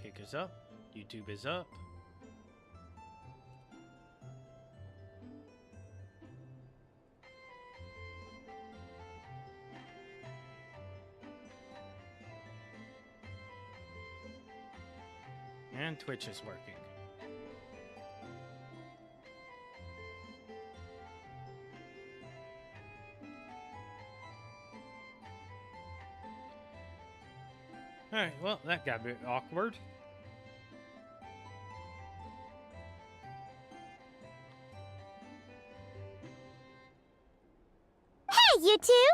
Kick is up. YouTube is up. And Twitch is working. Alright, well, that got a bit awkward. Hey, you two!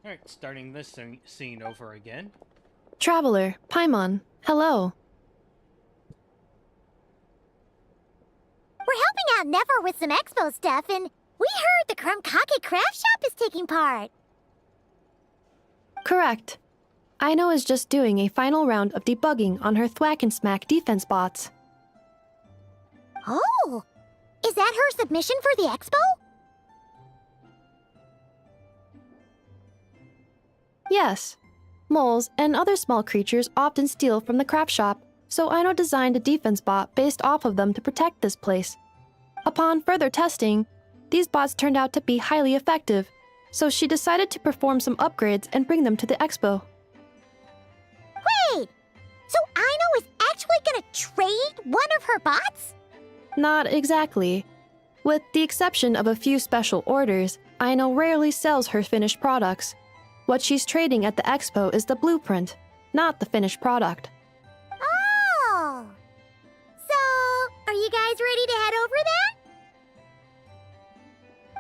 Alright, starting this scene over again. Traveler, Paimon, hello. We're helping out Never with some expo stuff, and we heard the Krumkake craft shop is taking part. Correct. Aino is just doing a final round of debugging on her thwack and smack defense bots. Oh! Is that her submission for the expo? Yes. Moles and other small creatures often steal from the craft shop, so Aino designed a defense bot based off of them to protect this place. Upon further testing, these bots turned out to be highly effective, so she decided to perform some upgrades and bring them to the expo. Wait! So Aino is actually gonna trade one of her bots? Not exactly. With the exception of a few special orders, Aino rarely sells her finished products. What she's trading at the expo is the blueprint, not the finished product. Oh! So, are you guys ready to head over then?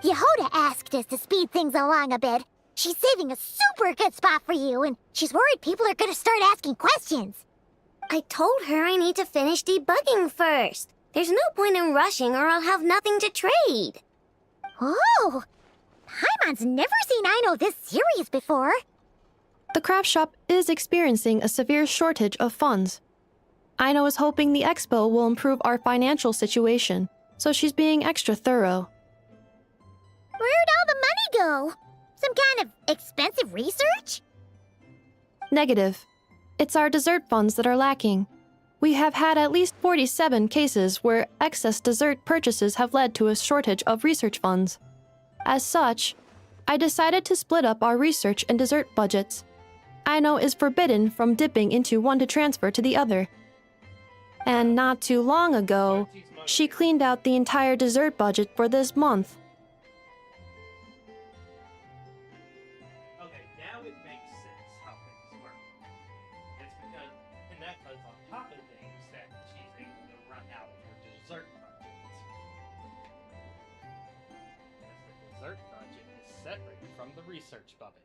Yehoda asked us to speed things along a bit. She's saving a super good spot for you, and she's worried people are gonna start asking questions. I told her I need to finish debugging first. There's no point in rushing or I'll have nothing to trade. Oh! Paimon's never seen Aino this serious before. The craft shop is experiencing a severe shortage of funds. Aino is hoping the expo will improve our financial situation, so she's being extra thorough. Where'd all the money go? Some kind of expensive research? Negative. It's our dessert funds that are lacking. We have had at least 47 cases where excess dessert purchases have led to a shortage of research funds. As such, I decided to split up our research and dessert budgets. Aino is forbidden from dipping into one to transfer to the other. And not too long ago, she cleaned out the entire dessert budget for this month. Okay, now it makes sense how things work. It's because Hinefa's on top of things that she's able to run out of her dessert budget. As the dessert budget is separate from the research budget.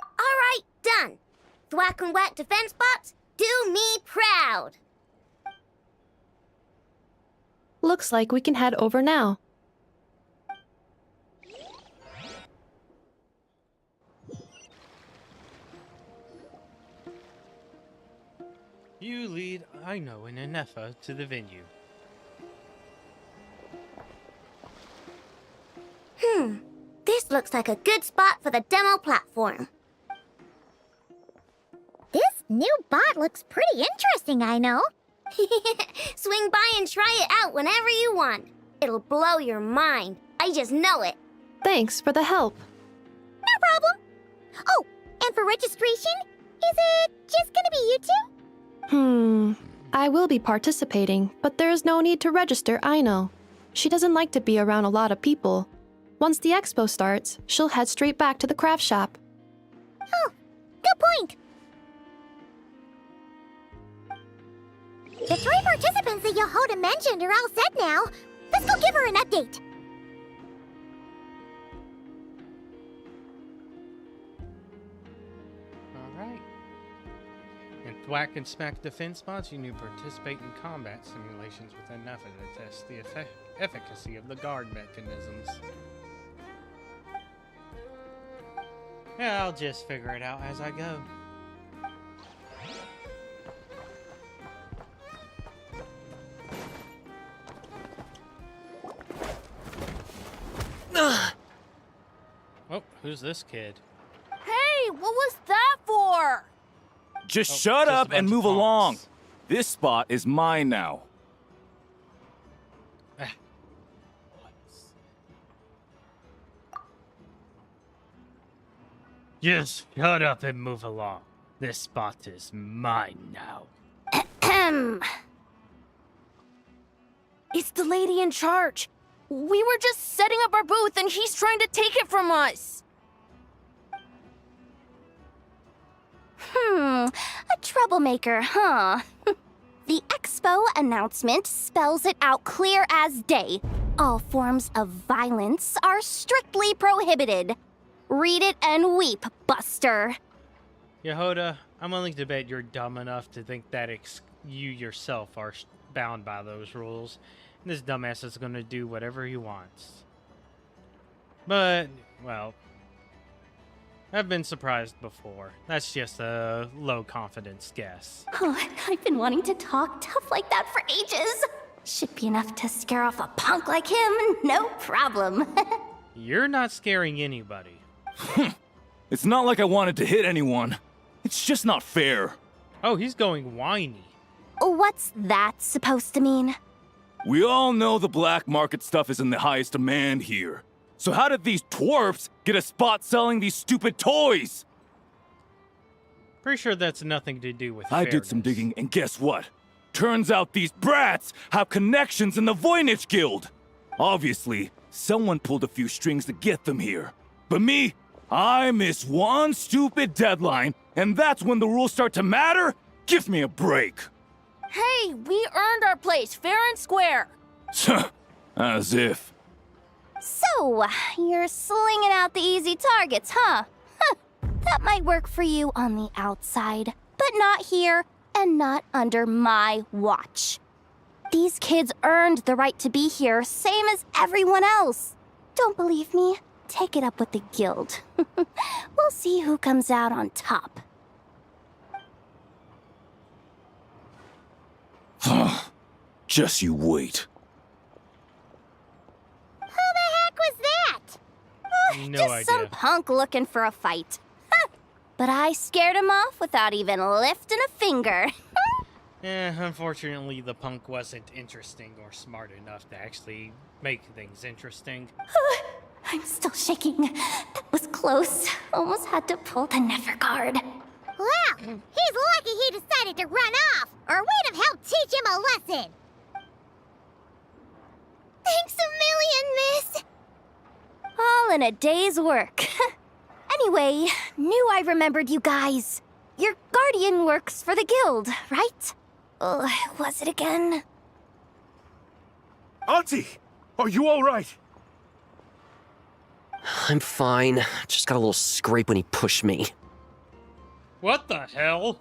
Alright, done. Thwack and whack defense bots, do me proud. Looks like we can head over now. You lead Aino and Hinefa to the venue. This looks like a good spot for the demo platform. This new bot looks pretty interesting, Aino. Swing by and try it out whenever you want. It'll blow your mind. I just know it. Thanks for the help. No problem. Oh, and for registration, is it just gonna be you two? I will be participating, but there is no need to register, Aino. She doesn't like to be around a lot of people. Once the expo starts, she'll head straight back to the craft shop. Oh, good point. The 3 participants that Yehoda mentioned are all set now. Let's go give her an update. Alright. In Thwack and Smack defense bots, you need to participate in combat simulations with Hinefa to test the efficacy of the guard mechanisms. Yeah, I'll just figure it out as I go. Oh, who's this kid? Hey, what was that for? Just Oh, shut just a up and bunch of move along. punks. This spot is mine now. Just shut up and move along. This spot is mine now. It's the lady in charge. We were just setting up our booth and he's trying to take it from us. A troublemaker, huh? The expo announcement spells it out clear as day. All forms of violence are strictly prohibited. Read it and weep, Buster. Yehoda, I'm willing to bet you're dumb enough to think that you yourself are bound by those rules. And this dumbass is going to do whatever he wants. But, well, I've been surprised before. That's just a low-confidence guess. Oh, I've been wanting to talk tough like that for ages. Should be enough to scare off a punk like him, no problem. You're not scaring anybody. It's not like I wanted to hit anyone. It's just not fair. Oh, he's going whiny. What's that supposed to mean? We all know the black market stuff is in the highest demand here. So how did these twerps get a spot selling these stupid toys? Pretty sure that's nothing to do with I did some fairness. digging, and guess what? Turns out these brats have connections in the Voynich Guild. Obviously, someone pulled a few strings to get them here. But me, I miss one stupid deadline, and that's when the rules start to matter? Give me a break. Hey, we earned our place fair and square. As if. So, you're slinging out the easy targets, huh? That might work for you on the outside, but not here and not under my watch. These kids earned the right to be here, same as everyone else. Don't believe me? Take it up with the guild. We'll see who comes out on top. Just you wait. Who the heck was that? No Just idea. some punk looking for a fight. But I scared him off without even lifting a finger. Unfortunately, the punk wasn't interesting or smart enough to actually make things interesting. I'm still shaking. That was close. Almost had to pull the never guard. Well, he's lucky he decided to run off, or we'd have helped teach him a lesson. Thanks a million, miss. All in a day's work. Anyway, knew I remembered you guys. Your guardian works for the guild, right? Was it again? Auntie, are you all right? I'm fine. Just got a little scrape when he pushed me. What the hell?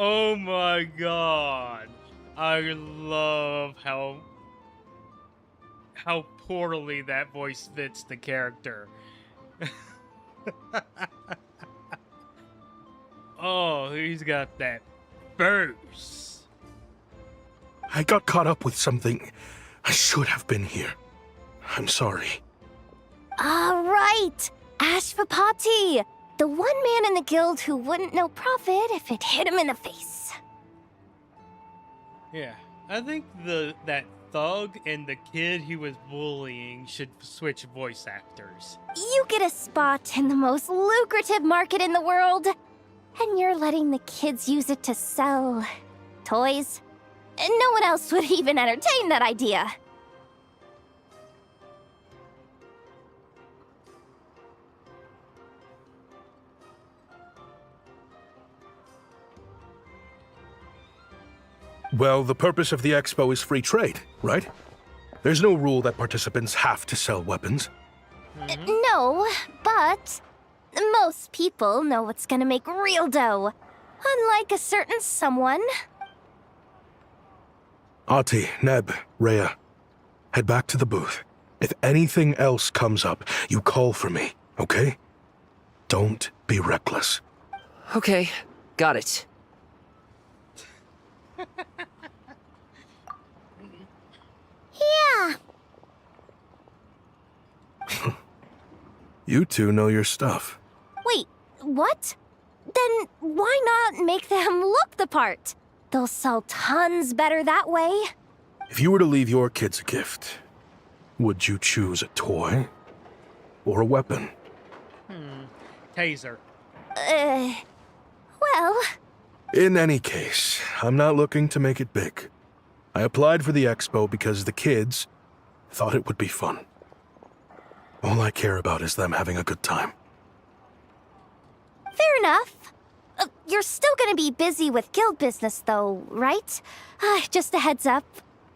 Oh my god. I love how poorly that voice fits the character. Oh, he's got that burst. I got caught up with something. I should have been here. I'm sorry. All right, Ashvapati. The one man in the guild who wouldn't know profit if it hit him in the face. Yeah, I think that thug and the kid he was bullying should switch voice actors. You get a spot in the most lucrative market in the world, and you're letting the kids use it to sell toys. And no one else would even entertain that idea. Well, the purpose of the expo is free trade, right? There's no rule that participants have to sell weapons. No, but most people know what's gonna make real dough. Unlike a certain someone. Ati, Neb, Rhea, head back to the booth. If anything else comes up, you call for me, okay? Don't be reckless. Okay, got it. You two know your stuff. Wait, what? Then why not make them look the part? They'll sell tons better that way. If you were to leave your kids a gift, would you choose a toy or a weapon? Taser. Well, In any case, I'm not looking to make it big. I applied for the expo because the kids thought it would be fun. All I care about is them having a good time. fair enough. You're still gonna be busy with guild business, though, right? Just a heads up.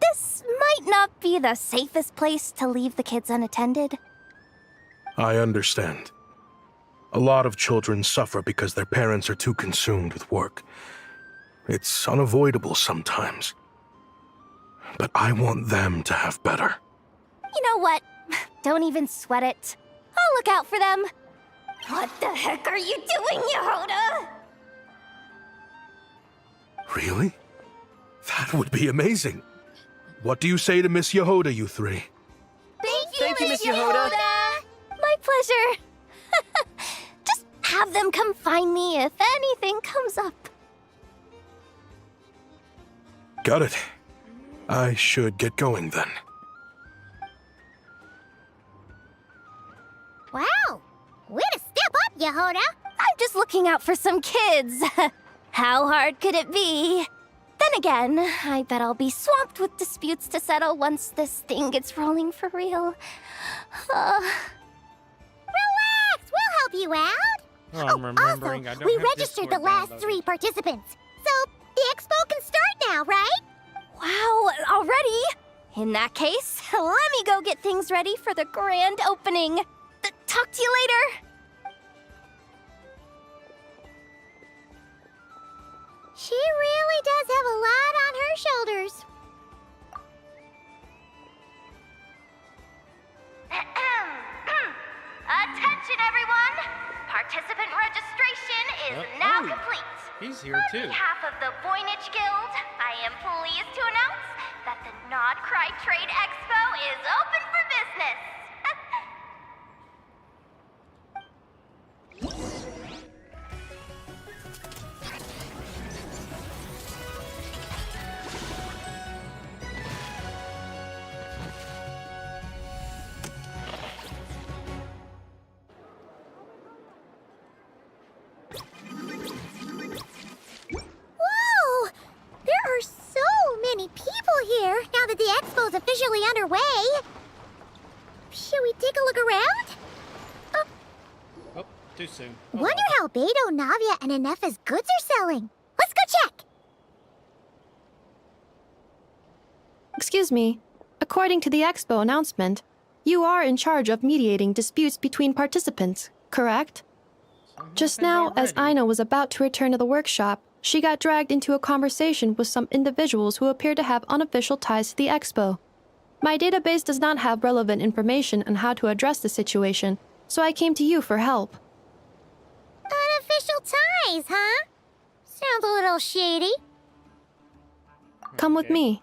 This might not be the safest place to leave the kids unattended. I understand. A lot of children suffer because their parents are too consumed with work. It's unavoidable sometimes. But I want them to have better. You know what? Don't even sweat it. I'll look out for them. What the heck are you doing, Yehoda? Really? That would be amazing. What do you say to Miss Yehoda, you three? Thank you, Miss Yehoda. My pleasure. Just have them come find me if anything comes up. Got it. I should get going then. Wow! Way to step up, Yehoda! I'm just looking out for some kids. How hard could it be? Then again, I bet I'll be swamped with disputes to settle once this thing gets rolling for real. Relax! We'll help you out! Oh, I'm remembering. Also, I don't we have registered the Discord last downloaded. 3 participants. So, the expo can start now, right? Wow, already? In that case, let me go get things ready for the grand opening. Talk to you later. She really does have a lot on her shoulders. Attention, everyone! Participant registration is now oh, complete. He's here On too. behalf of the Voynich Guild, I am pleased to announce that the Nod Cry Trade Expo is open for business. Whoa! There are so many people here now that the expo's officially underway. Should we take a look around? Oh, too soon. Oh, Wonder how Beto, Navia, and Ineffa's goods are selling. Let's go check! Excuse me. According to the expo announcement, you are in charge of mediating disputes between participants, correct? Just now, as Aino was about to return to the workshop, she got dragged into a conversation with some individuals who appear to have unofficial ties to the expo. My database does not have relevant information on how to address the situation, so I came to you for help. Unofficial ties, huh? Sounds a little shady. Come with Okay. me.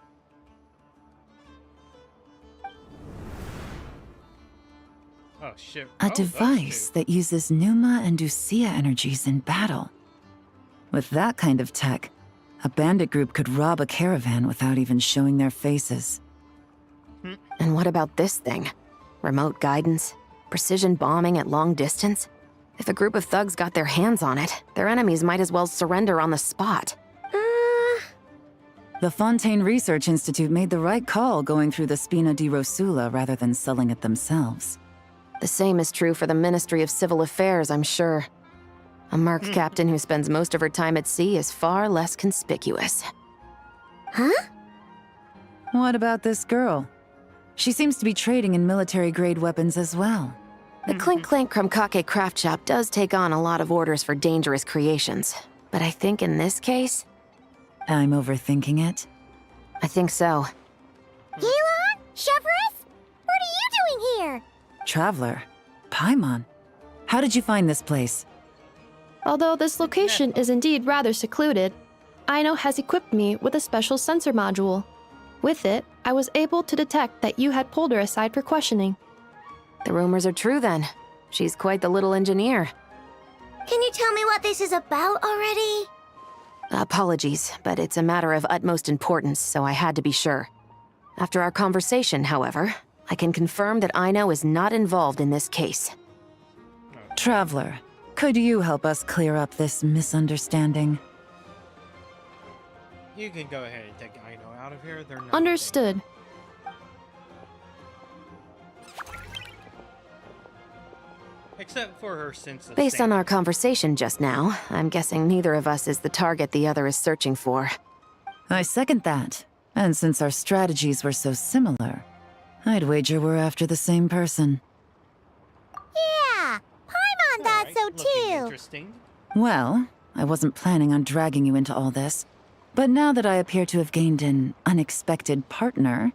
Oh shit. A Oh, those device two. that uses Pneuma and Ducia energies in battle. With that kind of tech, a bandit group could rob a caravan without even showing their faces. And what about this thing? Remote guidance? Precision bombing at long distance? If a group of thugs got their hands on it, their enemies might as well surrender on the spot. The Fontaine Research Institute made the right call going through the Spina di Rosula rather than selling it themselves. The same is true for the Ministry of Civil Affairs, I'm sure. A merc captain who spends most of her time at sea is far less conspicuous. What about this girl? She seems to be trading in military-grade weapons as well. The Clink Clank Krumkake craft shop does take on a lot of orders for dangerous creations. But I think in this case, I'm overthinking it. I think so. Elon? Chevrolet? What are you doing here? Traveler? Paimon? How did you find this place? Although this location is indeed rather secluded, Aino has equipped me with a special sensor module. With it, I was able to detect that you had pulled her aside for questioning. The rumors are true then. She's quite the little engineer. Can you tell me what this is about already? Apologies, but it's a matter of utmost importance, so I had to be sure. After our conversation, however, I can confirm that Aino is not involved in this case. Traveler, could you help us clear up this misunderstanding? You can go ahead and take Aino out of here. They're not Understood. Except for her sense of Based on sanity. our conversation just now, I'm guessing neither of us is the target the other is searching for. I second that. And since our strategies were so similar, I'd wager we're after the same person. Yeah, Paimon thought Alright, so looking too. interesting. Well, I wasn't planning on dragging you into all this, but now that I appear to have gained an unexpected partner,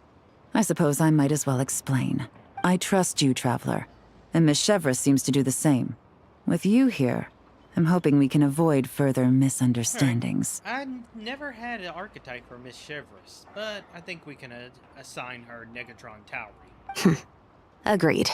I suppose I might as well explain. I trust you, Traveler, and Miss Chevreuse seems to do the same. With you here, I'm hoping we can avoid further misunderstandings. I never had an archetype for Miss Chevreuse, but I think we can assign her Negatron Towery. Agreed.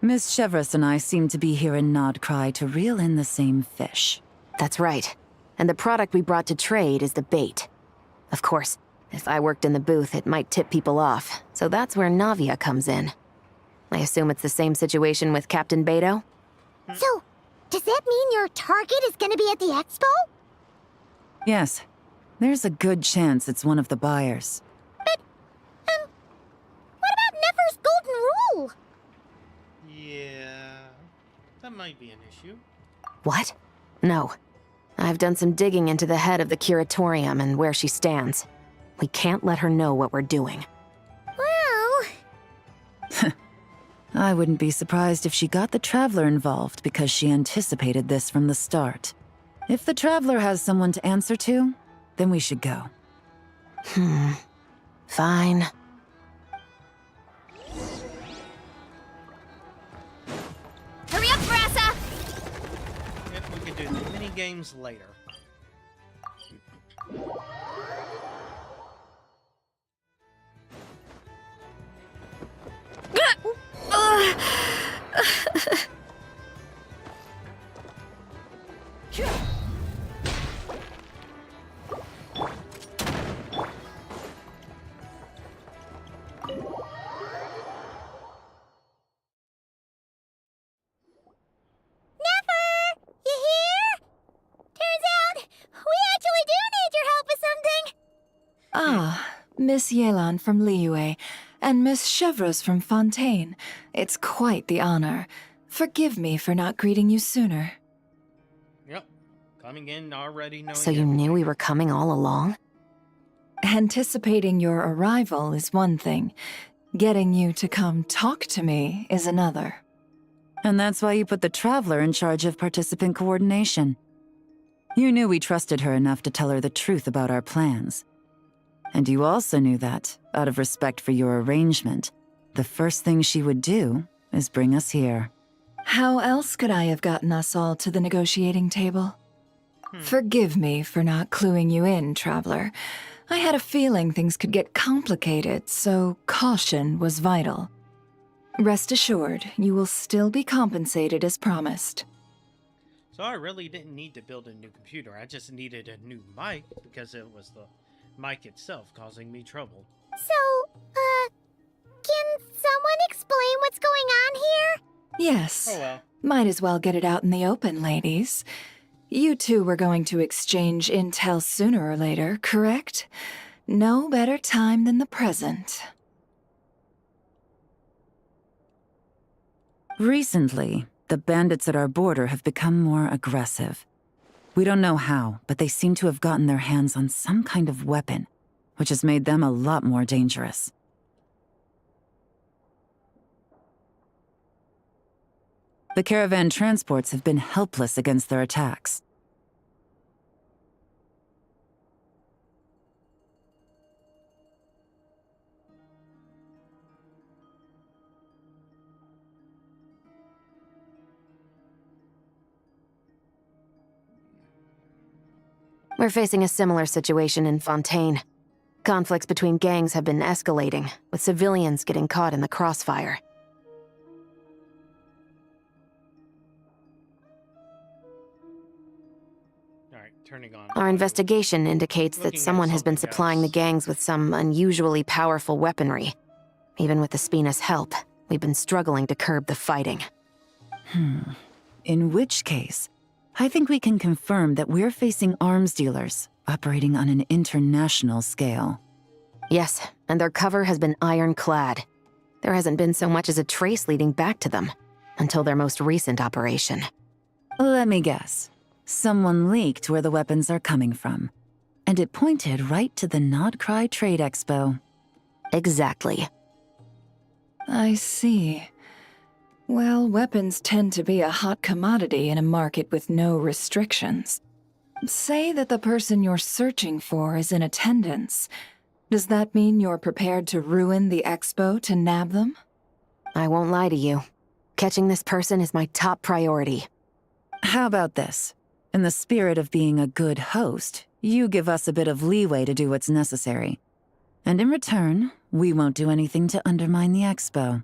Miss Chevreuse and I seem to be here in Nodcry to reel in the same fish. That's right. And the product we brought to trade is the bait. Of course, if I worked in the booth, it might tip people off, so that's where Navia comes in. I assume it's the same situation with Captain Beto? So, does that mean your target is gonna be at the expo? Yes, there's a good chance it's one of the buyers. What about Nefer's golden rule? Yeah, that might be an issue. What? No. I've done some digging into the head of the curatorium and where she stands. We can't let her know what we're doing. Well, I wouldn't be surprised if she got the Traveler involved because she anticipated this from the start. If the Traveler has someone to answer to, then we should go. Fine. Hurry up, Brassa! Yep, we can do the mini games later. Nefer! You here? Turns out, we actually do need your help with something. Ah, Miss Yelan from Liyue, and Miss Chevreuse from Fontaine. It's quite the honor. Forgive me for not greeting you sooner. Yep, coming in already knowing. So you knew we were coming all along? Anticipating your arrival is one thing. Getting you to come talk to me is another. And that's why you put the Traveler in charge of participant coordination. You knew we trusted her enough to tell her the truth about our plans. And you also knew that, out of respect for your arrangement, the first thing she would do is bring us here. How else could I have gotten us all to the negotiating table? Forgive me for not cluing you in, Traveler. I had a feeling things could get complicated, so caution was vital. Rest assured, you will still be compensated as promised. So I really didn't need to build a new computer. I just needed a new mic because it was the mic itself causing me trouble. So, can someone explain what's going on here? Yes. Oh well. Might as well get it out in the open, ladies. You two were going to exchange intel sooner or later, correct? No better time than the present. Recently, the bandits at our border have become more aggressive. We don't know how, but they seem to have gotten their hands on some kind of weapon, which has made them a lot more dangerous. The caravan transports have been helpless against their attacks. We're facing a similar situation in Fontaine. Conflicts between gangs have been escalating, with civilians getting caught in the crossfire. Alright, turning on. Our investigation indicates that Looking at someone has been something supplying the else. gangs with some unusually powerful weaponry. Even with the Spina's help, we've been struggling to curb the fighting. In which case, I think we can confirm that we're facing arms dealers operating on an international scale. Yes, and their cover has been ironclad. There hasn't been so much as a trace leading back to them, until their most recent operation. Let me guess. Someone leaked where the weapons are coming from. And it pointed right to the Nodcry Trade Expo. Exactly. I see. Well, weapons tend to be a hot commodity in a market with no restrictions. Say that the person you're searching for is in attendance. Does that mean you're prepared to ruin the expo to nab them? I won't lie to you. Catching this person is my top priority. How about this? In the spirit of being a good host, you give us a bit of leeway to do what's necessary. And in return, we won't do anything to undermine the expo.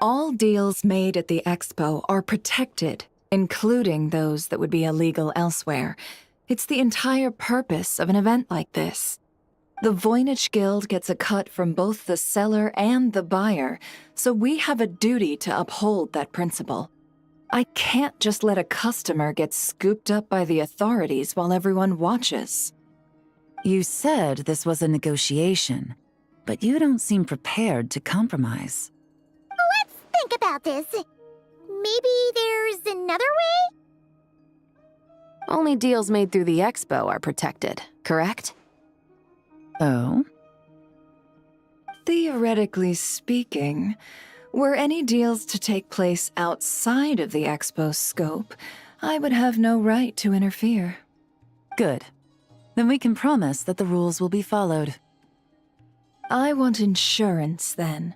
All deals made at the expo are protected, including those that would be illegal elsewhere. It's the entire purpose of an event like this. The Voynich Guild gets a cut from both the seller and the buyer, so we have a duty to uphold that principle. I can't just let a customer get scooped up by the authorities while everyone watches. You said this was a negotiation, but you don't seem prepared to compromise. Let's think about this. Maybe there's another way? Only deals made through the expo are protected, correct? Oh? Theoretically speaking, were any deals to take place outside of the expo's scope, I would have no right to interfere. Good. Then we can promise that the rules will be followed. I want insurance, then.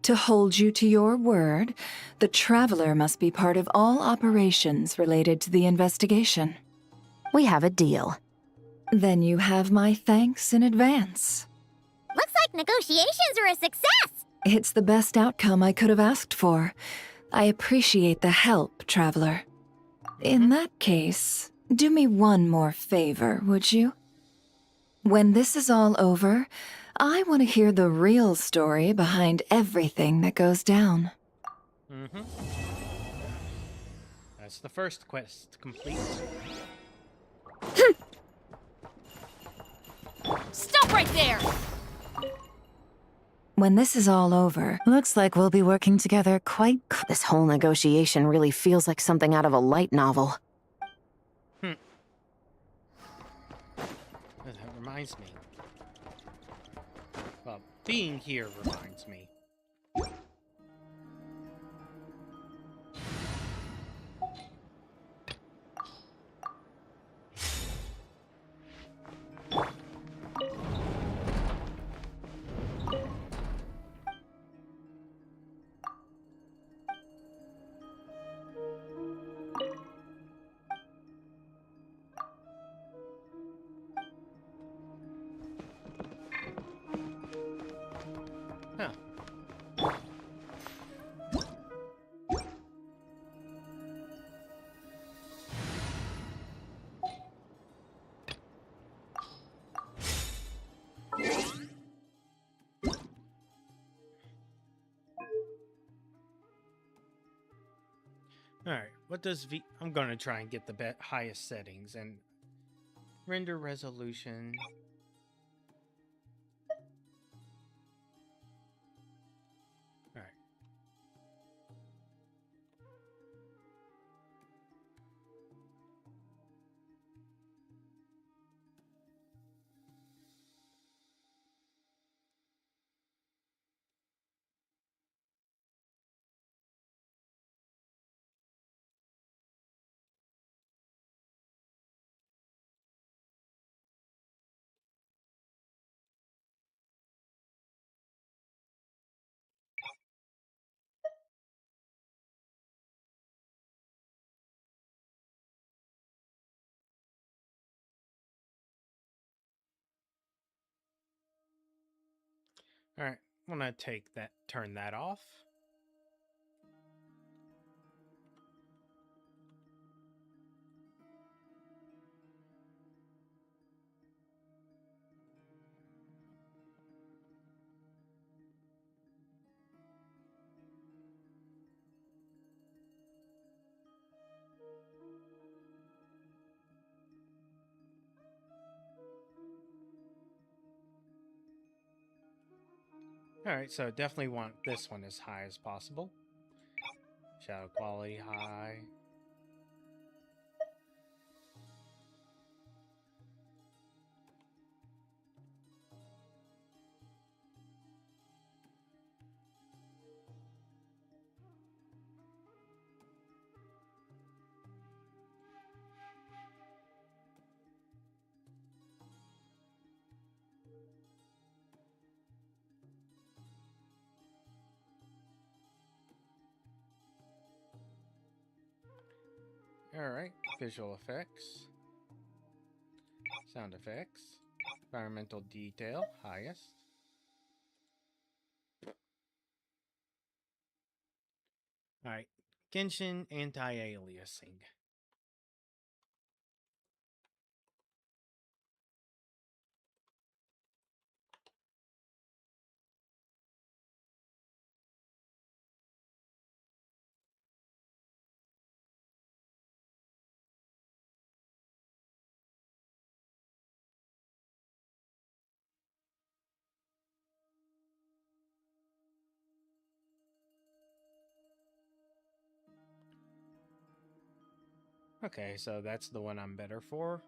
To hold you to your word, the Traveler must be part of all operations related to the investigation. We have a deal. Then you have my thanks in advance. Looks like negotiations are a success! It's the best outcome I could have asked for. I appreciate the help, Traveler. In that case, do me one more favor, would you? When this is all over, I want to hear the real story behind everything that goes down. Mm-hmm. That's the first quest complete. Stop right there! When this is all over, Looks like we'll be working together quite This whole negotiation really feels like something out of a light novel. That reminds me. Well, being here reminds me. Huh. Alright, what does I'm gonna try and get the highest settings and render resolution. Alright. All right, I'm gonna turn that off. Alright, so definitely want this one as high as possible. Shadow quality high. Alright, visual effects. Sound effects. Environmental detail, highest. Alright, Genshin anti-aliasing. Okay, so that's the one I'm better for.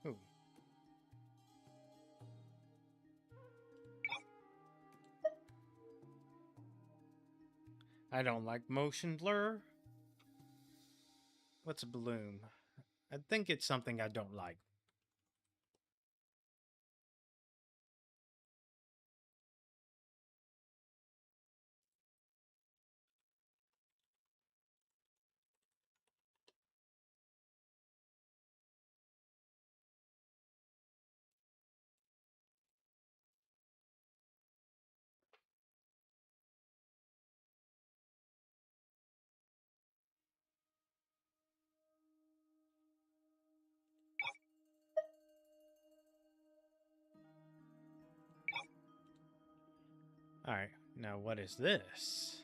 Ooh. I don't like motion blur. What's bloom? I think it's something I don't like. Alright, now what is this?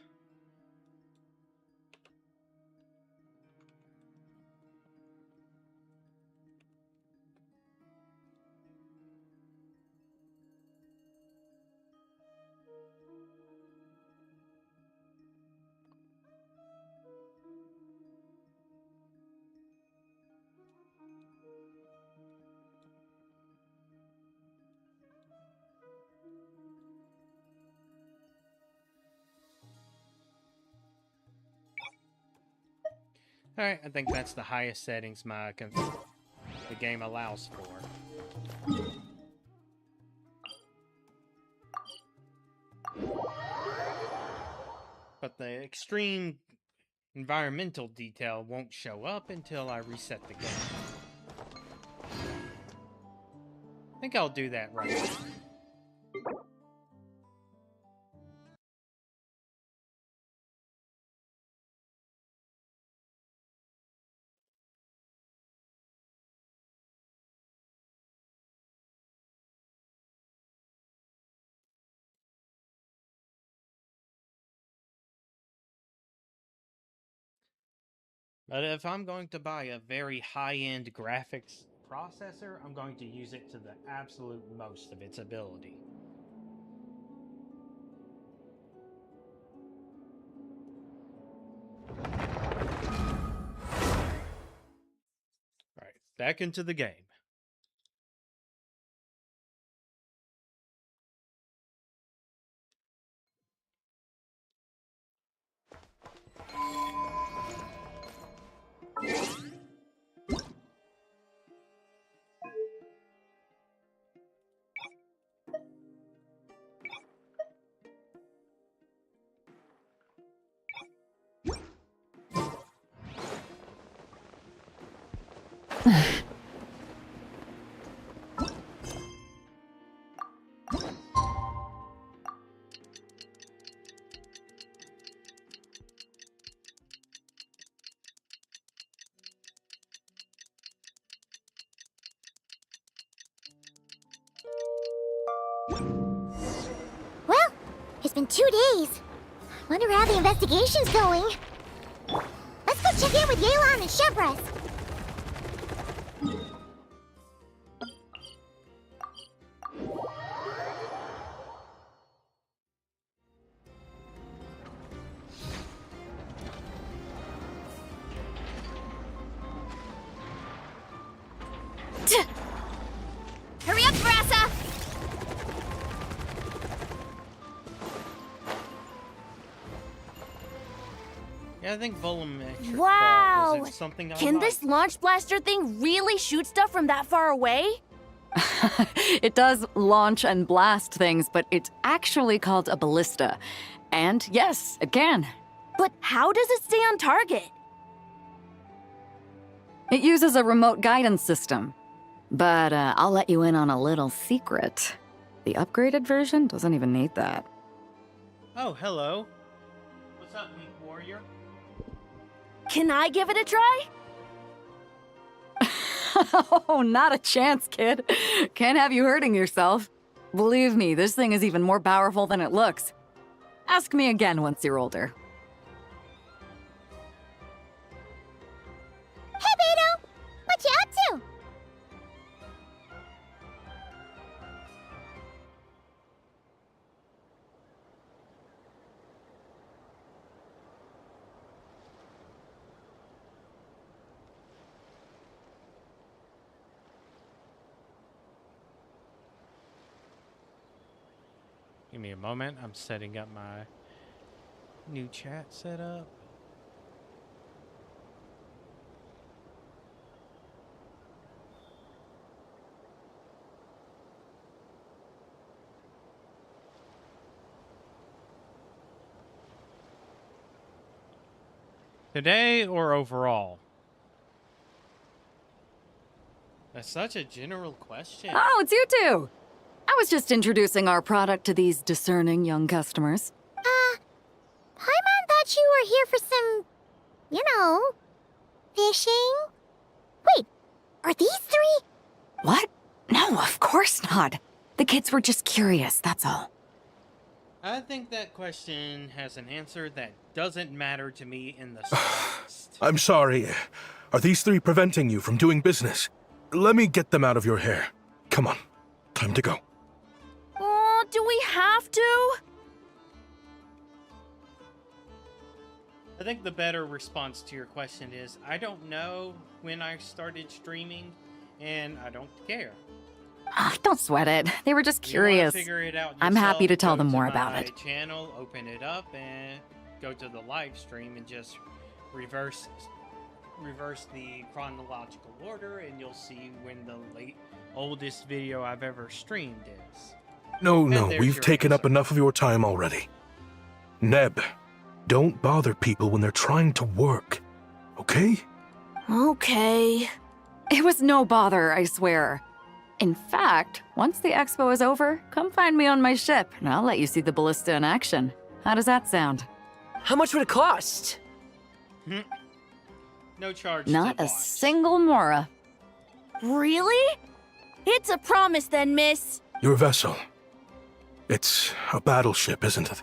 Alright, I think that's the highest settings the game allows for. But the extreme environmental detail won't show up until I reset the game. I think I'll do that right now. But if I'm going to buy a very high-end graphics processor, I'm going to use it to the absolute most of its ability. Alright, back into the game. Well, it's been 2 days. Wonder how the investigation's going. Let's go check in with Yelan and Shevres. Hurry up, Brassa! Yeah, I think volumetric Wow! fall is something I Can like. this launch blaster thing really shoot stuff from that far away? It does launch and blast things, but it's actually called a ballista. And yes, it can. But how does it stay on target? It uses a remote guidance system. But I'll let you in on a little secret. The upgraded version doesn't even need that. Oh, hello. What's up, weak warrior? Can I give it a try? Oh, not a chance, kid. Can't have you hurting yourself. Believe me, this thing is even more powerful than it looks. Ask me again once you're older. Hey, Beto! What you up to? Give me a moment. I'm setting up my new chat setup. Today or overall? That's such a general question. Oh, it's you two! I was just introducing our product to these discerning young customers. Paimon thought you were here for some, you know, fishing? Wait, are these 3? What? No, of course not. The kids were just curious, that's all. I think that question has an answer that doesn't matter to me in the slightest. I'm sorry. Are these 3 preventing you from doing business? Let me get them out of your hair. Come on. Time to go. Oh, do we have to? I think the better response to your question is, I don't know when I started streaming, and I don't care. Ah, don't sweat it. They were just If you wanna curious. figure it out I'm happy yourself, to tell go them more my about it. Channel, open it up, and go to the live stream and just reverse the chronological order, and you'll see when the oldest video I've ever streamed is. No, And there's we've your taken up answer. enough of your time already. Neb, don't bother people when they're trying to work, okay? Okay. It was no bother, I swear. In fact, once the expo is over, come find me on my ship, and I'll let you see the ballista in action. How does that sound? How much would it cost? No charge. Not to a watch. single mora. Really? It's a promise then, miss. Your vessel. It's a battleship, isn't it?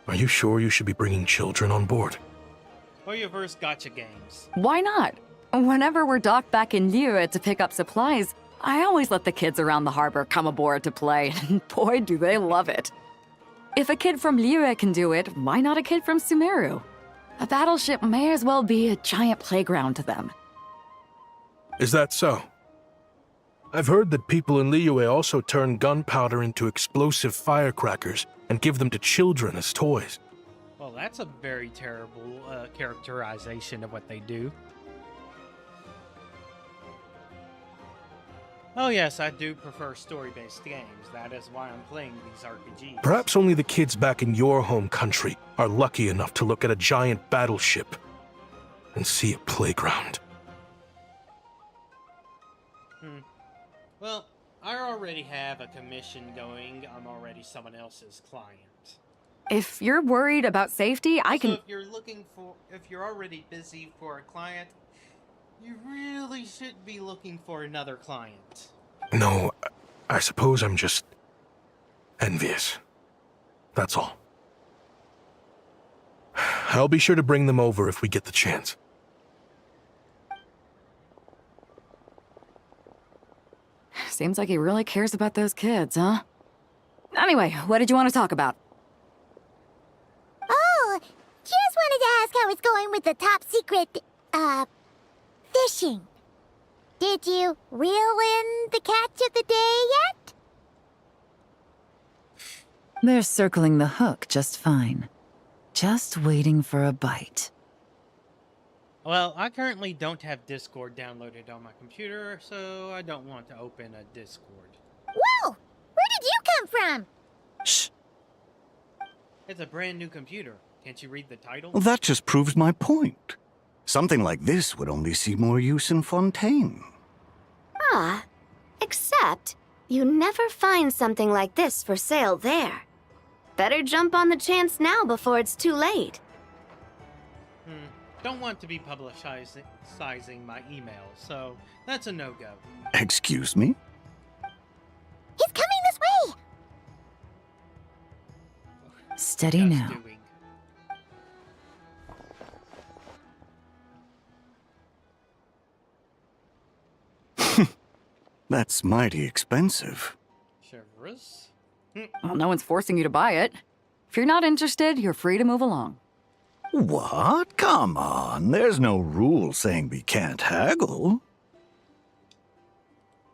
Are you sure you should be bringing children on board? Or your first gotcha games? Why not? Whenever we're docked back in Liyue to pick up supplies, I always let the kids around the harbor come aboard to play. Boy, do they love it. If a kid from Liyue can do it, why not a kid from Sumeru? A battleship may as well be a giant playground to them. Is that so? I've heard that people in Liyue also turn gunpowder into explosive firecrackers and give them to children as toys. Well, that's a very terrible characterization of what they do. Oh yes, I do prefer story-based games. That is why I'm playing these RPGs. Perhaps only the kids back in your home country are lucky enough to look at a giant battleship and see a playground. Well, I already have a commission going. I'm already someone else's client. If you're worried about safety, I can... So if you're already busy for a client, you really should be looking for another client. No, I suppose I'm just envious. That's all. I'll be sure to bring them over if we get the chance. Seems like he really cares about those kids, huh? Anyway, what did you want to talk about? Oh, just wanted to ask how it's going with the top secret, fishing. Did you reel in the catch of the day yet? They're circling the hook just fine. Just waiting for a bite. Well, I currently don't have Discord downloaded on my computer, so I don't want to open a Discord. Whoa! Where did you come from? Shh. It's a brand new computer. Can't you read the title? Well, that just proves my point. Something like this would only see more use in Fontaine. Ah, except you never find something like this for sale there. Better jump on the chance now before it's too late. Don't want to be publicizing my email, so that's a no-go. Excuse me? He's coming this way! Steady now. That's mighty expensive. Chivalrous? Well, no one's forcing you to buy it. If you're not interested, you're free to move along. What? Come on. There's no rule saying we can't haggle.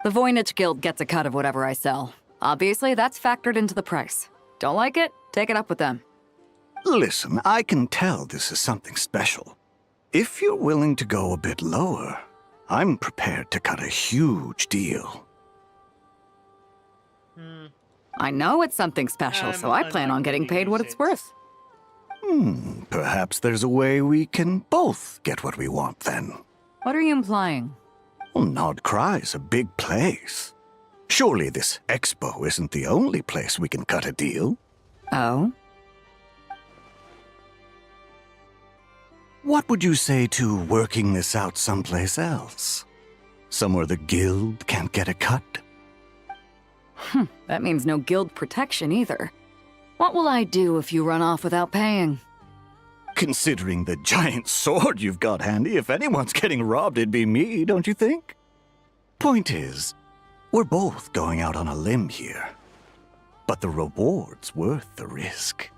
The Voynich Guild gets a cut of whatever I sell. Obviously, that's factored into the price. Don't like it? Take it up with them. Listen, I can tell this is something special. If you're willing to go a bit lower, I'm prepared to cut a huge deal. I know it's something special, so I plan on getting paid what it's worth. Perhaps there's a way we can both get what we want then. What are you implying? Well, Nod Cry's a big place. Surely this expo isn't the only place we can cut a deal. Oh? What would you say to working this out someplace else? Somewhere the guild can't get a cut? That means no guild protection either. What will I do if you run off without paying? Considering the giant sword you've got handy, if anyone's getting robbed, it'd be me, don't you think? Point is, we're both going out on a limb here. But the reward's worth the risk.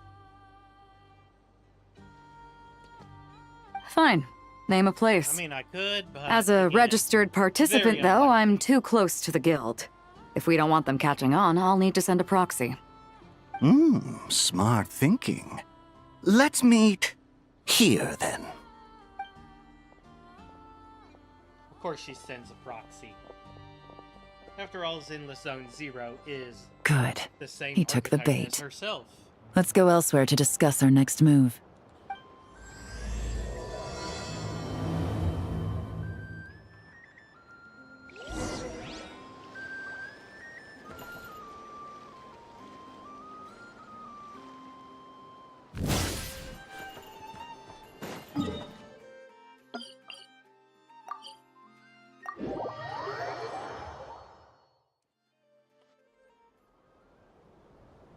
Fine. Name a place. I mean, I could, but... As a registered participant, though, I'm too close to the guild. If we don't want them catching on, I'll need to send a proxy. Smart thinking. Let's meet here, then. Of course she sends a proxy. After all, Zenless Zone Zero is... Good. The same He took the archetype as bait. herself. Let's go elsewhere to discuss our next move.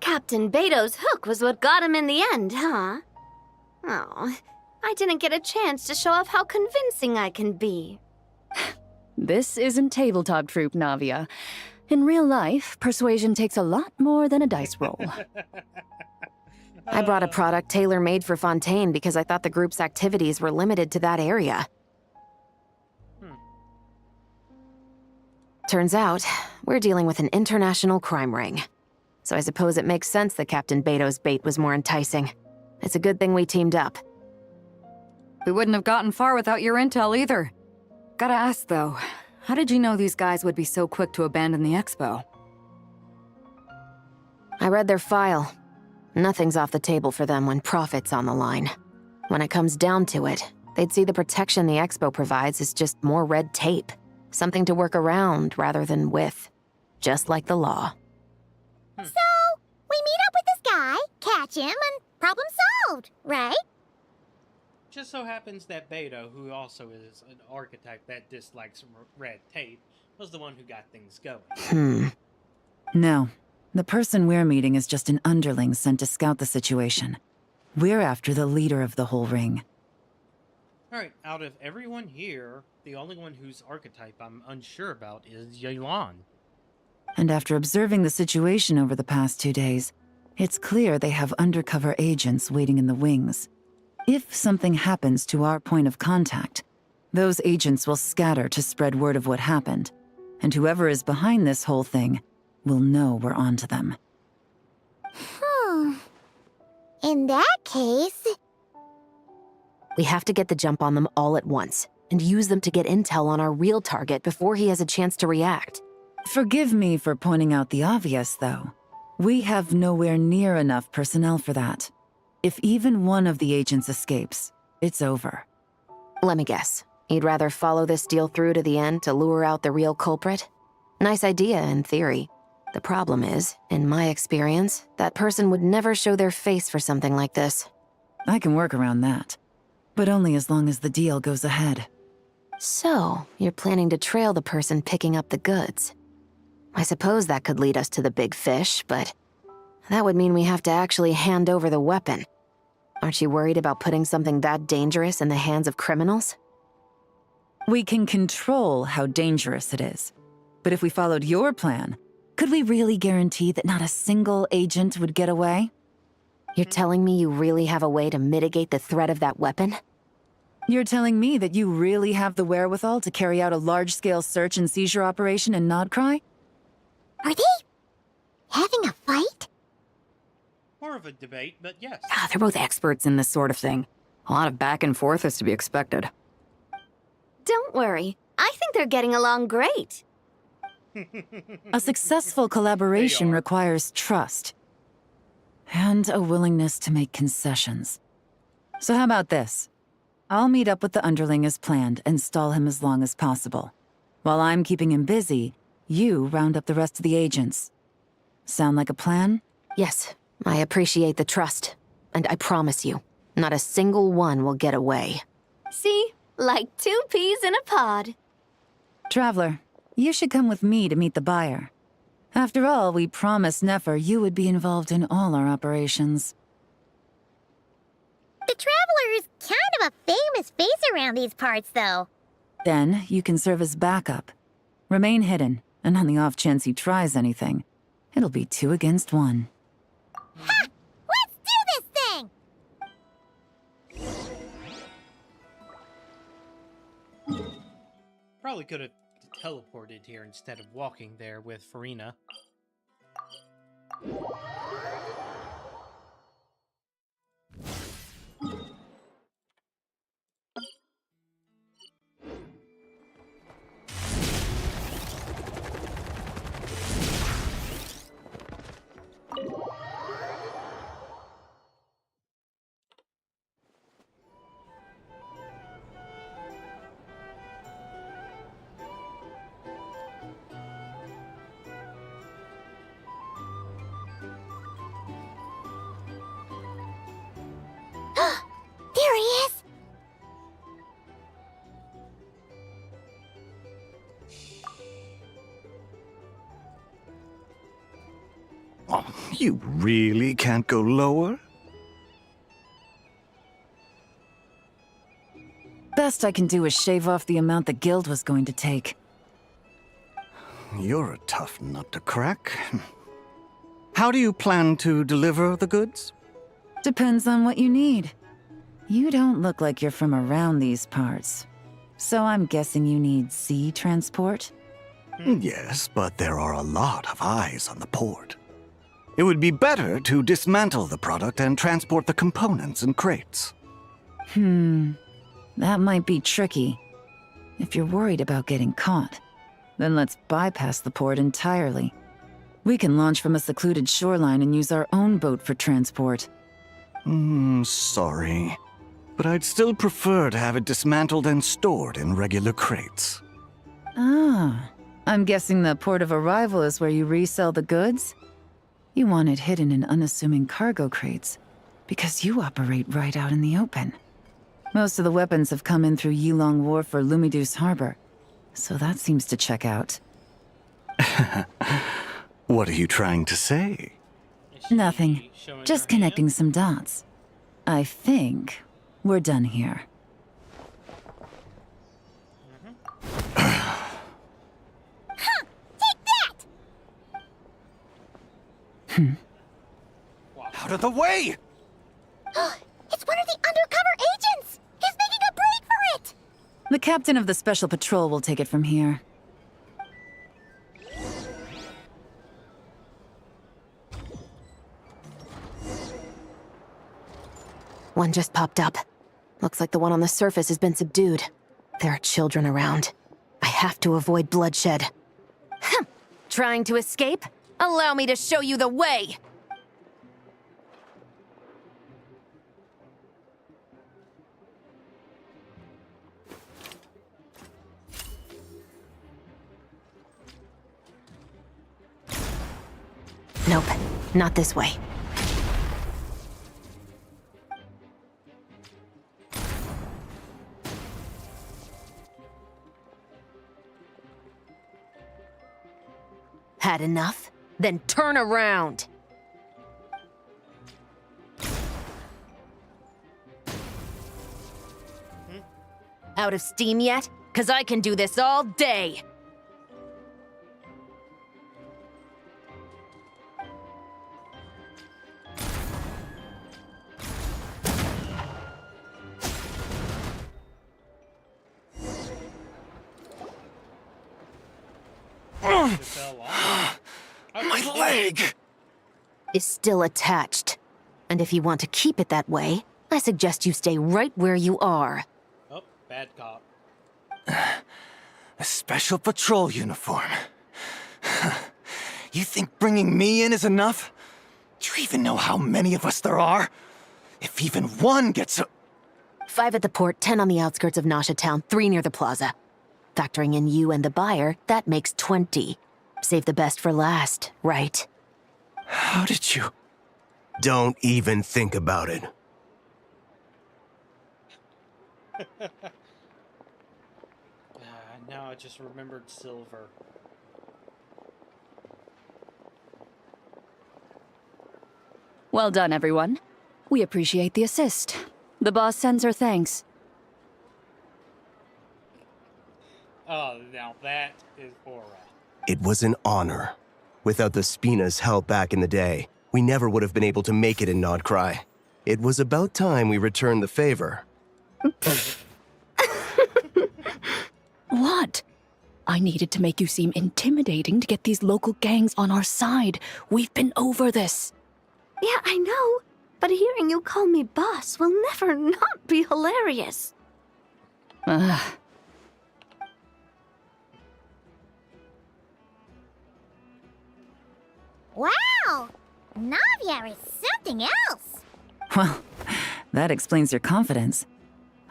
Captain Beto's hook was what got him in the end, huh? Oh, I didn't get a chance to show off how convincing I can be. This isn't tabletop troop, Navia. In real life, persuasion takes a lot more than a dice roll. I brought a product tailor-made for Fontaine because I thought the group's activities were limited to that area. Turns out, we're dealing with an international crime ring. So I suppose it makes sense that Captain Beto's bait was more enticing. It's a good thing we teamed up. We wouldn't have gotten far without your intel either. Gotta ask though, how did you know these guys would be so quick to abandon the expo? I read their file. Nothing's off the table for them when profit's on the line. When it comes down to it, they'd see the protection the expo provides as just more red tape. Something to work around rather than with. Just like the law. So, we meet up with this guy, catch him, and problem solved, right? Just so happens that Beto, who also is an archetype that dislikes red tape, was the one who got things going. No. The person we're meeting is just an underling sent to scout the situation. We're after the leader of the whole ring. Alright, out of everyone here, the only one whose archetype I'm unsure about is Yelan. And after observing the situation over the past 2 days, it's clear they have undercover agents waiting in the wings. If something happens to our point of contact, those agents will scatter to spread word of what happened, and whoever is behind this whole thing will know we're onto them. In that case... We have to get the jump on them all at once, and use them to get intel on our real target before he has a chance to react. Forgive me for pointing out the obvious, though. We have nowhere near enough personnel for that. If even one of the agents escapes, it's over. Let me guess. You'd rather follow this deal through to the end to lure out the real culprit? Nice idea, in theory. The problem is, in my experience, that person would never show their face for something like this. I can work around that. But only as long as the deal goes ahead. So, you're planning to trail the person picking up the goods. I suppose that could lead us to the big fish, but that would mean we have to actually hand over the weapon. Aren't you worried about putting something that dangerous in the hands of criminals? We can control how dangerous it is. But if we followed your plan, could we really guarantee that not a single agent would get away? You're telling me you really have a way to mitigate the threat of that weapon? You're telling me that you really have the wherewithal to carry out a large-scale search and seizure operation in Nodcry? Are they having a fight? More of a debate, but yes. They're both experts in this sort of thing. A lot of back and forth is to be expected. Don't worry, I think they're getting along great. A successful collaboration requires trust. And a willingness to make concessions. So how about this? I'll meet up with the underling as planned and stall him as long as possible. While I'm keeping him busy, you round up the rest of the agents. Sound like a plan? Yes, I appreciate the trust. And I promise you, not a single one will get away. See? Like 2 peas in a pod. Traveler, you should come with me to meet the buyer. After all, we promised Nefer you would be involved in all our operations. The Traveler is kind of a famous face around these parts, though. Then, you can serve as backup. Remain hidden, and on the off chance he tries anything, it'll be 2 against 1. Ha! Let's do this thing! Probably could have teleported here instead of walking there with Farina. There he is! Oh, you really can't go lower? best I can do is shave off the amount the guild was going to take. You're a tough nut to crack. How do you plan to deliver the goods? Depends on what you need. You don't look like you're from around these parts. So I'm guessing you need sea transport? Yes, but there are a lot of eyes on the port. It would be better to dismantle the product and transport the components in crates. That might be tricky. If you're worried about getting caught, then let's bypass the port entirely. We can launch from a secluded shoreline and use our own boat for transport. Sorry. But I'd still prefer to have it dismantled and stored in regular crates. Ah, I'm guessing the port of arrival is where you resell the goods? You want it hidden in unassuming cargo crates, because you operate right out in the open. Most of the weapons have come in through Yilong Wharf or Lumiduce Harbor, so that seems to check out. What are you trying to say? Nothing. Just connecting some dots. I think we're done here. Take that! Out of the way! It's one of the undercover agents! He's making a break for it! The captain of the Special Patrol will take it from here. One just popped up. Looks like the one on the surface has been subdued. There are children around. I have to avoid bloodshed. Trying to escape? Allow me to show you the way! Nope, not this way. Had enough? Then turn around! Out of steam yet? 'Cause I can do this all day! My leg! Is still attached. And if you want to keep it that way, I suggest you stay right where you are. Oh, bad cop. A special patrol uniform. You think bringing me in is enough? Do you even know how many of us there are? If even one gets a... 5 at the port, 10 on the outskirts of Nasha Town, 3 near the plaza. Factoring in you and the buyer, that makes 20. Save the best for last, right? How did you... Don't even think about it. Now I just remembered silver. Well done, everyone. We appreciate the assist. The boss sends her thanks. Oh, now that is Aura. It was an honor. Without the Spina's help back in the day, we never would have been able to make it in Nodcry. It was about time we returned the favor. What? I needed to make you seem intimidating to get these local gangs on our side. We've been over this. Yeah, I know. But hearing you call me boss will never not be hilarious. Ugh. Wow! Navia is something else! Well, that explains your confidence.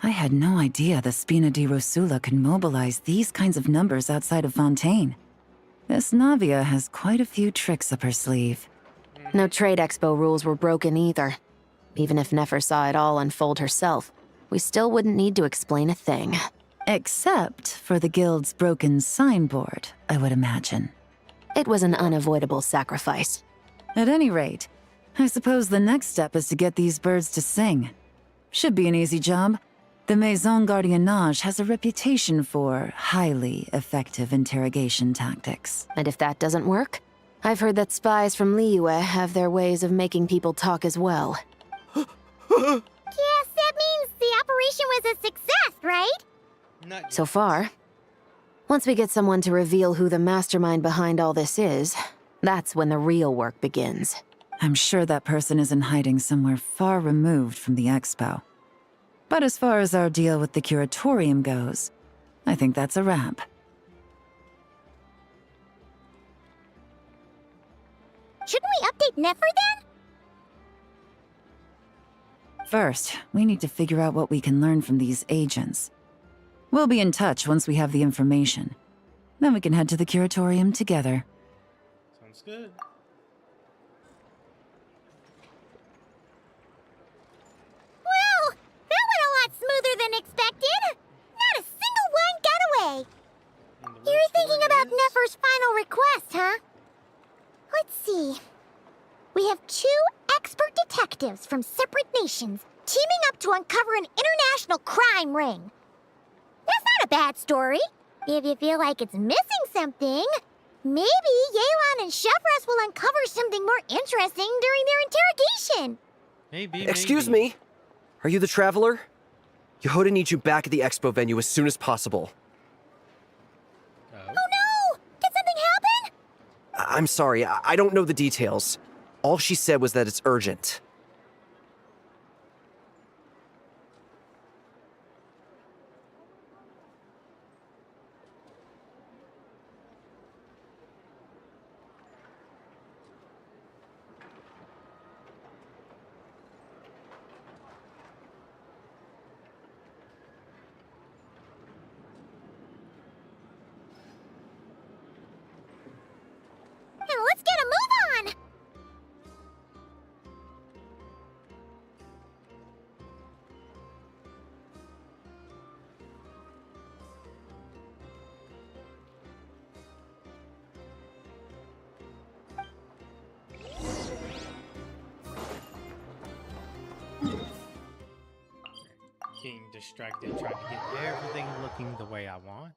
I had no idea the Spina di Rosula could mobilize these kinds of numbers outside of Fontaine. This Navia has quite a few tricks up her sleeve. No trade expo rules were broken either. Even if Nefer saw it all unfold herself, we still wouldn't need to explain a thing. Except for the guild's broken signboard, I would imagine. It was an unavoidable sacrifice. At any rate, I suppose the next step is to get these birds to sing. Should be an easy job. The Maison Gardiennage has a reputation for highly effective interrogation tactics. And if that doesn't work, I've heard that spies from Liyue have their ways of making people talk as well. Yes, that means the operation was a success, right? So far. Once we get someone to reveal who the mastermind behind all this is, that's when the real work begins. I'm sure that person is in hiding somewhere far removed from the expo. But as far as our deal with the curatorium goes, I think that's a wrap. Shouldn't we update Nefer then? First, we need to figure out what we can learn from these agents. We'll be in touch once we have the information. Then we can head to the curatorium together. Sounds good. Well, that went a lot smoother than expected. Not a single one got away. You're thinking about Nefer's final request, huh? Let's see. We have 2 expert detectives from separate nations teaming up to uncover an international crime ring. That's not a bad story. If you feel like it's missing something, maybe Yelan and Chevros will uncover something more interesting during their interrogation. Maybe. Excuse me. Are you the Traveler? Yehoda needs you back at the expo venue as soon as possible. Oh no! Did something happen? I'm sorry, I don't know the details. All she said was that it's urgent. Now let's get a move on! Getting distracted trying to get everything looking the way I want.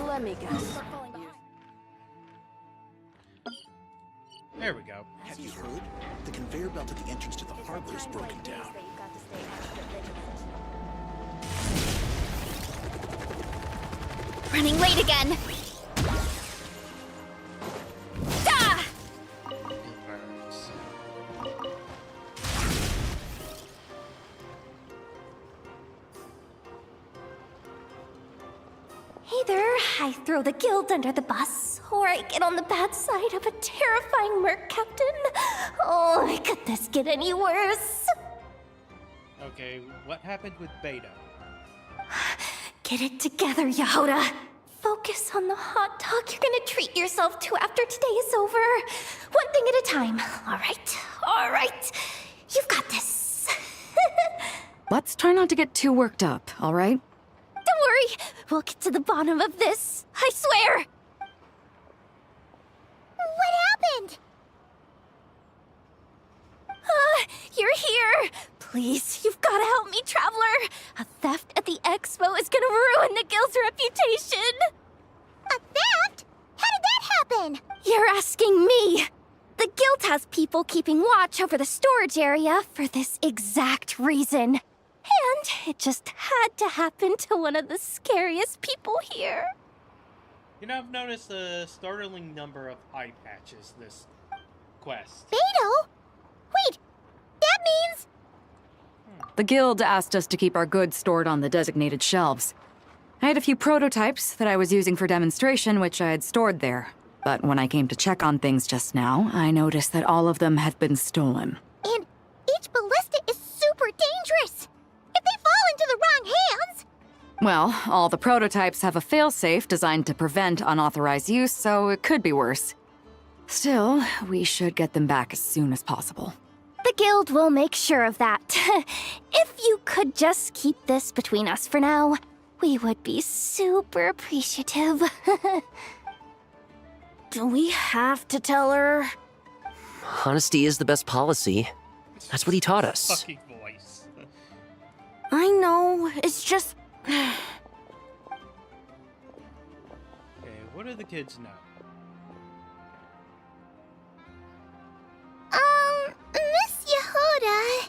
Let me guess. There we go. Have you heard? The conveyor belt at the entrance to the harbor is broken down. Running late again. Ah! Works. Either I throw the guild under the bus, or I get on the bad side of a terrifying merc captain. Oh, could this get any worse? Okay, what happened with Beta? Get it together, Yehoda. Focus on the hot dog you're gonna treat yourself to after today is over. One thing at a time. All right. You've got this. Let's try not to get too worked up, all right? Don't worry. We'll get to the bottom of this. I swear. What happened? You're here. Please, you've got to help me, Traveler. A theft at the expo is gonna ruin the guild's reputation. A theft? How did that happen? You're asking me. The guild has people keeping watch over the storage area for this exact reason. And it just had to happen to one of the scariest people here. You know, I've noticed a startling number of eye patches this quest. Beto? Wait, that means... The guild asked us to keep our goods stored on the designated shelves. I had a few prototypes that I was using for demonstration, which I had stored there. But when I came to check on things just now, I noticed that all of them had been stolen. And each ballista is super dangerous. If they fall into the wrong hands... Well, all the prototypes have a failsafe designed to prevent unauthorized use, so it could be worse. Still, we should get them back as soon as possible. The guild will make sure of that. If you could just keep this between us for now, we would be super appreciative. Do we have to tell her? Honesty is the best policy. That's what he taught us. Fucking voice. I know, it's just... Okay, what do the kids know? Miss Yehuda...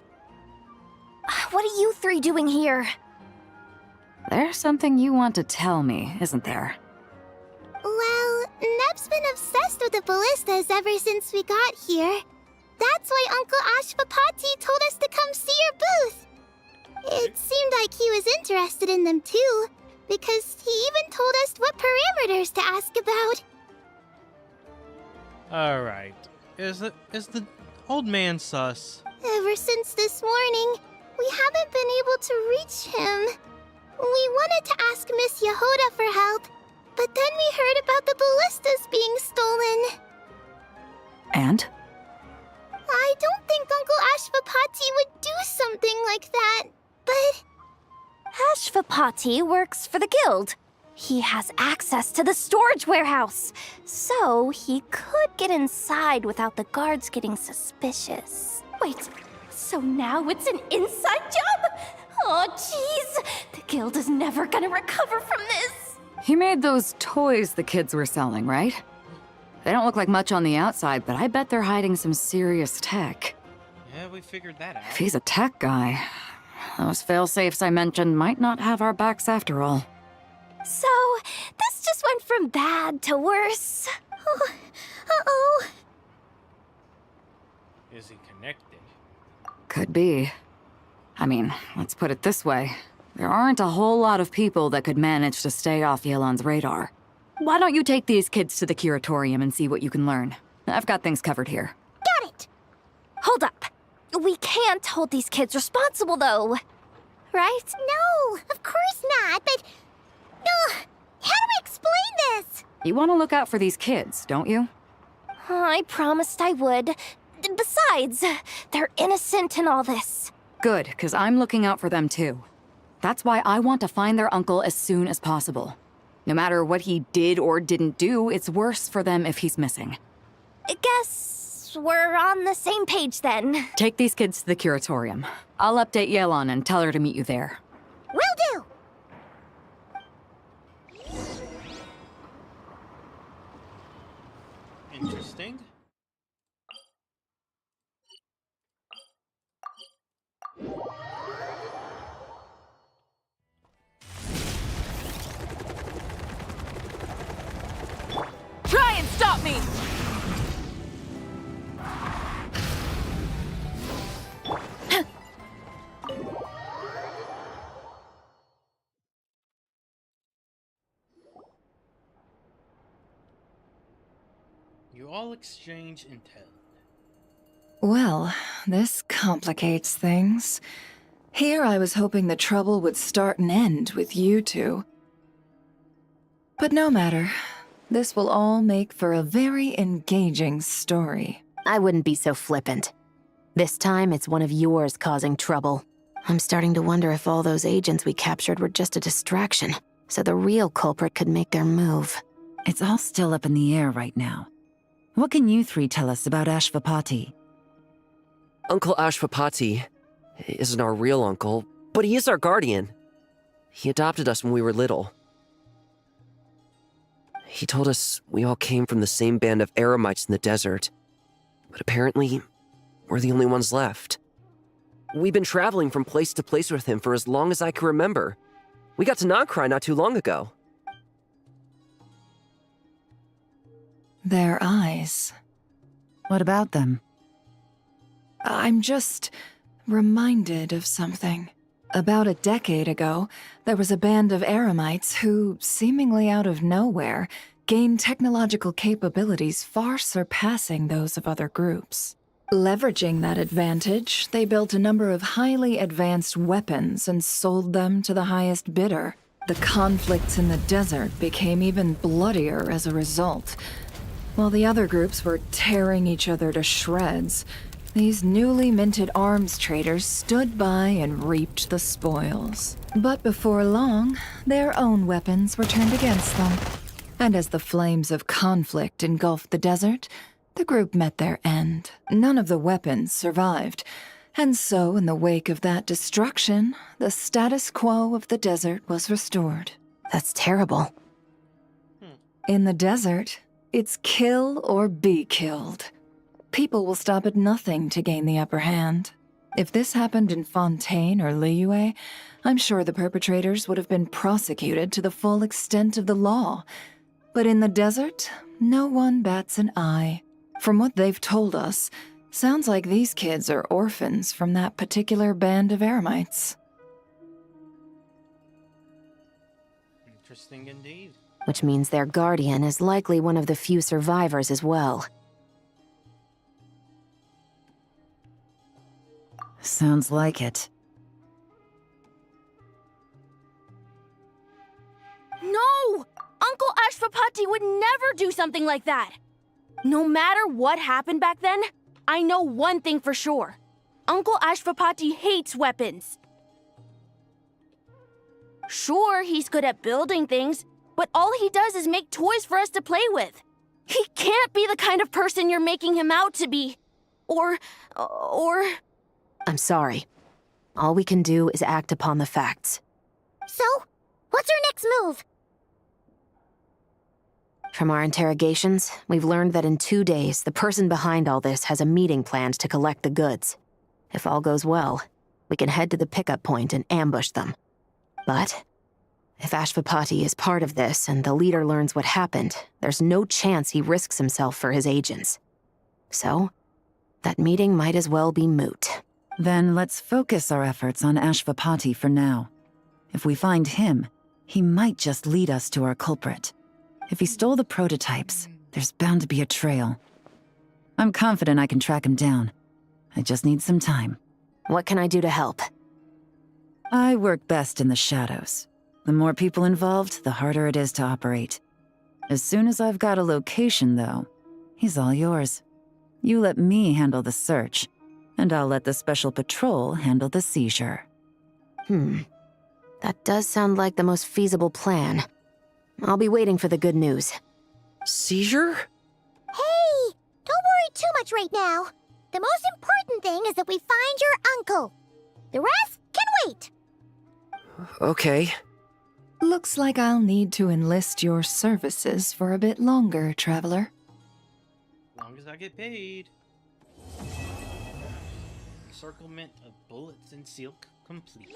What are you three doing here? There's something you want to tell me, isn't there? Well, Neb's been obsessed with the ballistas ever since we got here. That's why Uncle Ashvapati told us to come see your booth. It seemed like he was interested in them too, because he even told us what parameters to ask about. Alright. Is the old man sus? Ever since this morning, we haven't been able to reach him. We wanted to ask Miss Yehuda for help, but then we heard about the ballistas being stolen. And? I don't think Uncle Ashvapati would do something like that, but... Ashvapati works for the guild. He has access to the storage warehouse, so he could get inside without the guards getting suspicious. Wait, so now it's an inside job? Oh, jeez! The guild is never gonna recover from this! He made those toys the kids were selling, right? They don't look like much on the outside, but I bet they're hiding some serious tech. Yeah, we figured that out. If he's a tech guy, those fail-safes I mentioned might not have our backs after all. So, this just went from bad to worse. Oh, uh-oh. Is he connected? Could be. I mean, let's put it this way. There aren't a whole lot of people that could manage to stay off Yelan's radar. Why don't you take these kids to the curatorium and see what you can learn? I've got things covered here. Got it! Hold up. We can't hold these kids responsible, though. Right? No, of course not, but... how do I explain this? You want to look out for these kids, don't you? I promised I would. Besides, they're innocent in all this. Good, because I'm looking out for them too. That's why I want to find their uncle as soon as possible. No matter what he did or didn't do, it's worse for them if he's missing. Guess we're on the same page then. Take these kids to the curatorium. I'll update Yelan and tell her to meet you there. Will do! Interesting. Try and stop me! You all exchange intel. Well, this complicates things. Here I was hoping the trouble would start and end with you two. But no matter. This will all make for a very engaging story. I wouldn't be so flippant. This time, it's one of yours causing trouble. I'm starting to wonder if all those agents we captured were just a distraction, so the real culprit could make their move. It's all still up in the air right now. What can you three tell us about Ashvapati? Uncle Ashvapati isn't our real uncle, but he is our guardian. He adopted us when we were little. He told us we all came from the same band of eremites in the desert, but apparently, we're the only ones left. We've been traveling from place to place with him for as long as I can remember. We got to Nonkrai not too long ago. Their eyes. What about them? I'm just reminded of something. About a decade ago, there was a band of eremites who, seemingly out of nowhere, gained technological capabilities far surpassing those of other groups. Leveraging that advantage, they built a number of highly advanced weapons and sold them to the highest bidder. The conflicts in the desert became even bloodier as a result. While the other groups were tearing each other to shreds, these newly minted arms traders stood by and reaped the spoils. But before long, their own weapons were turned against them. And as the flames of conflict engulfed the desert, the group met their end. None of the weapons survived. And so, in the wake of that destruction, the status quo of the desert was restored. That's terrible. In the desert, it's kill or be killed. People will stop at nothing to gain the upper hand. If this happened in Fontaine or Liyue, I'm sure the perpetrators would have been prosecuted to the full extent of the law. But in the desert, no one bats an eye. From what they've told us, sounds like these kids are orphans from that particular band of Eremites. Interesting indeed. Which means their guardian is likely one of the few survivors as well. Sounds like it. No! Uncle Ashvapati would never do something like that! No matter what happened back then, I know one thing for sure. Uncle Ashvapati hates weapons. Sure, he's good at building things, but all he does is make toys for us to play with. He can't be the kind of person you're making him out to be. Or... I'm sorry. All we can do is act upon the facts. So, what's our next move? From our interrogations, we've learned that in 2 days, the person behind all this has a meeting planned to collect the goods. If all goes well, we can head to the pickup point and ambush them. But if Ashvapati is part of this and the leader learns what happened, there's no chance he risks himself for his agents. So, that meeting might as well be moot. Then let's focus our efforts on Ashvapati for now. If we find him, he might just lead us to our culprit. If he stole the prototypes, there's bound to be a trail. I'm confident I can track him down. I just need some time. What can I do to help? I work best in the shadows. The more people involved, the harder it is to operate. As soon as I've got a location, though, he's all yours. You let me handle the search, and I'll let the special patrol handle the seizure. That does sound like the most feasible plan. I'll be waiting for the good news. Seizure? Hey! Don't worry too much right now. The most important thing is that we find your uncle. The rest can wait. Okay. Looks like I'll need to enlist your services for a bit longer, Traveler. As long as I get paid. Encirclement of bullets and silk complete.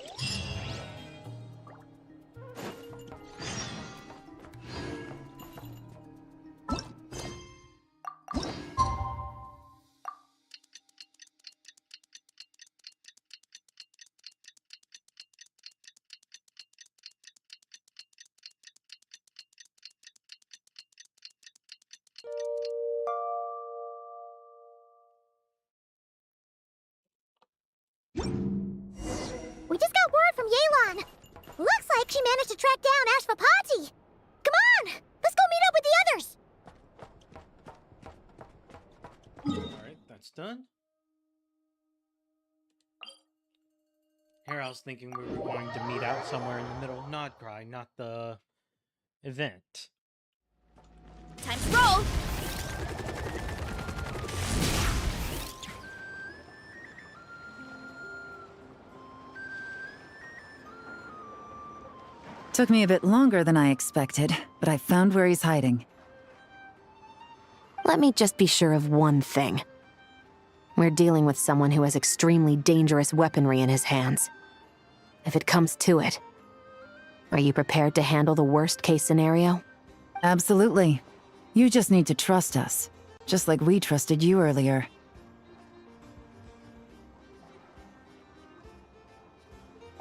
We just got word from Yelan. Looks like she managed to track down Ashvapati. Come on, let's go meet up with the others. Alright, that's done. Here I was thinking we were going to meet out somewhere in the middle of Nodcry, not the event. Time to roll! Took me a bit longer than I expected, but I found where he's hiding. Let me just be sure of one thing. We're dealing with someone who has extremely dangerous weaponry in his hands. If it comes to it, are you prepared to handle the worst-case scenario? Absolutely. You just need to trust us, just like we trusted you earlier.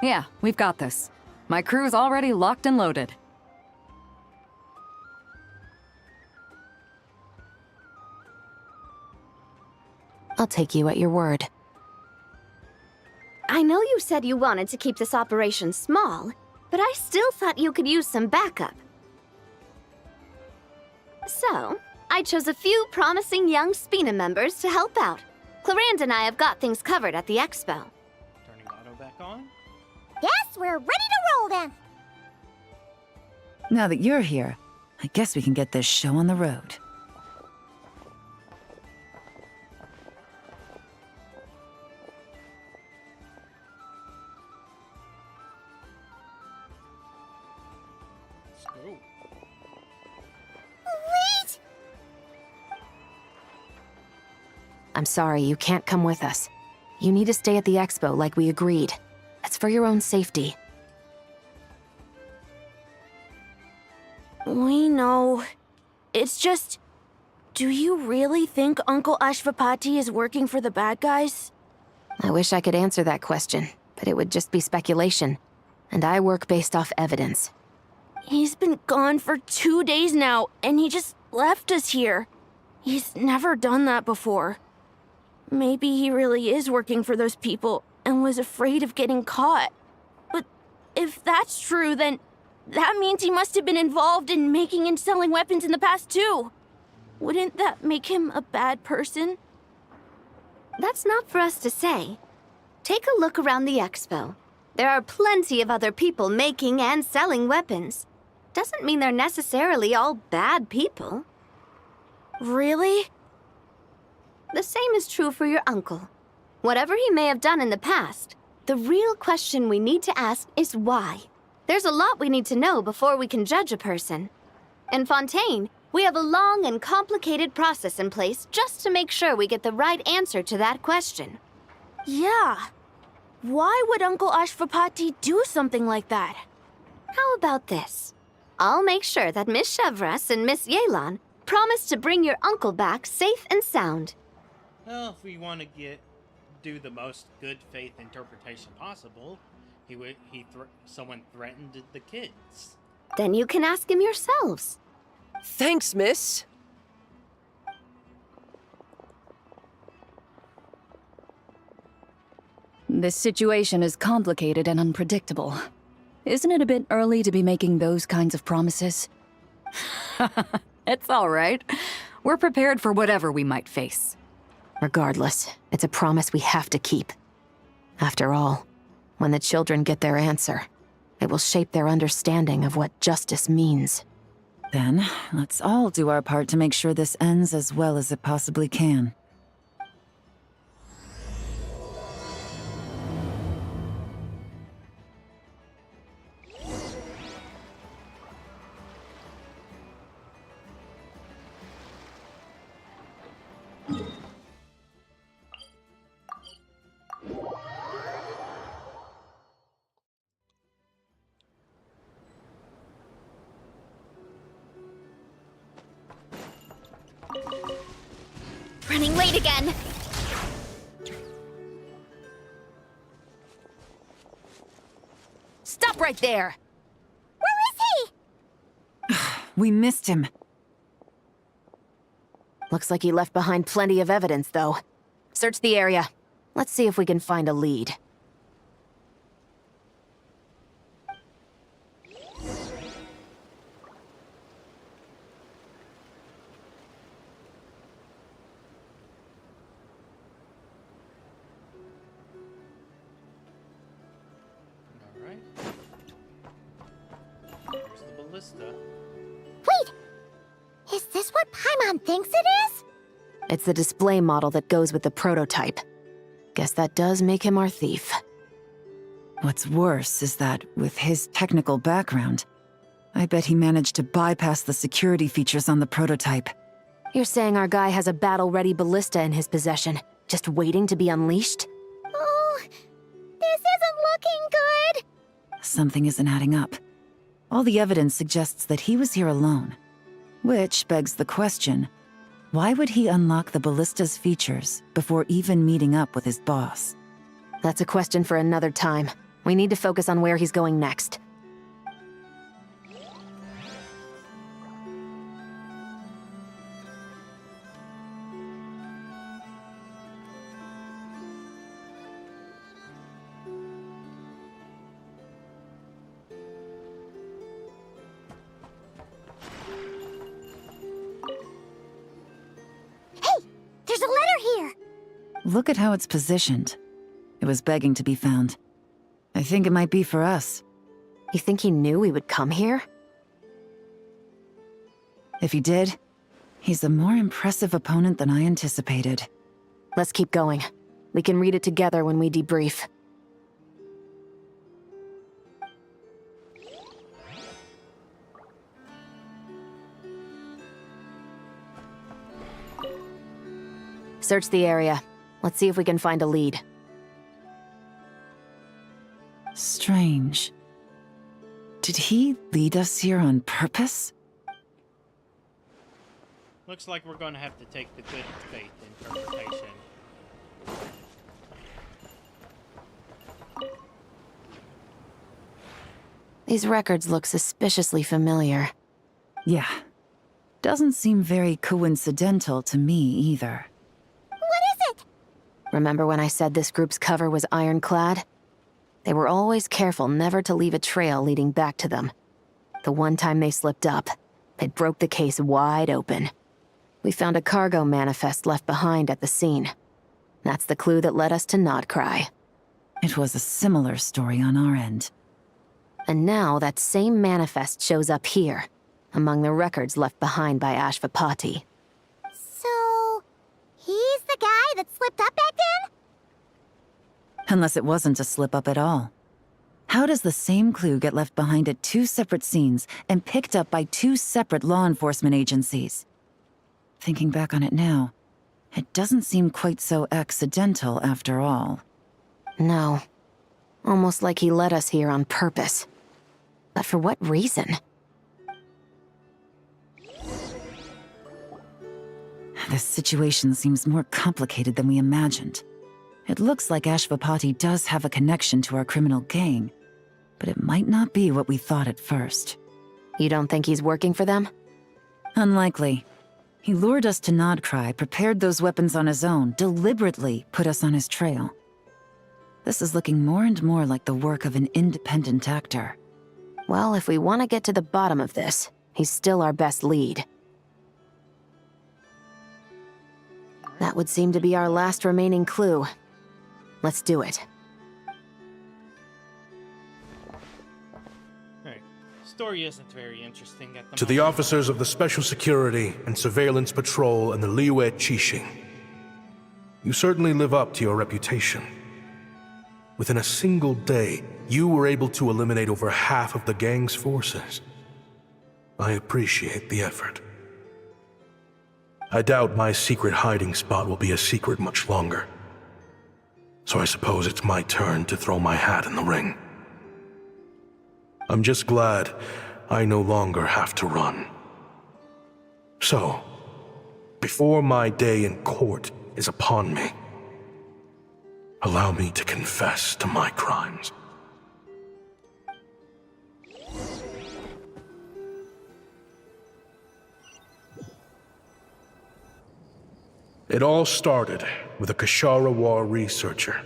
Yeah, we've got this. My crew's already locked and loaded. I'll take you at your word. I know you said you wanted to keep this operation small, but I still thought you could use some backup. So, I chose a few promising young Spina members to help out. Claranda and I have got things covered at the expo. Turning auto back on. Yes, we're ready to roll then. Now that you're here, I guess we can get this show on the road. Let's go. Wait! I'm sorry, you can't come with us. You need to stay at the expo like we agreed. It's for your own safety. We know. It's just... Do you really think Uncle Ashvapati is working for the bad guys? I wish I could answer that question, but it would just be speculation. And I work based off evidence. He's been gone for 2 days now, and he just left us here. He's never done that before. Maybe he really is working for those people and was afraid of getting caught. But if that's true, then that means he must have been involved in making and selling weapons in the past too. Wouldn't that make him a bad person? That's not for us to say. Take a look around the expo. There are plenty of other people making and selling weapons. Doesn't mean they're necessarily all bad people. Really? The same is true for your uncle. Whatever he may have done in the past, the real question we need to ask is why. There's a lot we need to know before we can judge a person. In Fontaine, we have a long and complicated process in place just to make sure we get the right answer to that question. Yeah. Why would Uncle Ashvapati do something like that? How about this? I'll make sure that Miss Chevras and Miss Yelan promise to bring your uncle back safe and sound. Well, if we want to do the most good faith interpretation possible, someone threatened the kids. Then you can ask him yourselves. Thanks, miss. This situation is complicated and unpredictable. Isn't it a bit early to be making those kinds of promises? It's all right. We're prepared for whatever we might face. Regardless, it's a promise we have to keep. After all, when the children get their answer, it will shape their understanding of what justice means. Then, let's all do our part to make sure this ends as well as it possibly can. Running late again. Stop right there! Where is he? We missed him. Looks like he left behind plenty of evidence, though. Search the area. Let's see if we can find a lead. Alright. Here's the ballista. Wait! Is this what Paimon thinks it is? It's the display model that goes with the prototype. Guess that does make him our thief. What's worse is that, with his technical background, I bet he managed to bypass the security features on the prototype. You're saying our guy has a battle-ready ballista in his possession, just waiting to be unleashed? Oh, this isn't looking good. Something isn't adding up. All the evidence suggests that he was here alone. Which begs the question, why would he unlock the ballista's features before even meeting up with his boss? That's a question for another time. We need to focus on where he's going next. Hey, there's a letter here. Look at how it's positioned. It was begging to be found. I think it might be for us. You think he knew we would come here? If he did, he's a more impressive opponent than I anticipated. Let's keep going. We can read it together when we debrief. Search the area. Let's see if we can find a lead. Strange. Did he lead us here on purpose? Looks like we're going to have to take the good faith interpretation. These records look suspiciously familiar. Yeah. Doesn't seem very coincidental to me either. What is it? Remember when I said this group's cover was ironclad? They were always careful never to leave a trail leading back to them. The one time they slipped up, it broke the case wide open. We found a cargo manifest left behind at the scene. That's the clue that led us to Nodcry. It was a similar story on our end. And now that same manifest shows up here, among the records left behind by Ashvapati. So, he's the guy that slipped up back then? Unless it wasn't a slip-up at all. How does the same clue get left behind at two separate scenes and picked up by two separate law enforcement agencies? Thinking back on it now, it doesn't seem quite so accidental after all. No. Almost like he led us here on purpose. But for what reason? This situation seems more complicated than we imagined. It looks like Ashvapati does have a connection to our criminal gang, but it might not be what we thought at first. You don't think he's working for them? Unlikely. He lured us to Nodcry, prepared those weapons on his own, deliberately put us on his trail. This is looking more and more like the work of an independent actor. Well, if we want to get to the bottom of this, he's still our best lead. That would seem to be our last remaining clue. Let's do it. Alright. Story isn't very interesting at the To the officers of the Special Security and Surveillance Patrol and the Liyue Qixing, you certainly live up to your reputation. Within a single day, you were able to eliminate over half of the gang's forces. I appreciate the effort. I doubt my secret hiding spot will be a secret much longer. So I suppose it's my turn to throw my hat in the ring. I'm just glad I no longer have to run. So, before my day in court is upon me, allow me to confess to my crimes. It all started with a Kashara War researcher,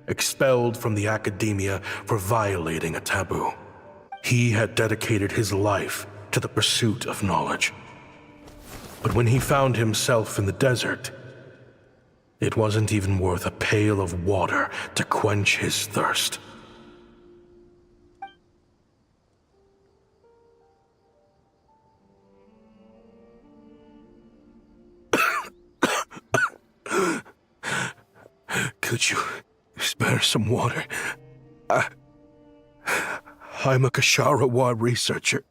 expelled from the academia for violating a taboo. He had dedicated his life to the pursuit of knowledge. But when he found himself in the desert, it wasn't even worth a pail of water to quench his thirst. Could you spare some water? I'm a Kashara War researcher.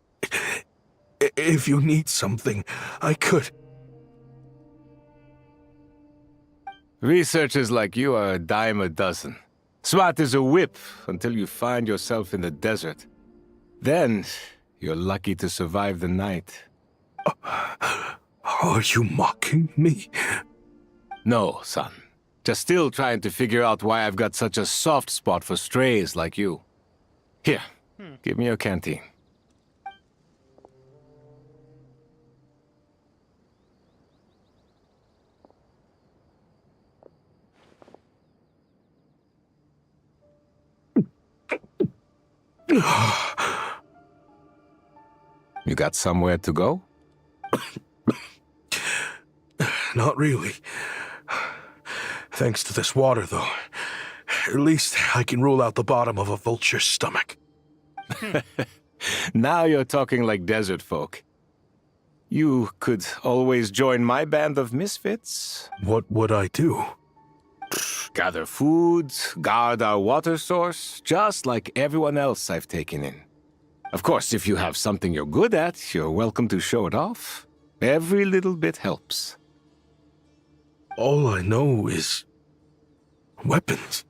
If you need something, I could. Researchers like you are a dime a dozen. Smart as a whip until you find yourself in the desert. Then, you're lucky to survive the night. Are you mocking me? No, son. Just still trying to figure out why I've got such a soft spot for strays like you. Here, give me your canteen. You got somewhere to go? Not really. Thanks to this water, though, at least I can rule out the bottom of a vulture's stomach. Now you're talking like desert folk. You could always join my band of misfits. What would I do? Gather food, guard our water source, just like everyone else I've taken in. Of course, if you have something you're good at, you're welcome to show it off. Every little bit helps. All I know is weapons.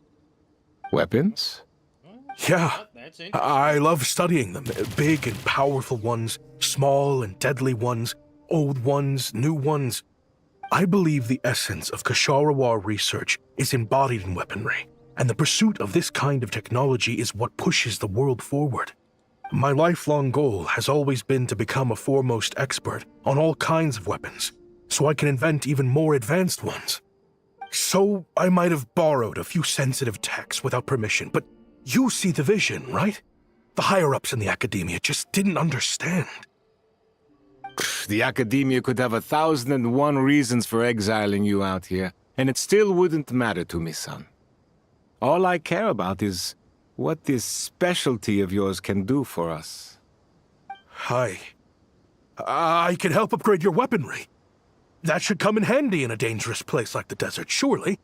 Weapons? Yeah, I love studying them. Big and powerful ones, small and deadly ones, old ones, new ones. I believe the essence of Kshatriya research is embodied in weaponry, and the pursuit of this kind of technology is what pushes the world forward. My lifelong goal has always been to become a foremost expert on all kinds of weapons, so I can invent even more advanced ones. So I might have borrowed a few sensitive techs without permission, but you see the vision, right? The higher-ups in the academia just didn't understand. The academia could have 1,001 reasons for exiling you out here, and it still wouldn't matter to me, son. All I care about is what this specialty of yours can do for us. I can help upgrade your weaponry. That should come in handy in a dangerous place like the desert, surely.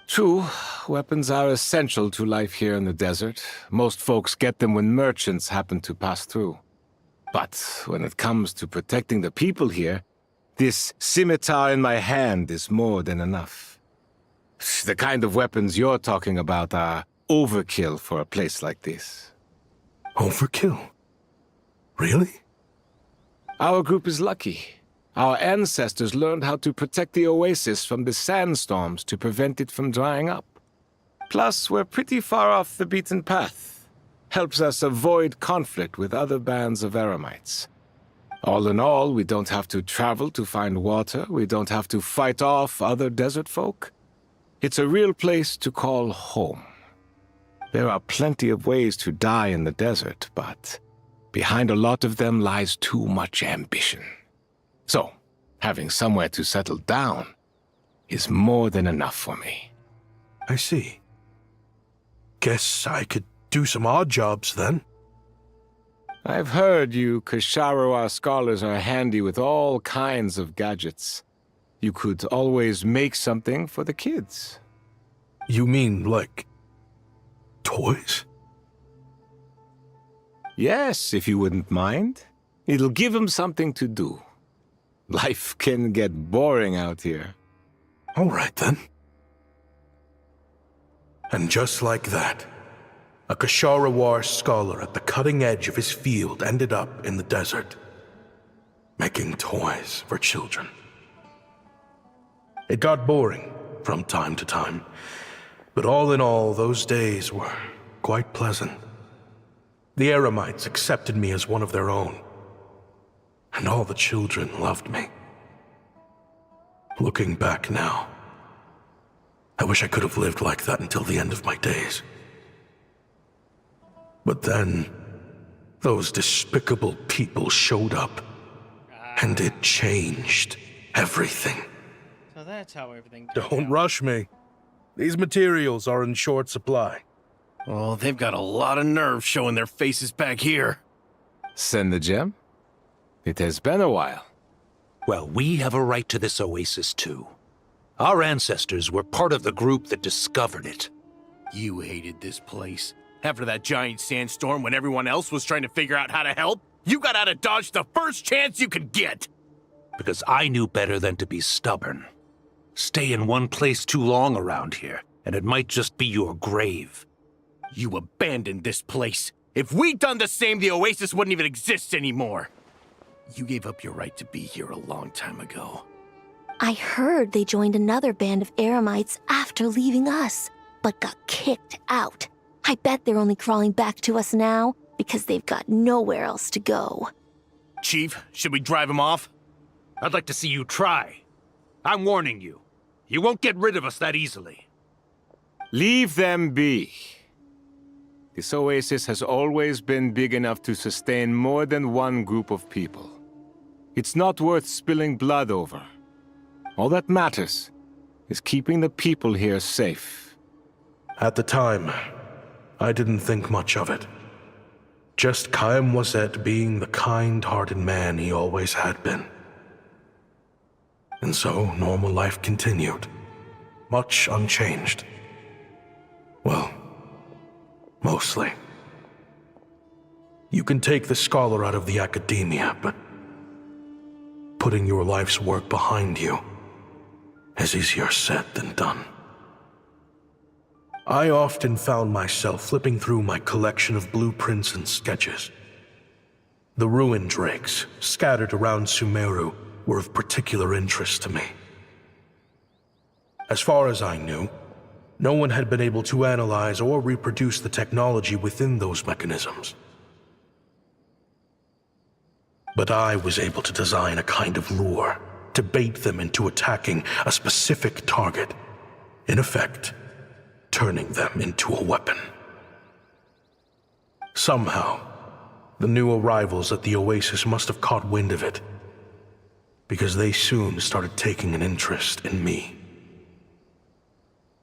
True, weapons are essential to life here in the desert. Most folks get them when merchants happen to pass through. But when it comes to protecting the people here, this scimitar in my hand is more than enough. The kind of weapons you're talking about are overkill for a place like this. Overkill? Really? Our group is lucky. Our ancestors learned how to protect the oasis from the sandstorms to prevent it from drying up. Plus, we're pretty far off the beaten path. Helps us avoid conflict with other bands of Aramites. All in all, we don't have to travel to find water, we don't have to fight off other desert folk. It's a real place to call home. There are plenty of ways to die in the desert, but behind a lot of them lies too much ambition. So, having somewhere to settle down is more than enough for me. I see. Guess I could do some odd jobs then. I've heard you Kshatriya scholars are handy with all kinds of gadgets. You could always make something for the kids. You mean, like, toys? Yes, if you wouldn't mind. It'll give them something to do. Life can get boring out here. All right, then. And just like that, a Kshatriya scholar at the cutting edge of his field ended up in the desert, making toys for children. It got boring from time to time, but all in all, those days were quite pleasant. The Aramites accepted me as one of their own, and all the children loved me. Looking back now, I wish I could have lived like that until the end of my days. But then, those despicable people showed up, and it changed everything. So that's how everything Don't rush me. These materials are in short supply. Oh, they've got a lot of nerve showing their faces back here. Send the gem? It has been a while. Well, we have a right to this oasis, too. Our ancestors were part of the group that discovered it. You hated this place. After that giant sandstorm when everyone else was trying to figure out how to help, you got out of Dodge the first chance you could get. Because I knew better than to be stubborn. Stay in one place too long around here, and it might just be your grave. You abandoned this place. If we'd done the same, the oasis wouldn't even exist anymore. You gave up your right to be here a long time ago. I heard they joined another band of Aramites after leaving us, but got kicked out. I bet they're only crawling back to us now because they've got nowhere else to go. Chief, should we drive him off? I'd like to see you try. I'm warning you. You won't get rid of us that easily. Leave them be. This oasis has always been big enough to sustain more than one group of people. It's not worth spilling blood over. All that matters is keeping the people here safe. At the time, I didn't think much of it. Just Chaim Wazet being the kind-hearted man he always had been. And so, normal life continued, much unchanged. Well, mostly. You can take the scholar out of the academia, but putting your life's work behind you is easier said than done. I often found myself flipping through my collection of blueprints and sketches. The ruin drakes scattered around Sumeru were of particular interest to me. As far as I knew, no one had been able to analyze or reproduce the technology within those mechanisms. But I was able to design a kind of lure to bait them into attacking a specific target, in effect, turning them into a weapon. Somehow, the new arrivals at the Oasis must have caught wind of it, because they soon started taking an interest in me.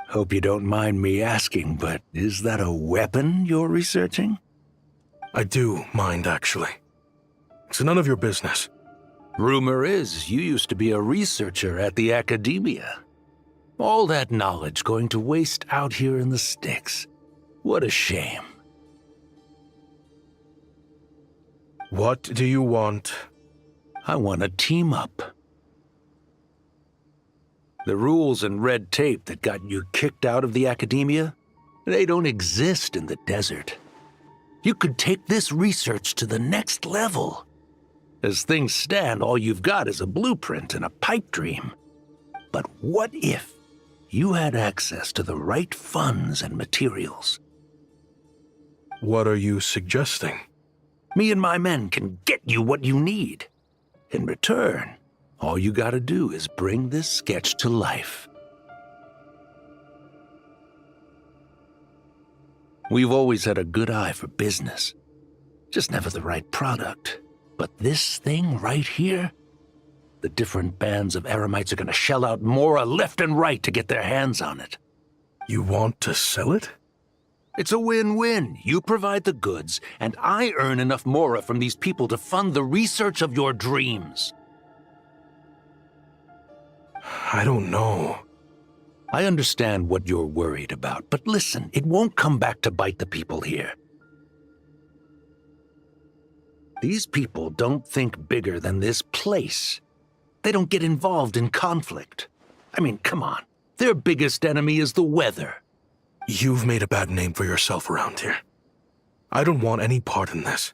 Hope you don't mind me asking, but is that a weapon you're researching? I do mind, actually. It's none of your business. Rumor is you used to be a researcher at the academia. All that knowledge going to waste out here in the sticks. What a shame. What do you want? I want to team up. The rules and red tape that got you kicked out of the academia, they don't exist in the desert. You could take this research to the next level. As things stand, all you've got is a blueprint and a pipe dream. But what if you had access to the right funds and materials? What are you suggesting? Me and my men can get you what you need. In return, all you gotta do is bring this sketch to life. We've always had a good eye for business. Just never the right product. But this thing right here, the different bands of Eremites are gonna shell out Mora left and right to get their hands on it. You want to sell it? It's a win-win. You provide the goods, and I earn enough Mora from these people to fund the research of your dreams. I don't know. I understand what you're worried about, but listen, it won't come back to bite the people here. These people don't think bigger than this place. They don't get involved in conflict. I mean, come on. Their biggest enemy is the weather. You've made a bad name for yourself around here. I don't want any part in this.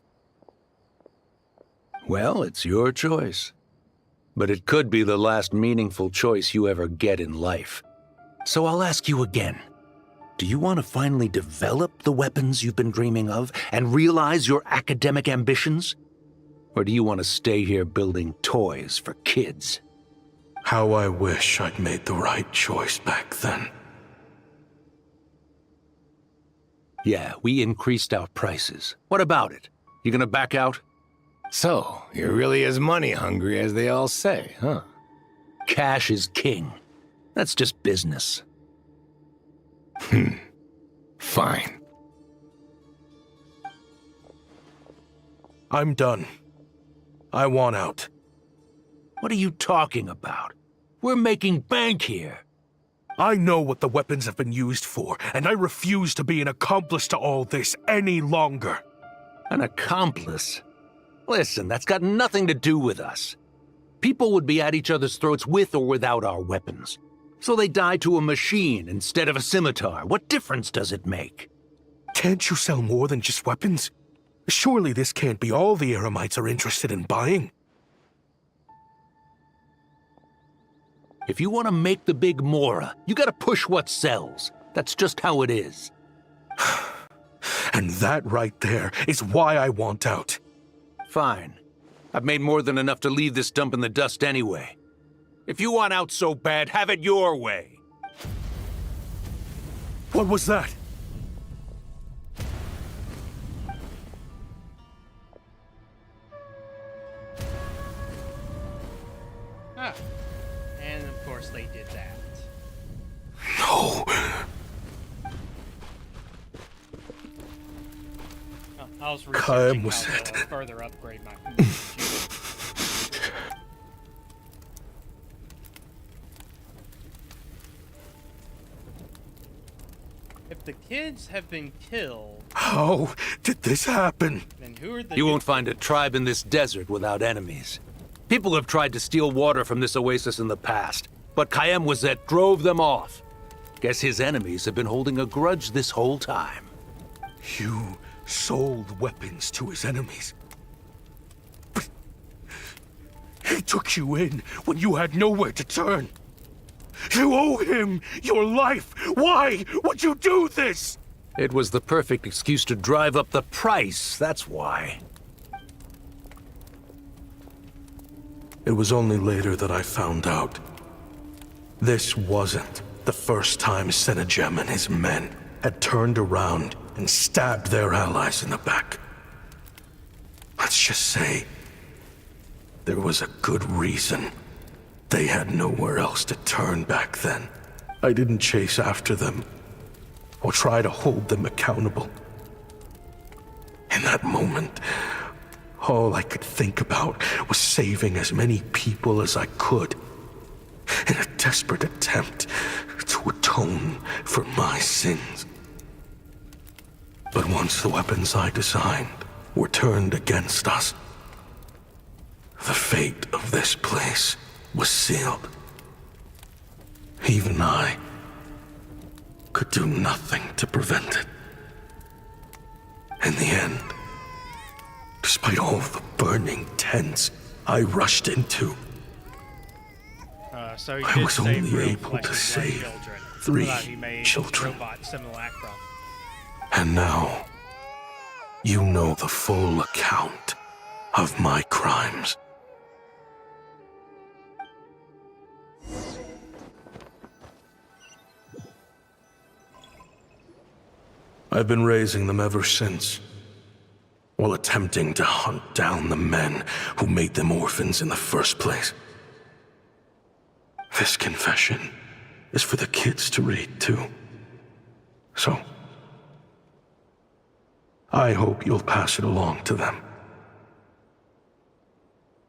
Well, it's your choice. But it could be the last meaningful choice you ever get in life. So I'll ask you again. Do you want to finally develop the weapons you've been dreaming of and realize your academic ambitions? Or do you want to stay here building toys for kids? How I wish I'd made the right choice back then. Yeah, we increased our prices. What about it? You gonna back out? So, you're really as money hungry as they all say, huh? Cash is king. That's just business. Fine. I'm done. I want out. What are you talking about? We're making bank here. I know what the weapons have been used for, and I refuse to be an accomplice to all this any longer. An accomplice? Listen, that's got nothing to do with us. People would be at each other's throats with or without our weapons. So they die to a machine instead of a scimitar. What difference does it make? Can't you sell more than just weapons? Surely this can't be all the Eremites are interested in buying. If you want to make the big Mora, you gotta push what sells. That's just how it is. And that right there is why I want out. Fine. I've made more than enough to leave this dump in the dust anyway. If you want out so bad, have it your way. What was that? Ah. And of course, course they did that. No. Oh, I was Chaim researching was how it. to further upgrade my computer. If the kids have been killed, How did this happen? then who are the You won't find a tribe in this desert without enemies. People have tried to steal water from this oasis in the past, but Chaim Wazet drove them off. Guess his enemies have been holding a grudge this whole time. You sold weapons to his enemies. But he took you in when you had nowhere to turn. You owe him your life. Why would you do this? It was the perfect excuse to drive up the price, that's why. It was only later that I found out. This wasn't the first time Senejem and his men had turned around and stabbed their allies in the back. Let's just say there was a good reason. They had nowhere else to turn back then. I didn't chase after them or try to hold them accountable. In that moment, all I could think about was saving as many people as I could in a desperate attempt to atone for my sins. But once the weapons I designed were turned against us, the fate of this place was sealed. Even I could do nothing to prevent it. In the end, despite all the burning tents I rushed into, so he I did was save only real able flesh to and blood save children. 3 I thought he made children. robot simulacrum. And now, you know the full account of my crimes. I've been raising them ever since, while attempting to hunt down the men who made them orphans in the first place. This confession is for the kids to read, too. So, I hope you'll pass it along to them.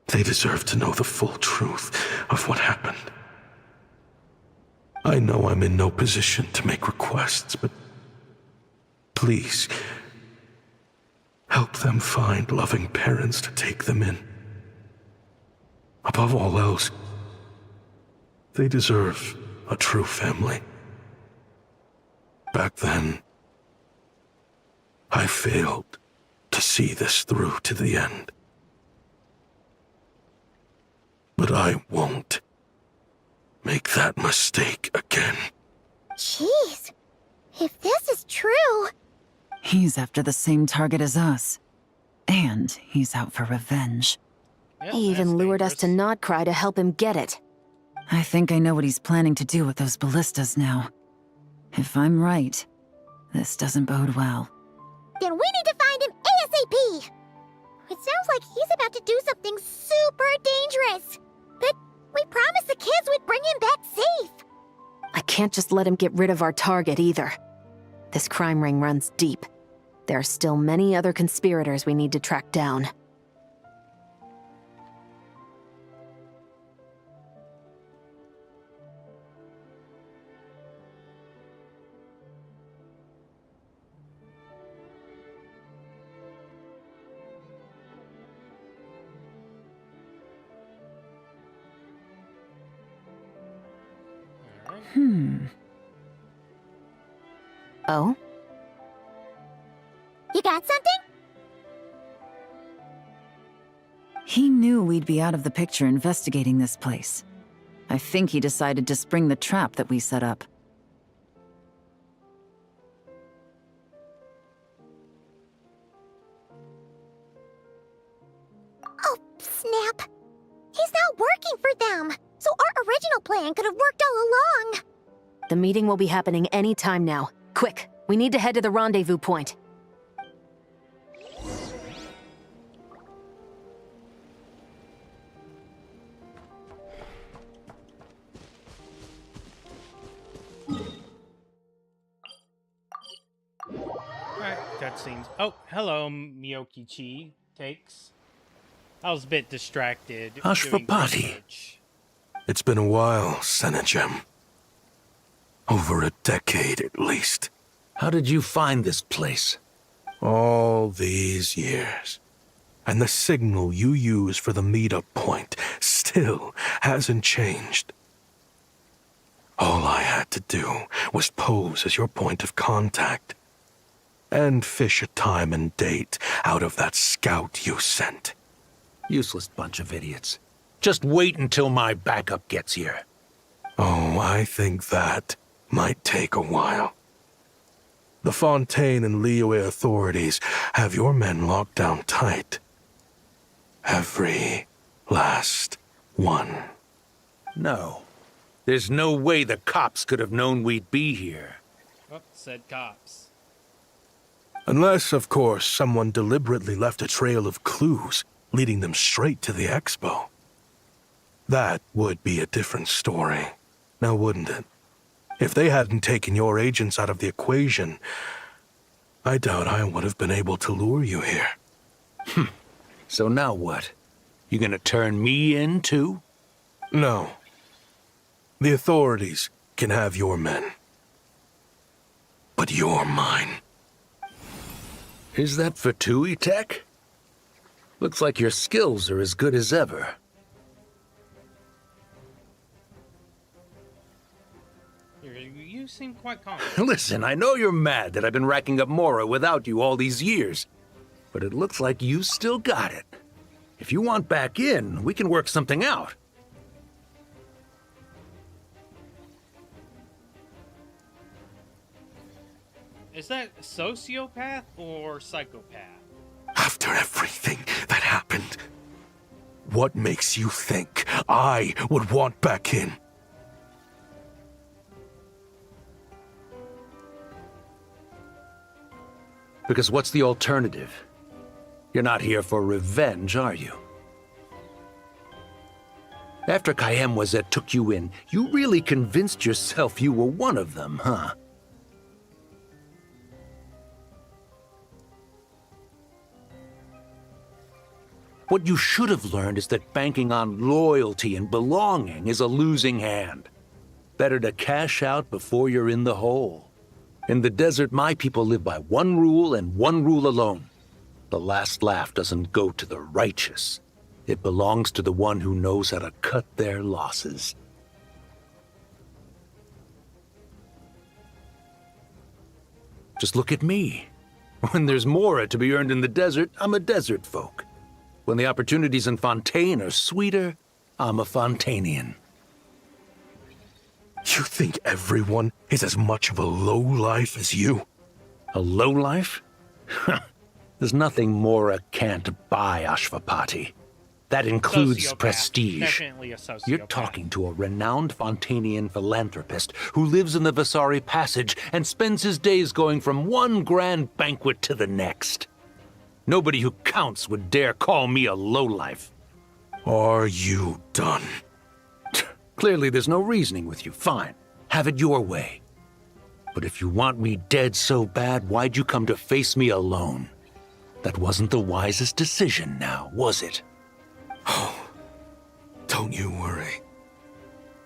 They deserve to know the full truth of what happened. I know I'm in no position to make requests, but please, help them find loving parents to take them in. Above all else, they deserve a true family. Back then, I failed to see this through to the end. But I won't make that mistake again. Jeez. If this is true... He's after the same target as us. And he's out for revenge. He even lured us to Nodcry to help him get it. I think I know what he's planning to do with those ballistas now. If I'm right, this doesn't bode well. Then we need to find him ASAP! It sounds like he's about to do something super dangerous. But we promised the kids we'd bring him back safe. I can't just let him get rid of our target either. This crime ring runs deep. There are still many other conspirators we need to track down. Oh? You got something? He knew we'd be out of the picture investigating this place. I think he decided to spring the trap that we set up. Oh, snap. He's not working for them. So our original plan could have worked all along. The meeting will be happening any time now. Quick, we need to head to the rendezvous point. cutscenes. Oh, hello, Miyoki-chi. Takes. I was a bit distracted. Ashvapati. It's been a while, Senegem. Over a decade at least. How did you find this place? All these years. And the signal you use for the meetup point still hasn't changed. All I had to do was pose as your point of contact. And fish a time and date out of that scout you sent. Useless bunch of idiots. Just wait until my backup gets here. Oh, I think that might take a while. The Fontaine and Liyue authorities have your men locked down tight. Every last one. No. There's no way the cops could have known we'd be here. Oh, said cops. Unless, of course, someone deliberately left a trail of clues, leading them straight to the expo. That would be a different story, now wouldn't it? If they hadn't taken your agents out of the equation, I doubt I would have been able to lure you here. So now what? You gonna turn me in, too? No. The authorities can have your men. But you're mine. Is that Fatui tech? Looks like your skills are as good as ever. You seem quite confident. Listen, I know you're mad that I've been racking up Mora without you all these years. But it looks like you still got it. If you want back in, we can work something out. Is that sociopath or psychopath? After everything that happened, what makes you think I would want back in? Because what's the alternative? You're not here for revenge, are you? After Kayemwazet took you in, you really convinced yourself you were one of them, huh? What you should have learned is that banking on loyalty and belonging is a losing hand. Better to cash out before you're in the hole. In the desert, my people live by one rule and one rule alone. The last laugh doesn't go to the righteous. It belongs to the one who knows how to cut their losses. Just look at me. When there's Mora to be earned in the desert, I'm a desert folk. When the opportunities in Fontaine are sweeter, I'm a Fontanian. You think everyone is as much of a lowlife as you? A lowlife? There's nothing Mora can't buy, Ashvapati. That includes prestige. Definitely a sociopath. You're talking to a renowned Fontanian philanthropist who lives in the Vasari Passage and spends his days going from one grand banquet to the next. Nobody who counts would dare call me a lowlife. Are you done? Clearly there's no reasoning with you. Fine. Have it your way. But if you want me dead so bad, why'd you come to face me alone? That wasn't the wisest decision now, was it? Oh, don't you worry.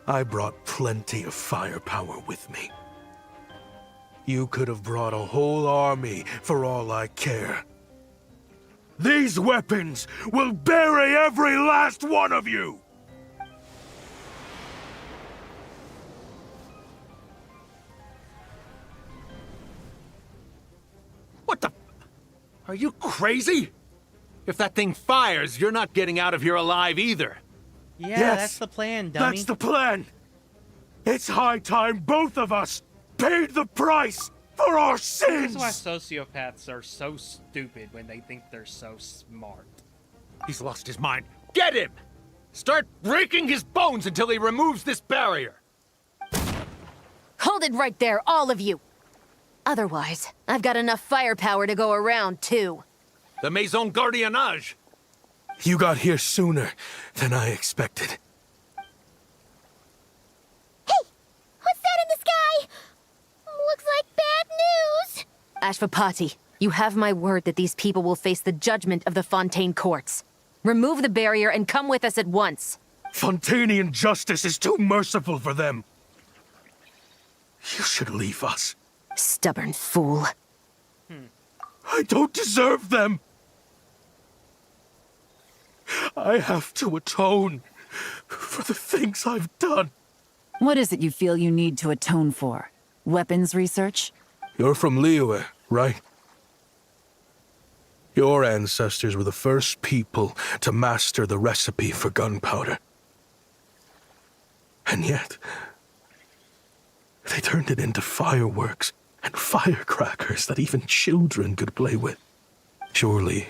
I brought plenty of firepower with me. You could have brought a whole army for all I care. These weapons will bury every last one of you! What the... Are you crazy? If that thing fires, you're not getting out of here alive either. Yeah, Yes, that's the plan, dummy. That's the plan! It's high time both of us paid the price for our sins! That's why sociopaths are so stupid when they think they're so smart. He's lost his mind. Get him! Start breaking his bones until he removes this barrier! Hold it right there, all of you! Otherwise, I've got enough firepower to go around, too. The Maison Gardiennage! You got here sooner than I expected. Hey! What's that in the sky? Looks like bad news! Ashvapati, You have my word that these people will face the judgment of the Fontaine courts. Remove the barrier and come with us at once. Fontainian justice is too merciful for them. You should leave us. Stubborn fool. I don't deserve them. I have to atone for the things I've done. What is it you feel you need to atone for? Weapons research? You're from Liyue, right? Your ancestors were the first people to master the recipe for gunpowder. And yet, they turned it into fireworks and firecrackers that even children could play with. Surely,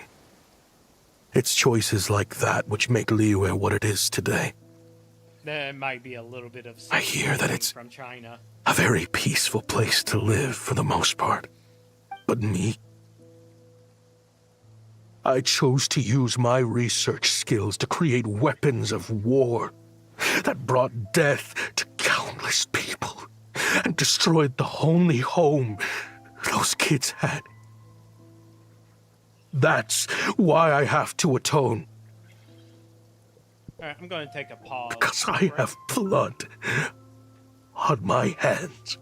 it's choices like that which make Liyue what it is today. There might be a little bit of. I hear that it's from China. A very peaceful place to live for the most part. But me? I chose to use my research skills to create weapons of war that brought death to countless people and destroyed the only home those kids had. That's why I have to atone. Alright, I'm going to take a pause. Because I have blood on my hands.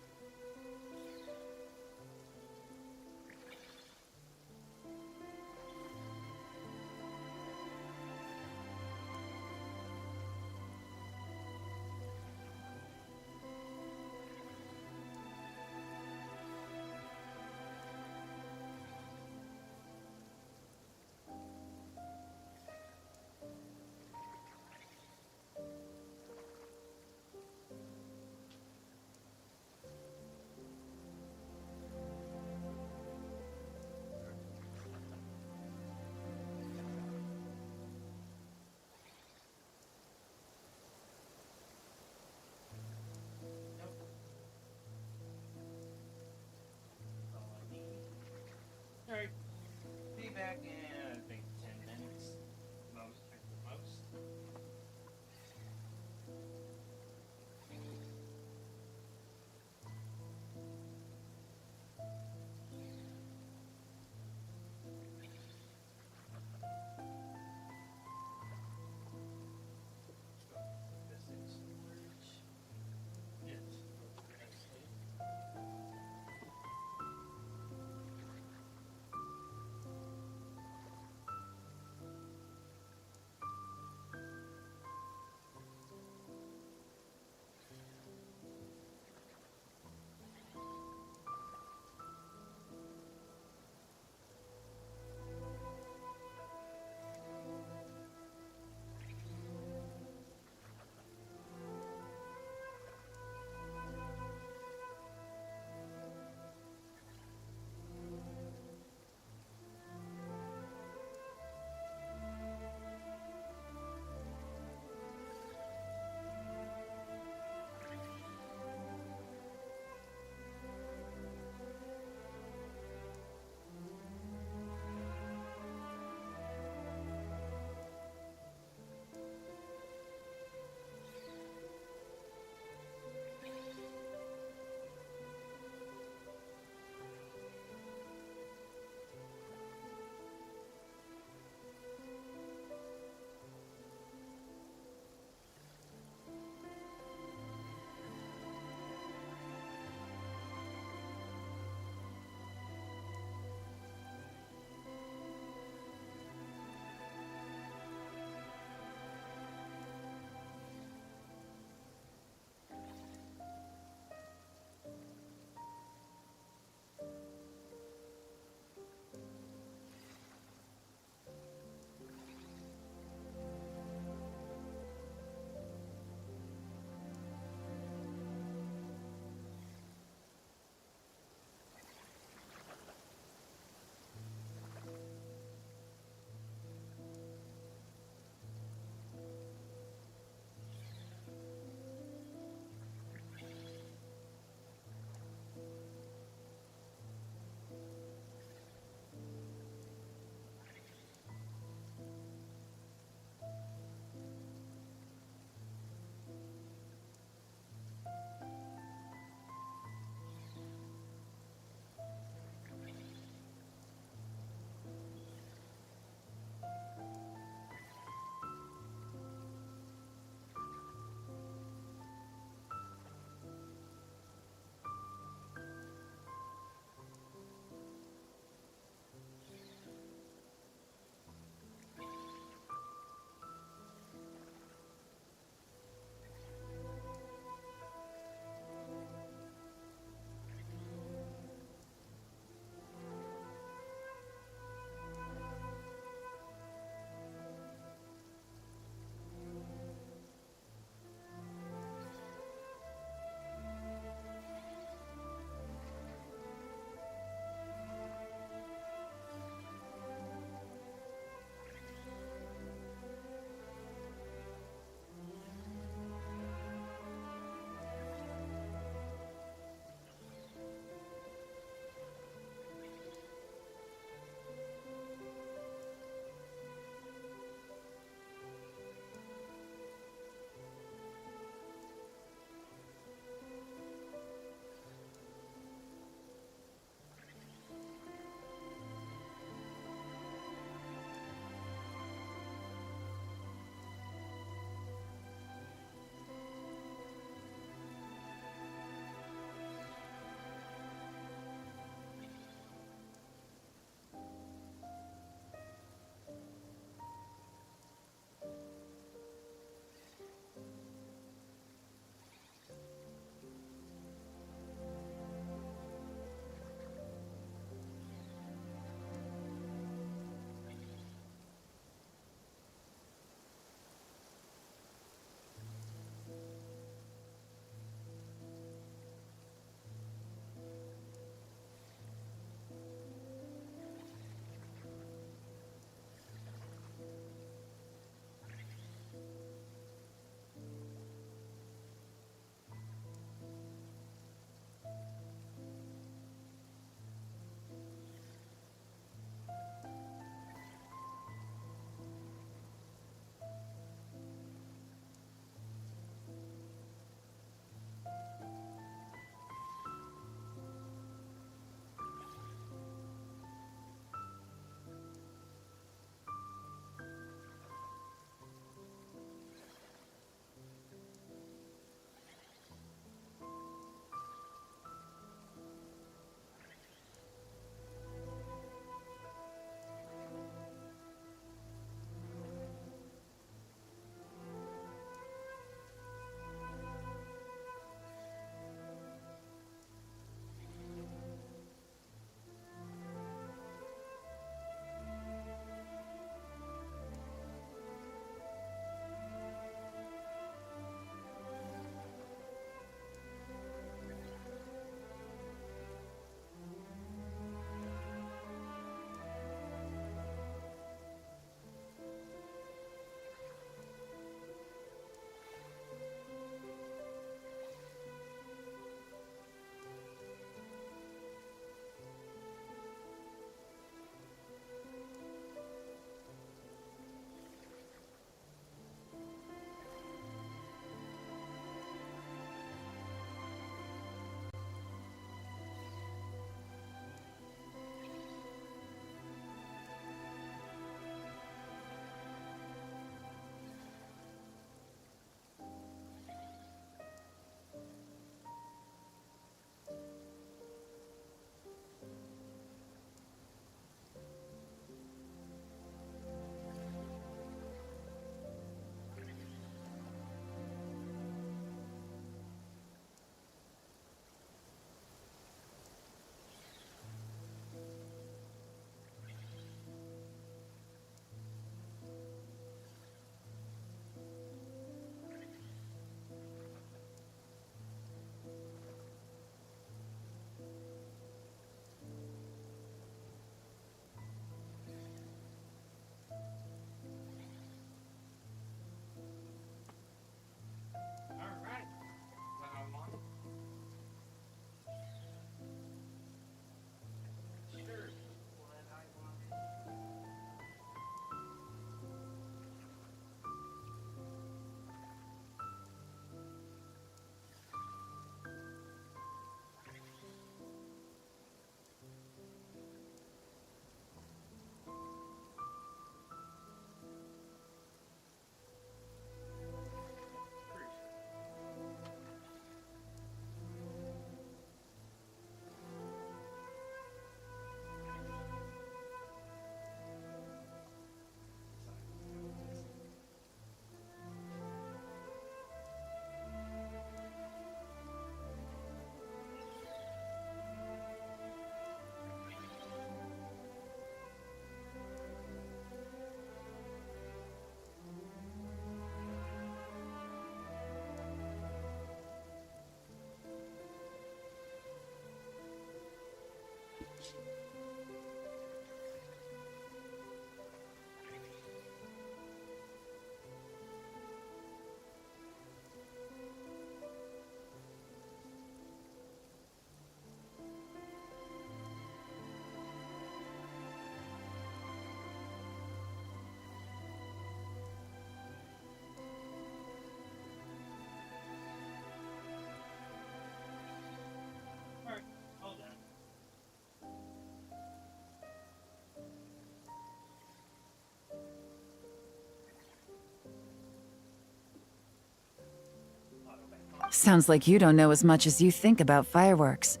Sounds like you don't know as much as you think about fireworks.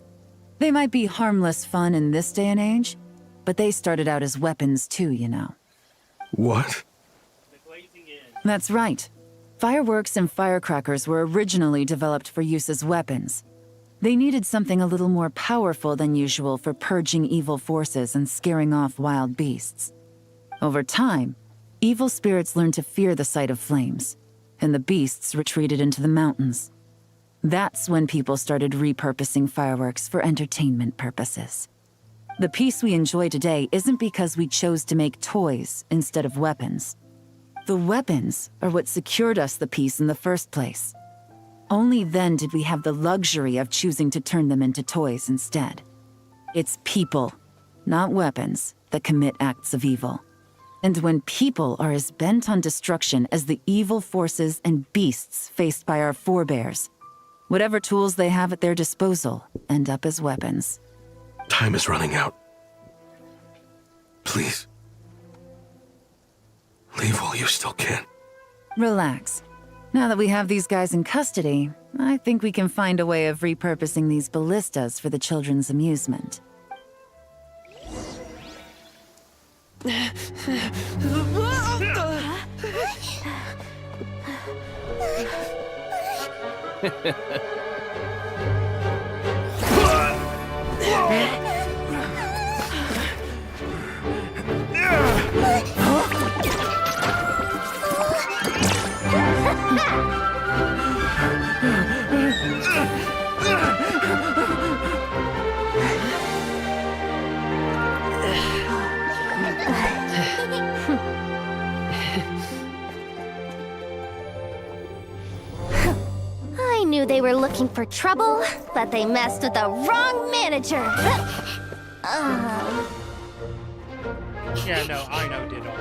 They might be harmless fun in this day and age, but they started out as weapons too, you know. What? That's right. Fireworks and firecrackers were originally developed for use as weapons. They needed something a little more powerful than usual for purging evil forces and scaring off wild beasts. Over time, evil spirits learned to fear the sight of flames, and the beasts retreated into the mountains. That's when people started repurposing fireworks for entertainment purposes. The peace we enjoy today isn't because we chose to make toys instead of weapons. The weapons are what secured us the peace in the first place. Only then did we have the luxury of choosing to turn them into toys instead. It's people, not weapons, that commit acts of evil. And when people are as bent on destruction as the evil forces and beasts faced by our forebears, whatever tools they have at their disposal end up as weapons. Time is running out. Please. Leave while you still can. Relax. Now that we have these guys in custody, I think we can find a way of repurposing these ballistas for the children's amusement. I knew they were looking for trouble, but they messed with the wrong manager. Yeah, no, I know, did all.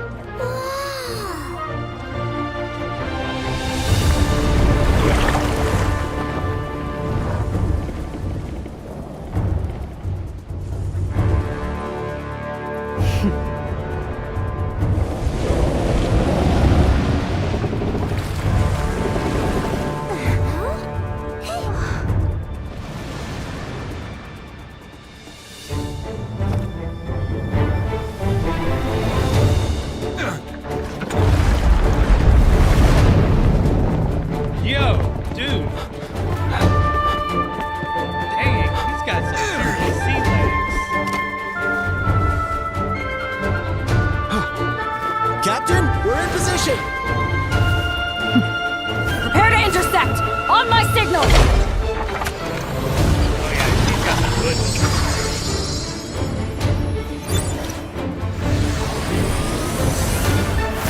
Yo, dude. Dang, he's got some serious sea legs. Captain, we're in position! Prepare to intersect! On my signal! Oh yeah, he's got the good.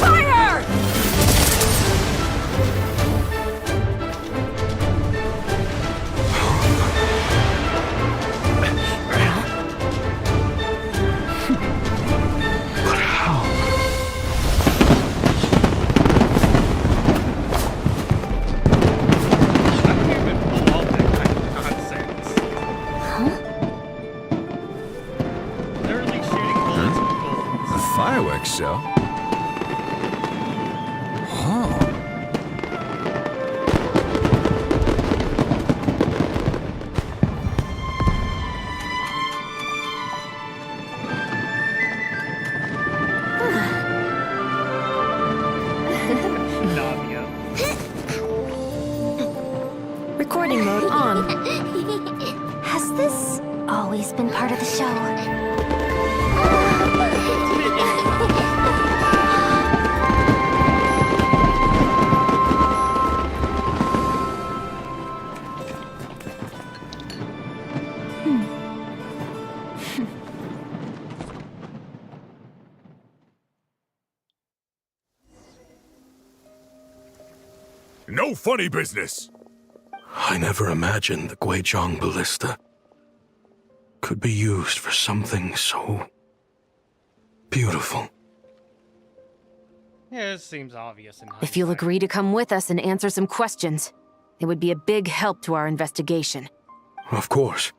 Fire! But how? I don't even pull off that kind of nonsense. Literally shooting bullets with bullets. A fireworks show? Huh. Navia. Recording mode on. Has this always been part of the show? No funny business! I never imagined the Guizhong ballista could be used for something so beautiful. Yeah, it seems obvious in If you'll hindsight. agree to come with us and answer some questions, it would be a big help to our investigation. Of course.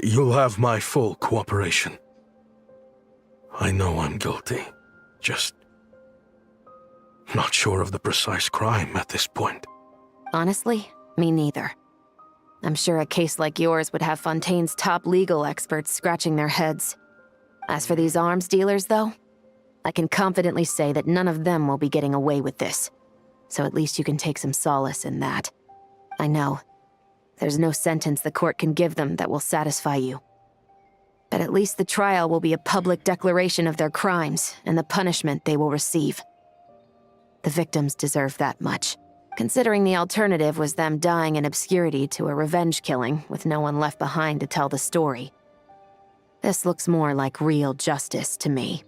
You'll have my full cooperation. I know I'm guilty. Just not sure of the precise crime at this point. Honestly, me neither. I'm sure a case like yours would have Fontaine's top legal experts scratching their heads. As for these arms dealers, though, I can confidently say that none of them will be getting away with this. So at least you can take some solace in that. I know. There's no sentence the court can give them that will satisfy you. But at least the trial will be a public declaration of their crimes and the punishment they will receive. The victims deserve that much, considering the alternative was them dying in obscurity to a revenge killing with no one left behind to tell the story. This looks more like real justice to me.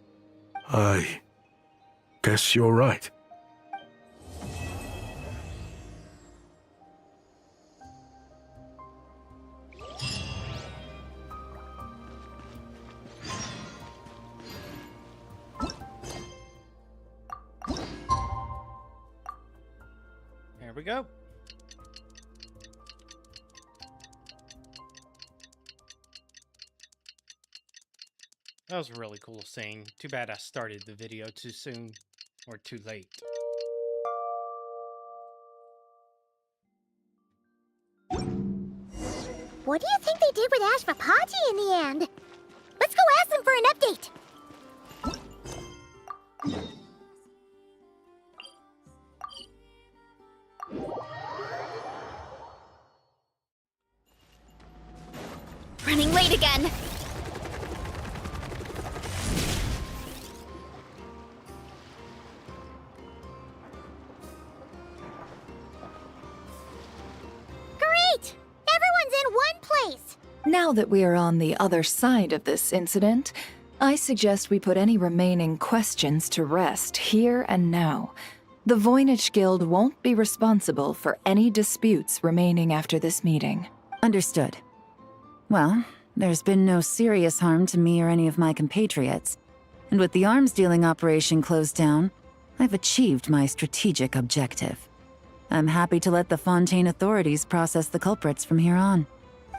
I guess you're right. There we go. That was a really cool scene. Too bad I started the video too soon, or too late. What do you think they did with Ashvapati in the end? Let's go ask them for an update. Running late again. Great! Everyone's in one place! Now that we are on the other side of this incident, I suggest we put any remaining questions to rest here and now. The Voynich Guild won't be responsible for any disputes remaining after this meeting. Understood. Well, there's been no serious harm to me or any of my compatriots. And with the arms dealing operation closed down, I've achieved my strategic objective. I'm happy to let the Fontaine authorities process the culprits from here on.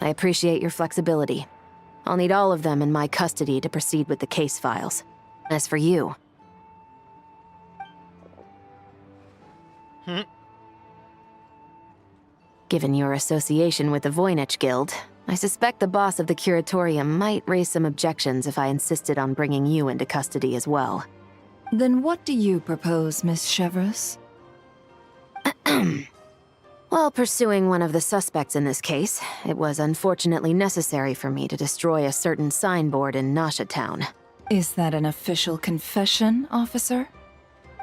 I appreciate your flexibility. I'll need all of them in my custody to proceed with the case files. As for you... Given your association with the Voynich Guild, I suspect the boss of the Curatorium might raise some objections if I insisted on bringing you into custody as well. Then what do you propose, Miss Chevreuse? While pursuing one of the suspects in this case, it was unfortunately necessary for me to destroy a certain signboard in Nasha Town. Is that an official confession, officer?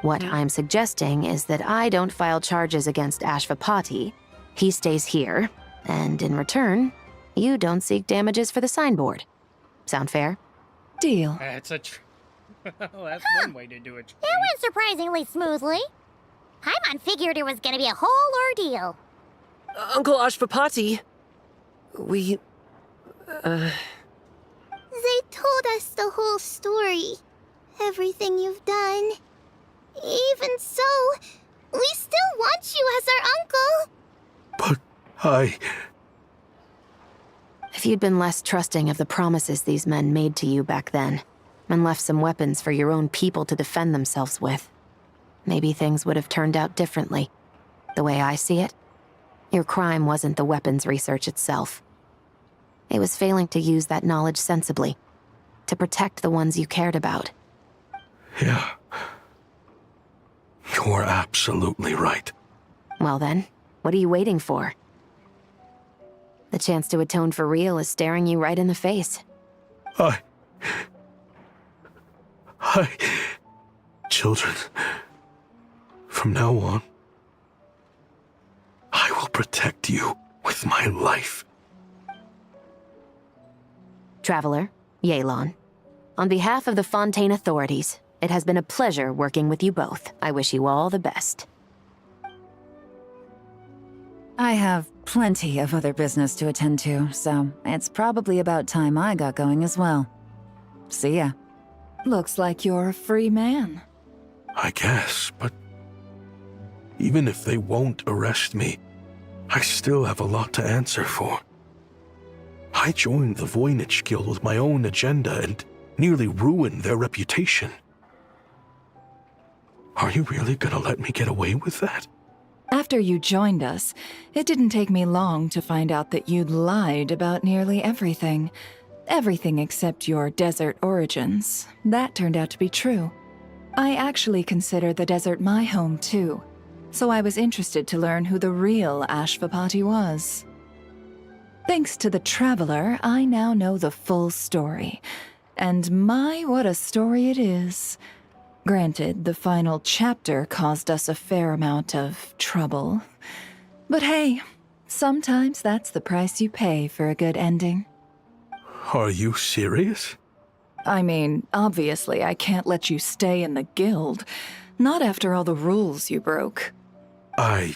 What I'm suggesting is that I don't file charges against Ashvapati. He stays here, and in return, you don't seek damages for the signboard. Sound fair? Deal. That's that's one way to do it. That went surprisingly smoothly. Paimon figured it was gonna be a whole ordeal. Uncle Ashvapati, we... They told us the whole story. Everything you've done. Even so, we still want you as our uncle. But If you'd been less trusting of the promises these men made to you back then, and left some weapons for your own people to defend themselves with, maybe things would have turned out differently. The way I see it, your crime wasn't the weapons research itself. It was failing to use that knowledge sensibly, to protect the ones you cared about. Yeah. You're absolutely right. Well then, what are you waiting for? The chance to atone for real is staring you right in the face. Children, from now on, I will protect you with my life. Traveler, Yelan, on behalf of the Fontaine authorities, it has been a pleasure working with you both. I wish you all the best. I have plenty of other business to attend to, so it's probably about time I got going as well. See ya. Looks like you're a free man. I guess, but even if they won't arrest me, I still have a lot to answer for. I joined the Voynich Guild with my own agenda and nearly ruined their reputation. Are you really gonna let me get away with that? After you joined us, it didn't take me long to find out that you'd lied about nearly everything. Everything except your desert origins. That turned out to be true. I actually consider the desert my home too, so I was interested to learn who the real Ashvapati was. Thanks to the Traveler, I now know the full story. And my, what a story it is. Granted, the final chapter caused us a fair amount of trouble. But hey, sometimes that's the price you pay for a good ending. Are you serious? I mean, obviously I can't let you stay in the guild. Not after all the rules you broke. I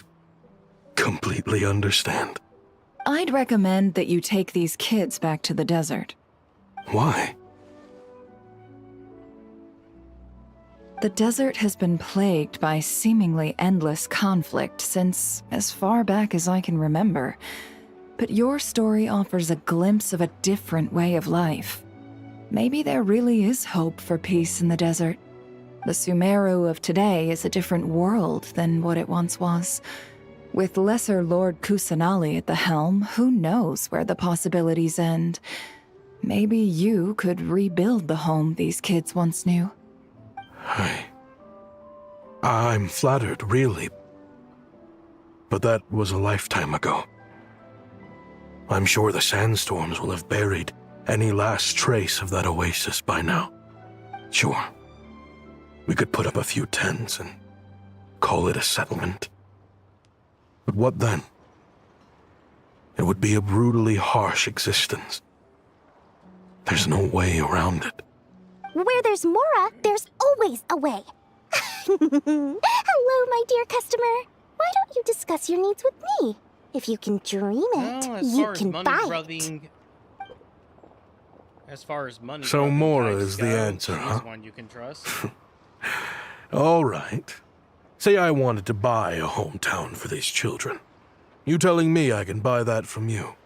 completely understand. I'd recommend that you take these kids back to the desert. Why? The desert has been plagued by seemingly endless conflict since as far back as I can remember. But your story offers a glimpse of a different way of life. Maybe there really is hope for peace in the desert. The Sumeru of today is a different world than what it once was. With Lesser Lord Kusanali at the helm, who knows where the possibilities end? Maybe you could rebuild the home these kids once knew. I'm flattered, really. But that was a lifetime ago. I'm sure the sandstorms will have buried any last trace of that oasis by now. Sure, we could put up a few tents and call it a settlement. But what then? It would be a brutally harsh existence. There's no way around it. Where there's Mora, there's always a way. Hello, my dear customer. Why don't you discuss your needs with me? If you can dream it, you can buy it. As far as money, So Mora is the answer, huh? One you can trust. All right. Say I wanted to buy a hometown for these children. You telling me I can buy that from you?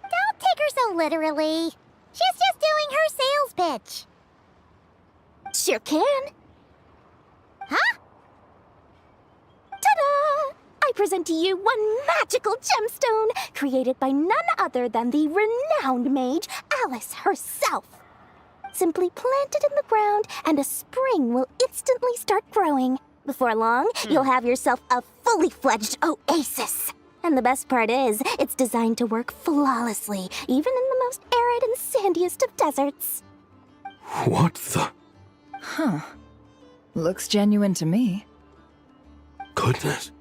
Don't take her so literally. She's just doing her sales pitch. Sure can. Huh? Ta-da! I present to you one magical gemstone created by none other than the renowned mage Alice herself. Simply plant it in the ground and a spring will instantly start growing. Before long, you'll have yourself a fully fledged oasis. And the best part is, it's designed to work flawlessly, even in the most arid and sandiest of deserts. What the? Huh. Looks genuine to me. Goodness.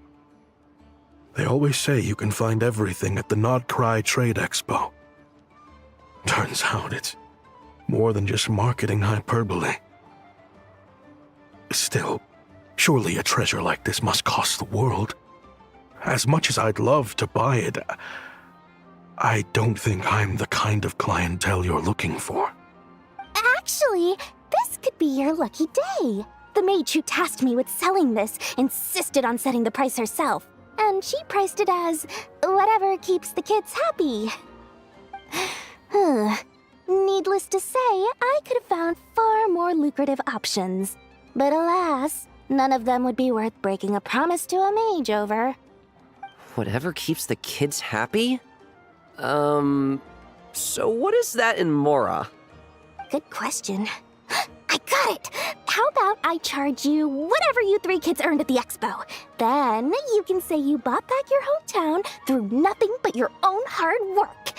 They always say you can find everything at the Not Cry Trade Expo. Turns out it's more than just marketing hyperbole. Still, surely a treasure like this must cost the world. As much as I'd love to buy it, I don't think I'm the kind of clientele you're looking for. Actually, this could be your lucky day. The mage who tasked me with selling this insisted on setting the price herself, and she priced it as whatever keeps the kids happy. Needless to say, I could have found far more lucrative options. But alas, none of them would be worth breaking a promise to a mage over. Whatever keeps the kids happy? So what is that in Mora? Good question. I got it! How about I charge you whatever you three kids earned at the expo? Then you can say you bought back your hometown through nothing but your own hard work.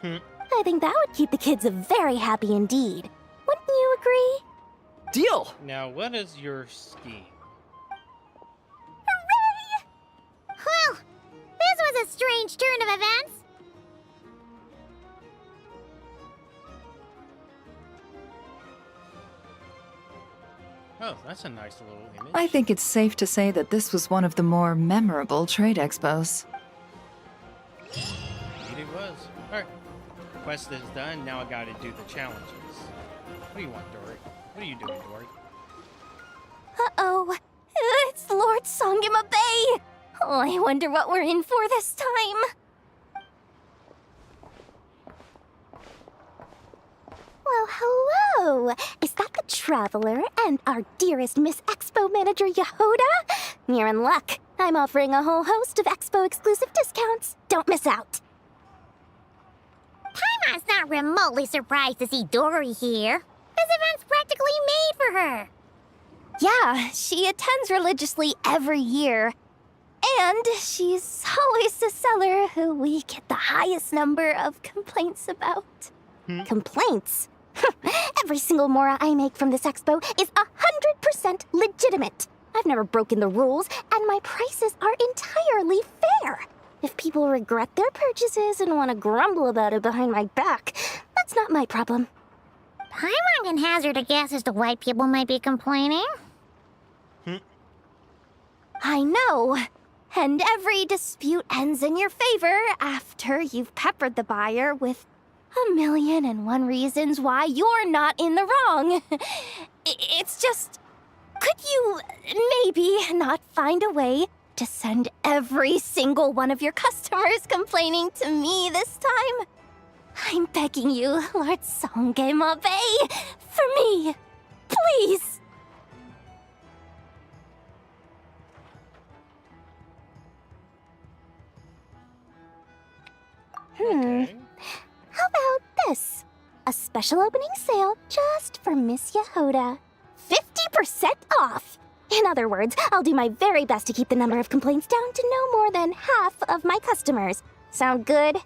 I think that would keep the kids very happy indeed. Wouldn't you agree? Deal! Now, what is your scheme? Hooray! Well, this was a strange turn of events. Oh, that's a nice little image. I think it's safe to say that this was one of the more memorable trade expos. Indeed it was. Alright. Quest is done, now I gotta do the challenges. What do you want, Dory? What are you doing, Dory? Uh-oh. It's Lord Songima Bay! Oh, I wonder what we're in for this time. Well, hello! Is that the Traveler and our dearest Miss Expo Manager Yehoda? You're in luck. I'm offering a whole host of Expo-exclusive discounts. Don't miss out. Paimon's not remotely surprised to see Dory here. This event's practically made for her. Yeah, she attends religiously every year. And she's always the seller who we get the highest number of complaints about. Complaints? Every single mora I make from this expo is 100% legitimate. I've never broken the rules, and my prices are entirely fair. If people regret their purchases and want to grumble about it behind my back, that's not my problem. Paimon can hazard a guess as to why people might be complaining. I know. And every dispute ends in your favor after you've peppered the buyer with 1,000,001 reasons why you're not in the wrong. It's just, could you maybe not find a way to send every single one of your customers complaining to me this time? I'm begging you, Lord Songemabe, for me, please. How about this? A special opening sale just for Miss Yehoda. 50% off! In other words, I'll do my very best to keep the number of complaints down to no more than half of my customers. Sound good?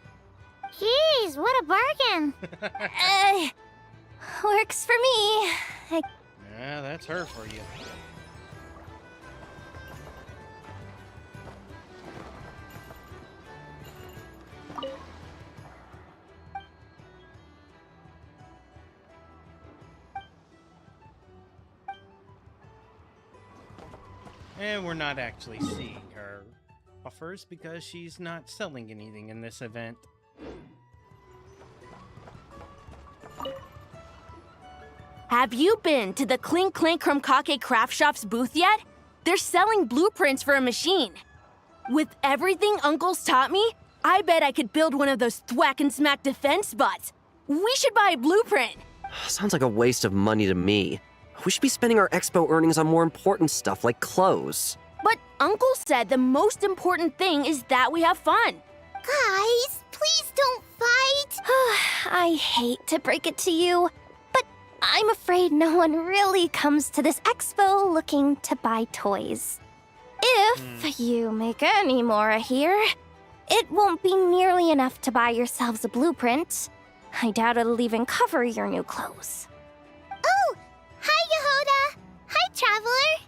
Jeez, what a bargain. Works for me. Yeah, that's her for you. And we're not actually seeing her offers because she's not selling anything in this event. Have you been to the Clink Clink Krumkake Craft Shop's booth yet? They're selling blueprints for a machine. With everything Uncle's taught me, I bet I could build one of those thwack and smack defense bots. We should buy a blueprint. Sounds like a waste of money to me. We should be spending our expo earnings on more important stuff like clothes. But Uncle said the most important thing is that we have fun. Guys, please don't fight. I hate to break it to you, but I'm afraid no one really comes to this expo looking to buy toys. If you make any more here, it won't be nearly enough to buy yourselves a blueprint. I doubt it'll even cover your new clothes. Oh, hi, Yehoda. Hi, Traveler.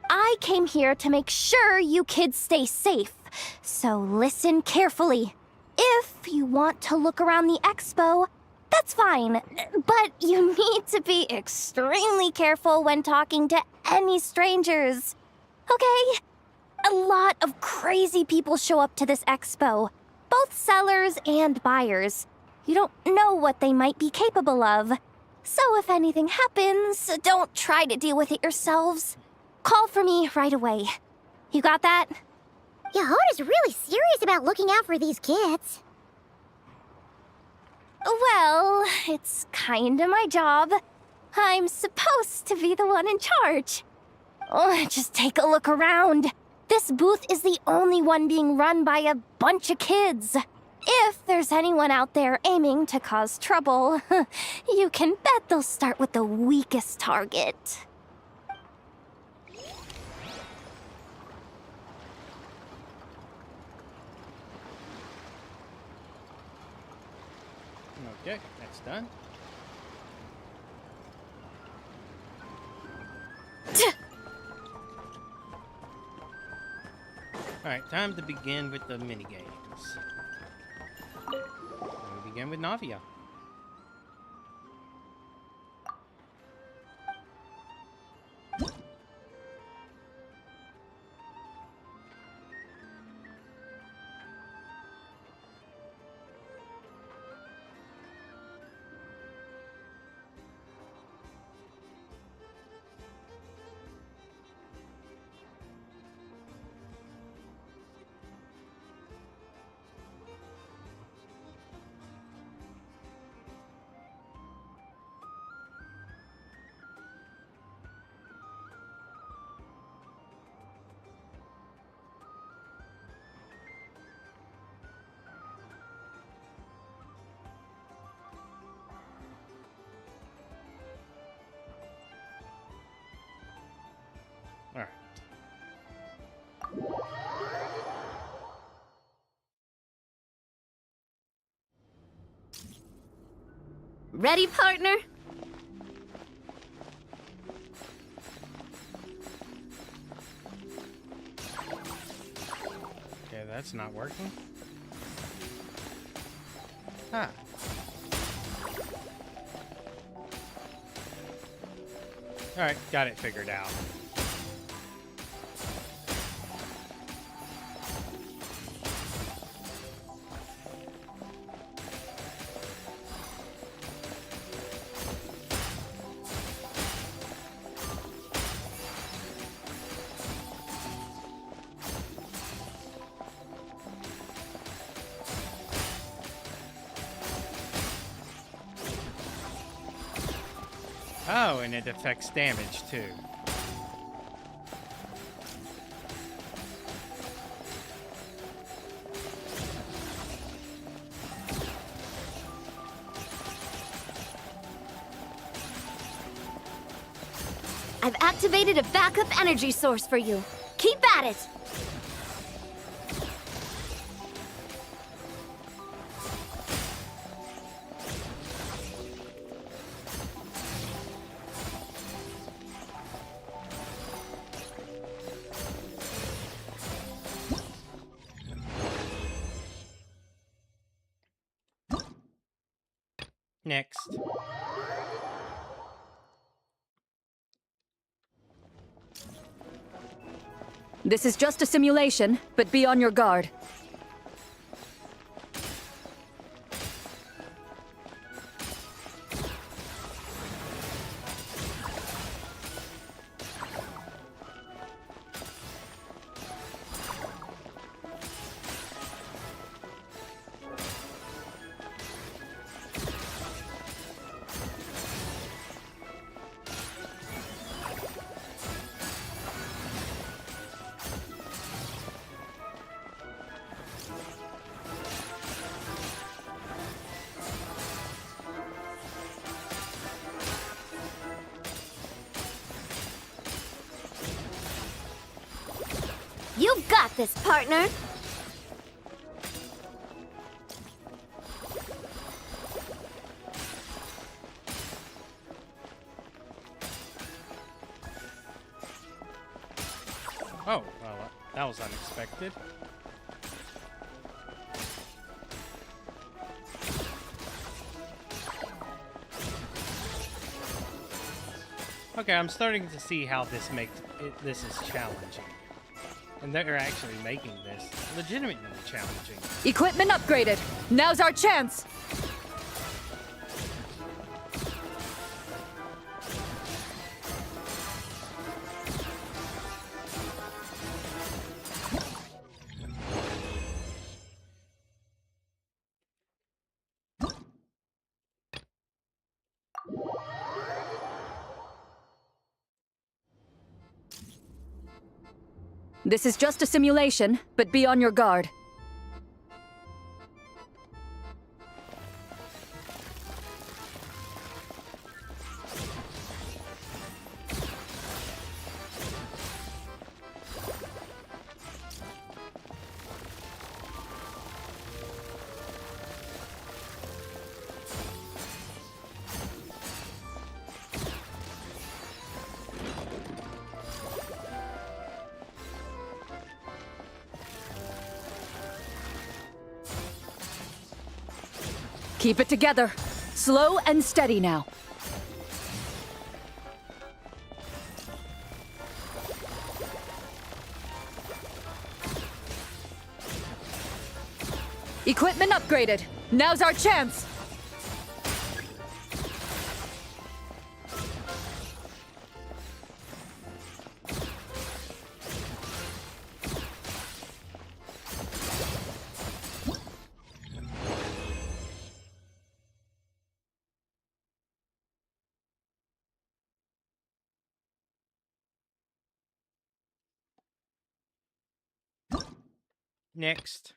I came here to make sure you kids stay safe, so listen carefully. If you want to look around the expo, that's fine, but you need to be extremely careful when talking to any strangers. Okay? A lot of crazy people show up to this expo, both sellers and buyers. You don't know what they might be capable of. So if anything happens, don't try to deal with it yourselves. Call for me right away. You got that? Yehoda's really serious about looking out for these kids. Well, it's kinda my job. I'm supposed to be the one in charge. Oh, just take a look around. This booth is the only one being run by a bunch of kids. If there's anyone out there aiming to cause trouble, you can bet they'll start with the weakest target. Okay, that's done. Alright, time to begin with the minigames. We begin with Navia. Ready, partner? Okay, that's not working. Huh. Alright, got it figured out. Oh, and it affects damage too. I've activated a backup energy source for you. Keep at it! Next. This is just a simulation, but be on your guard. You've got this, partner! Oh, well, that was unexpected. Okay, I'm starting to see how this makes this is challenging. And they're actually making this legitimately challenging. Equipment upgraded. Now's our chance. This is just a simulation, but be on your guard. Keep it together. Slow and steady now. Equipment upgraded. Now's our chance. Next.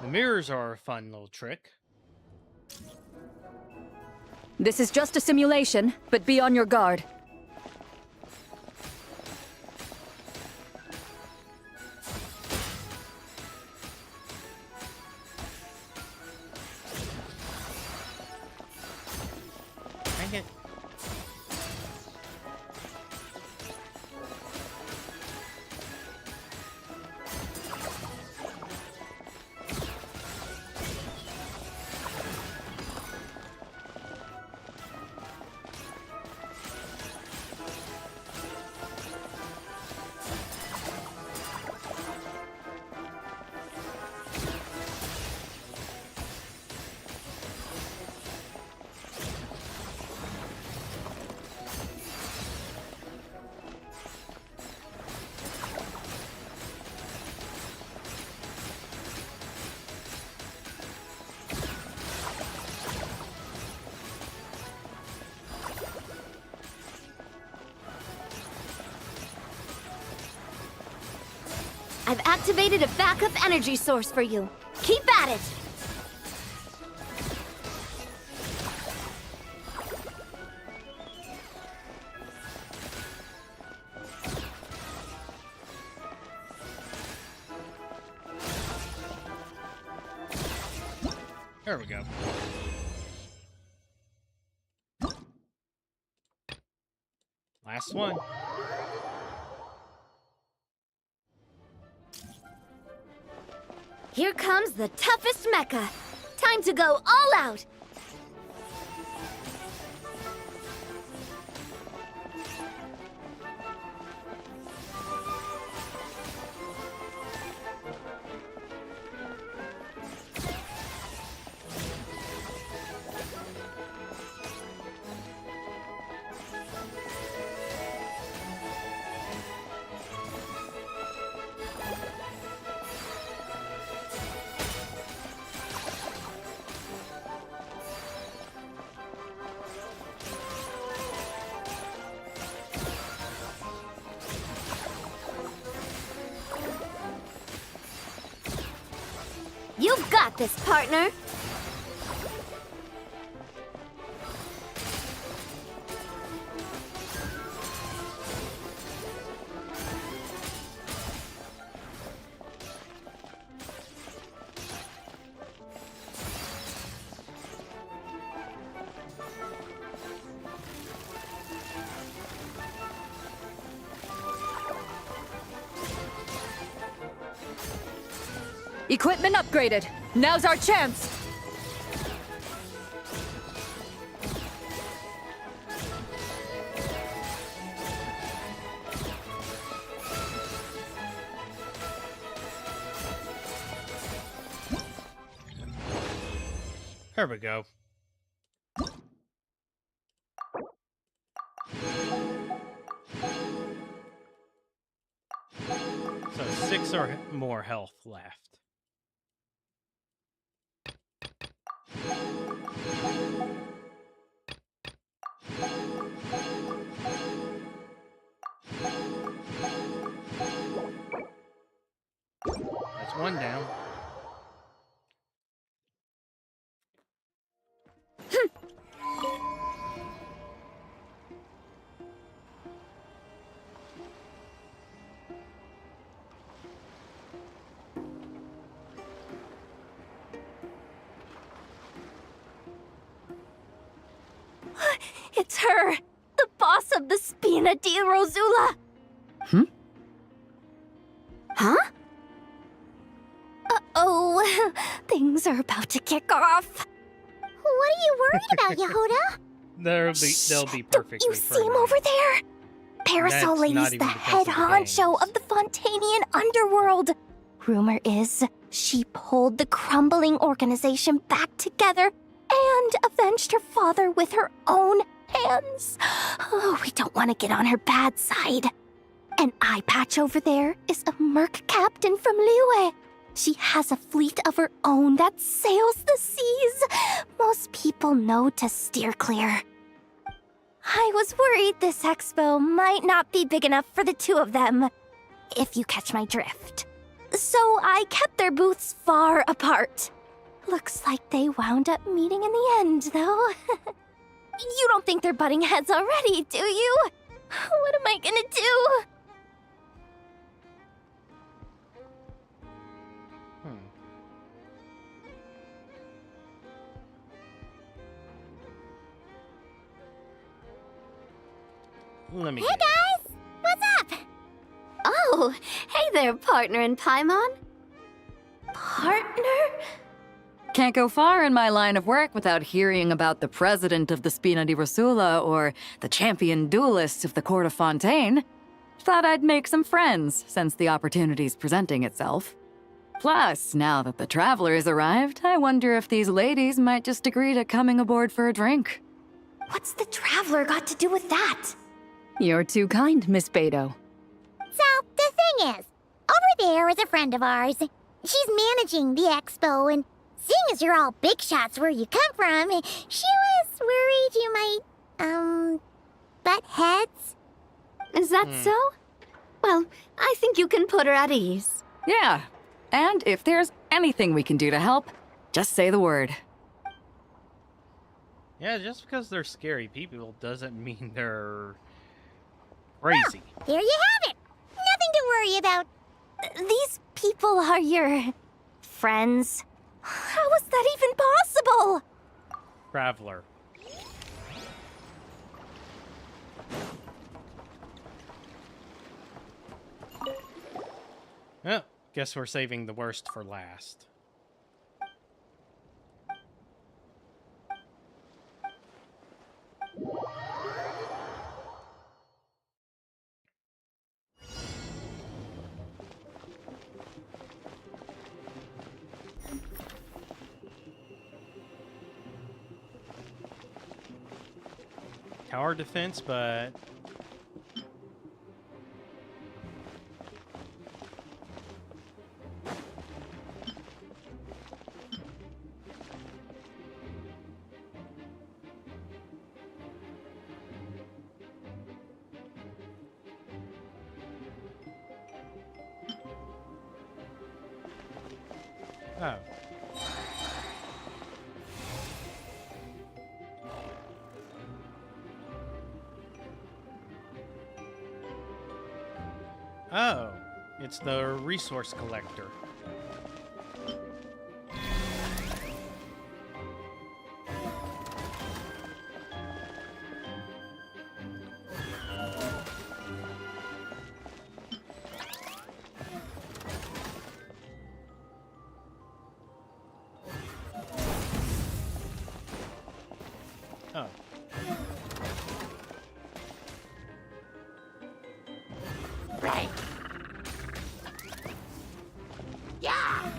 The mirrors are a fun little trick. This is just a simulation, but be on your guard. I've activated a backup energy source for you. Keep at it! There we go. Last one. Here comes the toughest mecha. Time to go all out! You've got this, partner! Equipment upgraded. Now's our chance. There we go. So 6 or more health left. That's one down. It's her! The boss of the Spina di Rosula! Huh? Uh-oh, things are about to kick off. What are you worried about, Yehuda? They'll be perfectly Don't you see him over there? Parasol That's not Lady's even the defensive head games. honcho of the Fontanian underworld. Rumor is she pulled the crumbling organization back together and avenged her father with her own hands. Oh, we don't want to get on her bad side. An eye patch over there is a merc captain from Liyue. She has a fleet of her own that sails the seas. Most people know to steer clear. I was worried this expo might not be big enough for the two of them, if you catch my drift. So I kept their booths far apart. Looks like they wound up meeting in the end, though. You don't think they're butting heads already, do you? What am I gonna do? Let me Hey guys! What's up? Oh, hey there, partner in Paimon. Partner? Can't go far in my line of work without hearing about the president of the Spina di Rosula or the champion duelist of the court of Fontaine. Thought I'd make some friends since the opportunity's presenting itself. Plus, now that the traveler's arrived, I wonder if these ladies might just agree to coming aboard for a drink. What's the traveler got to do with that? You're too kind, Miss Beto. So, the thing is, over there is a friend of ours. She's managing the expo, and seeing as you're all big shots where you come from, she was worried you might, butt heads. Is that so? Well, I think you can put her at ease. Yeah, and if there's anything we can do to help, just say the word. Yeah, just because they're scary people doesn't mean they're crazy. Well, there you have it. Nothing to worry about. These people are your friends? How is that even possible? Traveler. Well, guess we're saving the worst for last. Tower defense, but oh. Oh, it's the resource collector. Oh. Right. Yeah.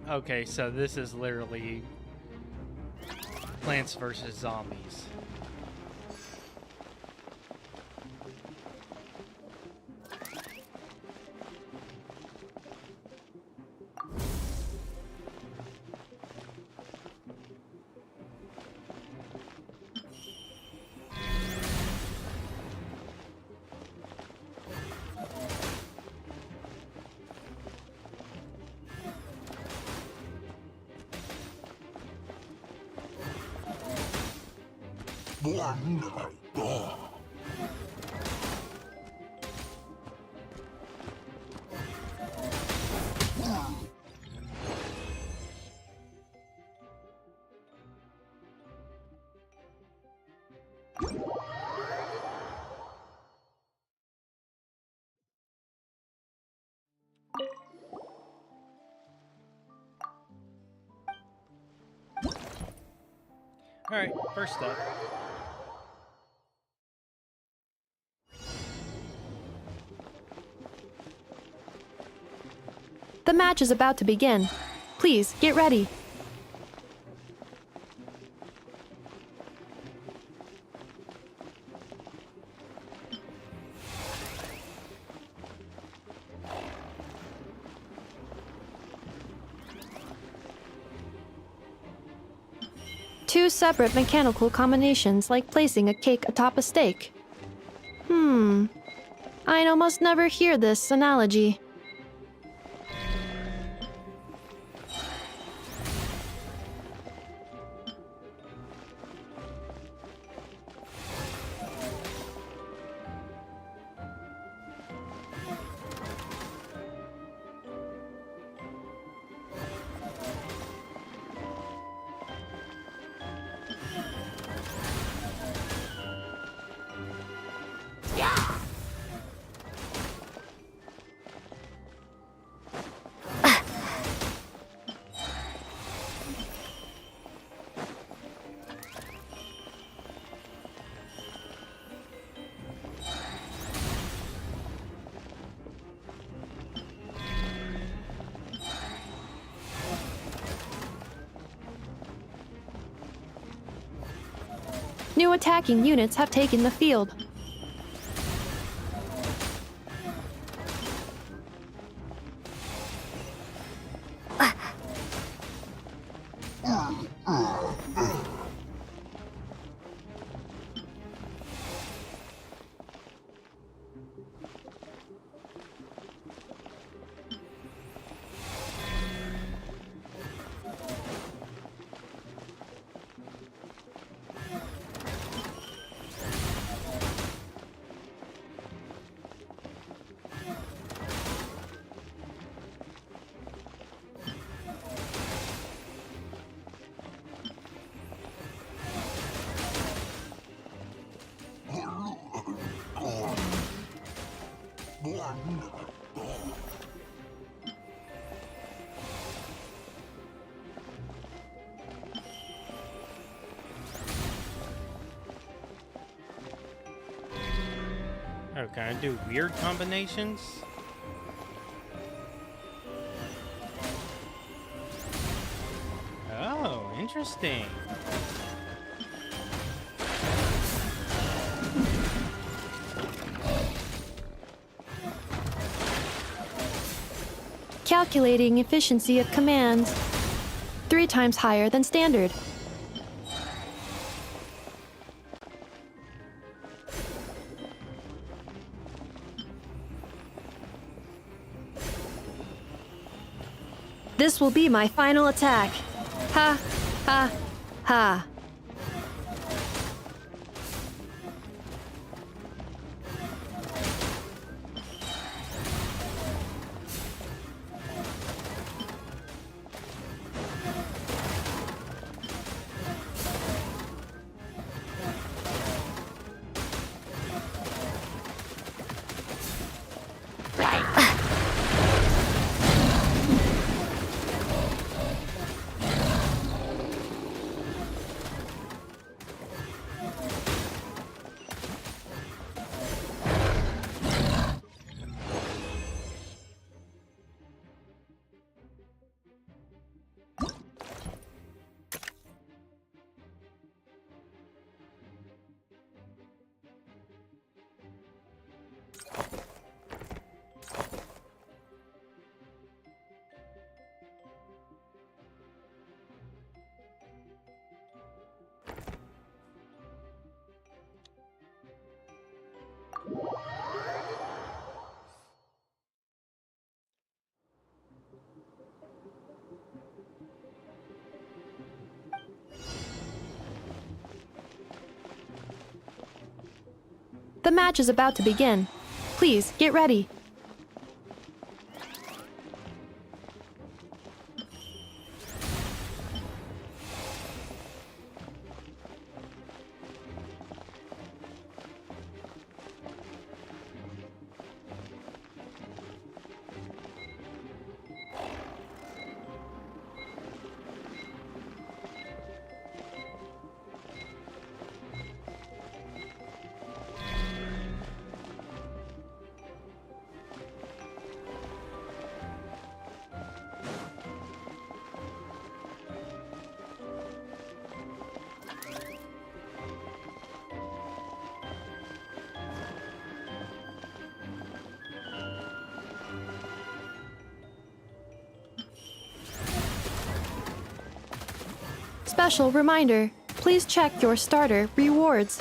Okay, so this is literally Plants vs. Zombies. Alright, first up. The match is about to begin. Please, get ready. Two separate mechanical combinations, like placing a cake atop a steak. I'd almost never hear this analogy. New attacking units have taken the field. Oh, can I do weird combinations? Oh, interesting. Calculating efficiency of commands. 3 times higher than standard. This will be my final attack. Ha, ha, ha. The match is about to begin. Please, get ready. Special reminder, please check your starter rewards.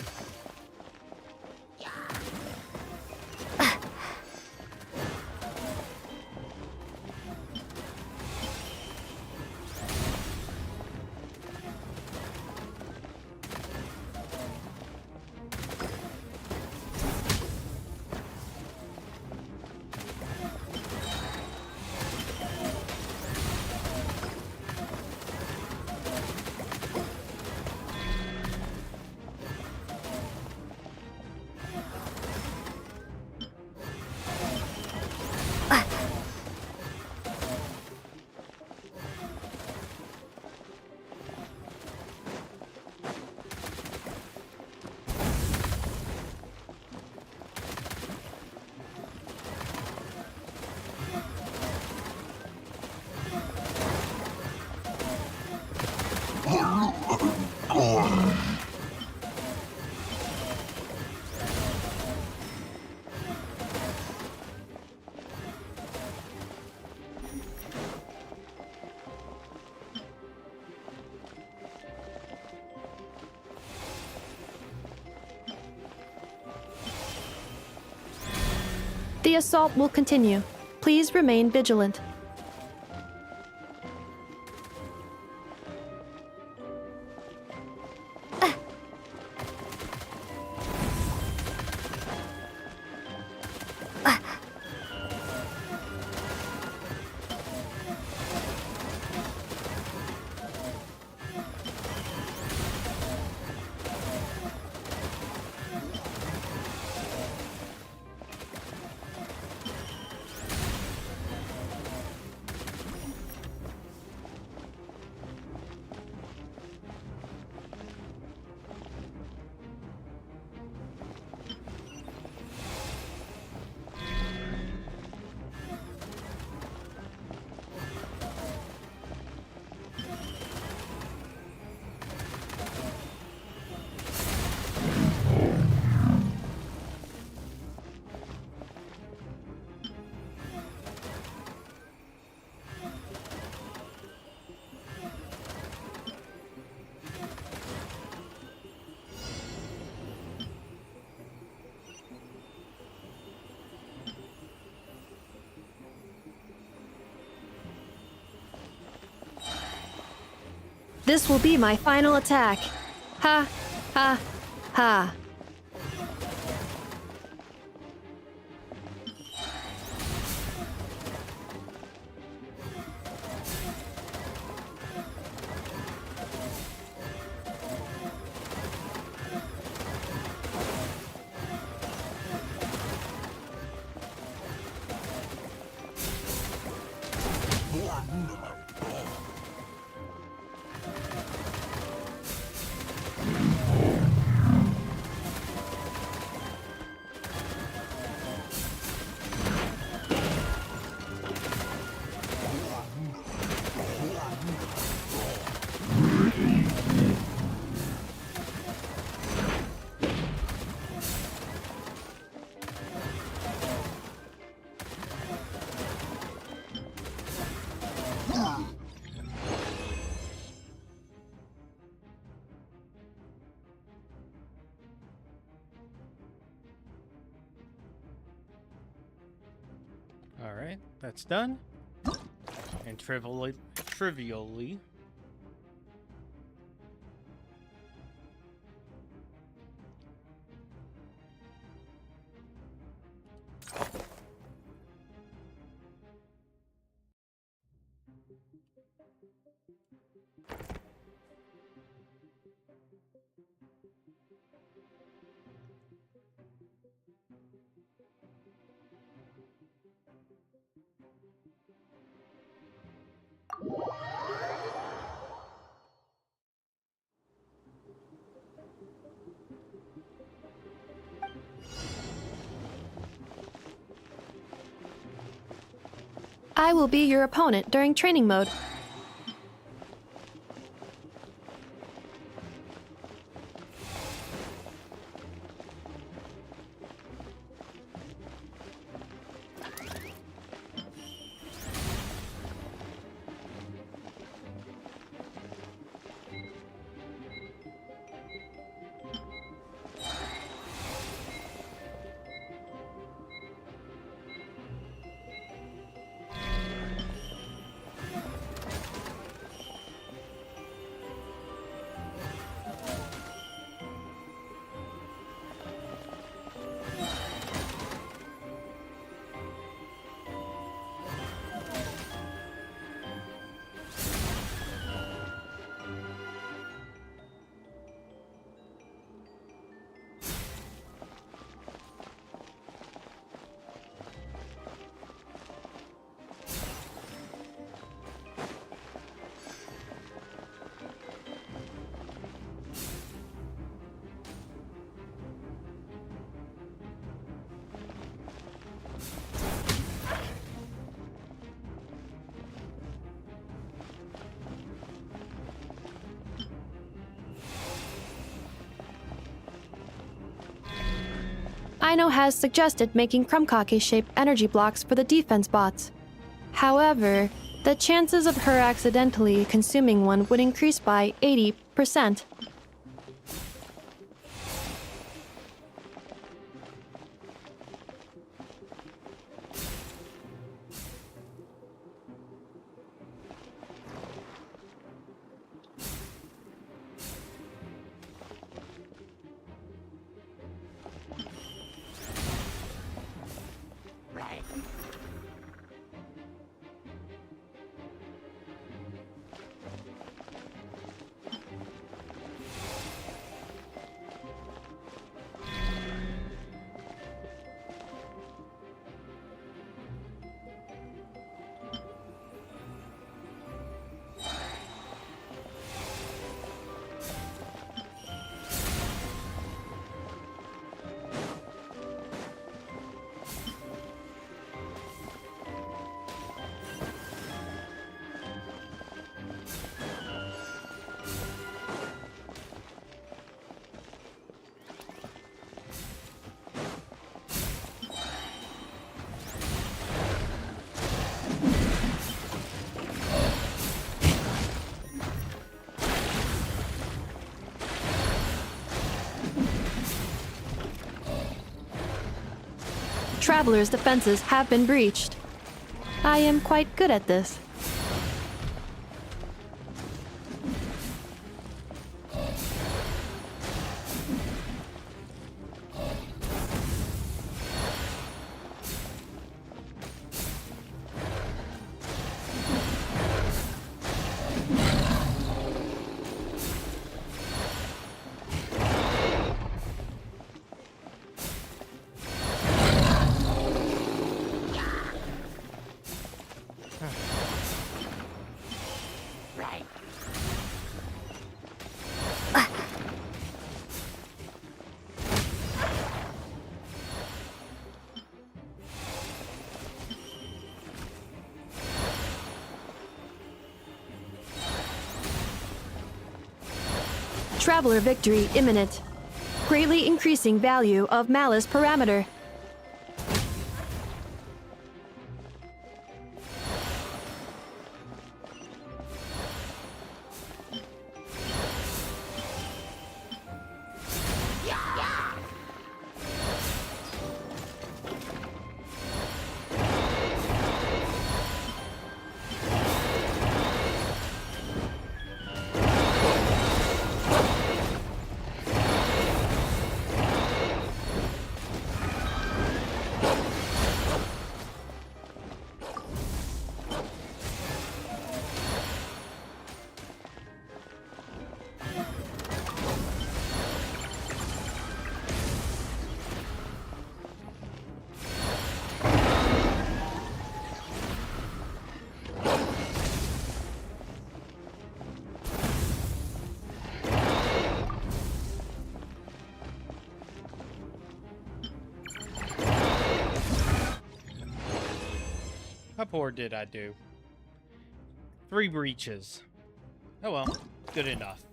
The assault will continue. Please remain vigilant. This will be my final attack. Ha, ha, ha. Alright, that's done. And trivially. I will be your opponent during training mode. Ino has suggested making Krumkake-shaped energy blocks for the defense bots. However, the chances of her accidentally consuming one would increase by 80%. Traveler's defenses have been breached. I am quite good at this. Traveler victory imminent. Greatly increasing value of malice parameter. How poor did I do? 3 breaches. Oh well, good enough.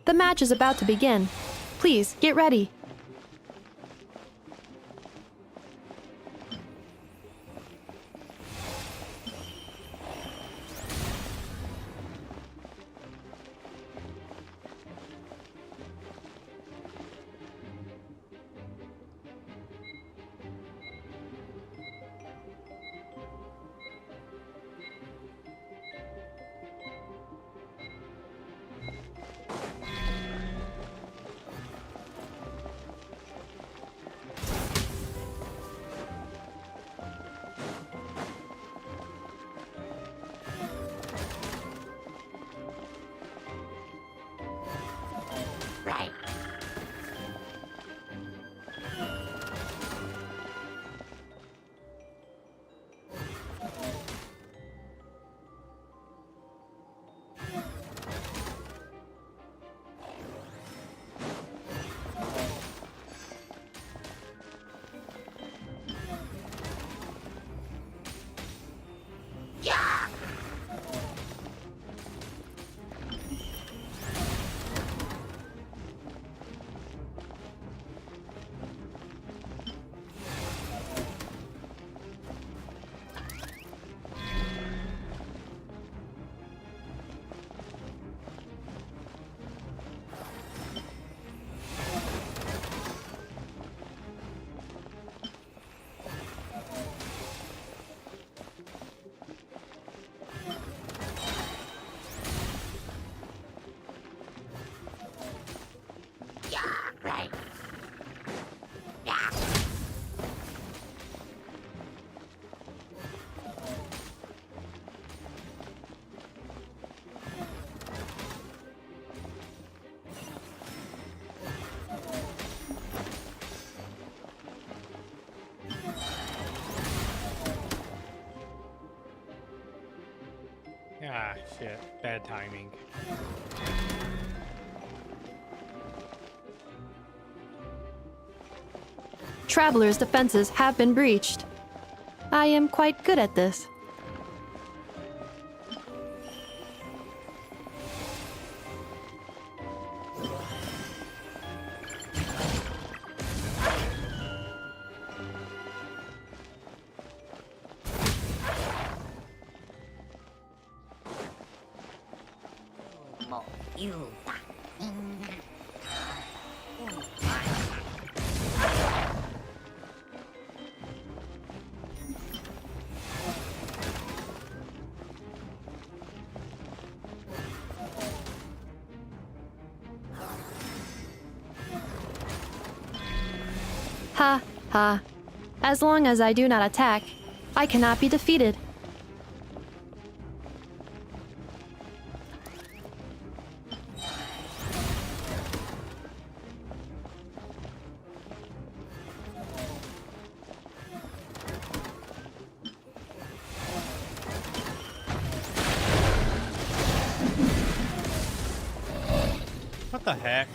The match is about to begin. Please, get ready. Ah, shit. Bad timing. Traveler's defenses have been breached. I am quite good at this. Ha, ha. As long as I do not attack, I cannot be defeated. What the heck?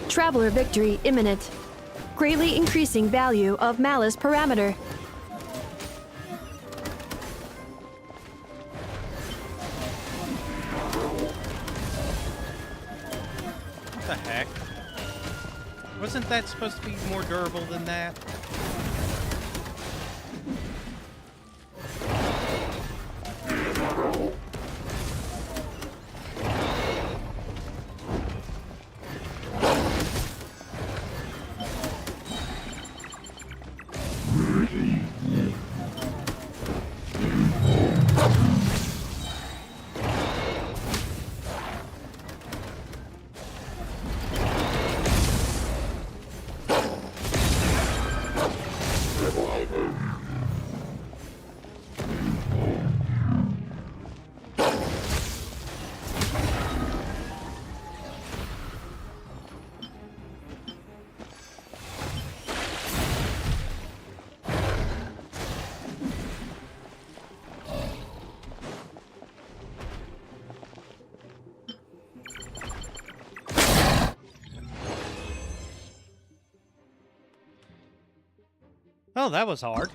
Traveler victory imminent. Greatly increasing value of malice parameter. What the heck? Wasn't that supposed to be more durable than that? Oh, that was hard.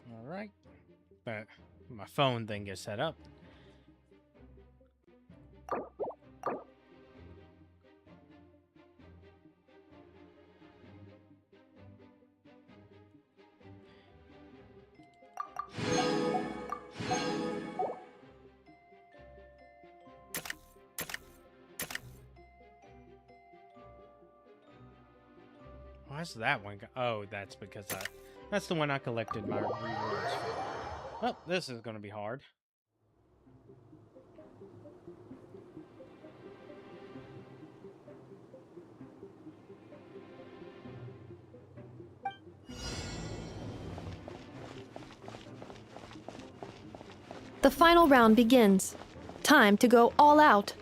All right. But my phone thing gets set up. Why's that one? Oh, that's because that's the one I collected my rewards for. Well, this is going to be hard. The final round begins. Time to go all out.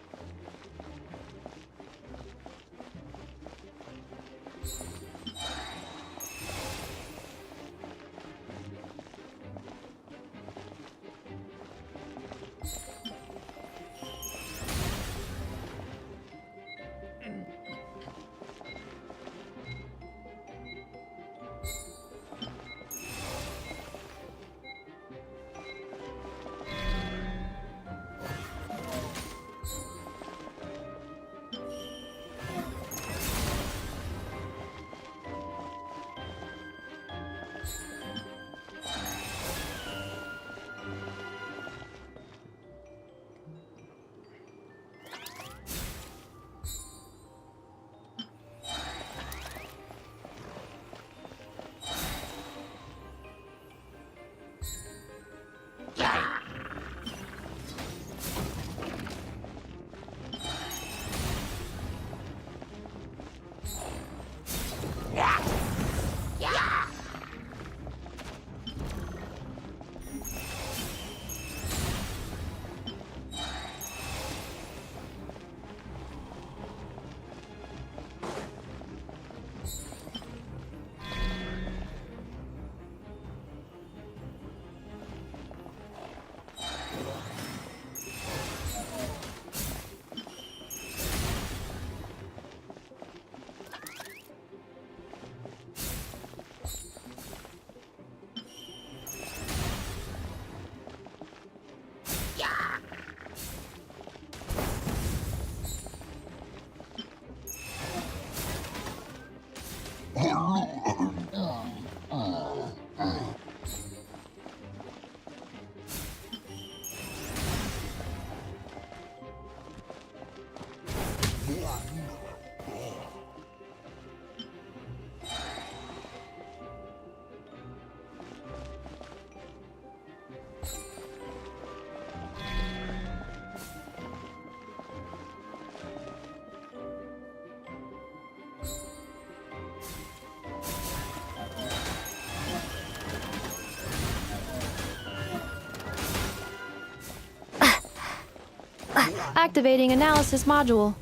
Activating analysis module.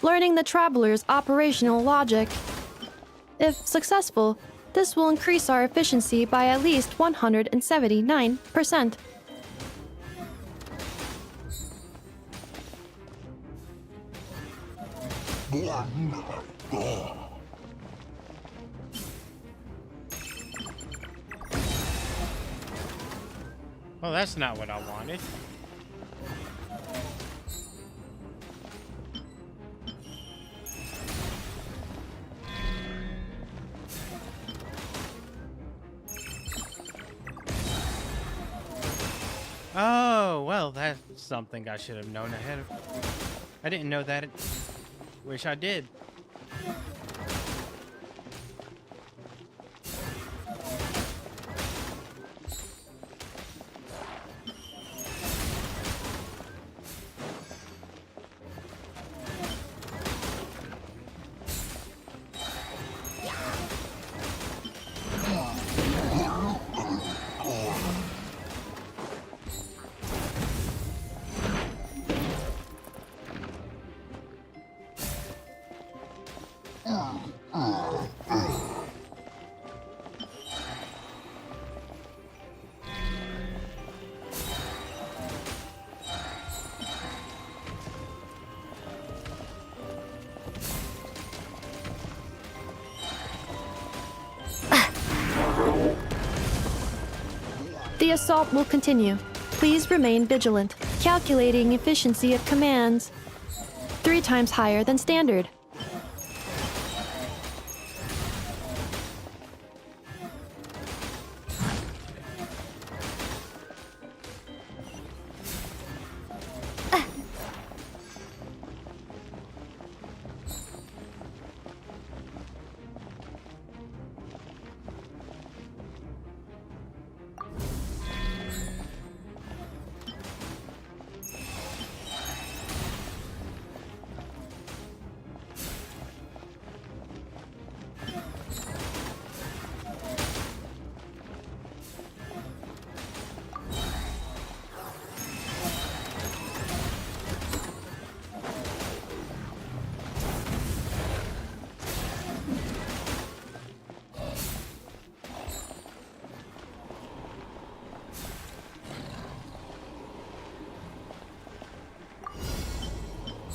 Learning the traveler's operational logic. If successful, this will increase our efficiency by at least 179%. Well, that's not what I wanted. Oh, well, that's something I should have known ahead of. I didn't know that. Wish I did. The assault will continue. Please remain vigilant. Calculating efficiency of commands. 3 times higher than standard.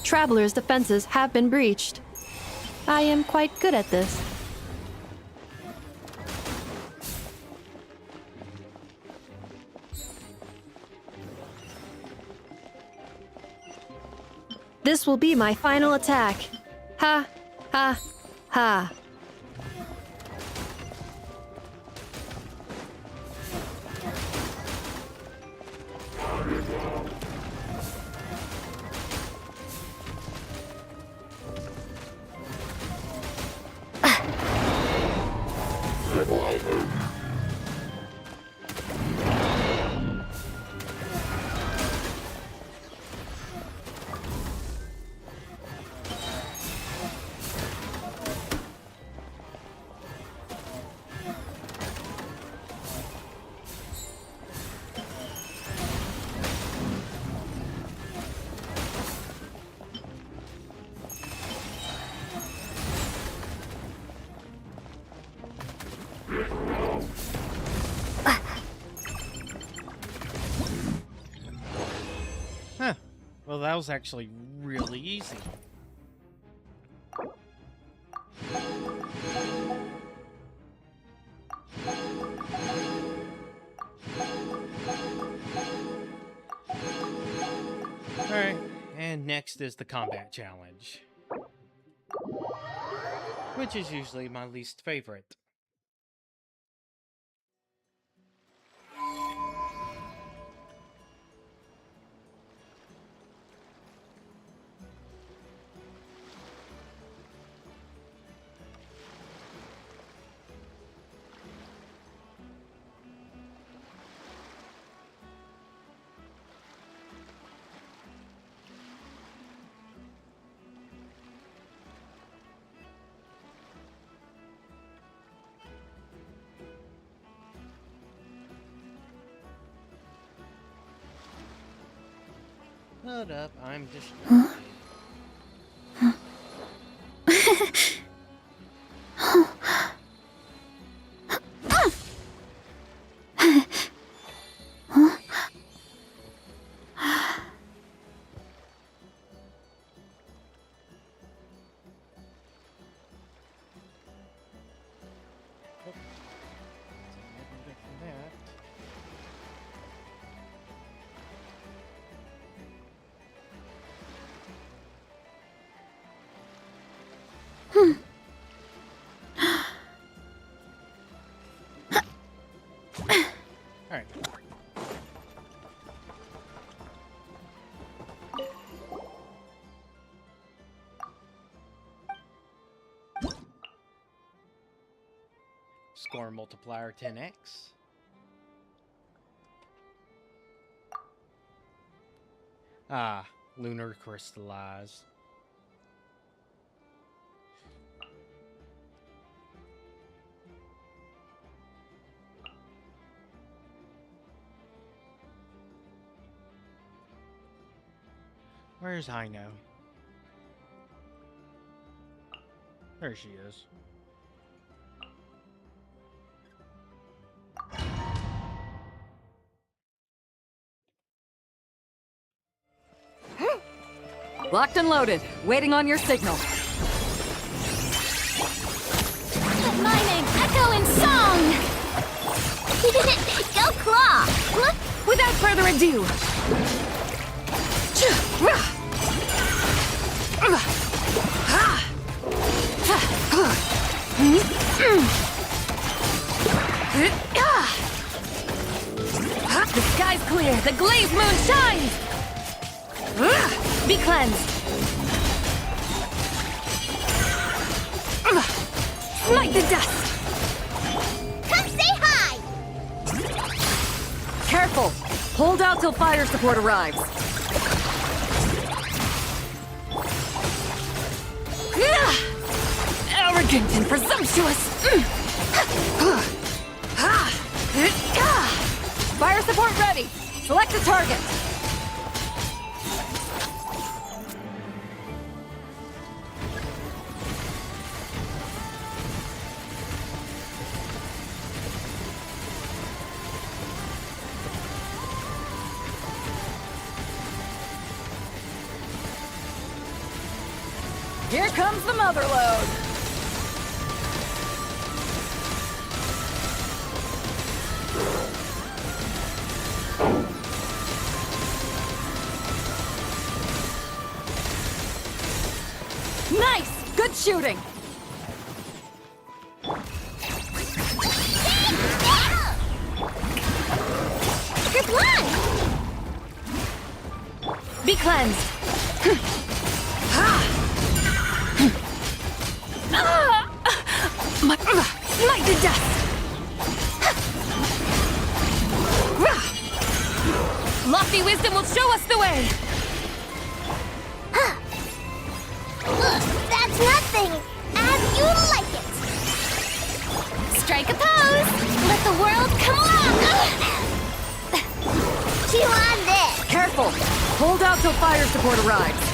Traveler's defenses have been breached. I am quite good at this. This will be my final attack. Ha, ha, ha. Well, that was actually really easy. Alright, and next is the combat challenge, which is usually my least favorite. Hold up, I'm distracted. Alright. Score multiplier 10x. Ah, lunar crystallize. Where's Hino? There she is. Locked and loaded, waiting on your signal. Mining, echo and song! Go claw! Without further ado, The sky's clear, the glazed moon shines! Be cleansed! Smite the dust! Come say hi! careful. Hold out till fire support arrives. Arrogant and presumptuous! Fire support ready! Select a target! Here comes the mother load! Nice! Good shooting! Good one! Be cleansed! Smite the dust! Lofty wisdom will show us the way! That's nothing! As you like it! Strike a pose! Let the world come along! Chew on this! Careful! Hold out till fire support arrives.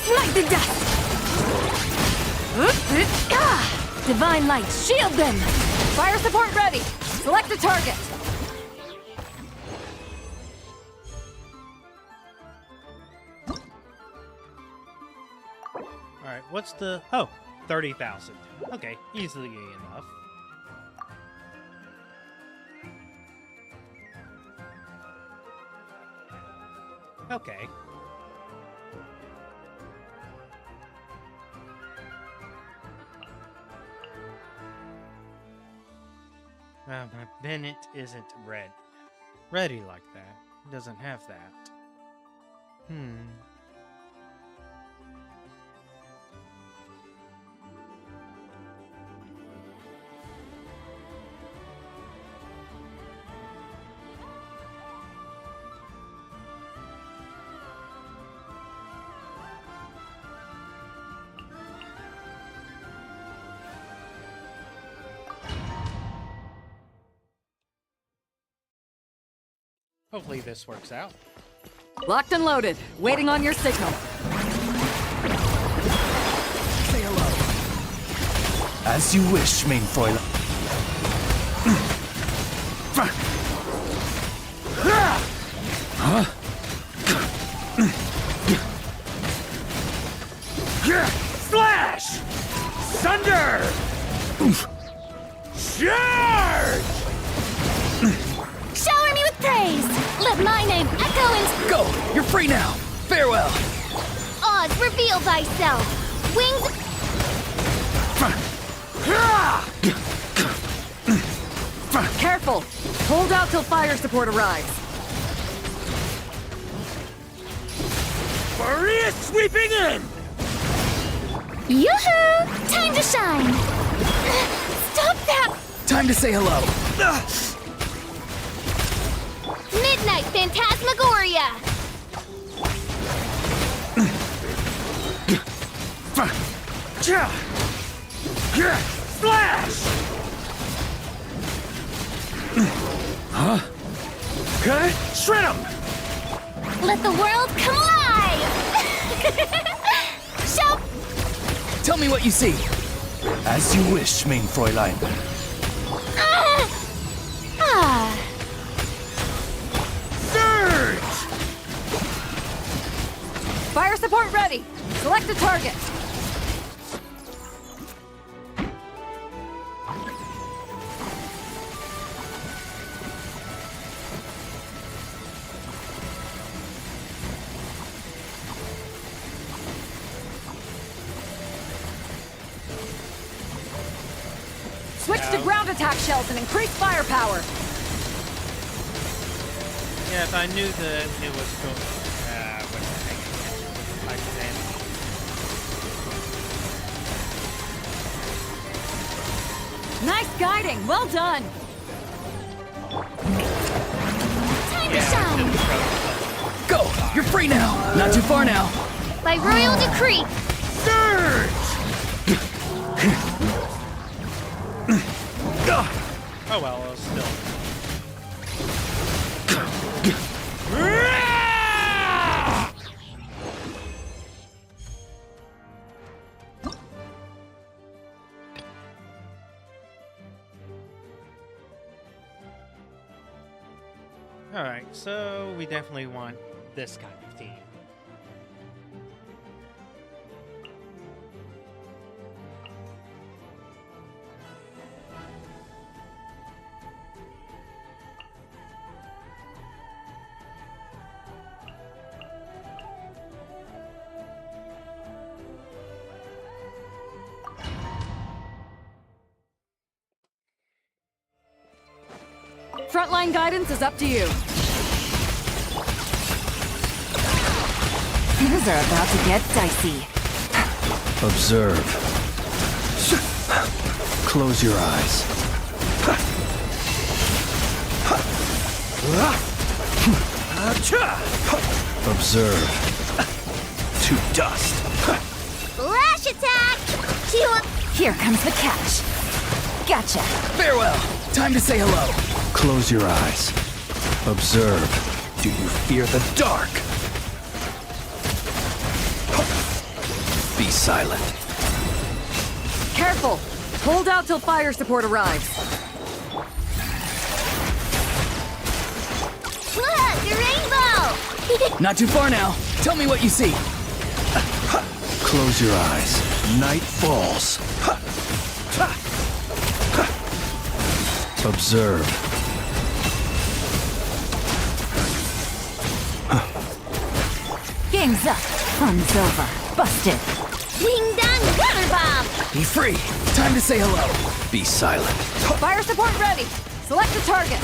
Smite the dust! Divine light, shield them! Fire support ready! Select a target. Alright, what's the... Oh, 30,000. Okay, easily enough. Okay. My Bennett isn't ready like that. It doesn't have that. Hopefully this works out. Locked and loaded. Waiting on your signal. Say hello. As you wish, main foil. Huh? Slash! Sunder! Charge! Shower me with praise! Let my name echo in... Go! You're free now! Farewell! Oz, reveal thyself! Wings... Careful! Hold out till fire support arrives. Maria sweeping in! Yoo-hoo! Time to shine! Stop that! Time to say hello. Midnight Phantasmagoria! Slash! Huh? Okay, shred 'em! Let the world come alive! Show... Tell me what you see. As you wish, main Fräulein. Surge! Fire support ready. Select a target. Switch to ground attack shells and increase firepower. Yeah, if I knew that it was going... Nice guiding. Well done. Time to shine! Go! You're free now! Not too far now! By royal decree! Surge! Oh well, it was still... Alright, so we definitely want this kind of team. Frontline guidance is up to you. Things are about to get dicey. Observe. Close your eyes. Observe. To dust. Flash attack! Here comes the catch. Gotcha. Farewell! Time to say hello. Close your eyes. Observe. Do you fear the dark? Be silent. Careful. Hold out till fire support arrives. Look, a rainbow! Not too far now. Tell me what you see. Close your eyes. Night falls. Observe. Game's up. Fun's over. Busted. Ding dong, water bomb! Be free. Time to say hello. Be silent. Fire support ready. Select a target.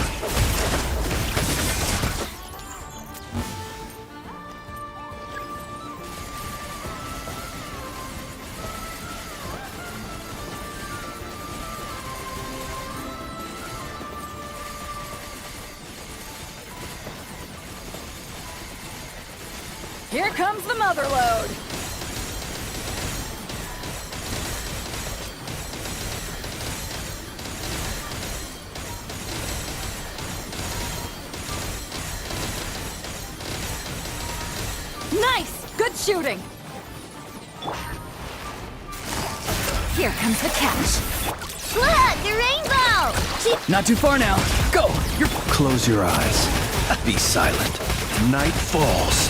Here comes the mother load. Nice! Good shooting! Here comes the catch. Look, a rainbow! Not too far now. Go! You're... Close your eyes. Be silent. Night falls.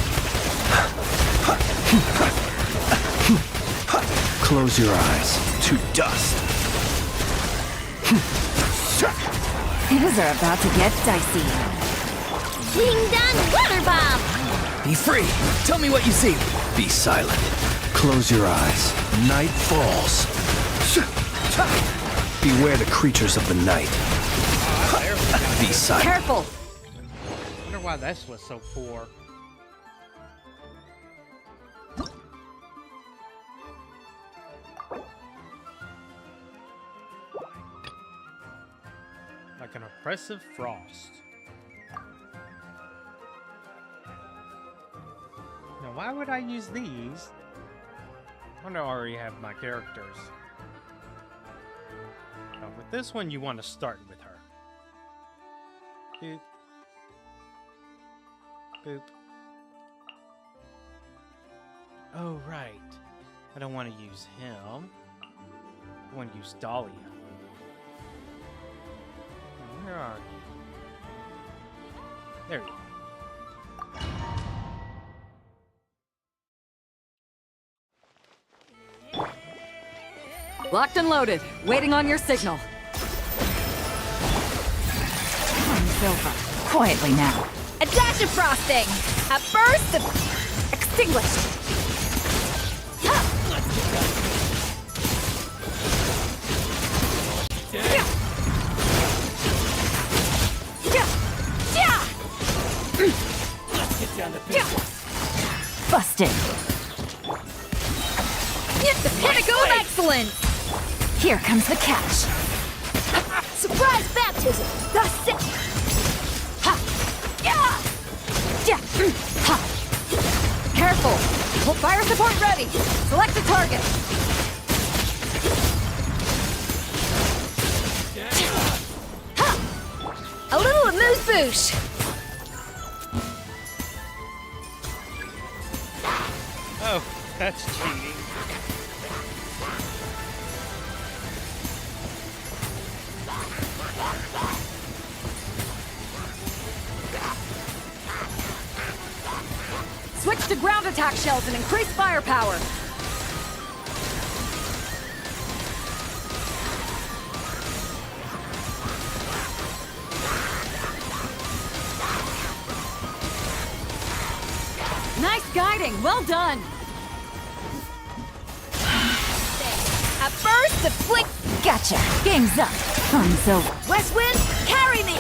Close your eyes. To dust. Things are about to get dicey. Ding dong, water bomb! Be free. Tell me what you see. Be silent. Close your eyes. Night falls. Beware the creatures of the night. Be silent. Careful! I wonder why this was so poor. Like an oppressive frost. Now, why would I use these? I wonder I already have my characters. Now, with this one, you want to start with her. Boop. Boop. Oh, right. I don't want to use him. I want to use Dahlia. Where are you? There you are. Locked and loaded. Waiting on your signal. Fun's over. Quietly now. A dash of frosting! A burst of... extinguished! Busted. It's the pinnacle of excellence! Here comes the catch. Surprise baptism! That's it! Ha! Yeah! Yeah. Ha. Careful! Hold fire support ready! Select a target! Ha! A little amuse-bouche! Oh, that's cheating. Switch to ground attack shells and increase firepower. Nice guiding. Well done. A burst of flick... Gotcha. Game's up. Fun's over. West Wind, carry me!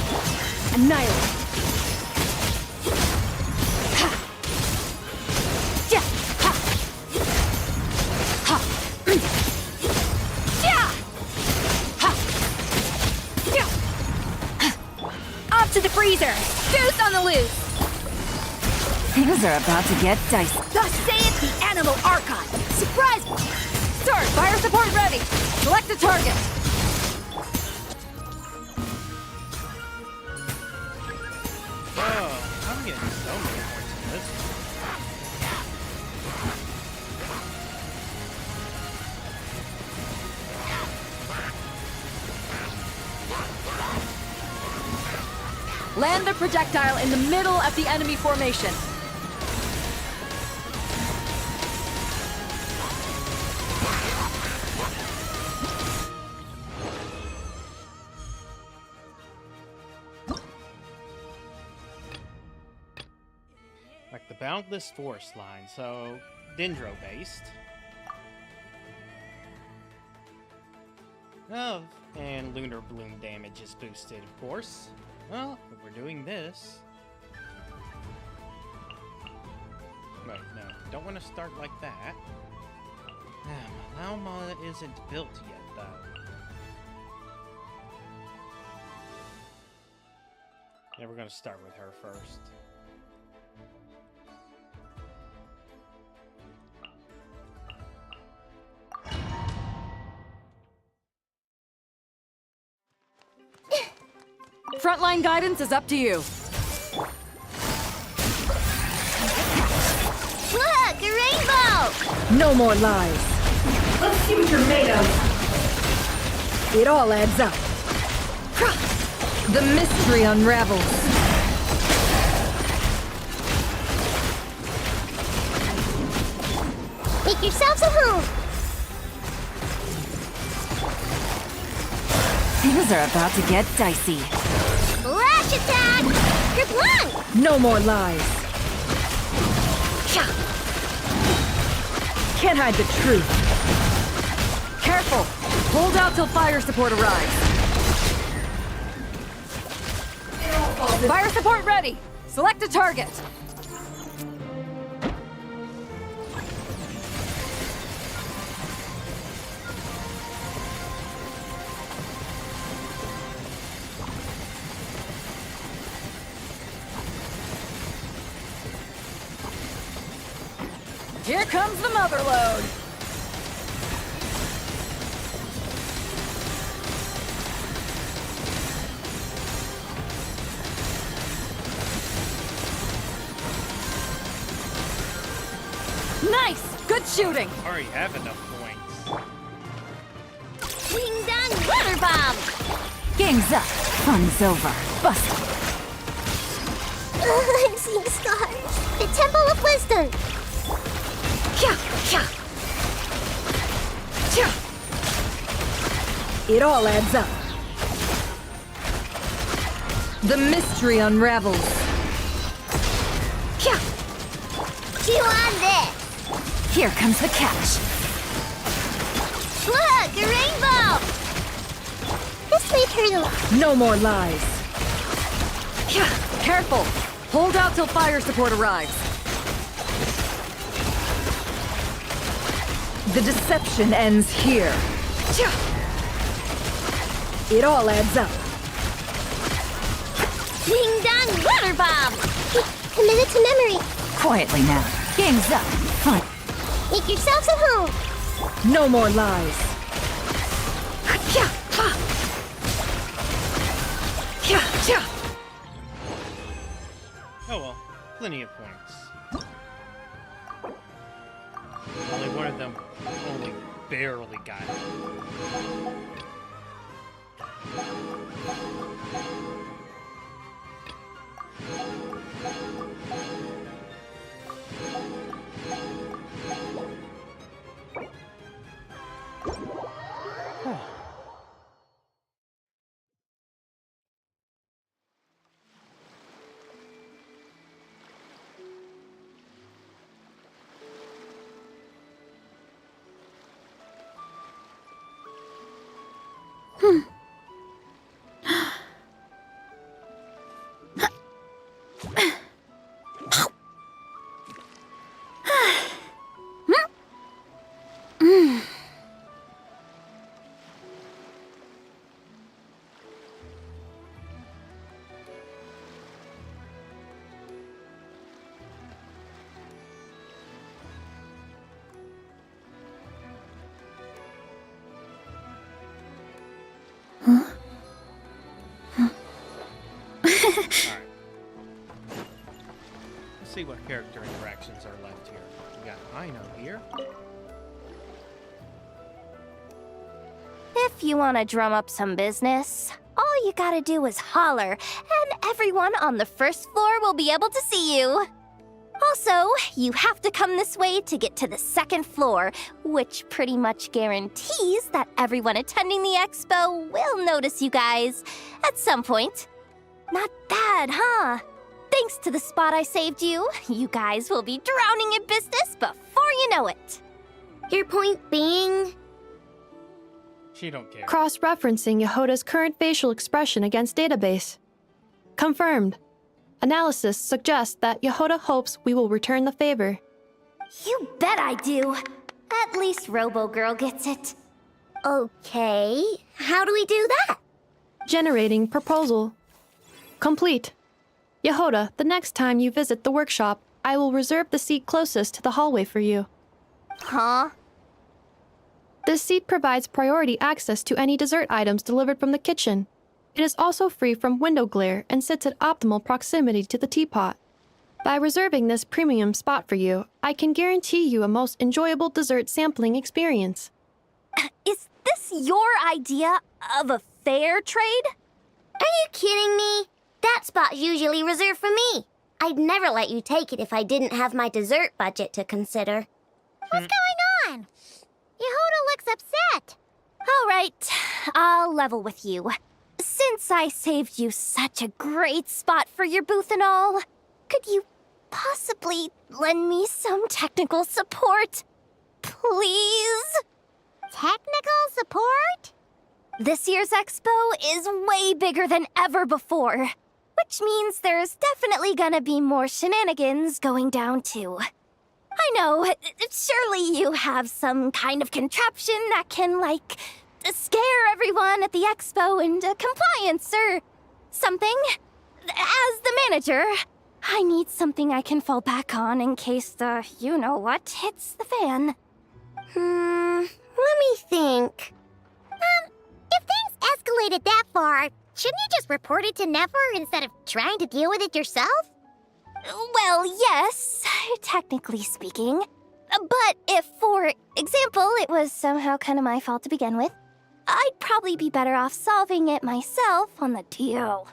Annihilate. Ha! Ja! Ha! Ha! Ja! Ha! Ja! Off to the freezer! Goose on the loose! Things are about to get dicey. Thus saith the Animal Archive! Surprise! Start! Fire support ready! Select a target! Oh, I'm getting so many points in this one. Land the projectile in the middle of the enemy formation. Like the Boundless Forest line, so Dendro-based. Oh, and Lunar Bloom damage is boosted, of course. Well, if we're doing this... Wait, no, don't want to start like that. Alma isn't built yet, though. Yeah, we're gonna start with her first. Frontline guidance is up to you. Look, a rainbow! No more lies. Let's see what you're made of. It all adds up. The mystery unravels. Make yourselves at home. Things are about to get dicey. Flash attack! Kerplunk! No more lies. Can't hide the truth. Careful! Hold out till fire support arrives. Fire support ready! Select a target. Here comes the mother load. Nice! Good shooting! Already have enough points. Ding dong water bomb! Game's up. Fun's over. Bust. I'm seeing scars. The Temple of Wisdom. It all adds up. The mystery unravels. Chew on this. Here comes the catch. Look, a rainbow! This may hurt a lot. No more lies. Careful! Hold out till fire support arrives. The deception ends here. It all adds up. Ding dong water bomb! Committed to memory. Quietly now. Game's up. Fun. Make yourselves at home. No more lies. Oh well, plenty of points. Only one of them only barely got it. See what character interactions are left here. We got Ino here. If you want to drum up some business, all you gotta do is holler, and everyone on the first floor will be able to see you. Also, you have to come this way to get to the second floor, which pretty much guarantees that everyone attending the expo will notice you guys at some point. Not bad, huh? Thanks to the spot I saved you, you guys will be drowning in business before you know it. Your point being? She don't care. Cross-referencing Yehoda's current facial expression against database. Confirmed. Analysis suggests that Yehoda hopes we will return the favor. You bet I do. At least Robo-Girl gets it. Okay, how do we do that? Generating proposal. Complete. Yehoda, the next time you visit the workshop, I will reserve the seat closest to the hallway for you. Huh? This seat provides priority access to any dessert items delivered from the kitchen. It is also free from window glare and sits at optimal proximity to the teapot. By reserving this premium spot for you, I can guarantee you a most enjoyable dessert sampling experience. Is this your idea of a fair trade? Are you kidding me? That spot's usually reserved for me. I'd never let you take it if I didn't have my dessert budget to consider. What's going on? Yehoda looks upset. All right, I'll level with you. Since I saved you such a great spot for your booth and all, could you possibly lend me some technical support? Please? Technical support? This year's expo is way bigger than ever before, which means there's definitely gonna be more shenanigans going down too. I know, surely you have some kind of contraption that can, like, scare everyone at the expo into compliance or something. As the manager, I need something I can fall back on in case the you-know-what hits the fan. Let me think. If things escalated that far, shouldn't you just report it to Nefer instead of trying to deal with it yourself? Well, yes, technically speaking. But if, for example, it was somehow kind of my fault to begin with, I'd probably be better off solving it myself on the DL.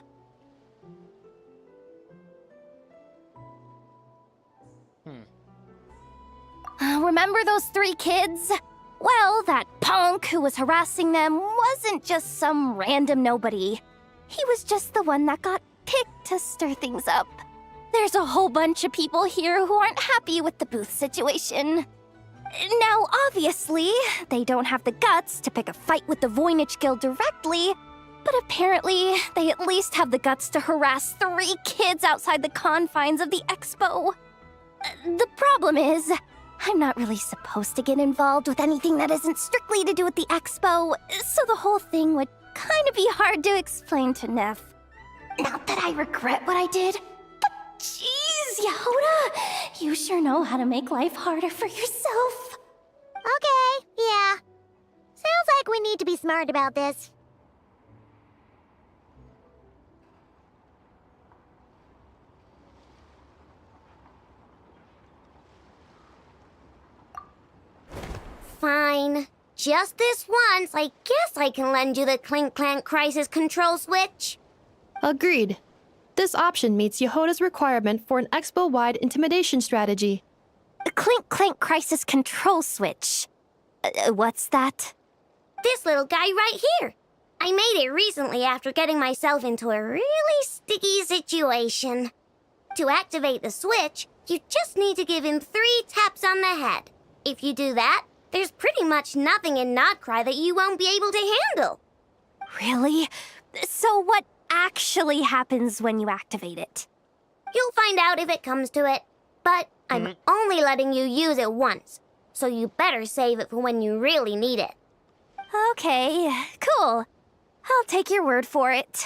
Remember those 3 kids? Well, that punk who was harassing them wasn't just some random nobody. He was just the one that got picked to stir things up. There's a whole bunch of people here who aren't happy with the booth situation. Now, obviously, they don't have the guts to pick a fight with the Voynich Guild directly, but apparently, they at least have the guts to harass 3 kids outside the confines of the expo. The problem is, I'm not really supposed to get involved with anything that isn't strictly to do with the expo, so the whole thing would kind of be hard to explain to Neff. Not that I regret what I did, but jeez, Yehoda, you sure know how to make life harder for yourself. Okay, yeah. Sounds like we need to be smart about this. Fine. Just this once, I guess I can lend you the Clink Clank Crisis Control Switch. Agreed. This option meets Yehoda's requirement for an expo-wide intimidation strategy. Clink Clank Crisis Control Switch. What's that? This little guy right here. I made it recently after getting myself into a really sticky situation. To activate the switch, you just need to give him 3 taps on the head. If you do that, there's pretty much nothing in Nodcry that you won't be able to handle. Really? So what actually happens when you activate it? You'll find out if it comes to it, but I'm only letting you use it once, so you better save it for when you really need it. Okay, cool. I'll take your word for it.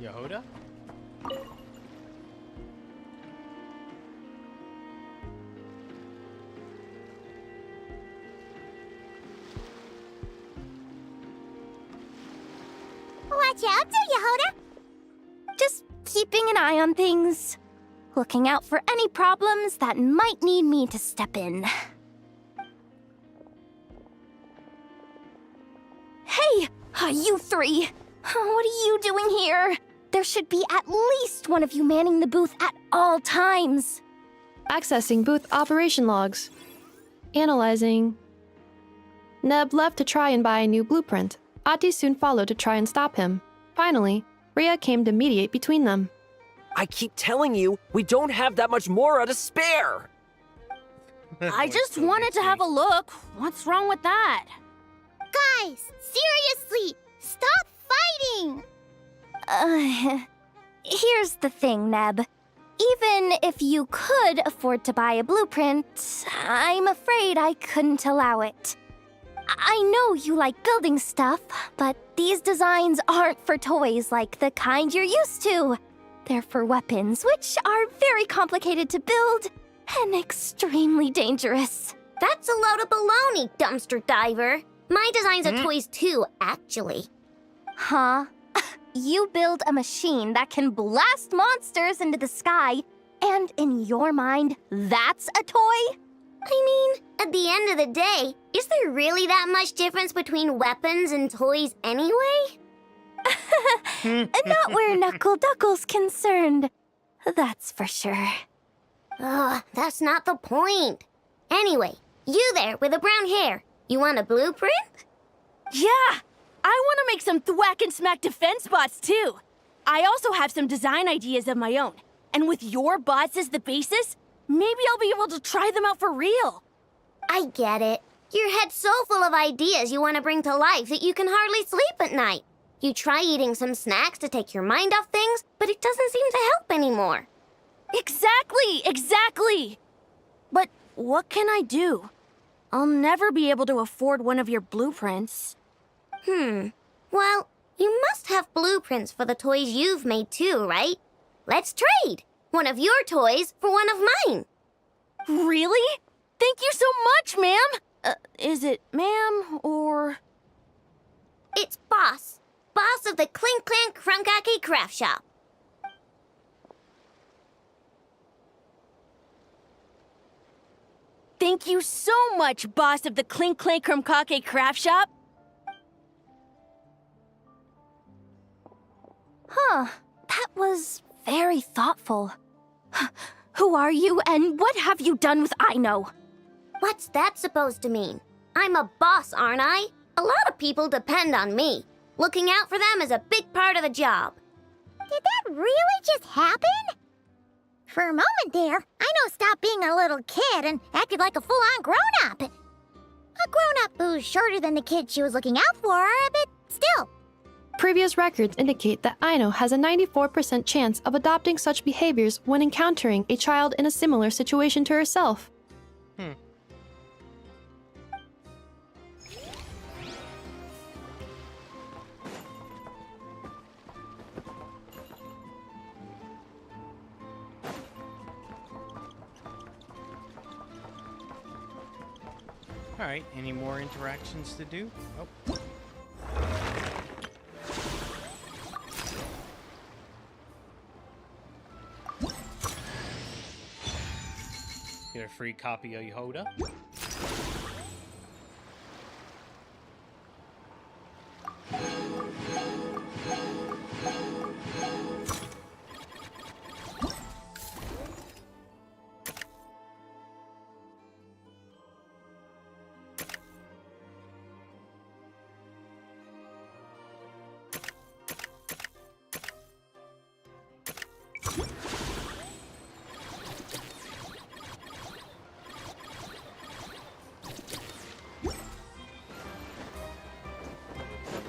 Yehoda? Watch out, Yehoda! Just keeping an eye on things. Looking out for any problems that might need me to step in. Hey, you three! What are you doing here? There should be at least one of you manning the booth at all times. Accessing booth operation logs. Analyzing. Neb left to try and buy a new blueprint. Ati soon followed to try and stop him. Finally, Rhea came to mediate between them. I keep telling you, we don't have that much Mora to spare! I just wanted to have a look. What's wrong with that? Guys, seriously, stop fighting! Here's the thing, Neb. Even if you could afford to buy a blueprint, I'm afraid I couldn't allow it. I know you like building stuff, but these designs aren't for toys like the kind you're used to. They're for weapons, which are very complicated to build and extremely dangerous. That's a load of baloney, dumpster diver. My designs are toys too, actually. Huh? You build a machine that can blast monsters into the sky, and in your mind, that's a toy? I mean, at the end of the day, is there really that much difference between weapons and toys anyway? Not where Knuckle Duckle's concerned. That's for sure. Ugh, that's not the point. Anyway, you there with the brown hair, you want a blueprint? Yeah! I want to make some thwack and smack defense bots too. I also have some design ideas of my own. And with your bots as the basis, maybe I'll be able to try them out for real. I get it. Your head's so full of ideas you want to bring to life that you can hardly sleep at night. You try eating some snacks to take your mind off things, but it doesn't seem to help anymore. Exactly! But what can I do? I'll never be able to afford one of your blueprints. Well, you must have blueprints for the toys you've made too, right? Let's trade! One of your toys for one of mine. Really? Thank you so much, ma'am! Is it ma'am, or...? It's Boss. Boss of the Clink Clank Crunkaki Craft Shop. Thank you so much, boss of the Clink Clank Crunkaki Craft Shop. Huh, that was very thoughtful. Who are you, and what have you done with Aino? What's that supposed to mean? I'm a boss, aren't I? A lot of people depend on me. Looking out for them is a big part of the job. Did that really just happen? For a moment there, Aino stopped being a little kid and acted like a full-on grown-up. A grown-up who's shorter than the kid she was looking out for, but still. Previous records indicate that Aino has a 94% chance of adopting such behaviors when encountering a child in a similar situation to herself. Alright, any more interactions to do? Oh. Get a free copy of Yehoda.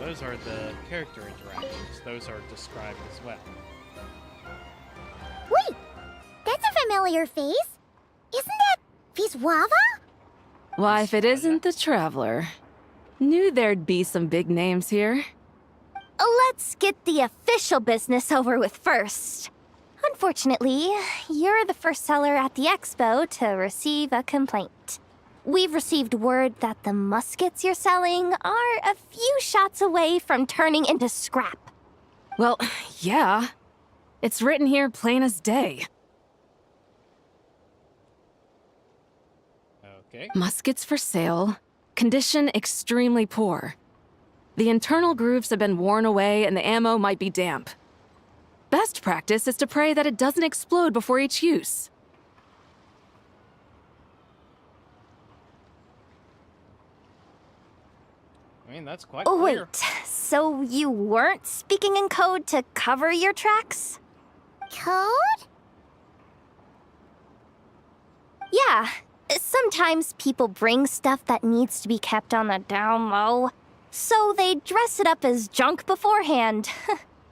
Those are the character interactions. Those are described as well. Wait! That's a familiar face. Isn't that Viswava? Why, if it isn't the Traveler. Knew there'd be some big names here. let's get the official business over with first. Unfortunately, you're the first seller at the expo to receive a complaint. We've received word that the muskets you're selling are a few shots away from turning into scrap. Well, yeah. It's written here plain as day. Okay. Muskets for sale. Condition extremely poor. The internal grooves have been worn away and the ammo might be damp. Best practice is to pray that it doesn't explode before each use. I mean, that's quite clear. Wait, so you weren't speaking in code to cover your tracks? Code? Yeah. Sometimes people bring stuff that needs to be kept on the down low, so they dress it up as junk beforehand.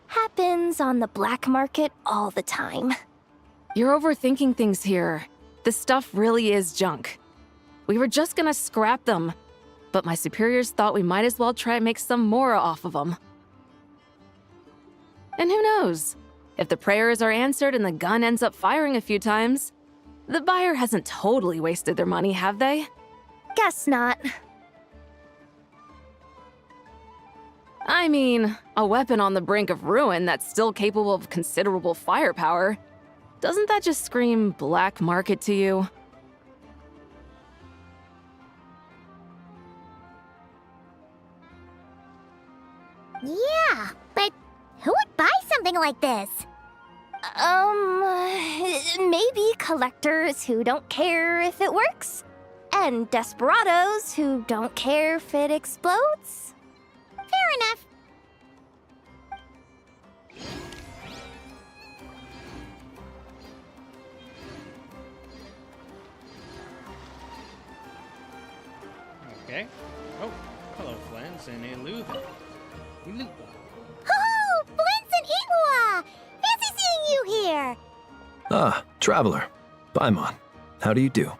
Happens on the black market all the time. You're overthinking things here. This stuff really is junk. We were just gonna scrap them, but my superiors thought we might as well try and make some more off of them. And who knows? If the prayers are answered and the gun ends up firing a few times, the buyer hasn't totally wasted their money, have they? Guess not. I mean, a weapon on the brink of ruin that's still capable of considerable firepower. Doesn't that just scream black market to you? Yeah, but who would buy something like this? Maybe collectors who don't care if it works, and desperados who don't care if it explodes. Fair enough. Okay. Oh, hello, Flans and Eluva. Oh, Blintz and Igua! Fancy seeing you here! Ah, Traveler. Paimon. How do you do?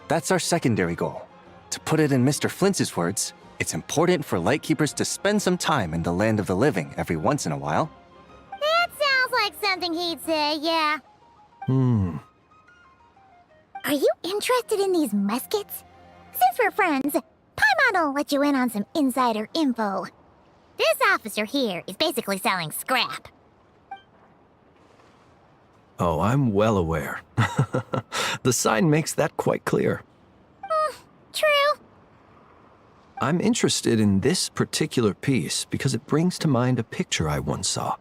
That's our secondary goal. To put it in Mr. Flintz's words, it's important for Lightkeepers to spend some time in the land of the living every once in a while. That sounds like something he'd say, yeah. Are you interested in these muskets? Since we're friends, Paimon will let you in on some insider info. This officer here is basically selling scrap. Oh, I'm well aware. The sign makes that quite clear. True. I'm interested in this particular piece because it brings to mind a picture I once saw.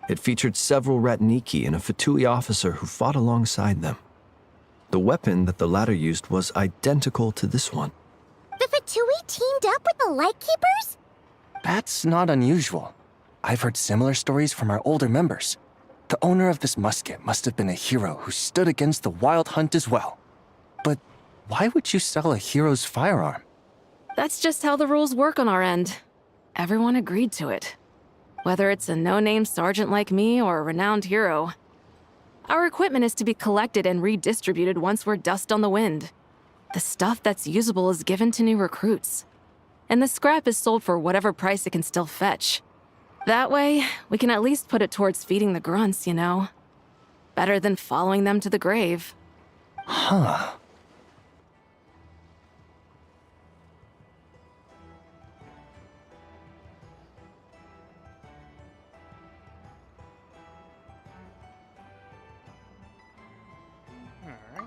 It featured several Ratniki and a Fatui officer who fought alongside them. The weapon that the latter used was identical to this one. The Fatui teamed up with the Lightkeepers? That's not unusual. I've heard similar stories from our older members. The owner of this musket must have been a hero who stood against the Wild Hunt as well. But why would you sell a hero's firearm? That's just how the rules work on our end. Everyone agreed to it. Whether it's a no-name sergeant like me or a renowned hero. Our equipment is to be collected and redistributed once we're dust on the wind. The stuff that's usable is given to new recruits. And the scrap is sold for whatever price it can still fetch. That way, we can at least put it towards feeding the grunts, you know? Better than following them to the grave. Huh.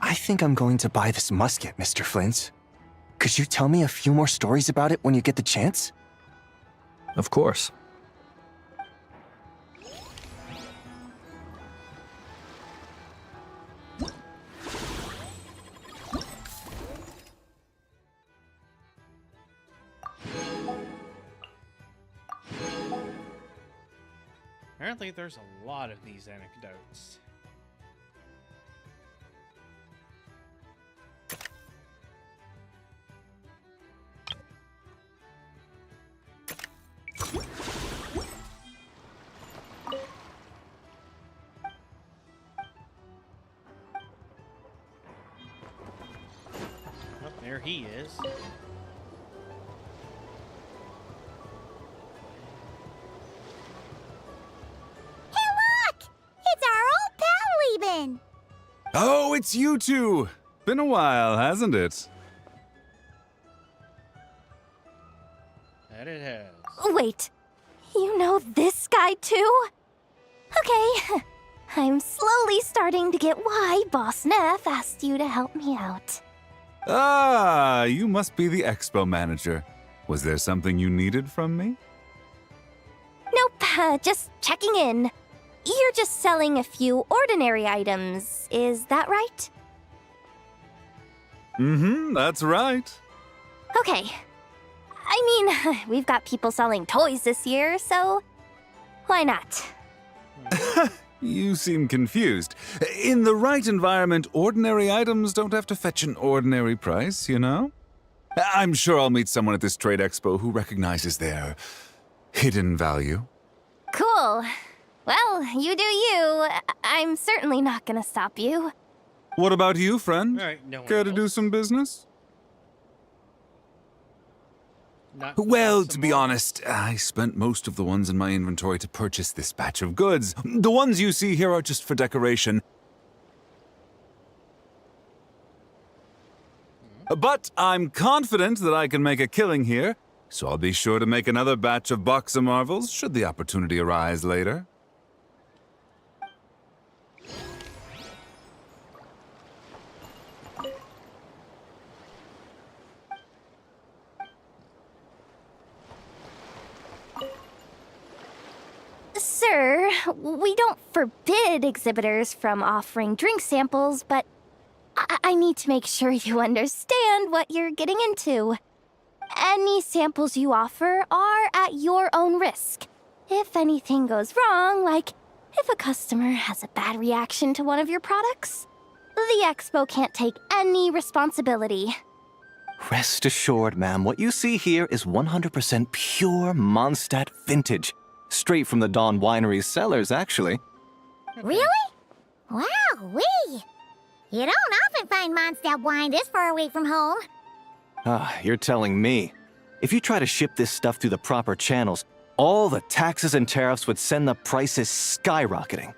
I think I'm going to buy this musket, Mr. Flintz. Could you tell me a few more stories about it when you get the chance? Of course. Apparently there's a lot of these anecdotes. Oh, there he is. Oh, it's you two! Been a while, hasn't it? That it has. Wait, you know this guy too? Okay, I'm slowly starting to get why Boss Neff asked you to help me out. Ah, you must be the expo manager. Was there something you needed from me? Nope, just checking in. You're just selling a few ordinary items, is that right? Mm-hmm, that's right. Okay. I mean, we've got people selling toys this year, so why not? You seem confused. In the right environment, ordinary items don't have to fetch an ordinary price, you know? I'm sure I'll meet someone at this trade expo who recognizes their hidden value. Cool. Well, you do you. I'm certainly not gonna stop you. What about you, friend? All right, no one Care to else. do some business? Not Well, without to some be more. honest, I spent most of the ones in my inventory to purchase this batch of goods. The ones you see here are just for decoration. But I'm confident that I can make a killing here, so I'll be sure to make another batch of Boxa Marvels should the opportunity arise later. Sir, we don't forbid exhibitors from offering drink samples, but I need to make sure you understand what you're getting into. Any samples you offer are at your own risk. If anything goes wrong, like if a customer has a bad reaction to one of your products, the expo can't take any responsibility. Rest assured, ma'am, what you see here is 100% pure Mondstadt vintage. Straight from the Dawn Winery's cellars, actually. Really? Wow-wee! You don't often find Mondstadt wine this far away from home. Ah, you're telling me. If you try to ship this stuff through the proper channels, all the taxes and tariffs would send the prices skyrocketing.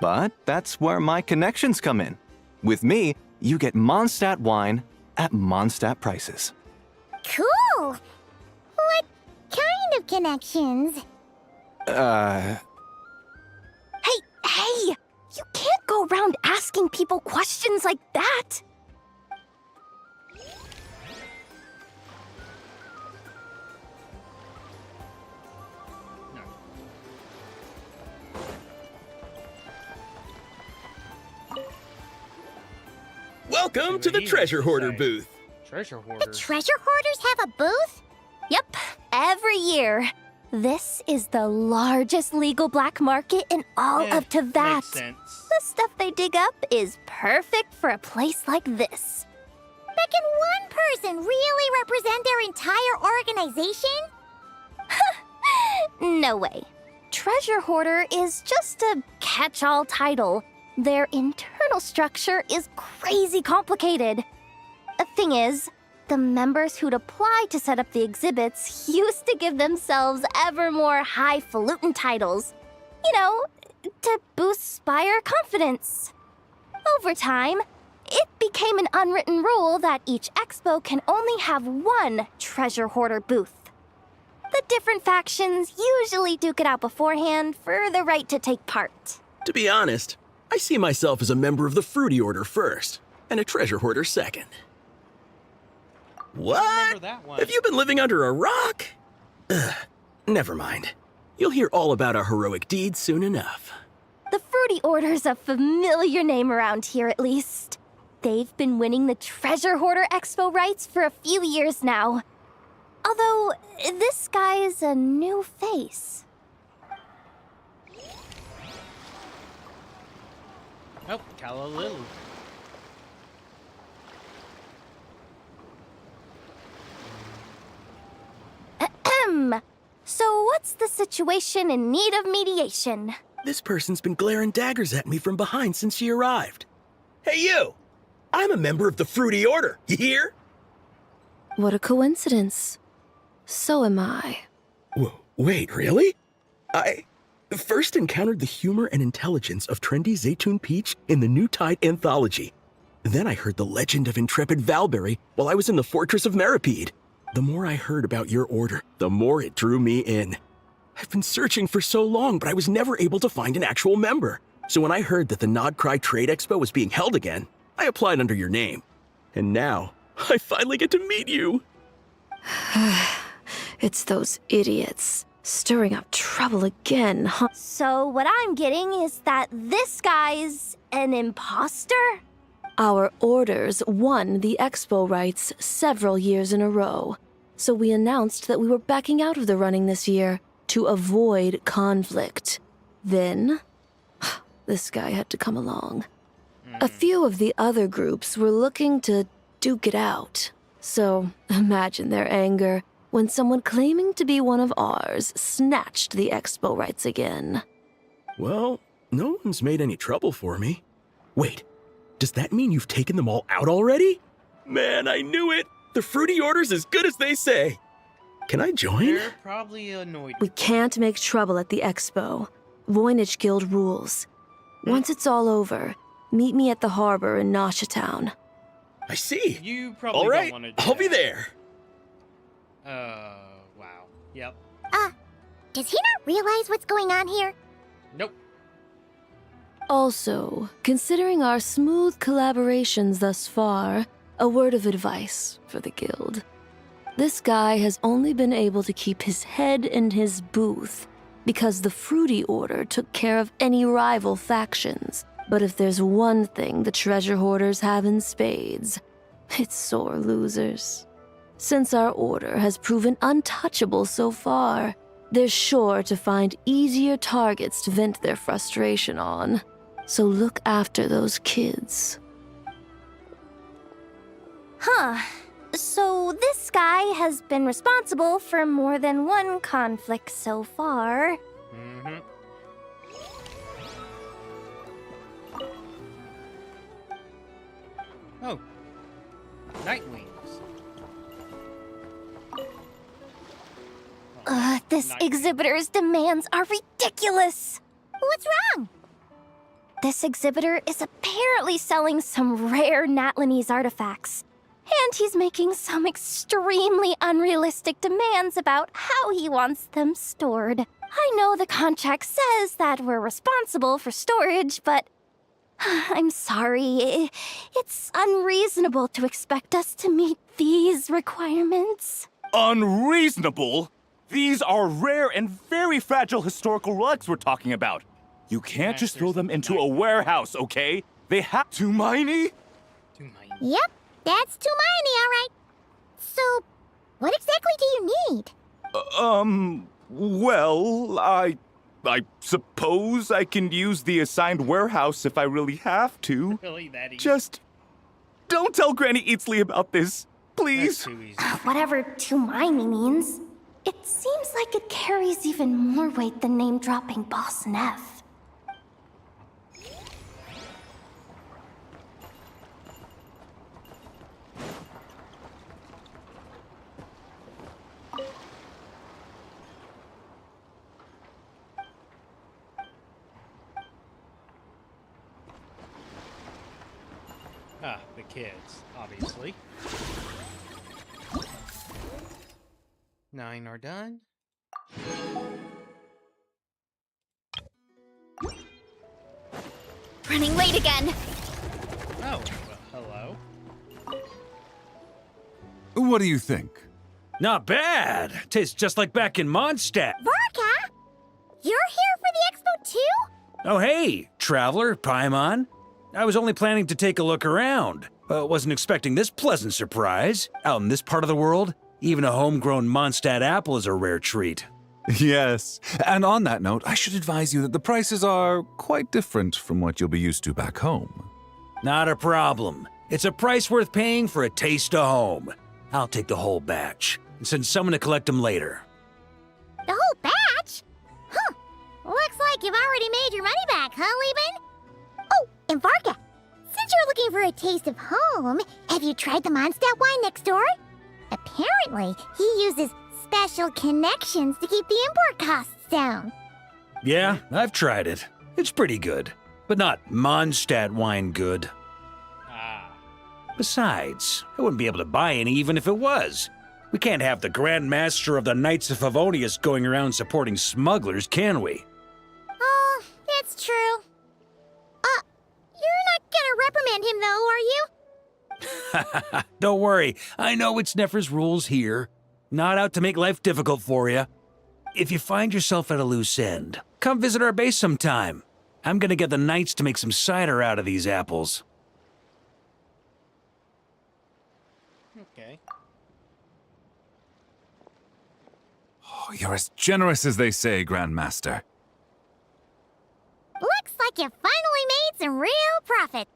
But that's where my connections come in. With me, you get Mondstadt wine at Mondstadt prices. Cool! What kind of connections? Hey! You can't go around asking people questions like that! Welcome to the Treasure Hoarder booth. Treasure hoarder. The treasure hoarders have a booth? Yep, every year. This is the largest legal black market in all of Teyvat. Makes sense. The stuff they dig up is perfect for a place like this. But can one person really represent their entire organization? No way. Treasure Hoarder is just a catch-all title. Their internal structure is crazy complicated. The thing is, the members who'd apply to set up the exhibits used to give themselves ever more highfalutin titles. You know, to boost Spire confidence. Over time, it became an unwritten rule that each expo can only have one Treasure Hoarder booth. The different factions usually duke it out beforehand for the right to take part. To be honest, I see myself as a member of the Fruity Order first, and a Treasure Hoarder second. What? That one. Have you been living under a rock? Ugh, never mind. You'll hear all about our heroic deeds soon enough. The Fruity Order's a familiar name around here, at least. They've been winning the Treasure Hoarder Expo rights for a few years now. Although, this guy's is a new face. Oh, Calla Lily. Ahem. So what's the situation in need of mediation? This person's been glaring daggers at me from behind since she arrived. Hey, you! I'm a member of the Fruity Order, you hear? What a coincidence. So am I. Wait, really? I first encountered the humor and intelligence of trendy Zaytun Peach in the New Tide anthology. Then I heard the legend of intrepid Valberry while I was in the Fortress of Meripede. The more I heard about your order, the more it drew me in. I've been searching for so long, but I was never able to find an actual member. So when I heard that the Nodcry Trade Expo was being held again, I applied under your name. And now, I finally get to meet you. It's those idiots. Stirring up trouble again, huh? So what I'm getting is that this guy's an imposter? Our orders won the expo rights several years in a row. So we announced that we were backing out of the running this year to avoid conflict. Then, this guy had to come along. A few of the other groups were looking to duke it out. So imagine their anger when someone claiming to be one of ours snatched the expo rights again. Well, no one's made any trouble for me. Wait, does that mean you've taken them all out already? Man, I knew it! The Fruity Order's as good as they say. Can I join? They're probably annoyed. We can't make trouble at the expo. Voynich Guild rules. Once it's all over, meet me at the harbor in Nasha Town. I see. You probably all right, don't want to do I'll be there. Wow. Yep. Does he not realize what's going on here? Nope. Also, considering our smooth collaborations thus far, a word of advice for the guild. This guy has only been able to keep his head in his booth because the Fruity Order took care of any rival factions. But if there's one thing the treasure hoarders have in spades, it's sore losers. Since our order has proven untouchable so far, they're sure to find easier targets to vent their frustration on. So look after those kids. Huh. So this guy has been responsible for more than one conflict so far. Mm-hmm. Oh. Nightwings. This exhibitor's demands are ridiculous. What's wrong? This exhibitor is apparently selling some rare Natlanese artifacts. And he's making some extremely unrealistic demands about how he wants them stored. I know the contract says that we're responsible for storage, but I'm sorry. It's unreasonable to expect us to meet these requirements. Unreasonable? These are rare and very fragile historical relics we're talking about. You can't just throw them into a warehouse, okay? They have to miney? Yep, that's too many, all right. So, what exactly do you need? Well, I suppose I can use the assigned warehouse if I really have to. Really that easy? Just don't tell Granny Eatsley about this, please. Whatever Tumaini means, it seems like it carries even more weight than name-dropping Boss Neff. The kids, obviously. 9 are done. Running late again. Oh, well, hello. What do you think? Not bad. Tastes just like back in Mondstadt. Vorka? You're here for the expo too? Oh, hey, Traveler, Paimon. I was only planning to take a look around. Wasn't expecting this pleasant surprise. Out in this part of the world, Even a homegrown Mondstadt apple is a rare treat. Yes, and on that note, I should advise you that the prices are quite different from what you'll be used to back home. Not a problem. It's a price worth paying for a taste of home. I'll take the whole batch and send someone to collect them later. The whole batch? Huh. Looks like you've already made your money back, huh, Lieben? Oh, and Varga, since you're looking for a taste of home, have you tried the Mondstadt wine next door? Apparently, he uses special connections to keep the import costs down. Yeah, I've tried it. It's pretty good, but not Mondstadt wine good. Besides, I wouldn't be able to buy any even if it was. We can't have the Grand Master of the Knights of Favonius going around supporting smugglers, can we? Oh, it's true. You're not gonna reprimand him though, are you? Don't worry, I know it's Nefer's rules here. Not out to make life difficult for you. If you find yourself at a loose end, come visit our base sometime. I'm gonna get the Knights to make some cider out of these apples. Okay. Oh, you're as generous as they say, Grandmaster. Looks like you finally made some real profit.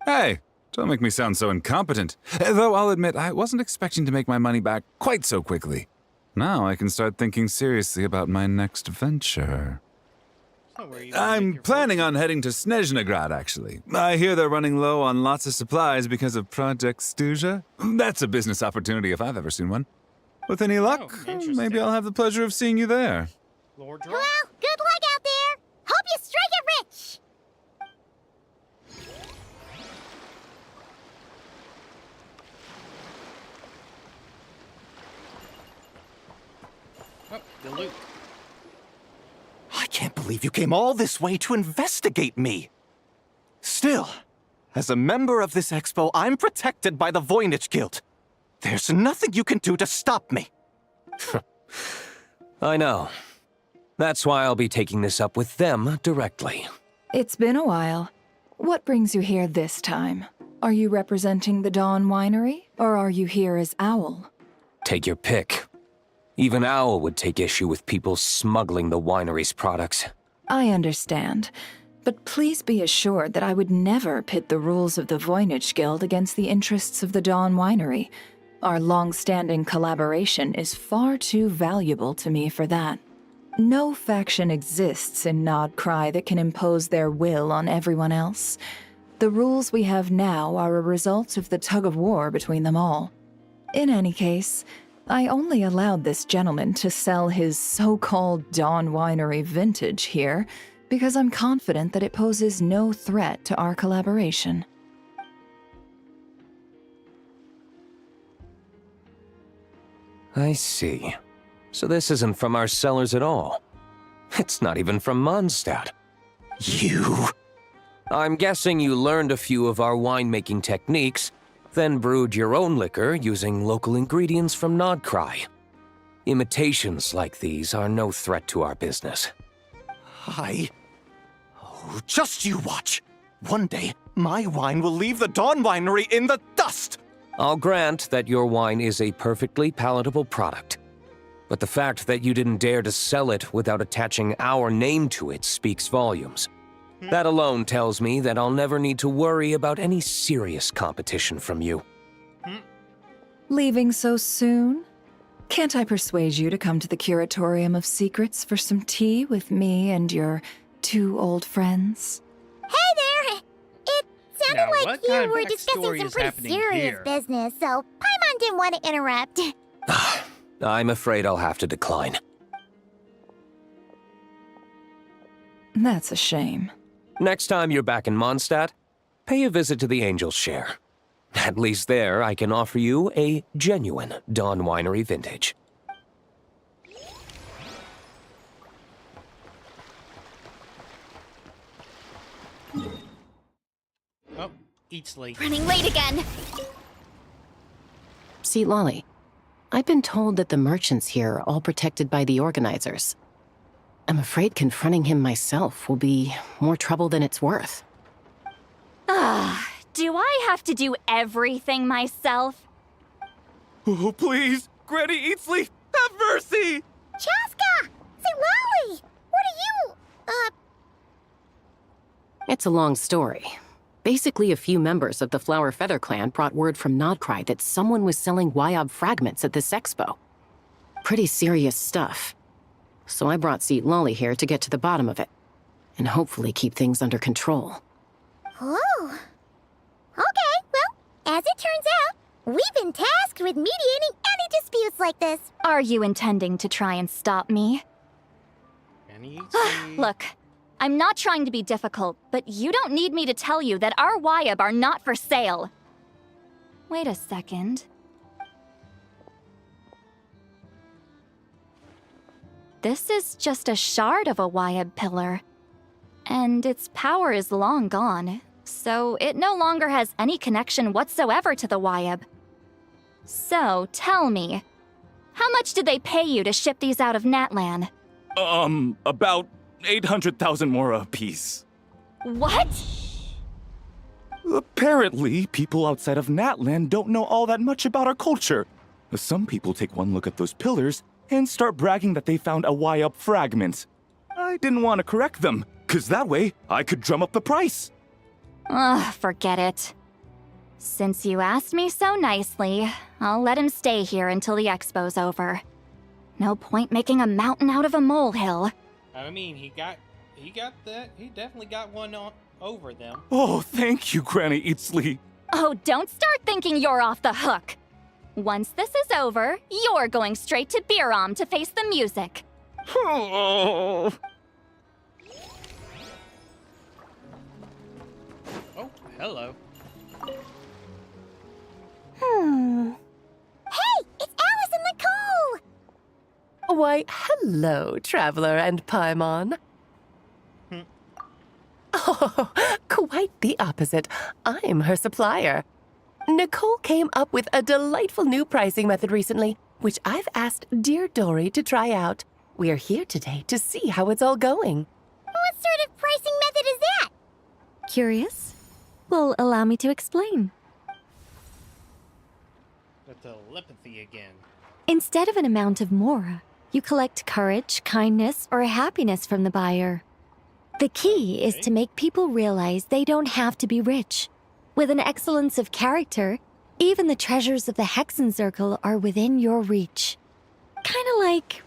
Hey, don't make me sound so incompetent. Though I'll admit, I wasn't expecting to make my money back quite so quickly. Now I can start thinking seriously about my next venture. I'm planning on heading to Snezhnegrad, actually. I hear they're running low on lots of supplies because of Project Stuja. That's a business opportunity if I've ever seen one. With any luck, maybe I'll have the pleasure of seeing you there. Well, good luck out there. Hope you strike it rich. Oh, the loot. I can't believe you came all this way to investigate me. Still, as a member of this expo, I'm protected by the Voynich Guild. There's nothing you can do to stop me. I know. That's why I'll be taking this up with them directly. It's been a while. What brings you here this time? Are you representing the Dawn Winery, or are you here as Owl? Take your pick. Even Owl would take issue with people smuggling the winery's products. I understand, but please be assured that I would never pit the rules of the Voynich Guild against the interests of the Dawn Winery. Our long-standing collaboration is far too valuable to me for that. No faction exists in Nodcry that can impose their will on everyone else. The rules we have now are a result of the tug-of-war between them all. In any case, I only allowed this gentleman to sell his so-called Dawn Winery vintage here because I'm confident that it poses no threat to our collaboration. I see. So this isn't from our cellars at all. It's not even from Mondstadt. You? I'm guessing you learned a few of our winemaking techniques, then brewed your own liquor using local ingredients from Nodcry. Imitations like these are no threat to our business. Oh, just you watch. One day, my wine will leave the Dawn Winery in the dust! I'll grant that your wine is a perfectly palatable product. But the fact that you didn't dare to sell it without attaching our name to it speaks volumes. That alone tells me that I'll never need to worry about any serious competition from you. Leaving so soon? Can't I persuade you to come to the Curatorium of Secrets for some tea with me and your two old friends? Hey there! It sounded Now, like what you kind of were discussing backstory some is pretty happening serious here? business, so Paimon didn't want to interrupt. I'm afraid I'll have to decline. That's a shame. Next time you're back in Mondstadt, pay a visit to the Angel's Share. At least there, I can offer you a genuine Dawn Winery vintage. Oh, eats late. Running late again. See, Lolly, I've been told that the merchants here are all protected by the organizers. I'm afraid confronting him myself will be more trouble than it's worth. Do I have to do everything myself? Oh, please! Granny Eatsley, have mercy! Chaska! Say, Lolly! What are you... It's a long story. Basically, a few members of the Flower Feather clan brought word from Nodcry that someone was selling Wyob fragments at this expo. Pretty serious stuff. So I brought Seat Lolly here to get to the bottom of it, and hopefully keep things under control. Oh. Okay, well, as it turns out, we've been tasked with mediating any disputes like this. Are you intending to try and stop me? Look, I'm not trying to be difficult, but you don't need me to tell you that our Wyob are not for sale. Wait a second. This is just a shard of a Wyob pillar, and its power is long gone, so it no longer has any connection whatsoever to the Wyob. So, tell me, how much did they pay you to ship these out of Natlan? About 800,000 more apiece. What? Apparently, people outside of Natlan don't know all that much about our culture. Some people take one look at those pillars and start bragging that they found a Wyob fragment. I didn't want to correct them, because that way I could drum up the price. Ugh, forget it. Since you asked me so nicely, I'll let him stay here until the expo's over. No point making a mountain out of a molehill. I mean, he got that. He definitely got one over them. Oh, thank you, Granny Eatsley. Oh, don't start thinking you're off the hook. Once this is over, you're going straight to Biram to face the music. Oh, hello. Hey, it's Alice and Nicole! Why, hello, Traveler and Paimon. Oh, quite the opposite. I'm her supplier. Nicole came up with a delightful new pricing method recently, which I've asked dear Dory to try out. We're here today to see how it's all going. What sort of pricing method is that? Curious? Well, allow me to explain. The telepathy again. Instead of an amount of mora, you collect courage, kindness, or happiness from the buyer. The key is to make people realize they don't have to be rich. With an excellence of character, even the treasures of the Hexenzirkel are within your reach. Kinda like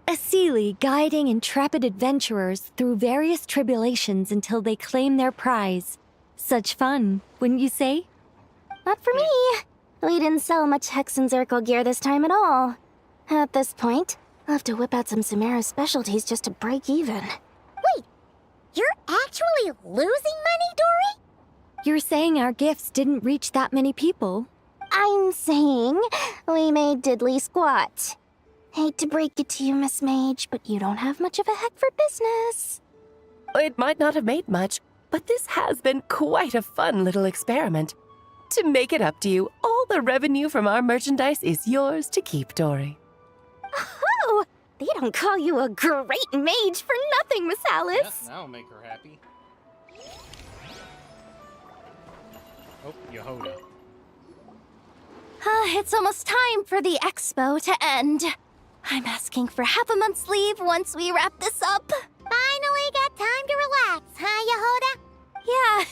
a Seelie guiding intrepid adventurers through various tribulations until they claim their prize. Such fun, wouldn't you say? Not for me. We didn't sell much Hexenzirkel gear this time at all. At this point, I'll have to whip out some Samara's specialties just to break even. Wait, you're actually losing money, Dory? You're saying our gifts didn't reach that many people? I'm saying we made diddly squat. Hate to break it to you, Miss Mage, but you don't have much of a heck for business. It might not have made much, but this has been quite a fun little experiment. To make it up to you, all the revenue from our merchandise is yours to keep, Dory. Oh, they don't call you a great mage for nothing, Miss Alice. Yeah, that'll make her happy. Oh, Yehoda. It's almost time for the expo to end. I'm asking for half a month's leave once we wrap this up. Finally got time to relax, huh, Yehoda? Yeah,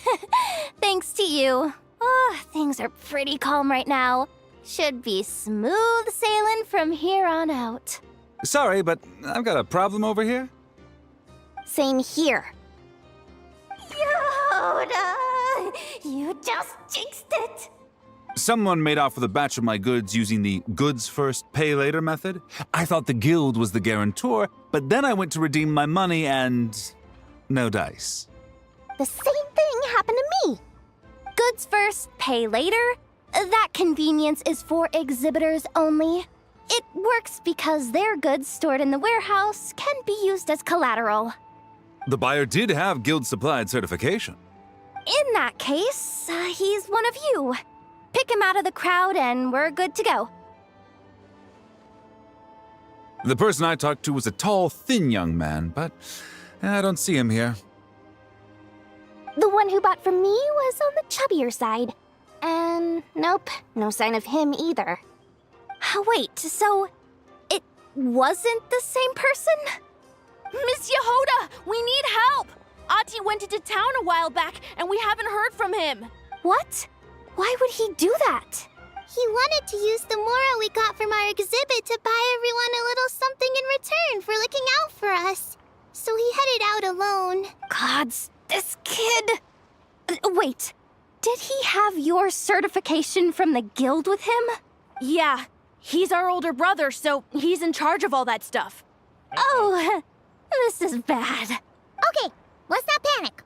thanks to you. Oh, things are pretty calm right now. Should be smooth sailing from here on out. Sorry, but I've got a problem over here. Same here. Yehoda, you just jinxed it. Someone made off with a batch of my goods using the goods first, pay later method. I thought the guild was the guarantor, but then I went to redeem my money and no dice. The same thing happened to me. Goods first, pay later? That convenience is for exhibitors only. It works because their goods stored in the warehouse can be used as collateral. The buyer did have guild-supplied certification. In that case, he's one of you. Pick him out of the crowd and we're good to go. The person I talked to was a tall, thin young man, but I don't see him here. The one who bought from me was on the chubbier side. And nope, no sign of him either. Wait, so it wasn't the same person? Miss Yehoda, we need help! Ati went into town a while back, and we haven't heard from him. What? Why would he do that? He wanted to use the mora we got from our exhibit to buy everyone a little something in return for looking out for us. So he headed out alone. Gods, this kid... Wait, did he have your certification from the guild with him? Yeah, he's our older brother, so he's in charge of all that stuff. Oh, this is bad. Okay, let's not panic.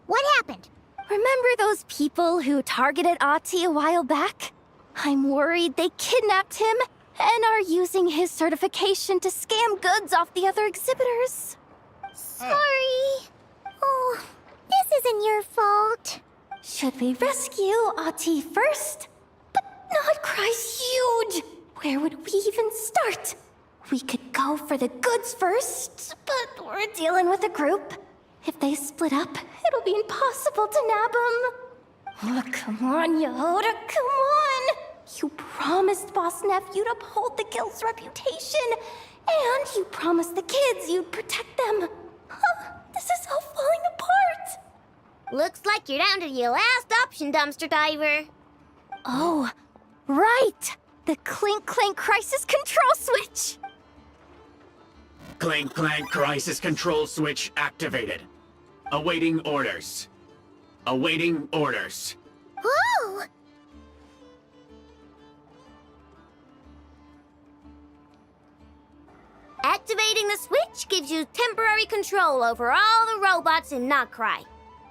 What happened? Remember those people who targeted Ati a while back? I'm worried they kidnapped him and are using his certification to scam goods off the other exhibitors. Sorry. Oh, this isn't your fault. Should we rescue Ati first? But Nodcry's huge! Where would we even start? We could go for the goods first, but we're dealing with a group. If they split up, it'll be impossible to nab them. Oh, come on, Yehoda, come on! You promised Boss Nephew to uphold the guild's reputation, and you promised the kids you'd protect them. This is all falling apart. Looks like you're down to your last option, dumpster diver. Oh, right! The Clink Clank Crisis Control Switch! Clank Clank Crisis Control Switch activated. Awaiting orders. Awaiting orders. Oh! Activating the switch gives you temporary control over all the robots in Nodcry.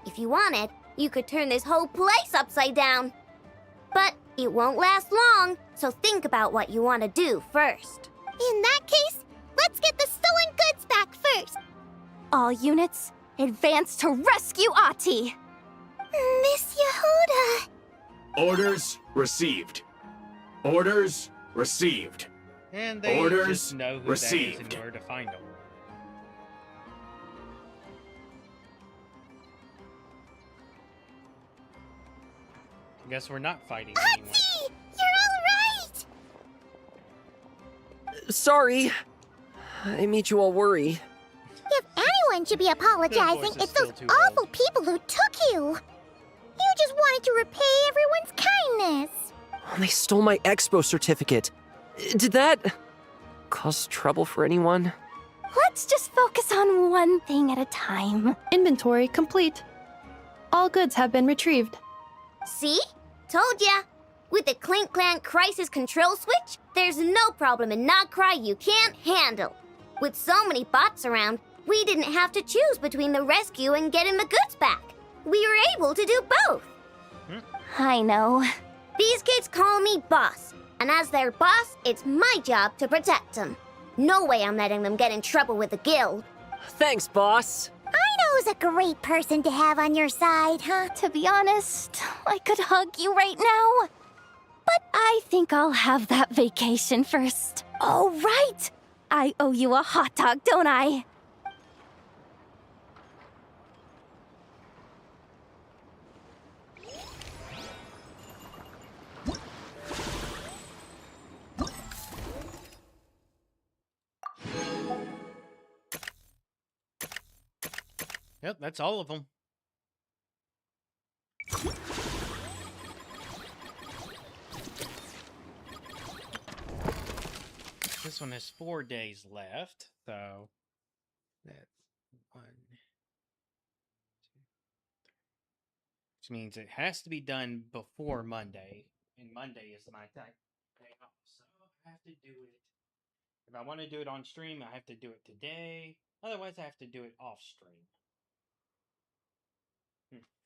If you wanted, you could turn this whole place upside down. But it won't last long, so think about what you want to do first. In that case, let's get the stolen goods back first. All units, advance to rescue Ati! Miss Yehoda! Orders received. Orders received. And they Orders just know who received. that is and where to find them. I guess we're not fighting anyone. Ati! You're all right! Sorry. I made you all worry. If anyone should be apologizing, it's those awful people who took you. You just wanted to repay everyone's kindness. They stole my expo certificate. Did that cause trouble for anyone? Let's just focus on one thing at a time. Inventory complete. All goods have been retrieved. See? Told ya. With the Clink Clank Crisis Control Switch, there's no problem in Nodcry you can't handle. With so many bots around, we didn't have to choose between the rescue and getting the goods back. We were able to do both. I know. These kids call me boss, and as their boss, it's my job to protect them. No way I'm letting them get in trouble with the guild. Thanks, boss. I know who's a great person to have on your side, huh? To be honest, I could hug you right now. But I think I'll have that vacation first. Oh, right! I owe you a hot dog, don't I? Yep, that's all of them. This one has 4 days left, so that's 1, 2, 3, which means it has to be done before Monday, and Monday is my day off, so I have to do it. If I want to do it on stream, I have to do it today. Otherwise, I have to do it off stream.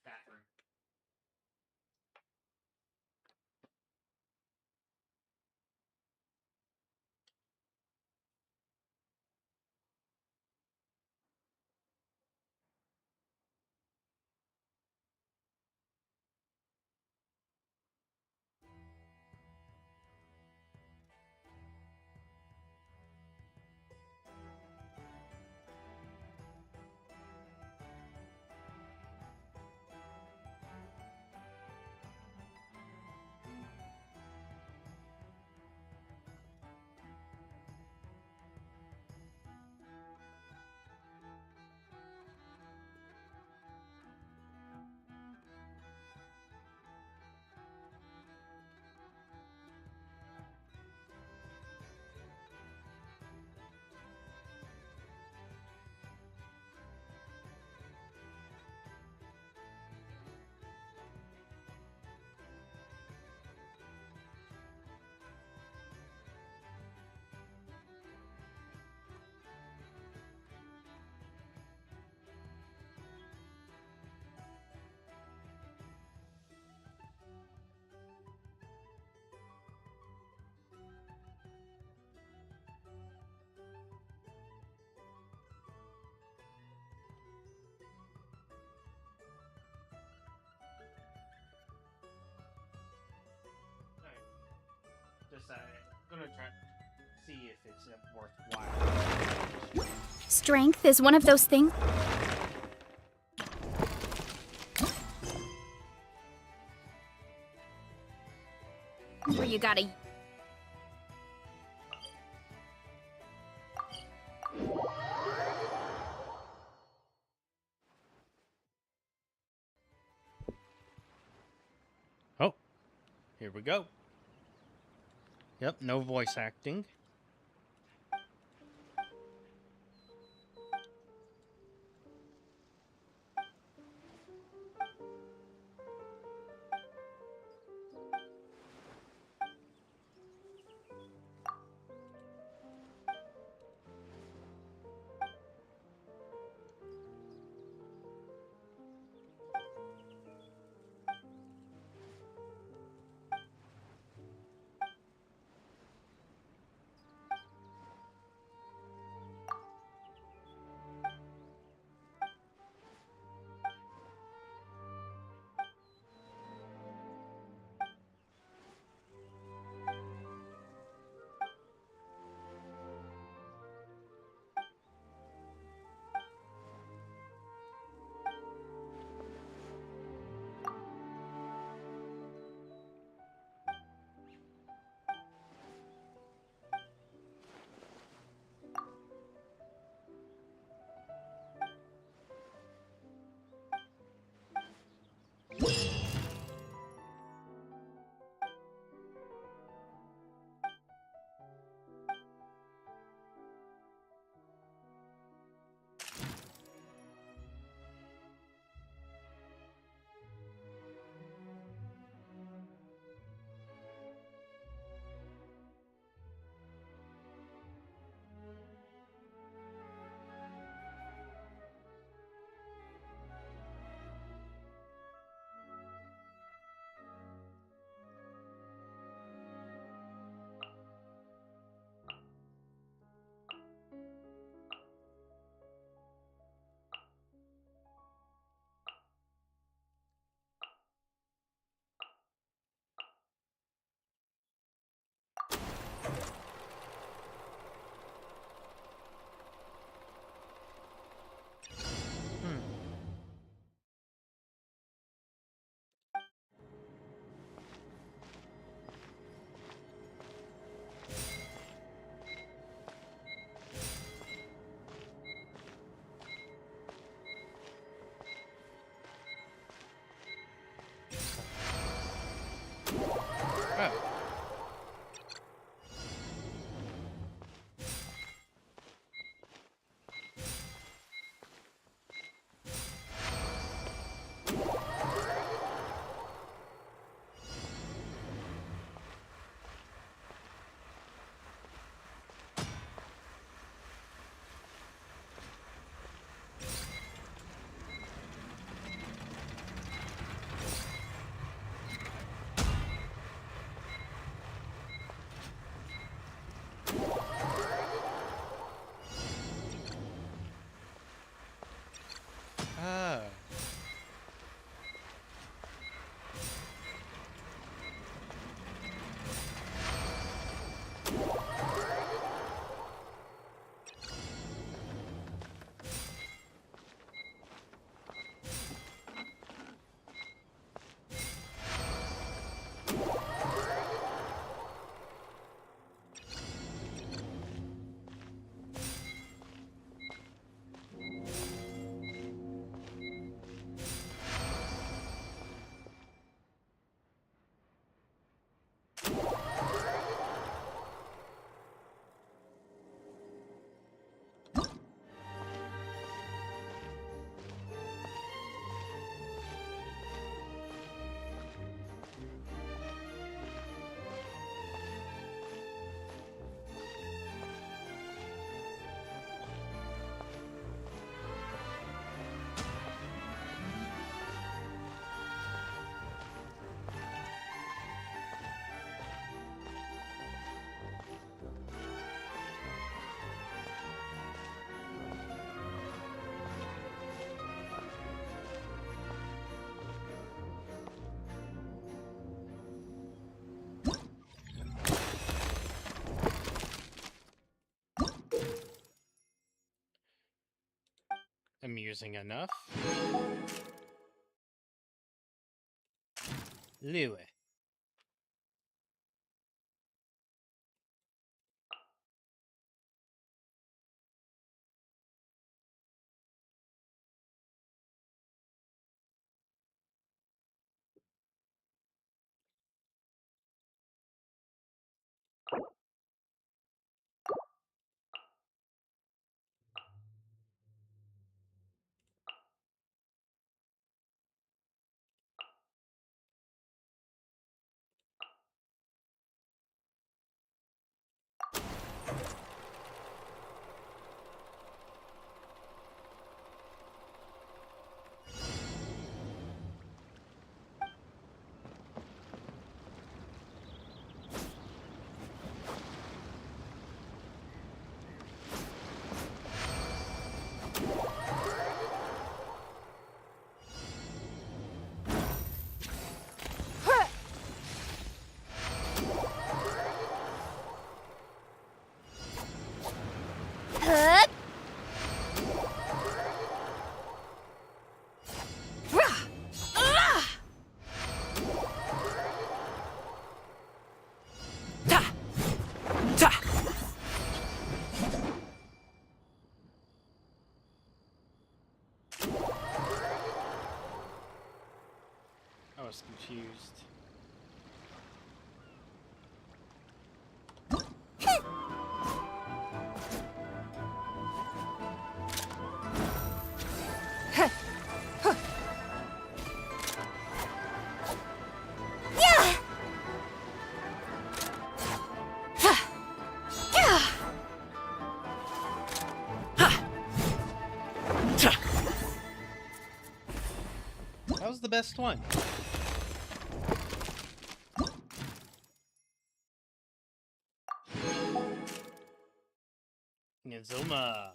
Bathroom. decide. I'm gonna try to see if it's worthwhile. Strength is one of those things. Where you gotta. Oh, here we go. Yep, no voice acting. Amusing enough. Lue. I was confused. That was the best one. Nizuma.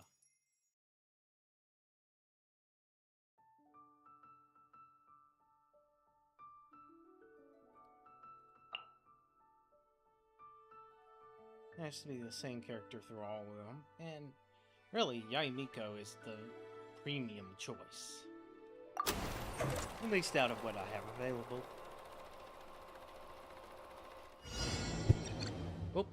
Has to be the same character through all of them, and really, Yaimiko is the premium choice. At least out of what I have available. Oh.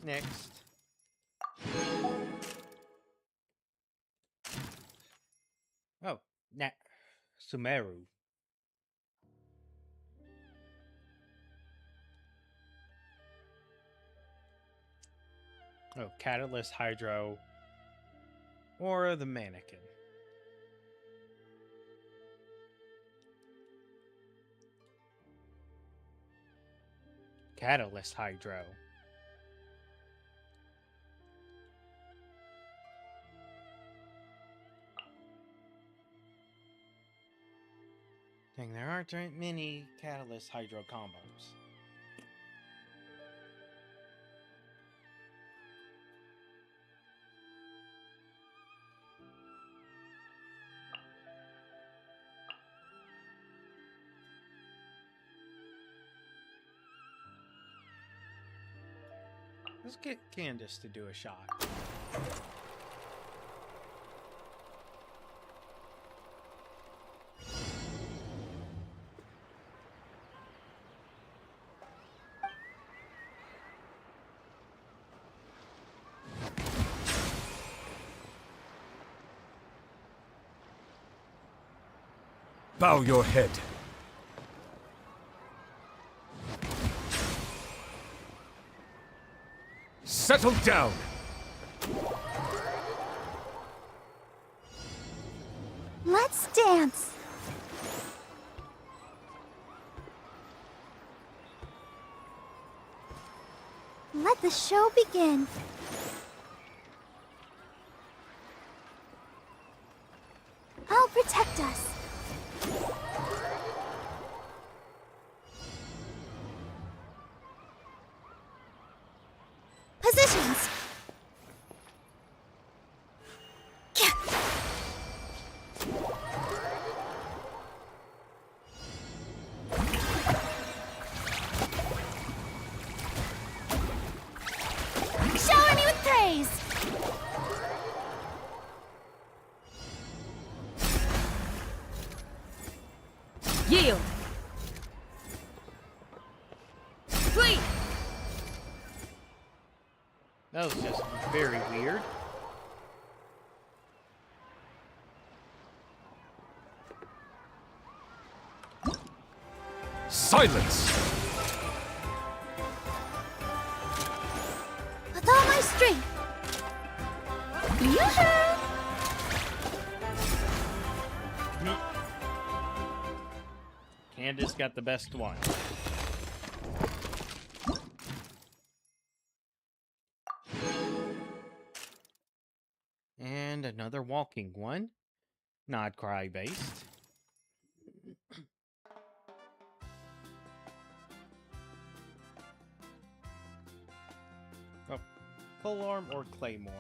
Next. Oh, Sumeru. Oh, Catalyst, Hydro, or the Mannequin. Catalyst, Hydro. Dang, there aren't many Catalyst Hydro combos. Let's get Candace to do a shot. Bow your head. Settle down. Let's dance. Let the show begin. I'll protect us. Positions. Shower me with praise. Yield. Flee. That was just very weird. Silence! With all my strength. Yoo-hoo! Candace got the best one. And another walking one. Not cry based. Oh, polearm or claymore.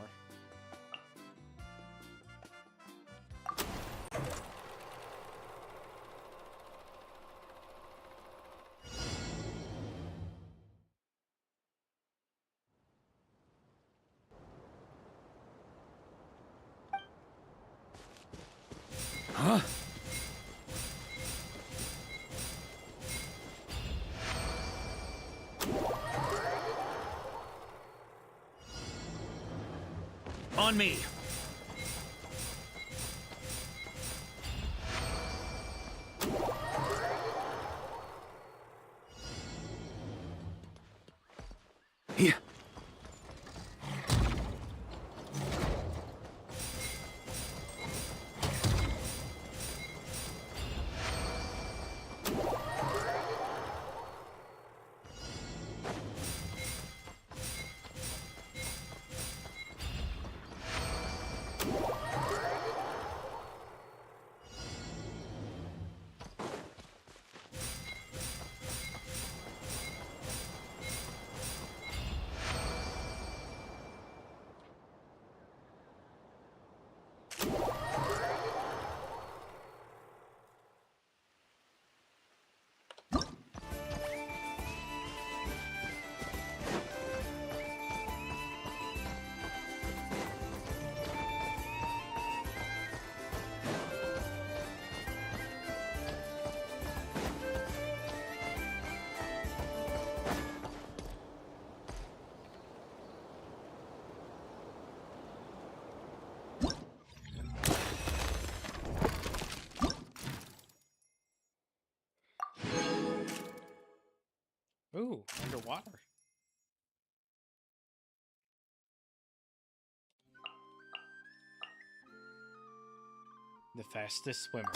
Huh? On me. Here. Ooh, underwater. The fastest swimmer.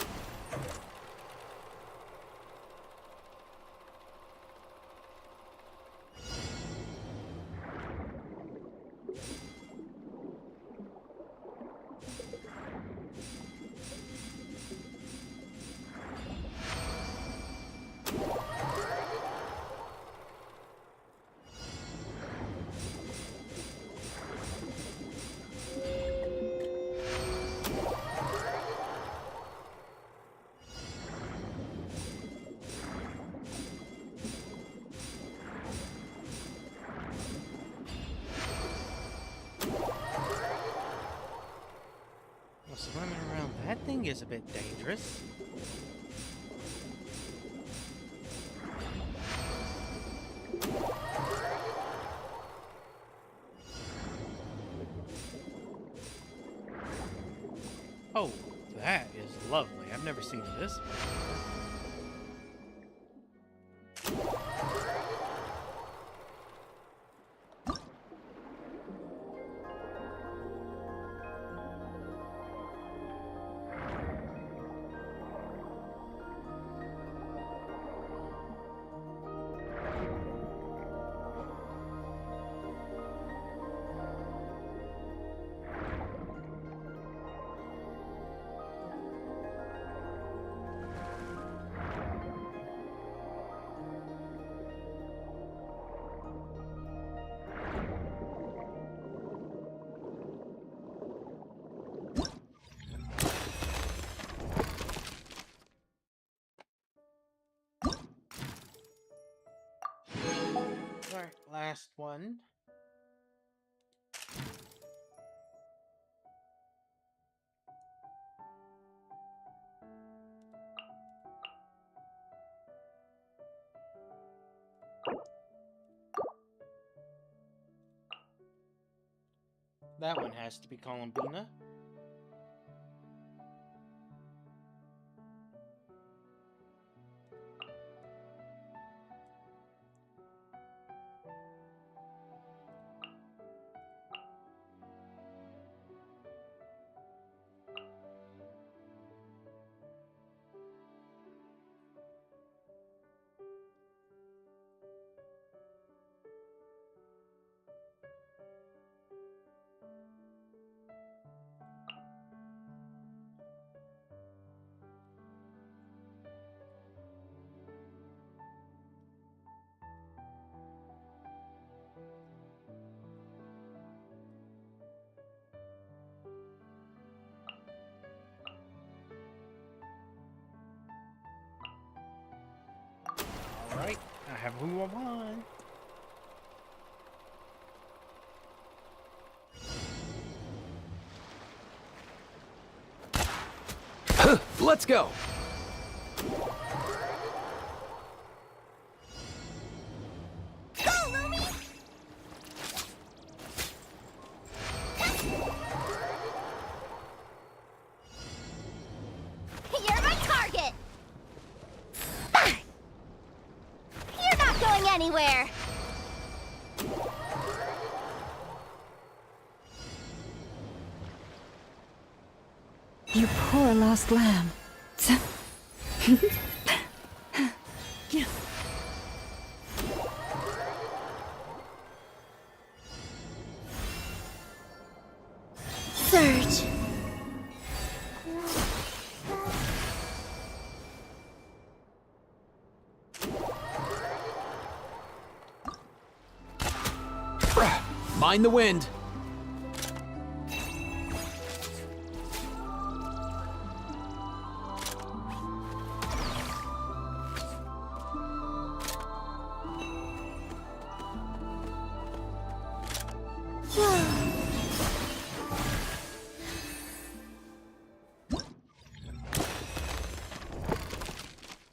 Flying is a bit dangerous. Oh, that is lovely. I've never seen this. Alright, last one. That one has to be Columbina. Alright, I have who I want. Let's go! You're my target! You're not going anywhere! You poor lost lamb. Surge. Mind the wind.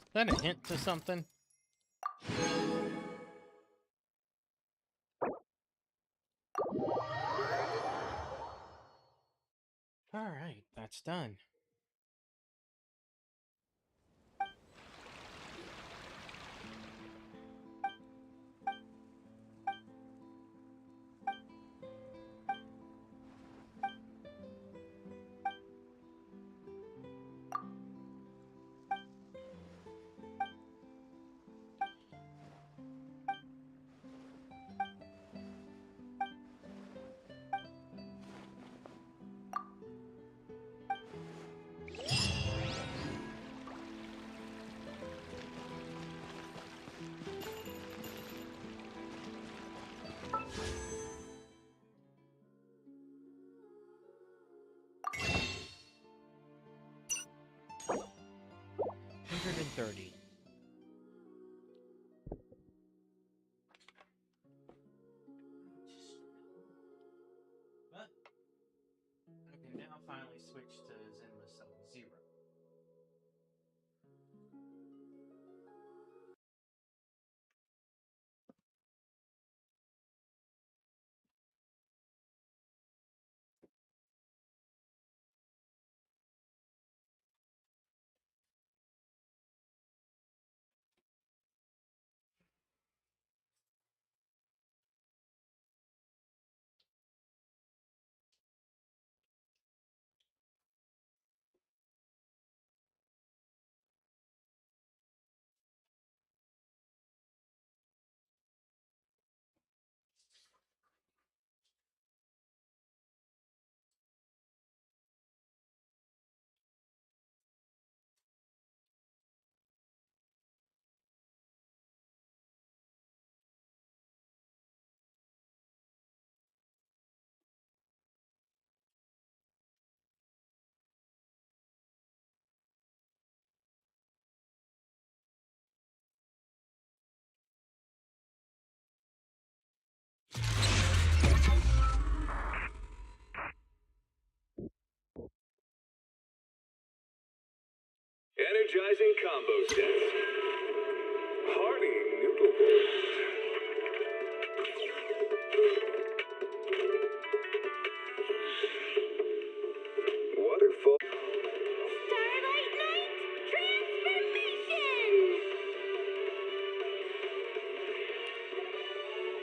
Is that a hint to something? Alright, that's done. $130. But I can now finally switch to Zenma Cell 0. Energizing combo stats. Hearty noodle board. Waterfall. Starlight Night transformation!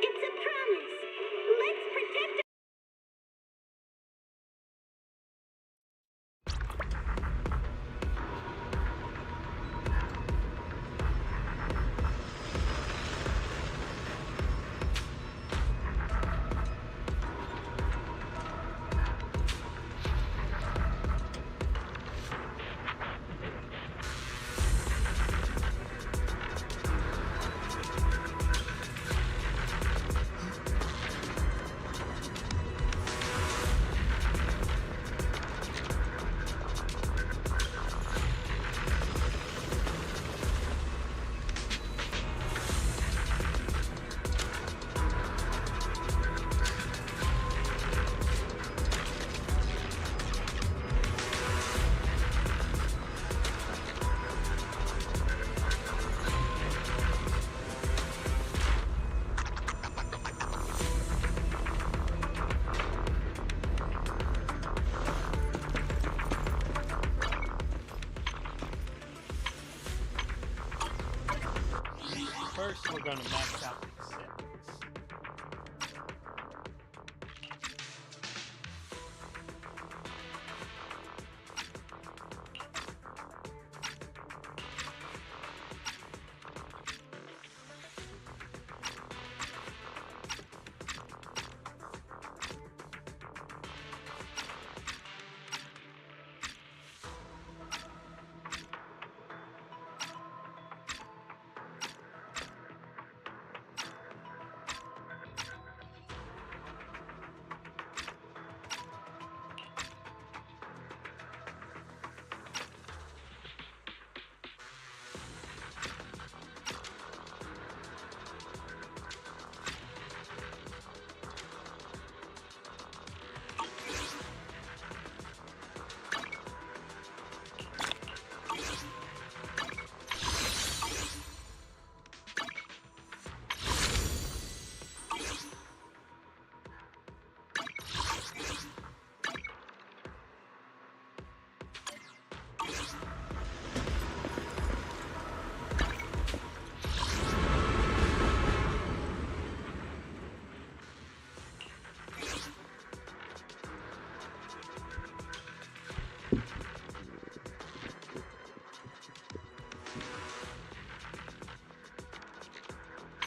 It's a promise. Let's protect. First, we're going to max out the acceptance.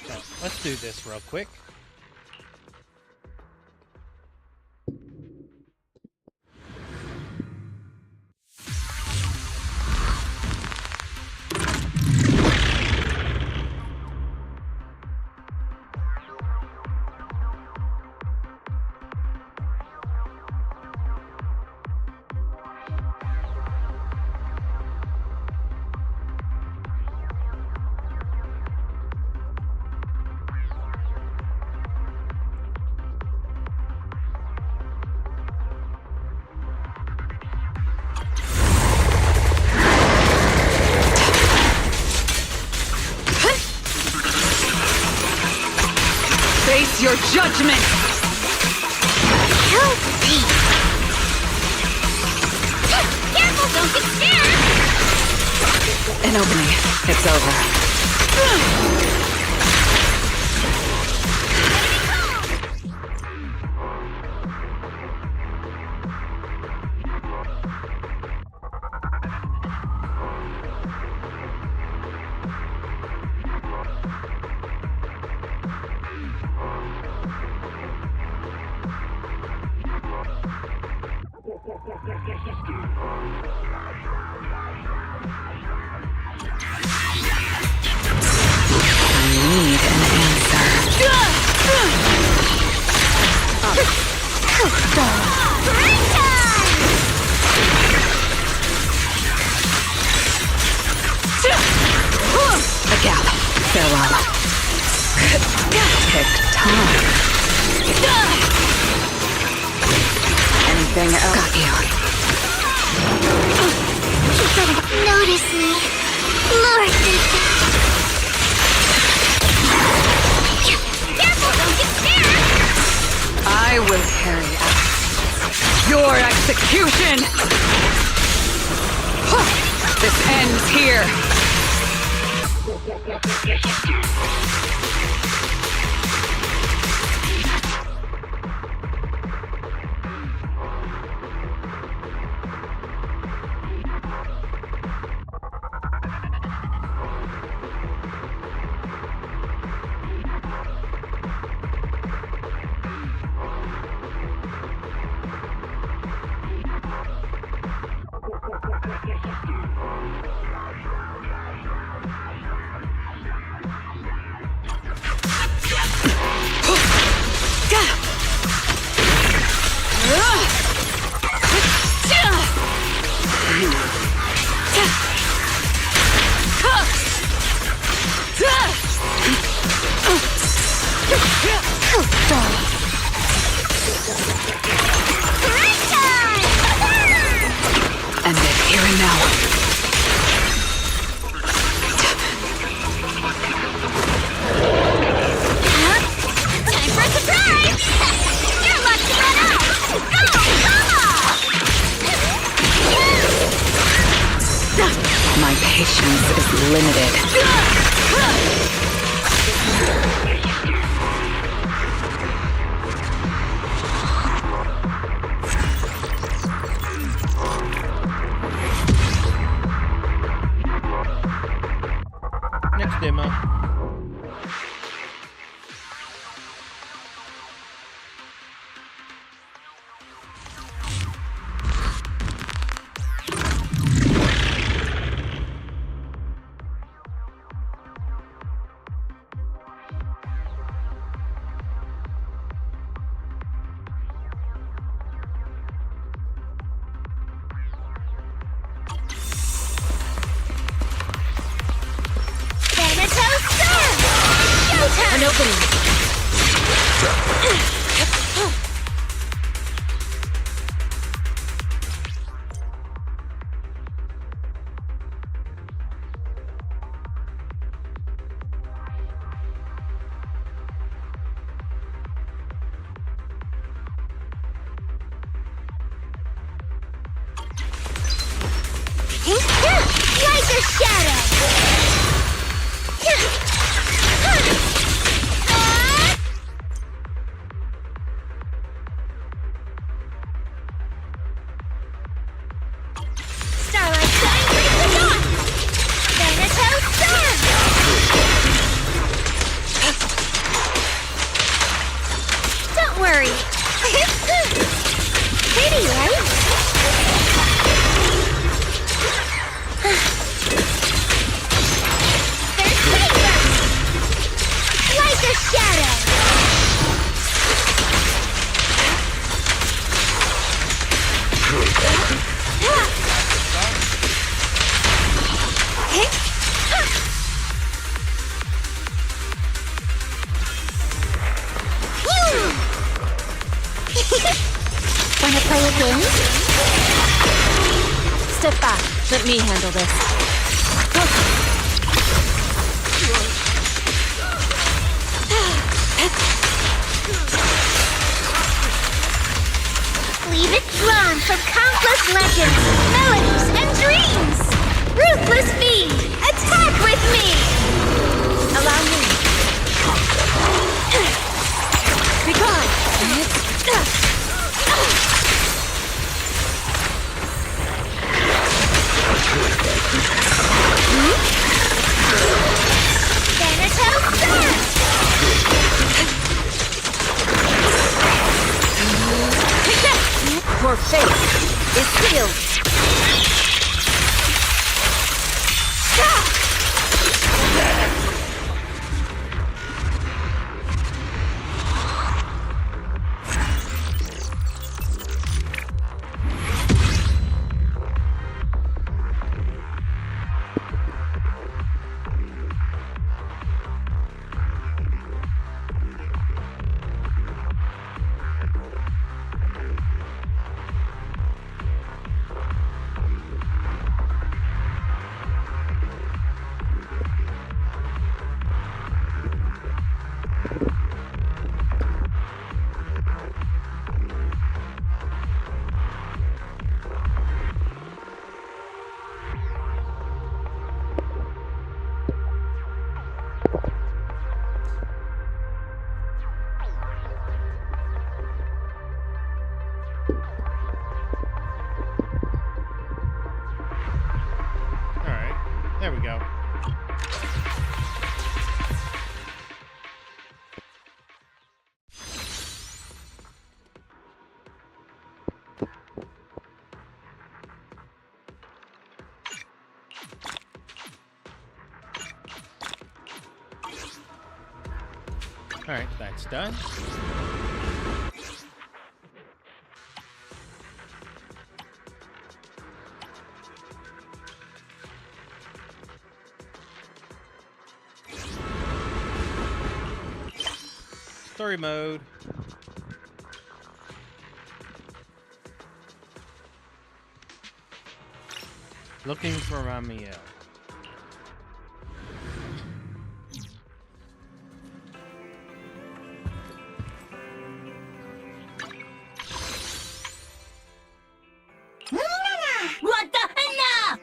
So, let's do this real quick. Face your judgment! Help me! Careful, don't get scared! Inobly, it's over. A gap. Farewell. Picked time. Anything else? Got you. Notice me. execution! This ends here. And then here and now. Time for a surprise! You're lucky to run out! Go, come My patience is limited. Next demo. An opening! Like a shadow! Starlight shine brings the dawn! Thanatos Sun! Don't worry. Pretty, right? There's paper! Like a shadow! Wanna play a game? Step back. Let me handle this. Leave it drawn from countless legends, melodies, and dreams! Ruthless fiend, attack with me! Allow me. Be gone! Thanatos Sun! Your fate is sealed. There we go. Alright, that's done. Story mode. Looking for Ramiel. What the henna?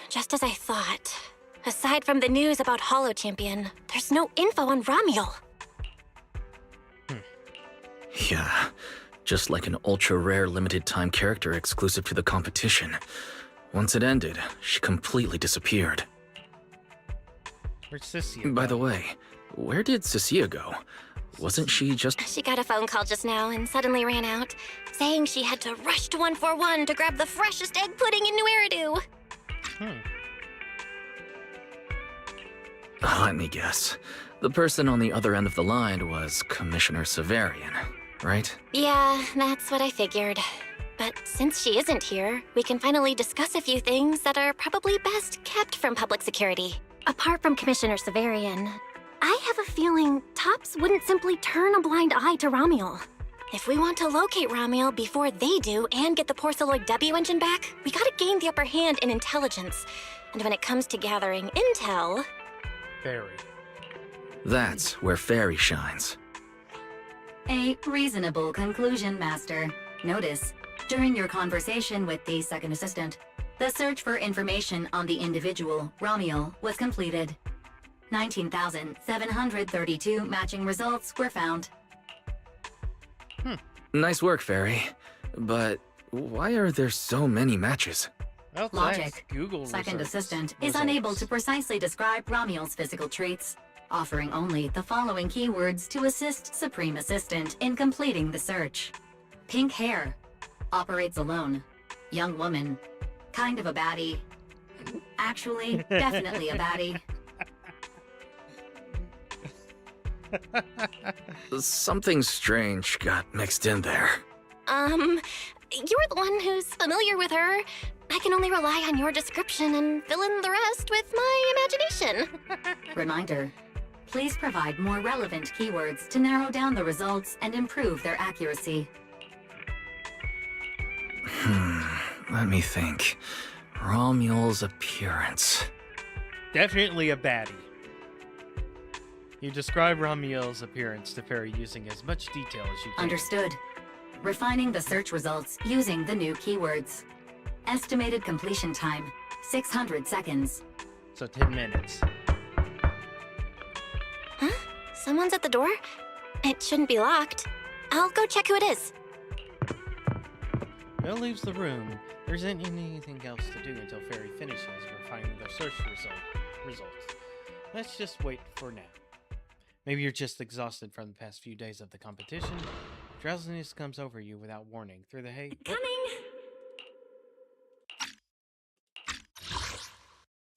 Just as I thought. Aside from the news about Hollow Champion, there's no info on Ramiel. Yeah, just like an ultra-rare limited-time character exclusive to the competition. Once it ended, she completely disappeared. Where'd Cecilia By go? the way, where did Cecilia go? Wasn't she just... She got a phone call just now and suddenly ran out, saying she had to rush to 141 to grab the freshest egg pudding in New Eridu. Let me guess. The person on the other end of the line was Commissioner Severian, right? Yeah, that's what I figured. But since she isn't here, we can finally discuss a few things that are probably best kept from public security. Apart from Commissioner Severian, I have a feeling Tops wouldn't simply turn a blind eye to Ramiel. If we want to locate Ramiel before they do and get the Porceloid W engine back, we gotta gain the upper hand in intelligence. And when it comes to gathering intel... Fairy. That's where Fairy shines. A reasonable conclusion, Master. Notice, during your conversation with the second assistant, the search for information on the individual, Ramiel, was completed. 19,732 matching results were found. Nice work, Fairy. But why are there so many matches? Well, Logic. Google Second results. assistant is unable to precisely describe Ramiel's physical traits, offering only the following keywords to assist Supreme Assistant in completing the search. Pink hair. Operates alone. Young woman. Kind of a baddie. Actually, definitely a baddie. Something strange got mixed in there. You're the one who's familiar with her. I can only rely on your description and fill in the rest with my imagination. Reminder. Please provide more relevant keywords to narrow down the results and improve their accuracy. Let me think. Ramiel's appearance. Definitely a baddie. You describe Ramiel's appearance to Fairy using as much detail as you can. Understood. Refining the search results using the new keywords. Estimated completion time, 600 seconds. So 10 minutes. Huh? Someone's at the door? It shouldn't be locked. I'll go check who it is. Belle leaves the room. There isn't anything else to do until Fairy finishes refining the search results. Let's just wait for now. Maybe you're just exhausted from the past few days of the competition. Drowsiness comes over you without warning. Through the haze.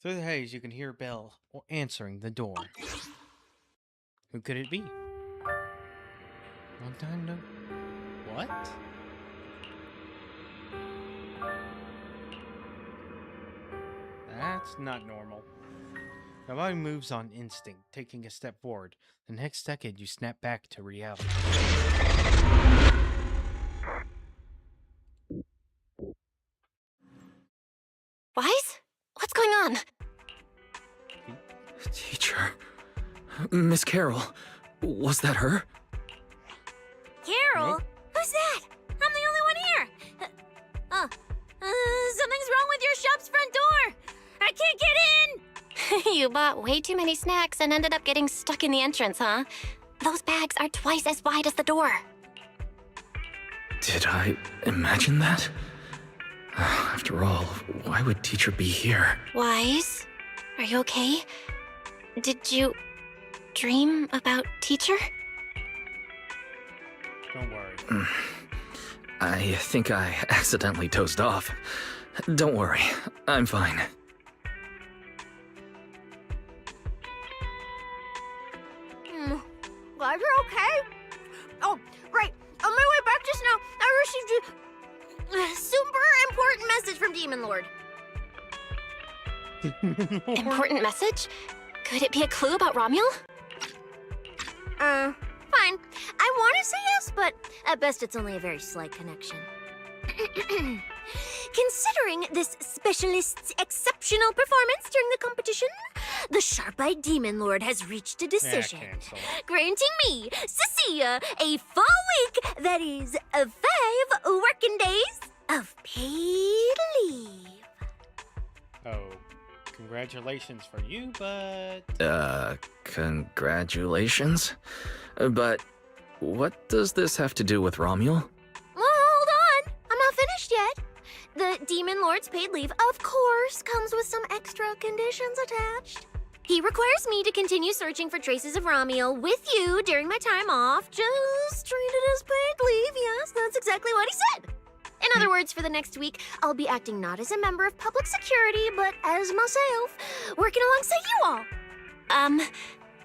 Through the haze, you can hear Belle answering the door. Who could it be? Long time no. What? That's not normal. Your body moves on instinct, taking a step forward. The next second, you snap back to reality. Wise? What's going on? Teacher. Miss Carol. Was that her? Carol? Nope. Who's that? I'm the only one here. Something's wrong with your shop's front door. I can't get in. You bought way too many snacks and ended up getting stuck in the entrance, huh? Those bags are twice as wide as the door. Did I imagine that? After all, why would teacher be here? Wise, are you okay? Did you dream about teacher? Don't worry. I think I accidentally dozed off. Don't worry, I'm fine. Glad you're okay. Oh, right. On my way back just now, I received a super important message from Demon Lord. Important message? Could it be a clue about Romuel? Fine. I want to say yes, but at best it's only a very slight connection. Considering this specialist's exceptional performance during the competition, the sharp-eyed Demon Lord has reached a decision, granting me, Cecilia, a full week, that is, 5 working days of paid leave. Oh, congratulations for you, but... Congratulations? But what does this have to do with Romuel? Well, hold on. I'm not finished yet. The Demon Lord's paid leave, of course, comes with some extra conditions attached. He requires me to continue searching for traces of Romuel with you during my time off. Just treat it as paid leave, yes, that's exactly what he said. In other words, for the next week, I'll be acting not as a member of public security, but as myself, working alongside you all.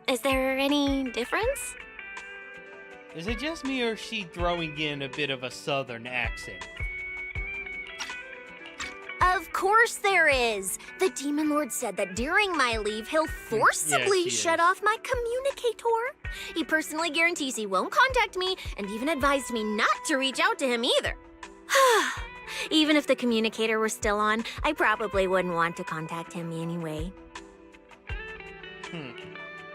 Is there any difference? Is it just me, or is she throwing in a bit of a southern accent? Of course there is. The Demon Lord said that during my leave, he'll forcibly shut off my communicator. He personally guarantees he won't contact me, and even advised me not to reach out to him either. Even if the communicator were still on, I probably wouldn't want to contact him anyway.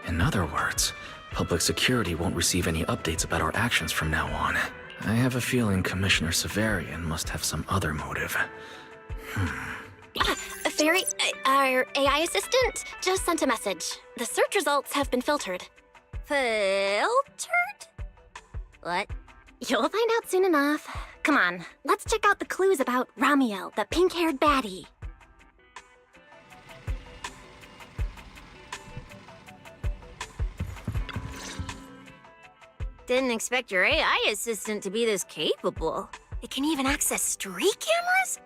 In other words, public security won't receive any updates about our actions from now on. I have a feeling Commissioner Severian must have some other motive. Fairy, our AI assistant just sent a message. The search results have been filtered. Filtered? What? You'll find out soon enough. Come on, let's check out the clues about Romuel, the pink-haired baddie. Didn't expect your AI assistant to be this capable. It can even access street cameras?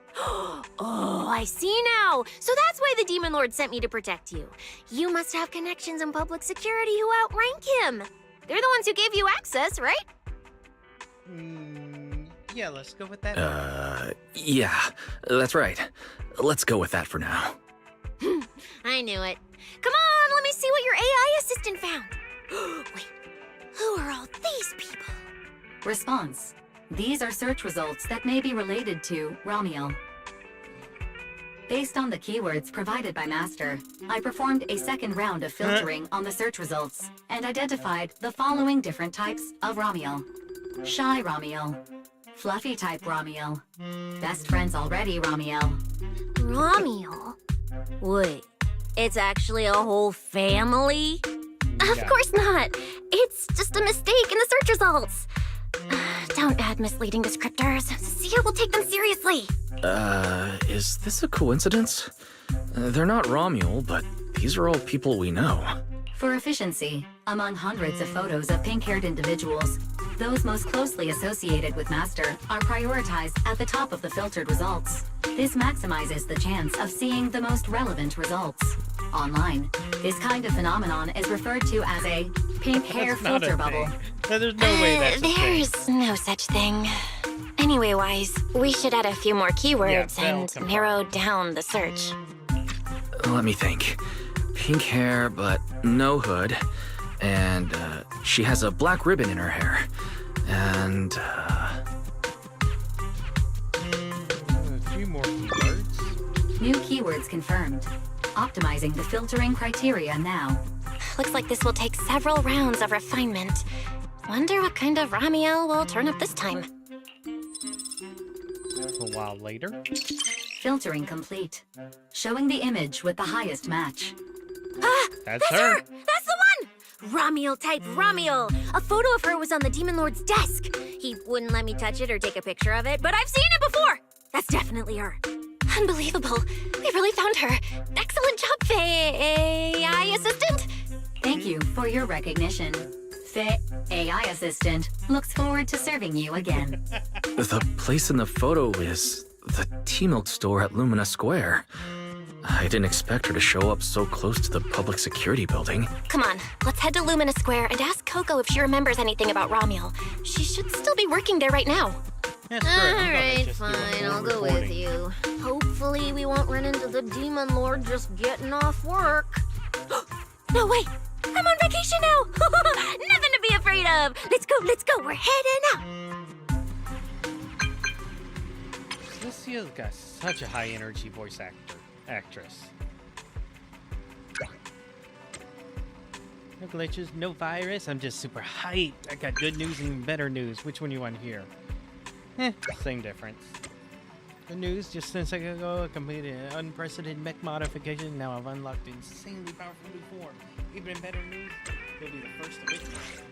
Oh, I see now. So that's why the Demon Lord sent me to protect you. You must have connections in public security who outrank him. They're the ones who gave you access, right? Yeah, let's go with that. Yeah, that's right. Let's go with that for now. I knew it. Come on, let me see what your AI assistant found. Wait, who are all these people? Response. These are search results that may be related to Romuel. Based on the keywords provided by Master, I performed a second round of filtering on the search results and identified the following different types of Romuel. Shy Romuel, Fluffy type Romuel, Best friends already Romuel. Romuel? Wait, it's actually a whole family? Of course not. It's just a mistake in the search results. Don't add misleading descriptors. Cecilia will take them seriously. Is this a coincidence? They're not Romuel, but these are all people we know. For efficiency, among hundreds of photos of pink-haired individuals, those most closely associated with Master are prioritized at the top of the filtered results. This maximizes the chance of seeing the most relevant results. Online, this kind of phenomenon is referred to as a pink hair filter bubble. There's no way that's a thing. There's no such thing. Anyway, Wise, we should add a few more keywords and narrow down the search. Let me think. Pink hair, but no hood. And, she has a black ribbon in her hair. And, a few more keywords. New keywords confirmed. Optimizing the filtering criteria now. Looks like this will take several rounds of refinement. Wonder what kind of Romuel will turn up this time. A while later. Filtering complete. Showing the image with the highest match. That's her. That's the one! Ramiel type Ramiel! A photo of her was on the Demon Lord's desk. He wouldn't let me touch it or take a picture of it, but I've seen it before! That's definitely her. Unbelievable. We really found her. Excellent job, AI assistant. Thank you for your recognition. Faye, AI assistant, looks forward to serving you again. The place in the photo is the T-Milk store at Lumina Square. I didn't expect her to show up so close to the public security building. Come on, let's head to Lumina Square and ask Coco if she remembers anything about Ramiel. She should still be working there right now. Alright, fine, I'll go with you. Hopefully we won't run into the Demon Lord just getting off work. No, wait! I'm on vacation now! Nothing to be afraid of! Let's go, we're heading out! Lucia's got such a high energy voice actress. No glitches, no virus, I'm just super hyped. I got good news and better news. Which one you want to hear? Same difference. The news, just 10 seconds ago, I completed an unprecedented mech modification. Now I've unlocked an insanely powerful new form. Even in better news, you'll be the first to witness.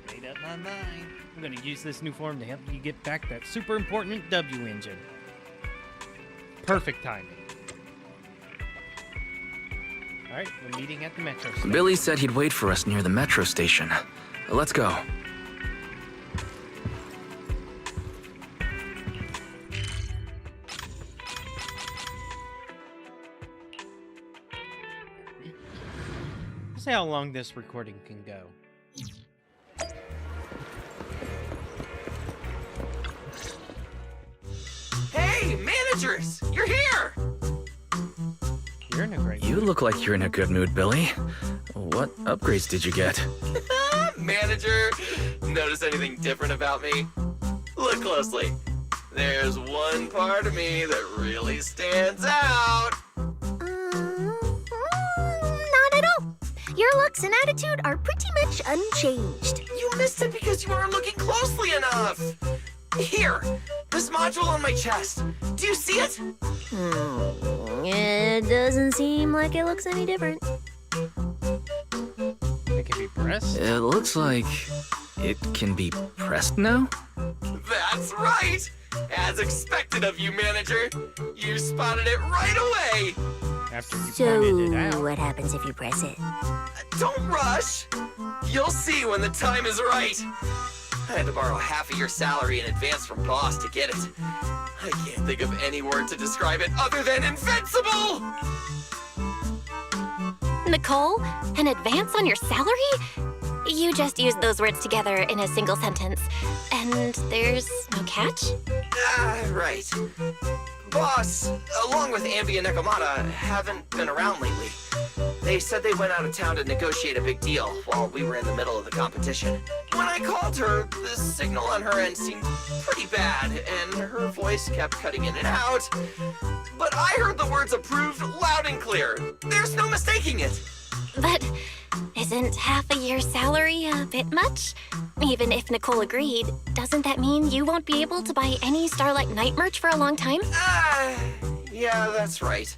I've made up my mind. I'm gonna use this new form to help you get back that super important W engine. Perfect timing. Alright, we're meeting at the metro station. Billy said he'd wait for us near the metro station. Let's go. See how long this recording can go. Hey, managers! You're here! You're in a great mood. You look like you're in a good mood, Billy. What upgrades did you get? Manager, notice anything different about me? Look closely. There's one part of me that really stands out. Not at all. Your looks and attitude are pretty much unchanged. You missed it because you weren't looking closely enough. Here, this module on my chest. Do you see it? It doesn't seem like it looks any different. It can be pressed? It looks like it can be pressed now? That's right! As expected of you, manager. You spotted it right away. After you pointed it out. What happens if you press it? Don't rush. You'll see when the time is right. I had to borrow half of your salary in advance from boss to get it. I can't think of any word to describe it other than invincible! Nicole, an advance on your salary? You just used those words together in a single sentence. And there's no catch? Right. Boss, along with Ambi and Nekomata, haven't been around lately. They said they went out of town to negotiate a big deal while we were in the middle of the competition. When I called her, the signal on her end seemed pretty bad, and her voice kept cutting in and out. But I heard the words approved loud and clear. There's no mistaking it. But isn't half a year's salary a bit much? Even if Nicole agreed, doesn't that mean you won't be able to buy any Starlight Knight merch for a long time? Yeah, that's right.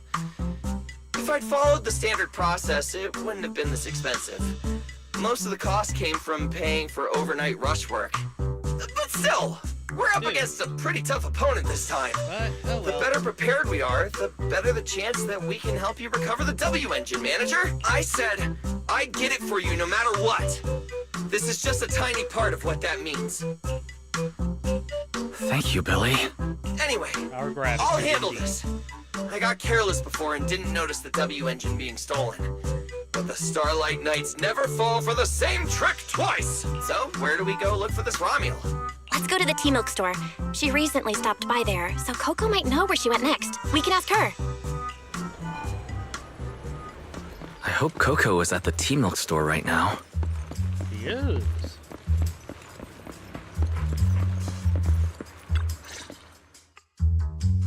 If I'd followed the standard process, it wouldn't have been this expensive. Most of the cost came from paying for overnight rush work. But still, we're up against a pretty tough opponent this time. The better prepared we are, the better the chance that we can help you recover the W engine, manager. I said I'd get it for you no matter what. This is just a tiny part of what that means. Thank you, Billy. Anyway, I'll handle this. I got careless before and didn't notice the W engine being stolen. But the Starlight Knights never fall for the same trick twice! So, where do we go look for this Ramiel? Let's go to the T-Milk store. She recently stopped by there, so Coco might know where she went next. We can ask her. I hope Coco is at the T-Milk store right now. He is.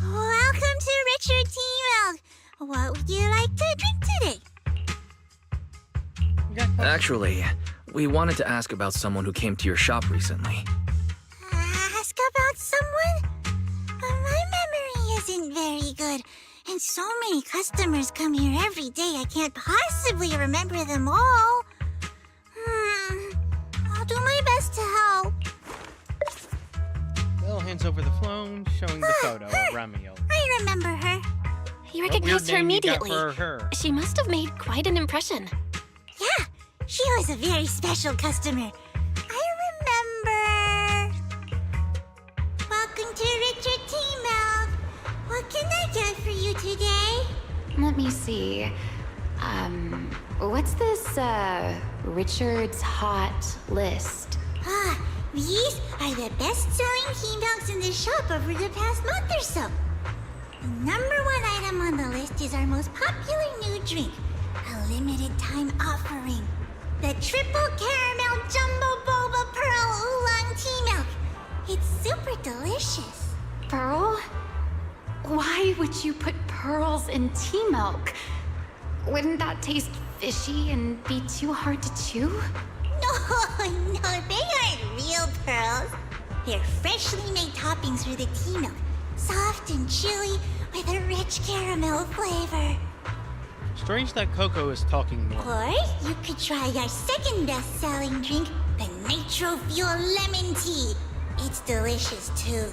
Welcome to Richard T-Milk. What would you like to drink today? Actually, we wanted to ask about someone who came to your shop recently. Ask about someone? My memory isn't very good, and so many customers come here every day I can't possibly remember them all. best to help. Belle hands over the phone, showing the photo of Ramiel. I remember her. He What recognized weird her name you got immediately. for her? She must have made quite an impression. Yeah, she was a very special customer. I remember. Welcome to Richard T. Milk. What can I get for you today? Let me see. What's this, Richard's Hot List? Ah, these are the best-selling tea milks in the shop over the past month or so. The number one item on the list is our most popular new drink, a limited-time offering. The Triple Caramel Jumbo Boba Pearl Oolong Tea Milk. It's super delicious. Pearl? Why would you put pearls in tea milk? Wouldn't that taste fishy and be too hard to chew? No, they aren't real pearls. They're freshly made toppings for the tea milk. Soft and chewy with a rich caramel flavor. Strange that Coco is talking more. Or you could try our second best-selling drink, the Nitro Fuel Lemon Tea. It's delicious too.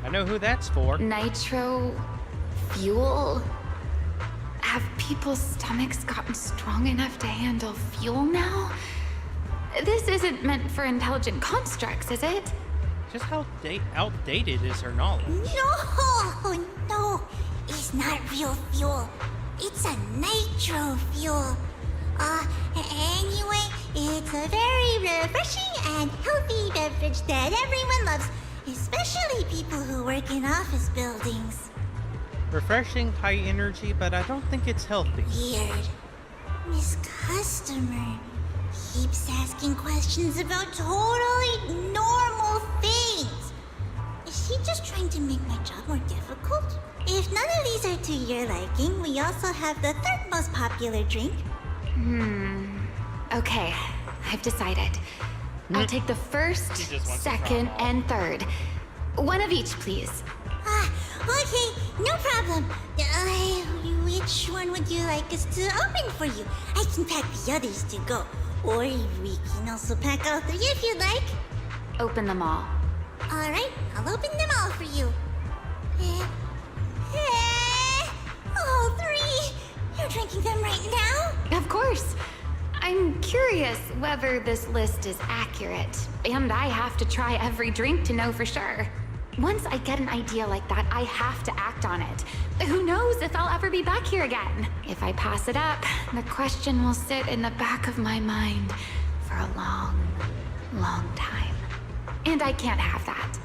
I know who that's for. Nitro fuel? Have people's stomachs gotten strong enough to handle fuel now? This isn't meant for intelligent constructs, is it? Just how outdated is her knowledge? No, it's not real fuel. It's a nitro fuel. Anyway, it's a very refreshing and healthy beverage that everyone loves, especially people who work in office buildings. Refreshing, high energy, but I don't think it's healthy. Weird. Miss Customer keeps asking questions about totally normal things. Is she just trying to make my job more difficult? If none of these are to your liking, we also have the third most popular drink. Okay, I've decided. I'll take the first, second, and third. One of each, please. Okay, no problem. Which one would you like us to open for you? I can pack the others to go. Or we can also pack all three if you'd like. Open them all. Alright, I'll open them all for you. All three? You're drinking them right now? Of course. I'm curious whether this list is accurate, and I have to try every drink to know for sure. Once I get an idea like that, I have to act on it. Who knows if I'll ever be back here again? If I pass it up, the question will sit in the back of my mind for a long, long time. And I can't have that.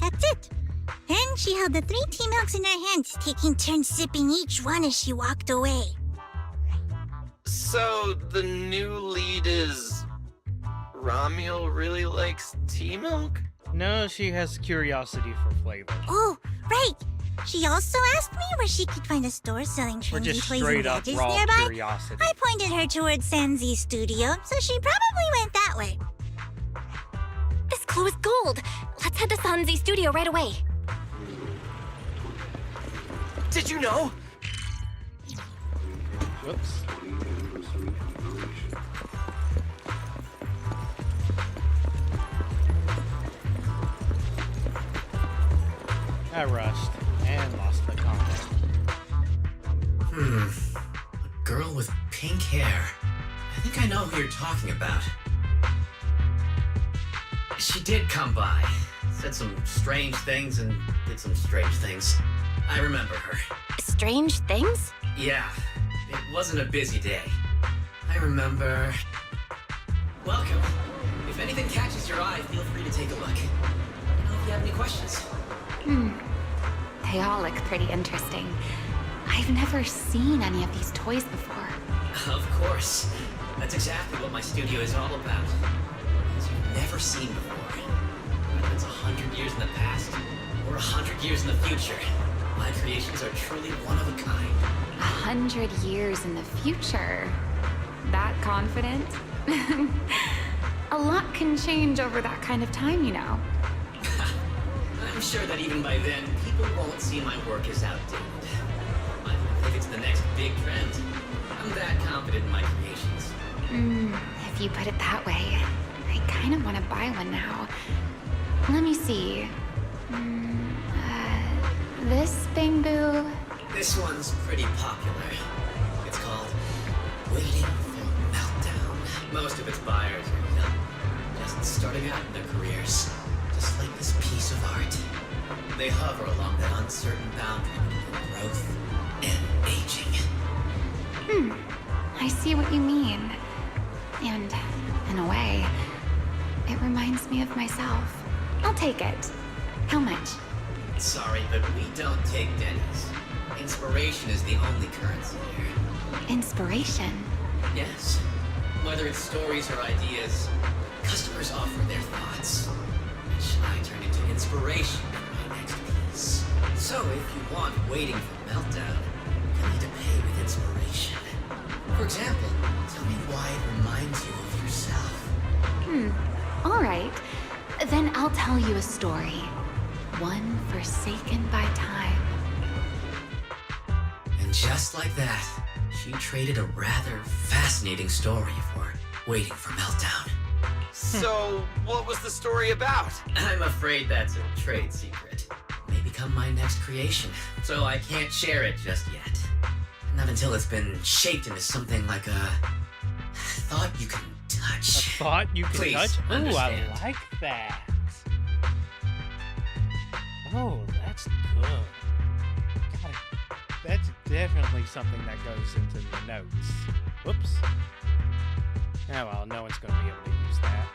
That's it. Then she held the 3 tea milks in her hands, taking turns sipping each one as she walked away. So, the new lead is... Ramiel really likes tea milk? No, she has curiosity for flavor. Oh, right. She also asked me where she could find a store selling trendy just toys and straight up gadgets raw nearby. curiosity. I pointed her towards Sanzi's studio, so she probably went that way. This clue is gold. Let's head to Sanzi's studio right away. Did you know? Whoops. I rushed and lost the combat. A girl with pink hair. I think I know who you're talking about. She did come by, said some strange things and did some strange things. I remember her. Strange things? Yeah, it wasn't a busy day. I remember... Welcome. If anything catches your eye, feel free to take a look. Let me know if you have any questions. They all look pretty interesting. I've never seen any of these toys before. Of course. That's exactly what my studio is all about. Things you've never seen before. Whether it's 100 years in the past or 100 years in the future, my creations are truly one of a kind. 100 years in the future? That confident? A lot can change over that kind of time, you know. I'm sure that even by then, people won't see my work as outdated. I think it's the next big trend. I'm that confident in my creations. if you put it that way. I kind of want to buy one now. Let me see. This bamboo. This one's pretty popular. It's called Waiting for Meltdown. Most of its buyers are young, just starting out in their careers. Just like this piece of art. They hover along that uncertain boundary between growth and aging. I see what you mean. And, in a way, it reminds me of myself. I'll take it. How much? Sorry, but we don't take pennies. Inspiration is the only currency here. Inspiration? Yes. Whether it's stories or ideas, customers offer their thoughts, which I turn into inspiration for my next piece. So if you want Waiting for Meltdown, you need to pay with inspiration. For example, tell me why it reminds you of yourself. All right. Then I'll tell you a story. One forsaken by time. And just like that, she traded a rather fascinating story for Waiting for Meltdown. So, what was the story about? I'm afraid that's a trade secret. It may become my next creation, so I can't share it just yet. Not until it's been shaped into something like a thought you can touch. A thought you can Please, touch? Ooh, understand. I like that. Oh, that's good. God, that's definitely something that goes into the notes. Whoops. Oh well, no one's going to be able to use that.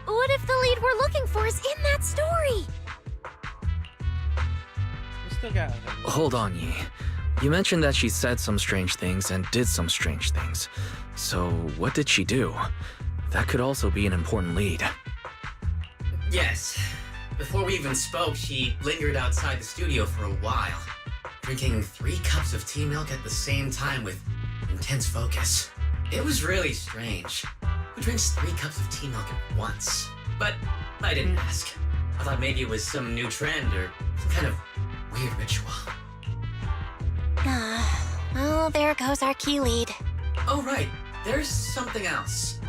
What if the lead we're looking for is in that story? We still got Hold on, Yi. You mentioned that she said some strange things and did some strange things. So, what did she do? That could also be an important lead. Yes. Before we even spoke, she lingered outside the studio for a while, drinking 3 cups of tea milk at the same time with intense focus. It was really strange. Who drinks 3 cups of tea milk at once? But I didn't ask. I thought maybe it was some new trend or some kind of weird ritual. Well, there goes our key lead. Oh, right. There's something else.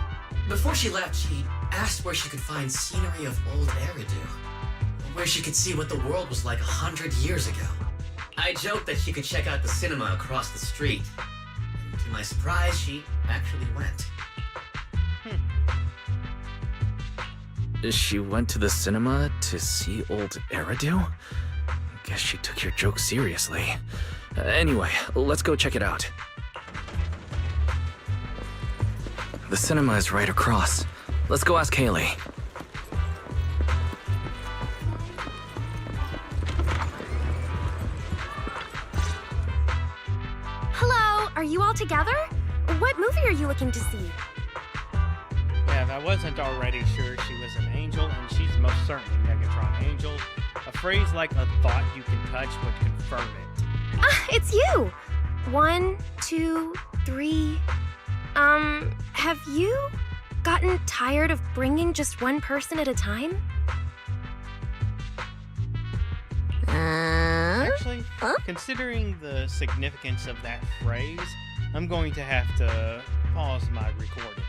Before she left, she asked where she could find scenery of old Eridu. Where she could see what the world was like 100 years ago. I joked that she could check out the cinema across the street. And to my surprise, she actually went. She went to the cinema to see old Eridu? Guess she took your joke seriously. Anyway, let's go check it out. The cinema is right across. Let's go ask Haley. Hello, are you all together? What movie are you looking to see? Yeah, if I wasn't already sure she was an angel, and she's most certainly Megatron Angel, a phrase like a thought you can touch would confirm it. It's you! 1, 2, 3. Have you gotten tired of bringing just one person at a time? Actually, considering the significance of that phrase, I'm going to have to pause my recording.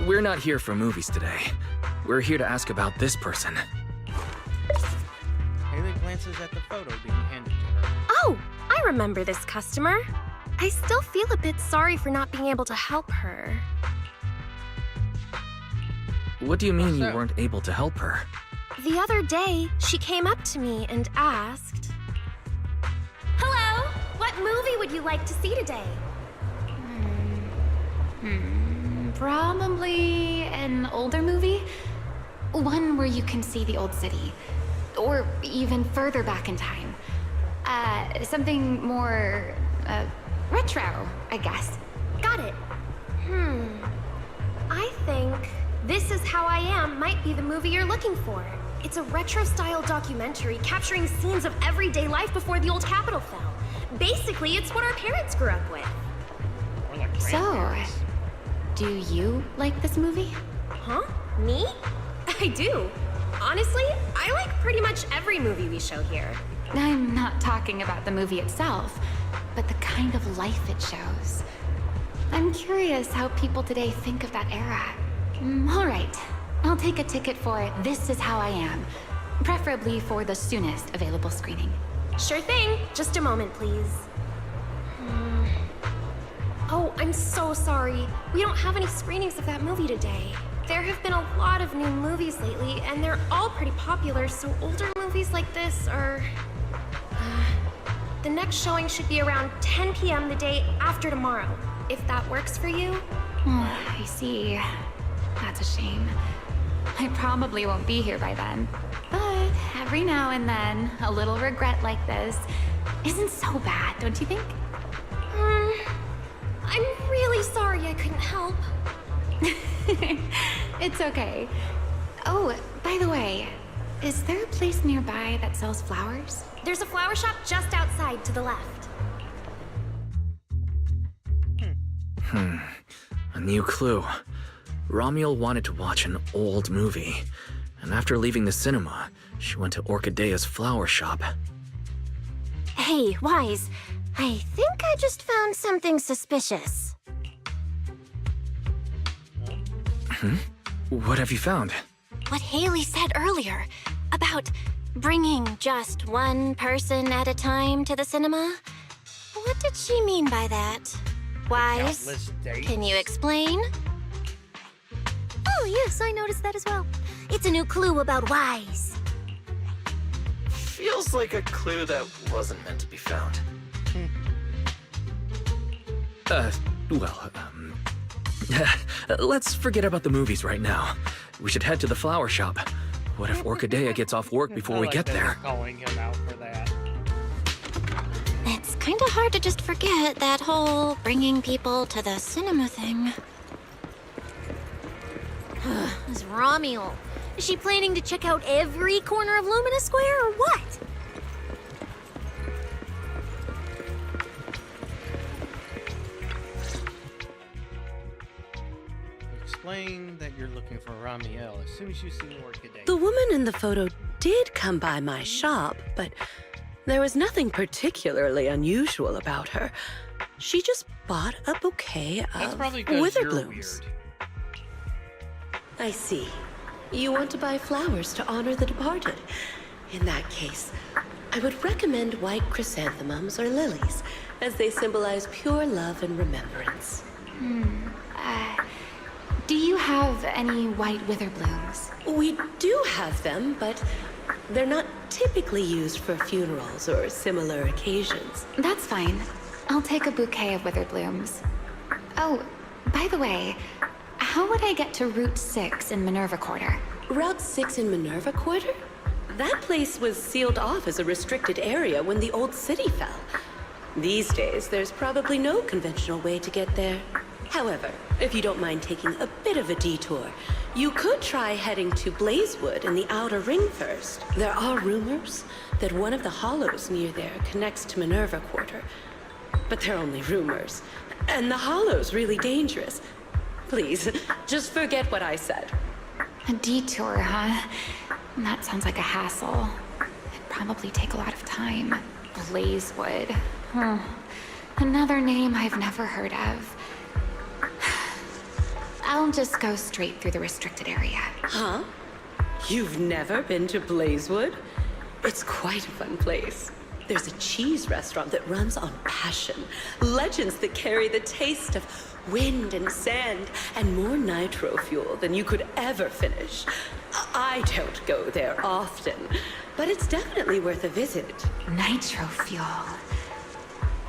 We're not here for movies today. We're here to ask about this person. Haley glances at the photo being handed to her. Oh, I remember this customer. I still feel a bit sorry for not being able to help her. What do you mean you weren't able to help her? The other day, she came up to me and asked, "Hello, what movie would you like to see today?" Probably an older movie. One where you can see the old city. Or even further back in time. Something more retro, I guess. Got it. I think This Is How I Am might be the movie you're looking for. It's a retro-style documentary capturing scenes of everyday life before the old Capitol fell. Basically, it's what our parents grew up with. So, do you like this movie? Huh? Me? I do. Honestly, I like pretty much every movie we show here. I'm not talking about the movie itself, but the kind of life it shows. I'm curious how people today think of that era. All right, I'll take a ticket for This Is How I Am, preferably for the soonest available screening. Sure thing. Just a moment, please. Oh, I'm so sorry. We don't have any screenings of that movie today. There have been a lot of new movies lately, and they're all pretty popular, so older movies like this are... The next showing should be around 10 p.m. the day after tomorrow, if that works for you. I see. That's a shame. I probably won't be here by then. But every now and then, a little regret like this isn't so bad, don't you think? I'm really sorry I couldn't help. It's okay. Oh, by the way, is there a place nearby that sells flowers? There's a flower shop just outside to the left. A new clue. Romuald wanted to watch an old movie, and after leaving the cinema, she went to Orchidea's flower shop. Hey, Wise. I think I just found something suspicious. What have you found? What Haley said earlier about bringing just one person at a time to the cinema. What did she mean by that? Wise, can you explain? Oh, yes, I noticed that as well. It's a new clue about Wise. Feels like a clue that wasn't meant to be found. Let's forget about the movies right now. We should head to the flower shop. What if Orchidea gets off work before we get there? Calling him out for that. It's kinda hard to just forget that whole bringing people to the cinema thing. This Romuald. Is she planning to check out every corner of Lumina Square or what? Explain that you're looking for Ramiel as soon as you see Orchidea. The woman in the photo did come by my shop, but there was nothing particularly unusual about her. She just bought a bouquet That's of probably 'cause wither you're blooms. weird. I see. You want to buy flowers to honor the departed. In that case, I would recommend white chrysanthemums or lilies, as they symbolize pure love and remembrance. Do you have any white wither blooms? We do have them, but they're not typically used for funerals or similar occasions. That's fine. I'll take a bouquet of wither blooms. Oh, by the way, how would I get to Route 6 in Minerva Quarter? Route 6 in Minerva Quarter? That place was sealed off as a restricted area when the old city fell. These days, there's probably no conventional way to get there. However, if you don't mind taking a bit of a detour, you could try heading to Blazewood in the Outer Ring first. There are rumors that one of the hollows near there connects to Minerva Quarter. But they're only rumors, and the hollow's really dangerous. Please, just forget what I said. A detour, huh? That sounds like a hassle. It'd probably take a lot of time. Blazewood. Another name I've never heard of. I'll just go straight through the restricted area. Huh? You've never been to Blazewood? It's quite a fun place. There's a cheese restaurant that runs on passion. Legends that carry the taste of wind and sand and more nitro fuel than you could ever finish. I don't go there often, but it's definitely worth a visit. Nitro fuel.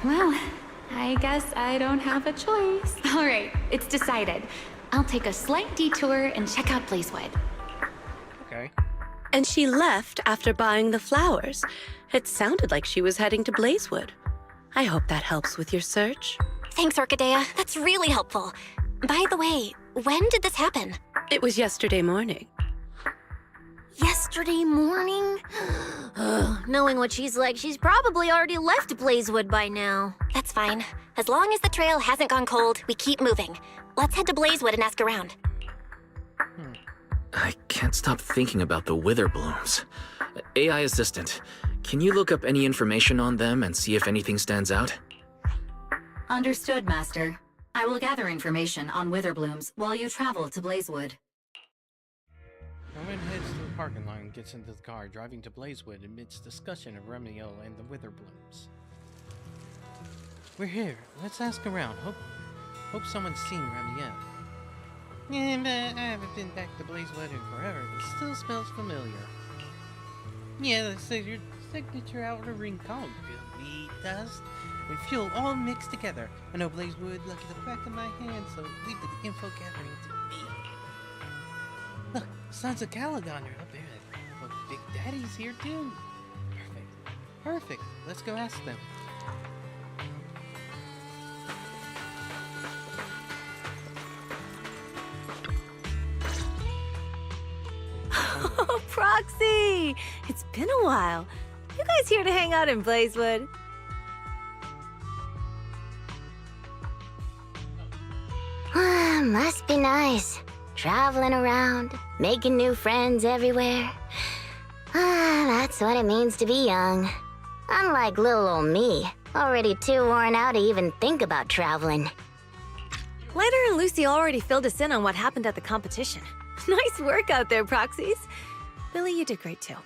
Well, I guess I don't have a choice. All right, it's decided. I'll take a slight detour and check out Blazewood. Okay. And she left after buying the flowers. It sounded like she was heading to Blazewood. I hope that helps with your search. Thanks, Orchidea. That's really helpful. By the way, when did this happen? It was yesterday morning. Yesterday morning? Knowing what she's like, she's probably already left Blazewood by now. That's fine. As long as the trail hasn't gone cold, we keep moving. Let's head to Blazewood and ask around. I can't stop thinking about the wither blooms. AI assistant, can you look up any information on them and see if anything stands out? Understood, Master. I will gather information on wither blooms while you travel to Blazewood. Rowan heads to the parking lot and gets into the car, driving to Blazewood amidst discussion of Remiel and the wither blooms. We're here. Let's ask around. Hope someone's seen Remiel. Yeah, but I haven't been back to Blazewood in forever. It still smells familiar. Yeah, the signature outer ring column. Gooey dust and fuel all mixed together. I know Blazewood like the back of my hand, so leave the info gathering to me. Look, Sons of Caledon are up there. Well, Big Daddy's here too. Perfect. Let's go ask them. Oh, Proxy! It's been a while. You guys here to hang out in Blazewood? Must be nice. Traveling around, making new friends everywhere. That's what it means to be young. Unlike little old me, already too worn out to even think about traveling. Lighter and Lucy already filled us in on what happened at the competition. Nice work out there, Proxies. Billy, you did great too.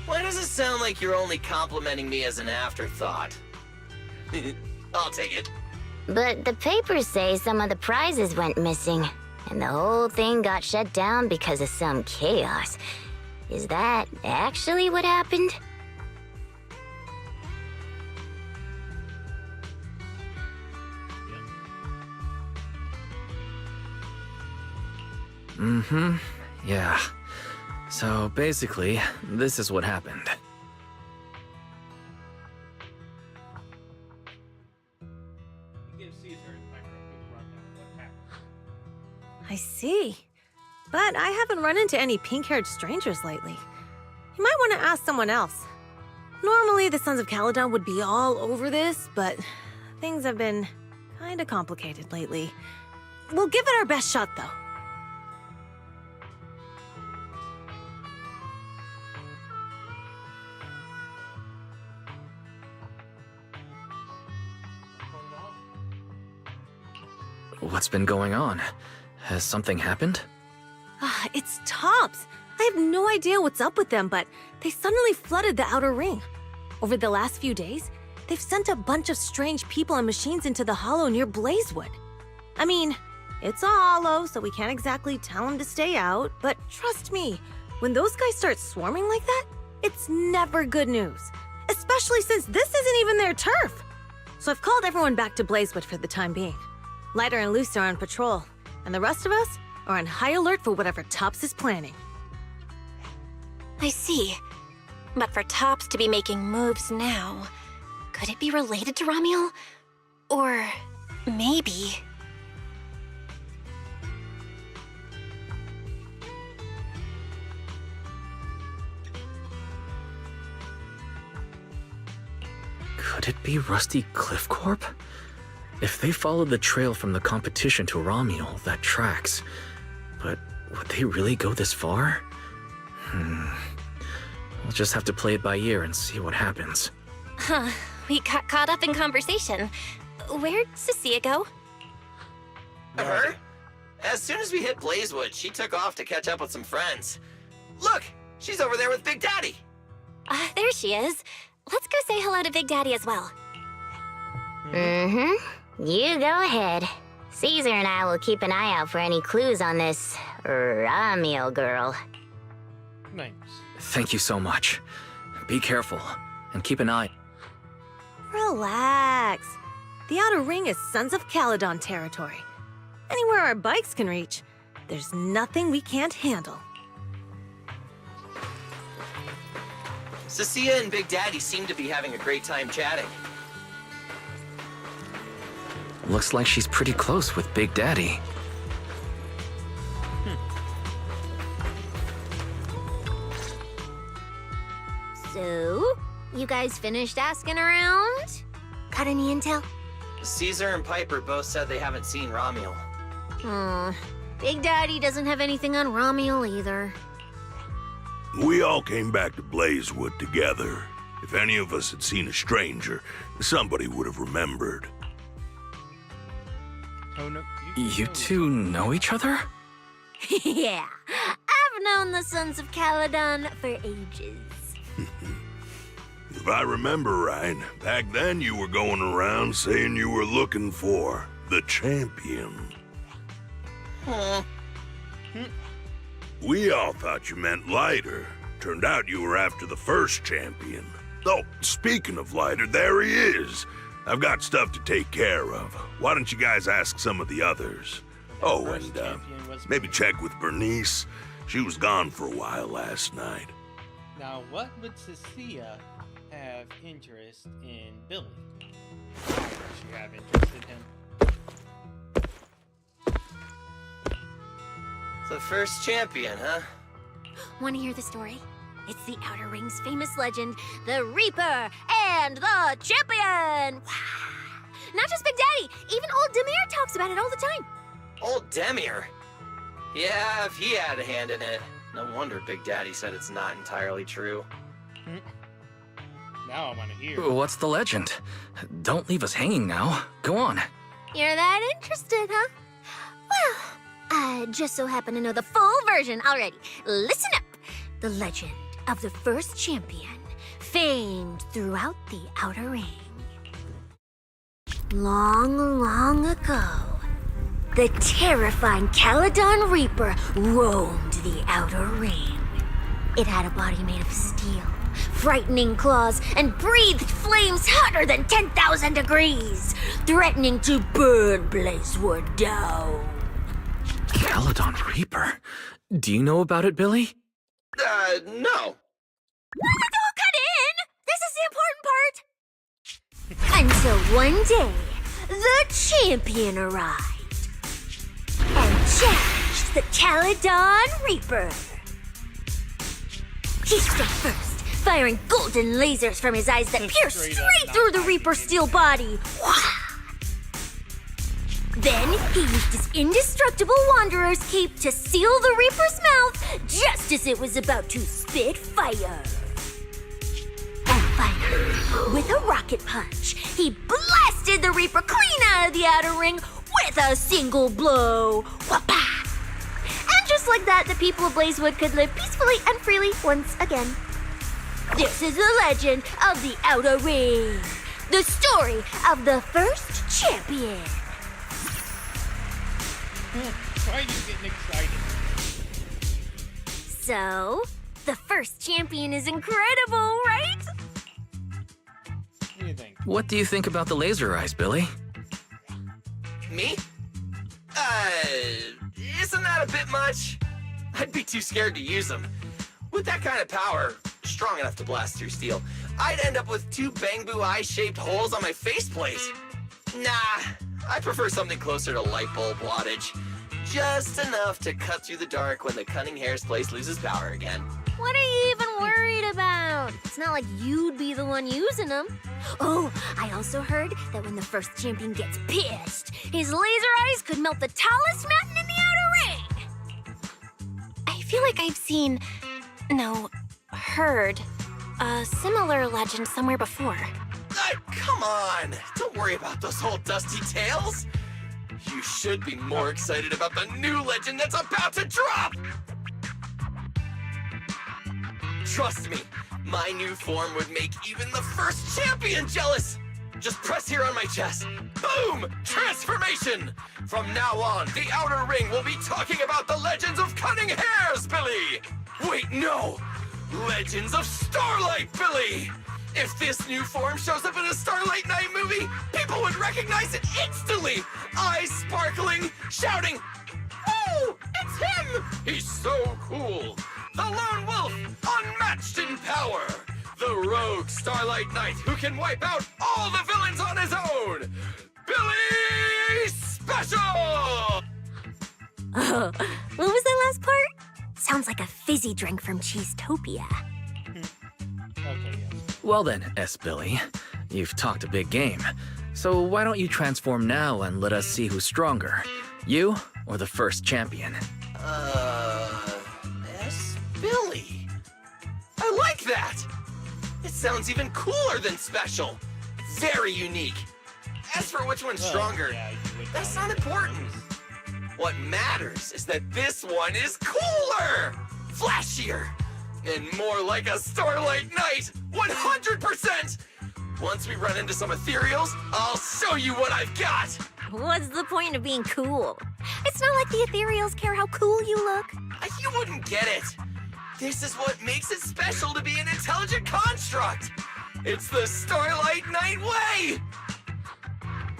Why does it sound like you're only complimenting me as an afterthought? I'll take it. But the papers say some of the prizes went missing, and the whole thing got shut down because of some chaos. Is that actually what happened? Mm-hmm. Yeah. So basically, this is what happened. I see. But I haven't run into any pink-haired strangers lately. You might want to ask someone else. Normally, the Sons of Caledon would be all over this, but things have been kinda complicated lately. We'll give it our best shot, though. What's been going on? Has something happened? It's Tops. I have no idea what's up with them, but they suddenly flooded the outer ring. Over the last few days, they've sent a bunch of strange people and machines into the hollow near Blazewood. I mean, it's a hollow, so we can't exactly tell them to stay out, but trust me, when those guys start swarming like that, it's never good news. Especially since this isn't even their turf. So I've called everyone back to Blazewood for the time being. Lighter and Lucy are on patrol, and the rest of us are on high alert for whatever Tops is planning. I see. But for Tops to be making moves now, could it be related to Ramiel? Or maybe... Could it be Rusty Cliff Corp? If they followed the trail from the competition to Ramiel, that tracks. But would they really go this far? We'll just have to play it by ear and see what happens. Huh, we got caught up in conversation. Where'd Cecilia go? Her? As soon as we hit Blazewood, she took off to catch up with some friends. Look, she's over there with Big Daddy. There she is. Let's go say hello to Big Daddy as well. You go ahead. Caesar and I will keep an eye out for any clues on this Ramiel girl. Nice. Thank you so much. Be careful, and keep an eye. Relax. The outer ring is Sons of Caledon territory. Anywhere our bikes can reach, there's nothing we can't handle. Cecilia and Big Daddy seem to be having a great time chatting. Looks like she's pretty close with Big Daddy. So, you guys finished asking around? Got any intel? Caesar and Piper both said they haven't seen Romuel. Big Daddy doesn't have anything on Romuel either. We all came back to Blazewood together. If any of us had seen a stranger, somebody would have remembered. Oh no. You two know each other? Yeah, I've known the Sons of Caledon for ages. If I remember right, back then you were going around saying you were looking for the champion. We all thought you meant Lighter. Turned out you were after the first champion. Oh, speaking of Lighter, there he is. I've got stuff to take care of. Why don't you guys ask some of the others? Oh, and maybe check with Bernice. She was gone for a while last night. Now, what would Cecilia have interest in Billy? Why would she have interest in him? The first champion, huh? Want to hear the story? It's the Outer Ring's famous legend, the Reaper and the Champion! Not just Big Daddy, even old Demir talks about it all the time. Old Demir? Yeah, if he had a hand in it. No wonder Big Daddy said it's not entirely true. Now I want to hear. What's the legend? Don't leave us hanging now. Go on. You're that interested, huh? Well, I just so happen to know the full version already. Listen up. The legend of the first champion, famed throughout the Outer Ring. Long, long ago, the terrifying Caledon Reaper roamed the Outer Ring. It had a body made of steel, frightening claws, and breathed flames hotter than 10,000 degrees, threatening to burn Blazewood down. Caledon Reaper? Do you know about it, Billy? No. Don't cut in! This is the important part! Until one day, the champion arrived and challenged the Caledon Reaper. He struck first, firing golden lasers from his eyes that pierced straight through the Reaper's steel body. Then he used his indestructible Wanderer's cape to seal the Reaper's mouth just as it was about to spit fire. And finally, with a rocket punch, he blasted the Reaper clean out of the Outer Ring with a single blow. Whapa! And just like that, the people of Blazewood could live peacefully and freely once again. This is the legend of the Outer Ring. The story of the first champion. Why are you getting excited? So, the first champion is incredible, right? What do you think? What do you think about the laser eyes, Billy? Me? Isn't that a bit much? I'd be too scared to use them. With that kind of power, strong enough to blast through steel, I'd end up with 2 bamboo eye-shaped holes on my faceplate. Nah, I prefer something closer to light bulb wattage. Just enough to cut through the dark when the cunning hair's place loses power again. What are you even worried about? It's not like you'd be the one using them. Oh, I also heard that when the first champion gets pissed, his laser eyes could melt the tallest mountain in the Outer Ring. I feel like I've seen, no, heard a similar legend somewhere before. Come on! Don't worry about those old dusty tales! You should be more excited about the new legend that's about to drop! Trust me, my new form would make even the first champion jealous! Just press here on my chest. Boom! Transformation! From now on, the Outer Ring will be talking about the legends of cunning hairs, Billy! Wait, no! Legends of Starlight, Billy! If this new form shows up in a Starlight Night movie, people would recognize it instantly! Eyes sparkling, shouting, "Oh, it's him! He's so cool! The Lone Wolf, unmatched in power! The rogue Starlight Knight who can wipe out all the villains on his own! Billy Special! Oh, what was that last part? Sounds like a fizzy drink from Cheesetopia. Okay, yes. Well then, S-Billy, you've talked a big game. So why don't you transform now and let us see who's stronger? You or the first champion? Billy. I like that! It sounds even cooler than special. Very unique. As for which one's stronger, that's not important. What matters is that this one is cooler, flashier, and more like a Starlight Knight, 100%! Once we run into some ethereals, I'll show you what I've got! What's the point of being cool? It's not like the ethereals care how cool you look. You wouldn't get it. This is what makes it special to be an intelligent construct. It's the Starlight Knight way!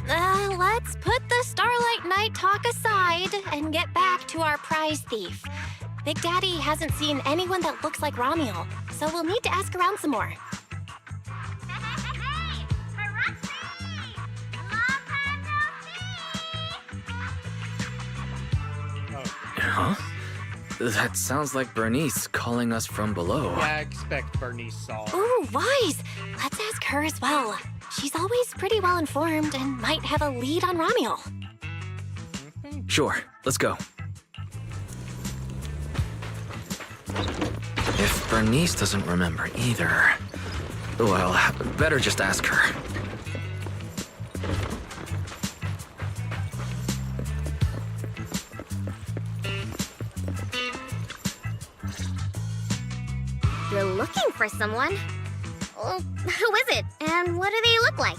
Let's put the Starlight Knight talk aside and get back to our prize thief. Big Daddy hasn't seen anyone that looks like Ramiel, so we'll need to ask around some more. Huh? That sounds like Bernice calling us from below. Yeah, I expect Bernice saw. Ooh, wise! Let's ask her as well. She's always pretty well informed and might have a lead on Ramiel. Sure, let's go. If Bernice doesn't remember either, well, better just ask her. You're looking for someone? Well, who is it? And what do they look like?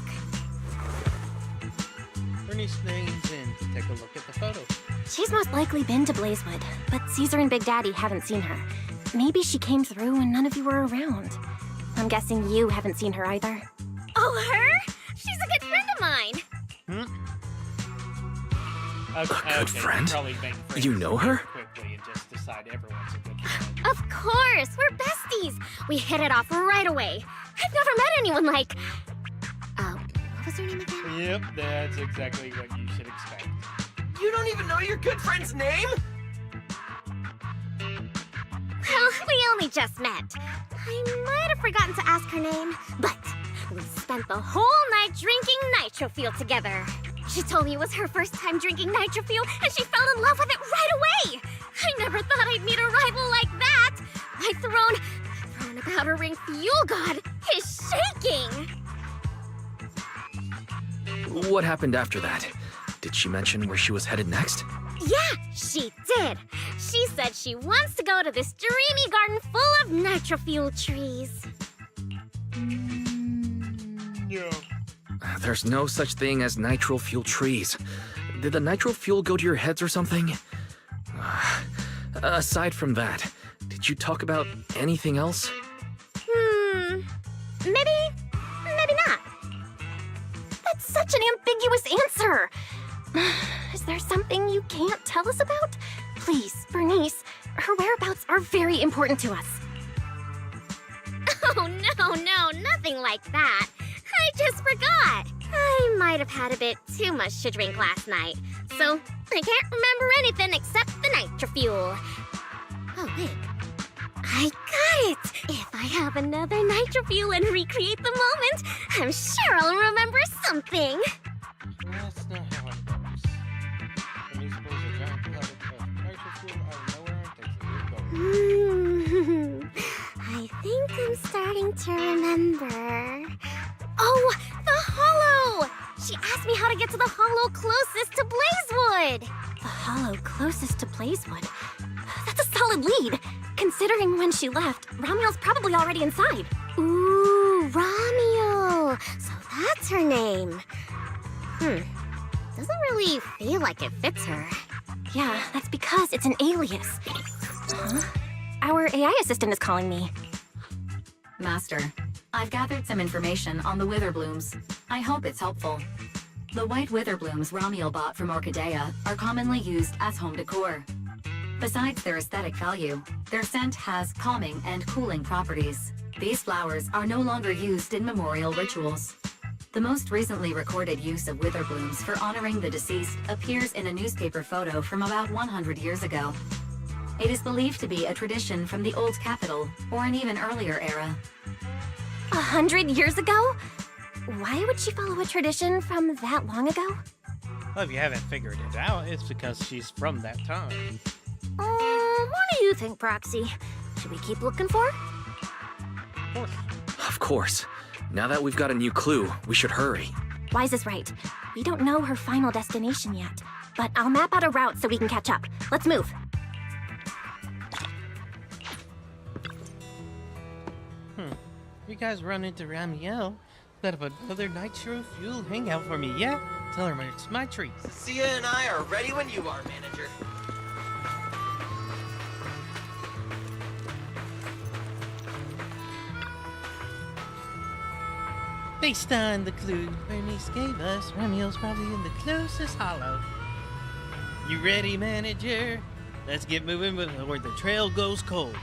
Bernice names in to take a look at the photo. She's most likely been to Blazewood, but Caesar and Big Daddy haven't seen her. Maybe she came through when none of you were around. I'm guessing you haven't seen her either. Oh, her? She's a good friend of mine. Okay, A good friend? probably make friends You know her? quickly and just decide everyone's a good friend. Of course, we're besties. We hit it off right away. I've never met anyone like... what was her name again? Yep, that's exactly what you should expect. You don't even know your good friend's name? Well, we only just met. I might have forgotten to ask her name, but we spent the whole night drinking Nitro Fuel together. She told me it was her first time drinking Nitro Fuel, and she fell in love with it right away. I never thought I'd meet a rival like that. My throne about a ring fuel god is shaking. What happened after that? Did she mention where she was headed next? Yeah, she did. She said she wants to go to this dreamy garden full of Nitro Fuel trees. Yeah. There's no such thing as nitro fuel trees. Did the nitro fuel go to your heads or something? Aside from that, did you talk about anything else? Maybe not. That's such an ambiguous answer. Is there something you can't tell us about? Please, Bernice, her whereabouts are very important to us. Oh, no, nothing like that. I just forgot. I might have had a bit too much to drink last night, so I can't remember anything except the Nitro Fuel. Oh, wait. I got it! If I have another Nitro Fuel and recreate the moment, I'm sure I'll remember something. That's not how it works. Bernice pulls a giant cloud of nitro fuel out of nowhere and takes a big gulp. I think I'm starting to remember. Oh, the Hollow! She asked me how to get to the Hollow closest to Blazewood. The hollow closest to Blazewood. That's a solid lead. Considering when she left, Ramiel's probably already inside. Ooh, Ramiel. So that's her name. Doesn't really feel like it fits her. Yeah, that's because it's an alias. Huh? Our AI assistant is calling me. Master, I've gathered some information on the Witherblooms. I hope it's helpful. The white Witherblooms Ramiel bought from Orchidea are commonly used as home decor. Besides their aesthetic value, their scent has calming and cooling properties. These flowers are no longer used in memorial rituals. The most recently recorded use of wither blooms for honoring the deceased appears in a newspaper photo from about 100 years ago. It is believed to be a tradition from the Old Capital, or an even earlier era. 100 years ago? Why would she follow a tradition from that long ago? Well, if you haven't figured it out, it's because she's from that time. What do you think, Proxy? Should we keep looking for her? Of course. Now that we've got a new clue, we should hurry. Wise is right. We don't know her final destination yet. But I'll map out a route so we can catch up. Let's move. You guys run into Ramiel. Let up another nitro fuel hangout for me, yeah? Tell her it's my treat. Sia and I are ready when you are, manager. Based on the clue Bernice gave us, Ramiel's probably in the closest hollow. You ready, manager? Let's get moving before the trail goes cold.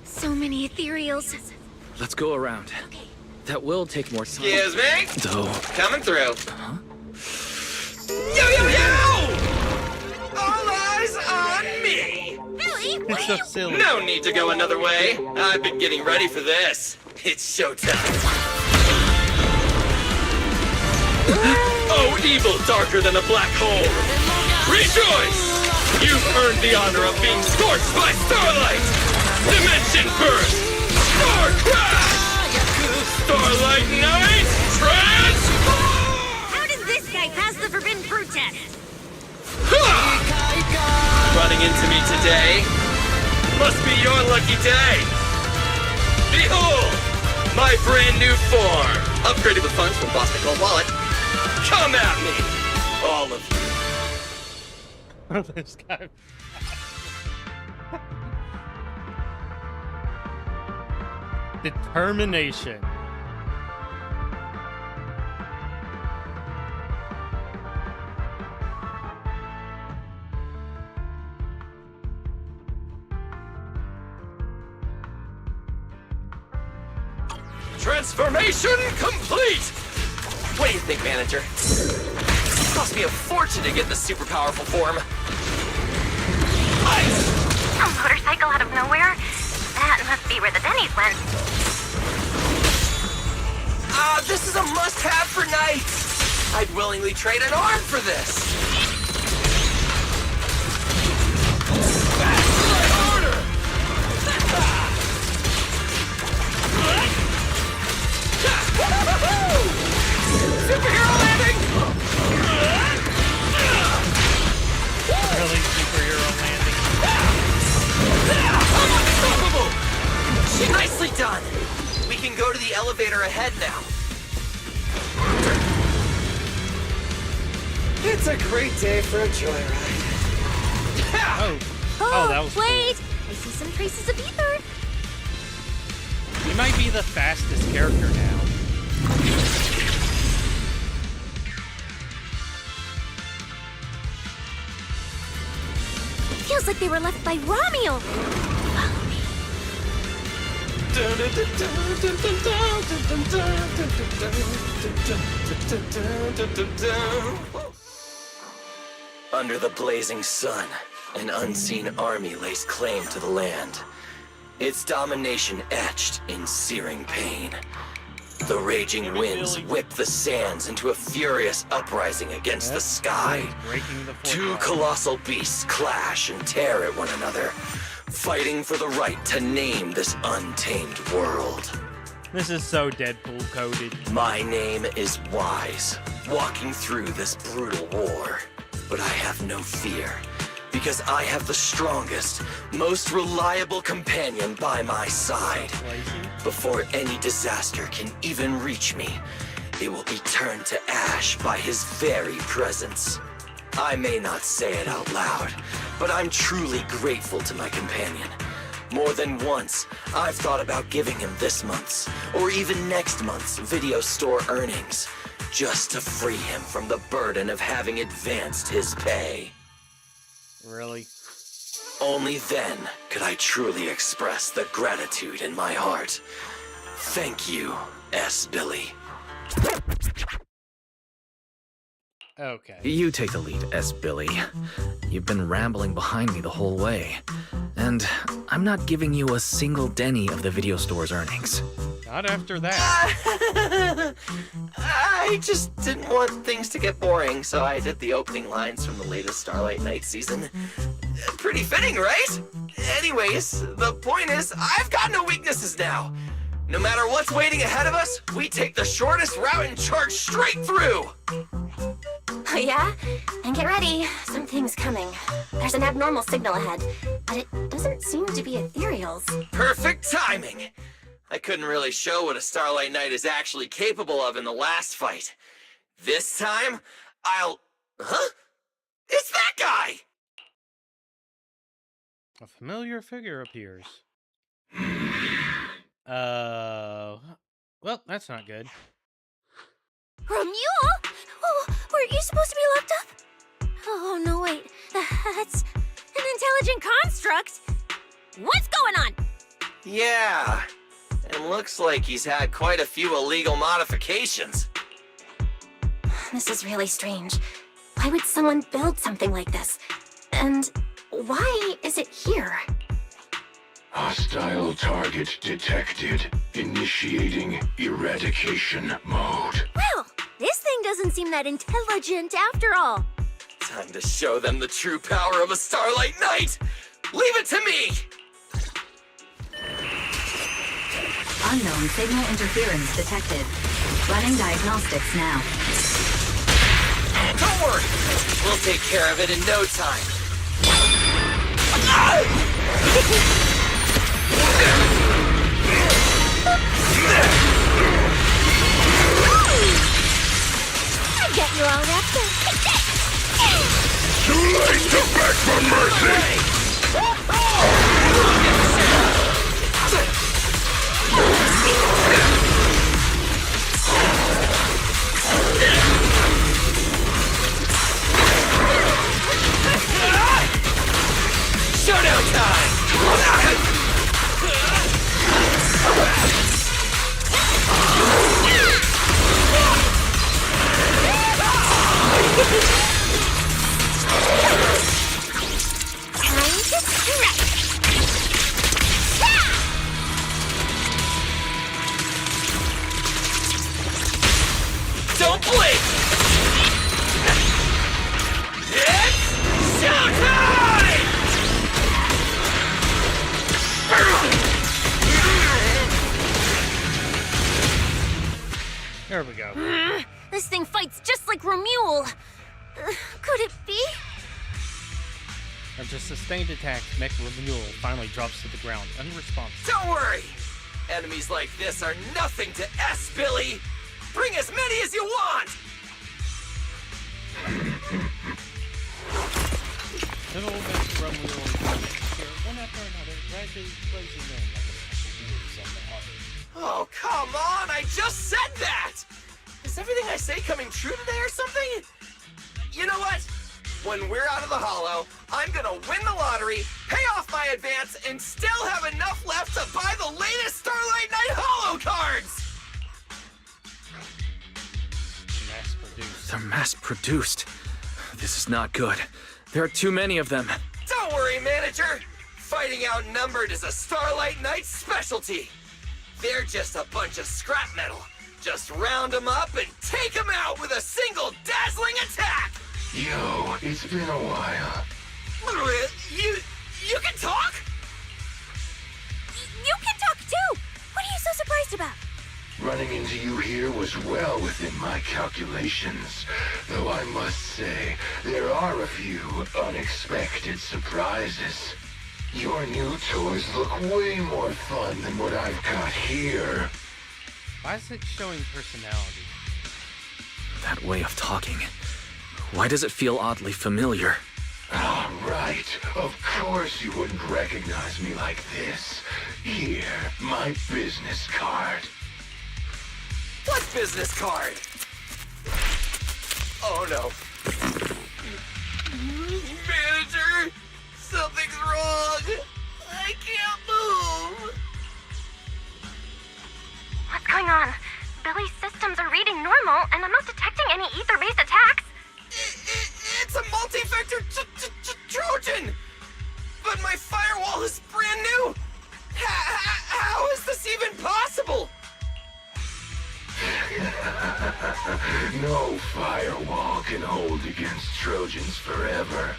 So many ethereals. Let's go around. That will take more time. Excuse me? Though. Coming through. Huh? Yo, yo, yo! All eyes on me! Billy, It's so silly. No need to go another way. I've been getting ready for this. It's showtime. Oh, evil darker than a black hole! Rejoice! You've earned the honor of being scorched by starlight! Dimension burst! Star crash! Starlight night! Transform! how did this guy pass the forbidden fruit test? Running into me today? Must be your lucky day! Behold! My brand new form! Upgraded with funds from Boss Nicole Wallet. Come at me! All of you. This guy. Determination. Transformation complete! What do you think, manager? It cost me a fortune to get this super powerful form. Ice! A motorcycle out of nowhere? That must be where the Denny's went. This is a must-have for night! I'd willingly trade an arm for this! Superhero landing! Really superhero landing. Unstoppable! Nicely done! We can go to the elevator ahead now. It's a great day for a joyride. Oh, that was wait! I see some traces of ether. cool. He might be the fastest character now. Feels like they were left by Ramiel. Under the blazing sun, an unseen army lays claim to the land. Its domination etched in searing pain. The raging winds whip the sands into a furious uprising against the sky. Two colossal beasts clash and tear at one another, fighting for the right to name this untamed world. This is so Deadpool coded. My name is Wise, walking through this brutal war. But I have no fear, because I have the strongest, most reliable companion by my side. Before any disaster can even reach me, it will be turned to ash by his very presence. I may not say it out loud, but I'm truly grateful to my companion. More than once, I've thought about giving him this month's, or even next month's, video store earnings, just to free him from the burden of having advanced his pay. Really? Only then could I truly express the gratitude in my heart. Thank you, S. Billy. Okay. You take the lead, S. Billy. You've been rambling behind me the whole way. And I'm not giving you a single penny of the video store's earnings. Not after that. I just didn't want things to get boring, so I did the opening lines from the latest Starlight Night season. Pretty fitting, right? Anyways, the point is, I've got no weaknesses now. No matter what's waiting ahead of us, we take the shortest route and charge straight through! Oh yeah? And get ready, something's coming. There's an abnormal signal ahead, but it doesn't seem to be ethereal's. Perfect timing! I couldn't really show what a Starlight Knight is actually capable of in the last fight. This time, I'll... Huh? It's that guy! A familiar figure appears. Well, that's not good. Romulo? Oh, weren't you supposed to be locked up? Oh, no, wait. That's an intelligent construct. What's going on? Yeah, and looks like he's had quite a few illegal modifications. This is really strange. Why would someone build something like this? And why is it here? Hostile target detected. Initiating eradication mode. Well, this thing doesn't seem that intelligent after all. Time to show them the true power of a Starlight Knight! Leave it to me! Unknown signal interference detected. Running diagnostics now. Don't worry! We'll take care of it in no time. I get you all wrapped up. Too late to beg for mercy! Showdown time! Time to strike. Don't blink! It's showtime! There we go. This thing fights just like Romulo. Could it be? After sustained attack, Mech Renewal finally drops to the ground, unresponsive. Don't worry! Enemies like this are nothing to S, Billy! Bring as many as you want! Little Mech Renewal here, one after another, gradually closing in like a wolves on the heart. Oh, come on! I just said that! Is everything I say coming true today or something? You know what? When we're out of the hollow, I'm gonna win the lottery, pay off my advance, and still have enough left to buy the latest Starlight Night hollow cards! Mass-produced. They're mass-produced. This is not good. There are too many of them. Don't worry, manager! Fighting outnumbered is a Starlight Night specialty. They're just a bunch of scrap metal. Just round them up and take them out with a single dazzling attack! Yo, it's been a while. You can talk? You can talk too! What are you so surprised about? Running into you here was well within my calculations. Though I must say, there are a few unexpected surprises. Your new toys look way more fun than what I've got here. Why is it showing personality? That way of talking. Why does it feel oddly familiar? Oh, Right. Of course you wouldn't recognize me like this. Here, my business card. What business card? Oh no. Manager! Something's wrong! I can't move! What's going on? Billy's systems are reading normal, and I'm not detecting any ether-based attacks. It's a multi-vector Trojan! But my firewall is brand new! How is this even possible? No firewall can hold against Trojans forever.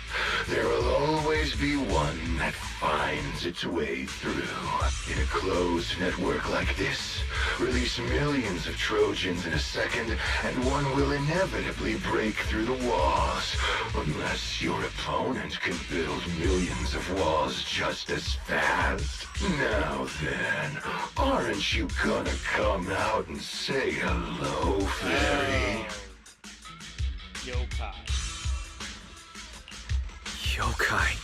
There will always be one that finds its way through. In a closed network like this, release millions of Trojans in a second, and one will inevitably break through the walls. Unless your opponent can build millions of walls just as fast. Now then, aren't you gonna come out and say hello, fairy? Yokai. Yokai.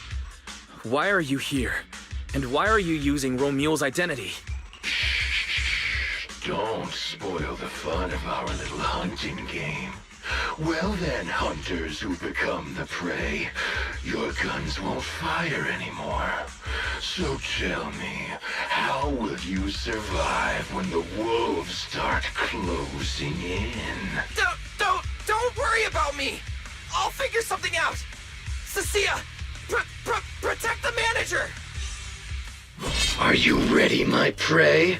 Why are you here? And why are you using Romule's identity? Don't spoil the fun of our little hunting game. Well then, hunters who become the prey, your guns won't fire anymore. So tell me, how will you survive when the wolves start closing in? Don't worry about me! I'll figure something out! Cecilia, protect the manager! Are you ready, my prey?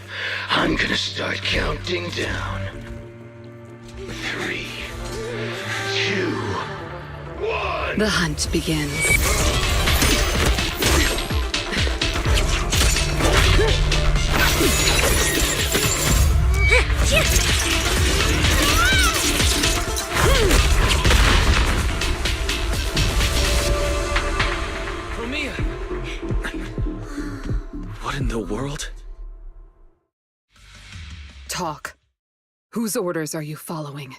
I'm gonna start counting down. 3, 2, 1. The hunt begins. Romia! What in the world? Talk. Whose orders are you following?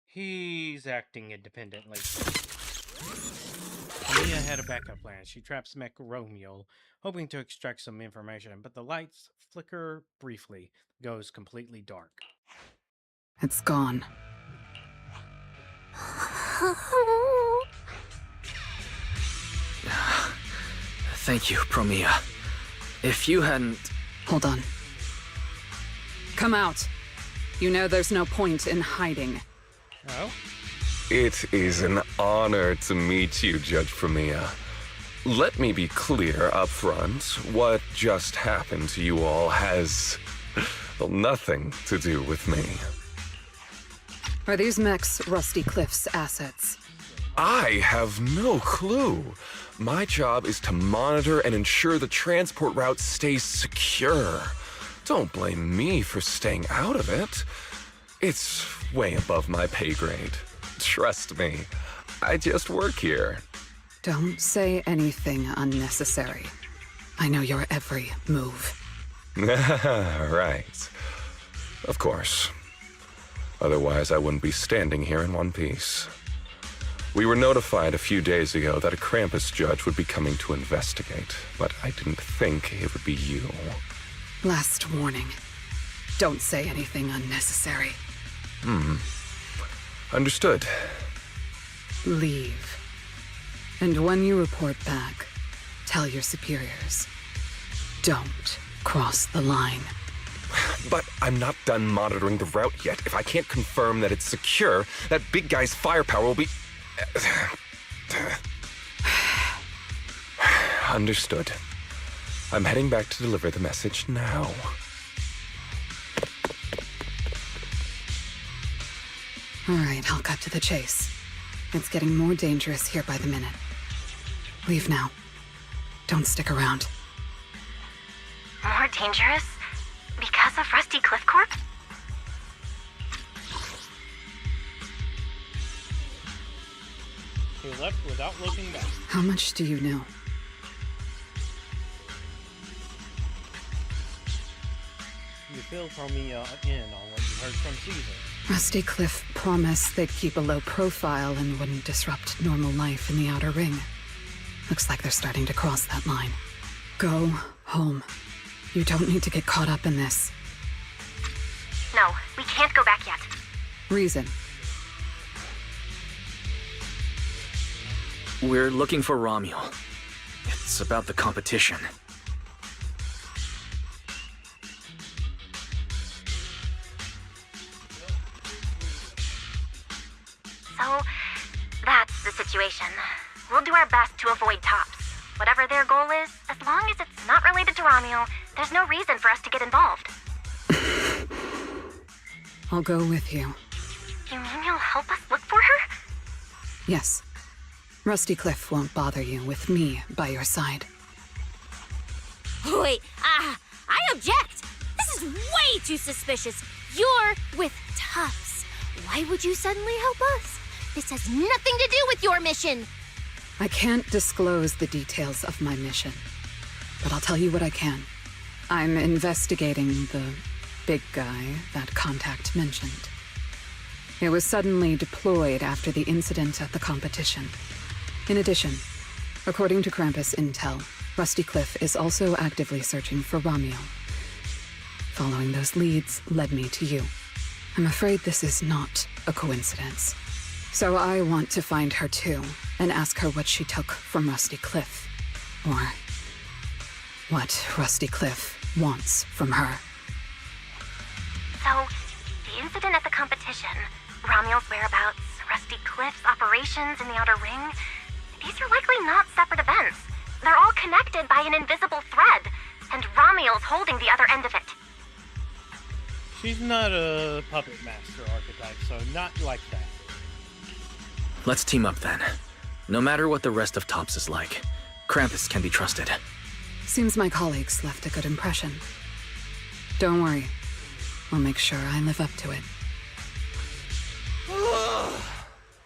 He's acting independently. Mia had a backup plan. She traps Mech Romeo, hoping to extract some information, but the lights flicker briefly, goes completely dark. It's gone. Thank you, Promia. If you hadn't... Hold on. Come out. You know there's no point in hiding. Oh? It is an honor to meet you, Judge Promia. Let me be clear up front. What just happened to you all has... well, nothing to do with me. Are these mechs Rusty Cliff's assets? I have no clue. My job is to monitor and ensure the transport route stays secure. Don't blame me for staying out of it. It's way above my pay grade. Trust me, I just work here. Don't say anything unnecessary. I know your every move. Right. Of course. Otherwise, I wouldn't be standing here in one piece. We were notified a few days ago that a Krampus judge would be coming to investigate, but I didn't think it would be you. Last warning. Don't say anything unnecessary. Understood. Leave. And when you report back, tell your superiors. Don't cross the line. But I'm not done monitoring the route yet. If I can't confirm that it's secure, that big guy's firepower will be... Understood. I'm heading back to deliver the message now. All right, I'll cut to the chase. It's getting more dangerous here by the minute. Leave now. Don't stick around. More dangerous? Because of Rusty Cliff Corp? He left without looking back. How much do you know? You fill Promia in on what you heard from Caesar. Rusty Cliff promised they'd keep a low profile and wouldn't disrupt normal life in the Outer Ring. Looks like they're starting to cross that line. Go home. You don't need to get caught up in this. No, we can't go back yet. Reason. We're looking for Romuald. It's about the competition. So, that's the situation. We'll do our best to avoid Tops. Whatever their goal is, as long as it's not related to Romuald, there's no reason for us to get involved. I'll go with you. You mean you'll help us look for her? Yes. Rusty Cliff won't bother you with me by your side. Wait, I object! This is way too suspicious. You're with Tufts. Why would you suddenly help us? This has nothing to do with your mission. I can't disclose the details of my mission, but I'll tell you what I can. I'm investigating the big guy that Contact mentioned. It was suddenly deployed after the incident at the competition. In addition, according to Krampus intel, Rusty Cliff is also actively searching for Romuald. Following those leads led me to you. I'm afraid this is not a coincidence. So I want to find her too, and ask her what she took from Rusty Cliff. Or what Rusty Cliff wants from her. So, the incident at the competition, Romuald's whereabouts, Rusty Cliff's operations in the Outer Ring, these are likely not separate events. They're all connected by an invisible thread, and Romuald's holding the other end of it. She's not a puppet master archetype, so not like that. Let's team up then. No matter what the rest of Tops is like, Krampus can be trusted. Seems my colleagues left a good impression. Don't worry. I'll make sure I live up to it.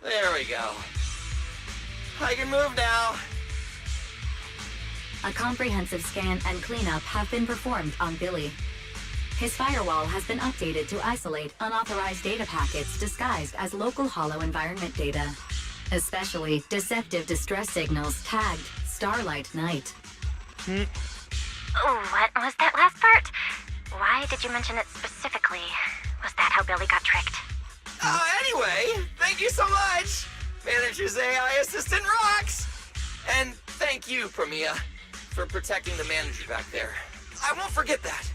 There we go. I can move now. A comprehensive scan and cleanup have been performed on Billy. His firewall has been updated to isolate unauthorized data packets disguised as local hollow environment data, especially deceptive distress signals tagged Starlight Night. Oh, what was that last part? Why did you mention it specifically? Was that how Billy got tricked? Anyway, thank you so much! Manager's AI assistant rocks! And thank you, Premia, for protecting the manager back there. I won't forget that.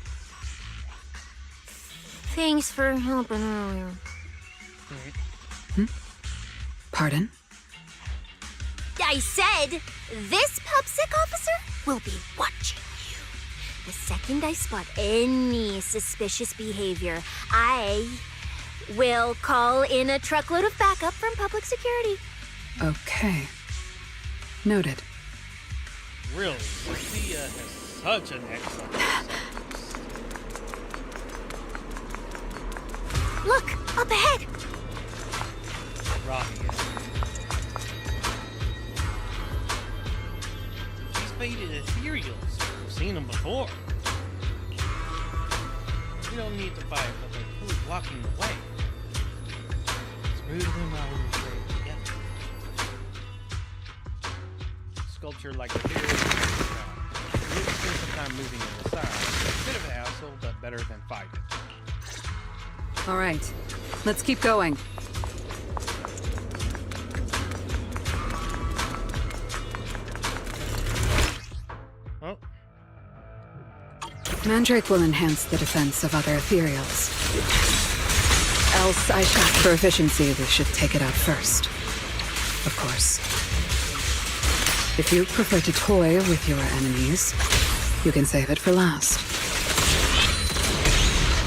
Thanks for helping earlier. Pardon? I said, this PubSec officer will be watching you. The second I spot any suspicious behavior, I will call in a truckload of backup from public security. Okay. Noted. Really, Sophia has such an excellent service. Look, up ahead! Robbie. These faded ethereals. We've seen them before. We don't need to fight, but they're fully blocking the way. Let's move them out of the way. Yeah. Sculpture like ethereals. We'll spend some time moving in the side. A bit of a hassle, but better than fighting. All right, let's keep going. Oh. Mandrake will enhance the defense of other ethereals. Else, I shall. For efficiency, we should take it out first. Of course. If you prefer to toy with your enemies, you can save it for last.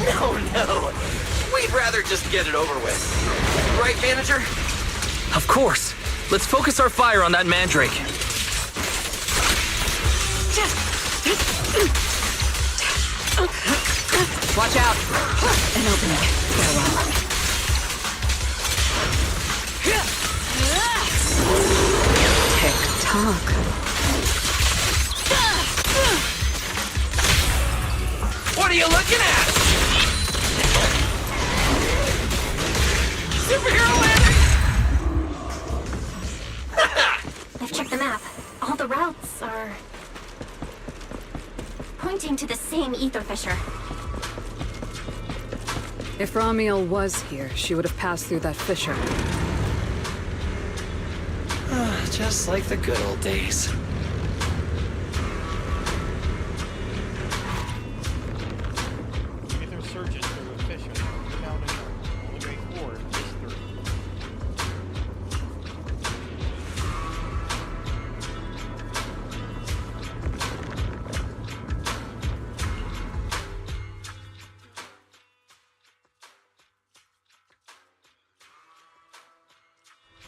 No. We'd rather just get it over with. Right, manager? Of course. Let's focus our fire on that Mandrake. Watch out! An opening. Farewell. Tick-tock. What are you looking at? Superhero landing! I've checked the map. All All the routes are pointing to the same ether fissure. If Ramiel was here, she would have passed through that fissure. Just like the good old days. Ether surges through a fissure, down and up, all the way forward is 3.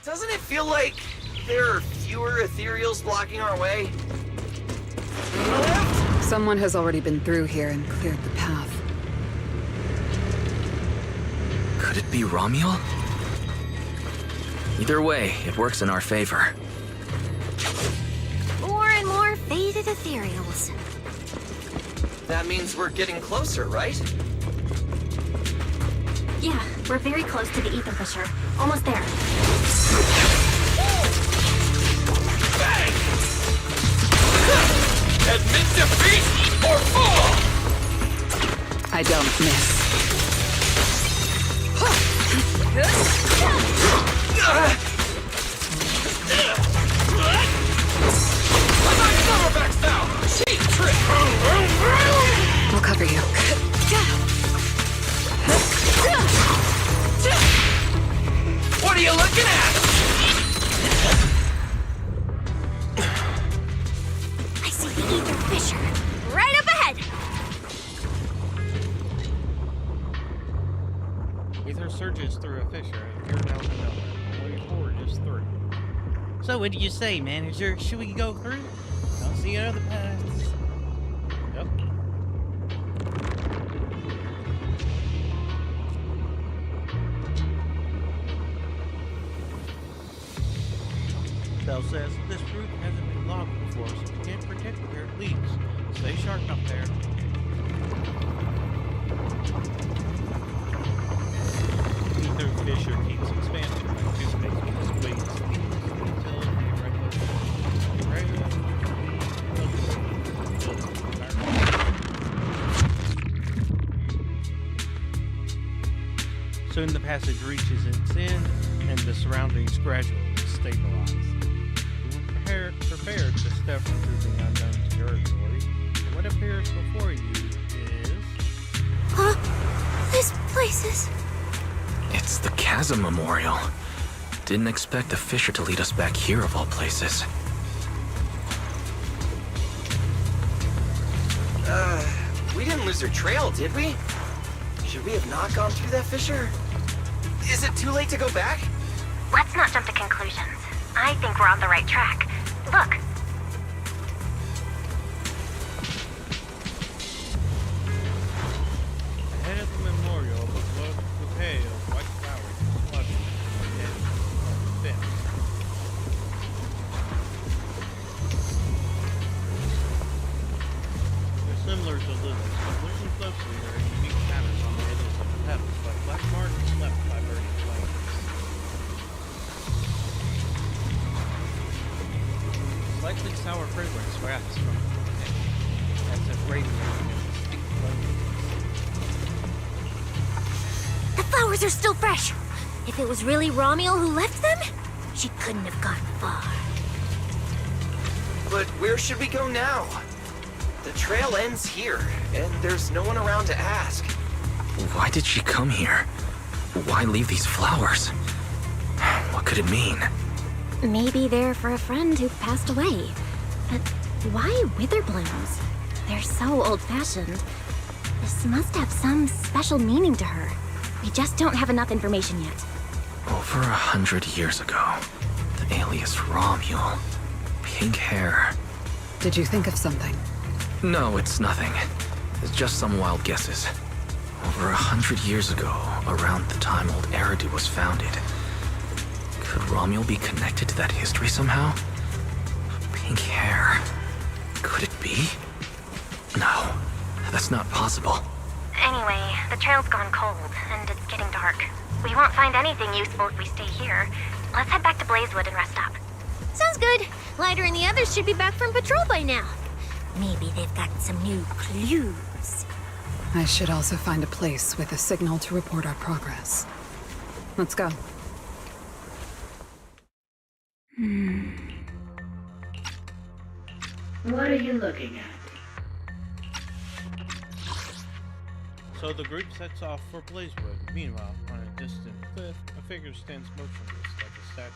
Doesn't it feel like there are fewer ethereals blocking our way? Someone has already been through here and cleared the path. Could it be Ramiel? Either way, it works in our favor. More and more faded ethereals. That means we're getting closer, right? Yeah, we're very close to the ether fissure. Almost there. Bang! Admit defeat or fall! I don't miss. Cheap trick! I'll cover you. What are you looking at? I see the ether fissure. Right up ahead! Ether surges through a fissure, here down the middle. All the way forward is 3. So what do you say, manager? Should we go through? I'll see you other paths. Yep. Bell says this route hasn't been logged before, so we can't predict where it leads. Stay sharp up there. Ether fissure keeps expanding. Two makes me squeeze until the Soon the passage reaches its end, and the surroundings gradually stabilize. Prepared to step into the unknown territory. And what appears before you is... This place is... It's the Chasm Memorial. Didn't expect the fissure to lead us back here of all places. We didn't lose our trail, did we? Should we have not gone through that fissure? Is it too late to go back? Let's not jump to conclusions. I think we're on the right track. Look. Ahead of the memorial, the bouquet of white flowers is fluttering and thin. They're similar to lilies, but looking closely, there are unique patterns on the edges of the petals, like black marks left by burning flames. Slightly sour fragrance wafts from the bouquet, as if radiating in distinct loneliness. The flowers are still fresh. If it was really Ramiel who left them, she couldn't have gone far. But where should we go now? The trail ends here, and there's no one around to ask. Why did she come here? Why leave these flowers? What could it mean? Maybe they're for a friend who passed away. But why wither blooms? They're so old-fashioned. This must have some special meaning to her. We just don't have enough information yet. Over 100 years ago, the alias Ramiel. Pink hair. Did you think of something? No, it's nothing. It's just some wild guesses. Over 100 years ago, around the time old Eridu was founded. Could Ramiel be connected to that history somehow? Pink hair. Could it be? No, that's not possible. Anyway, the trail's gone cold, and it's getting dark. We won't find anything useful if we stay here. Let's head back to Blazewood and rest up. Sounds good. Lighter and the others should be back from patrol by now. Maybe they've got some new clues. I should also find a place with a signal to report our progress. Let's go. What are you looking at? So the group sets off for Blazewood. Meanwhile, on a distant cliff, a figure stands motionless like a statue,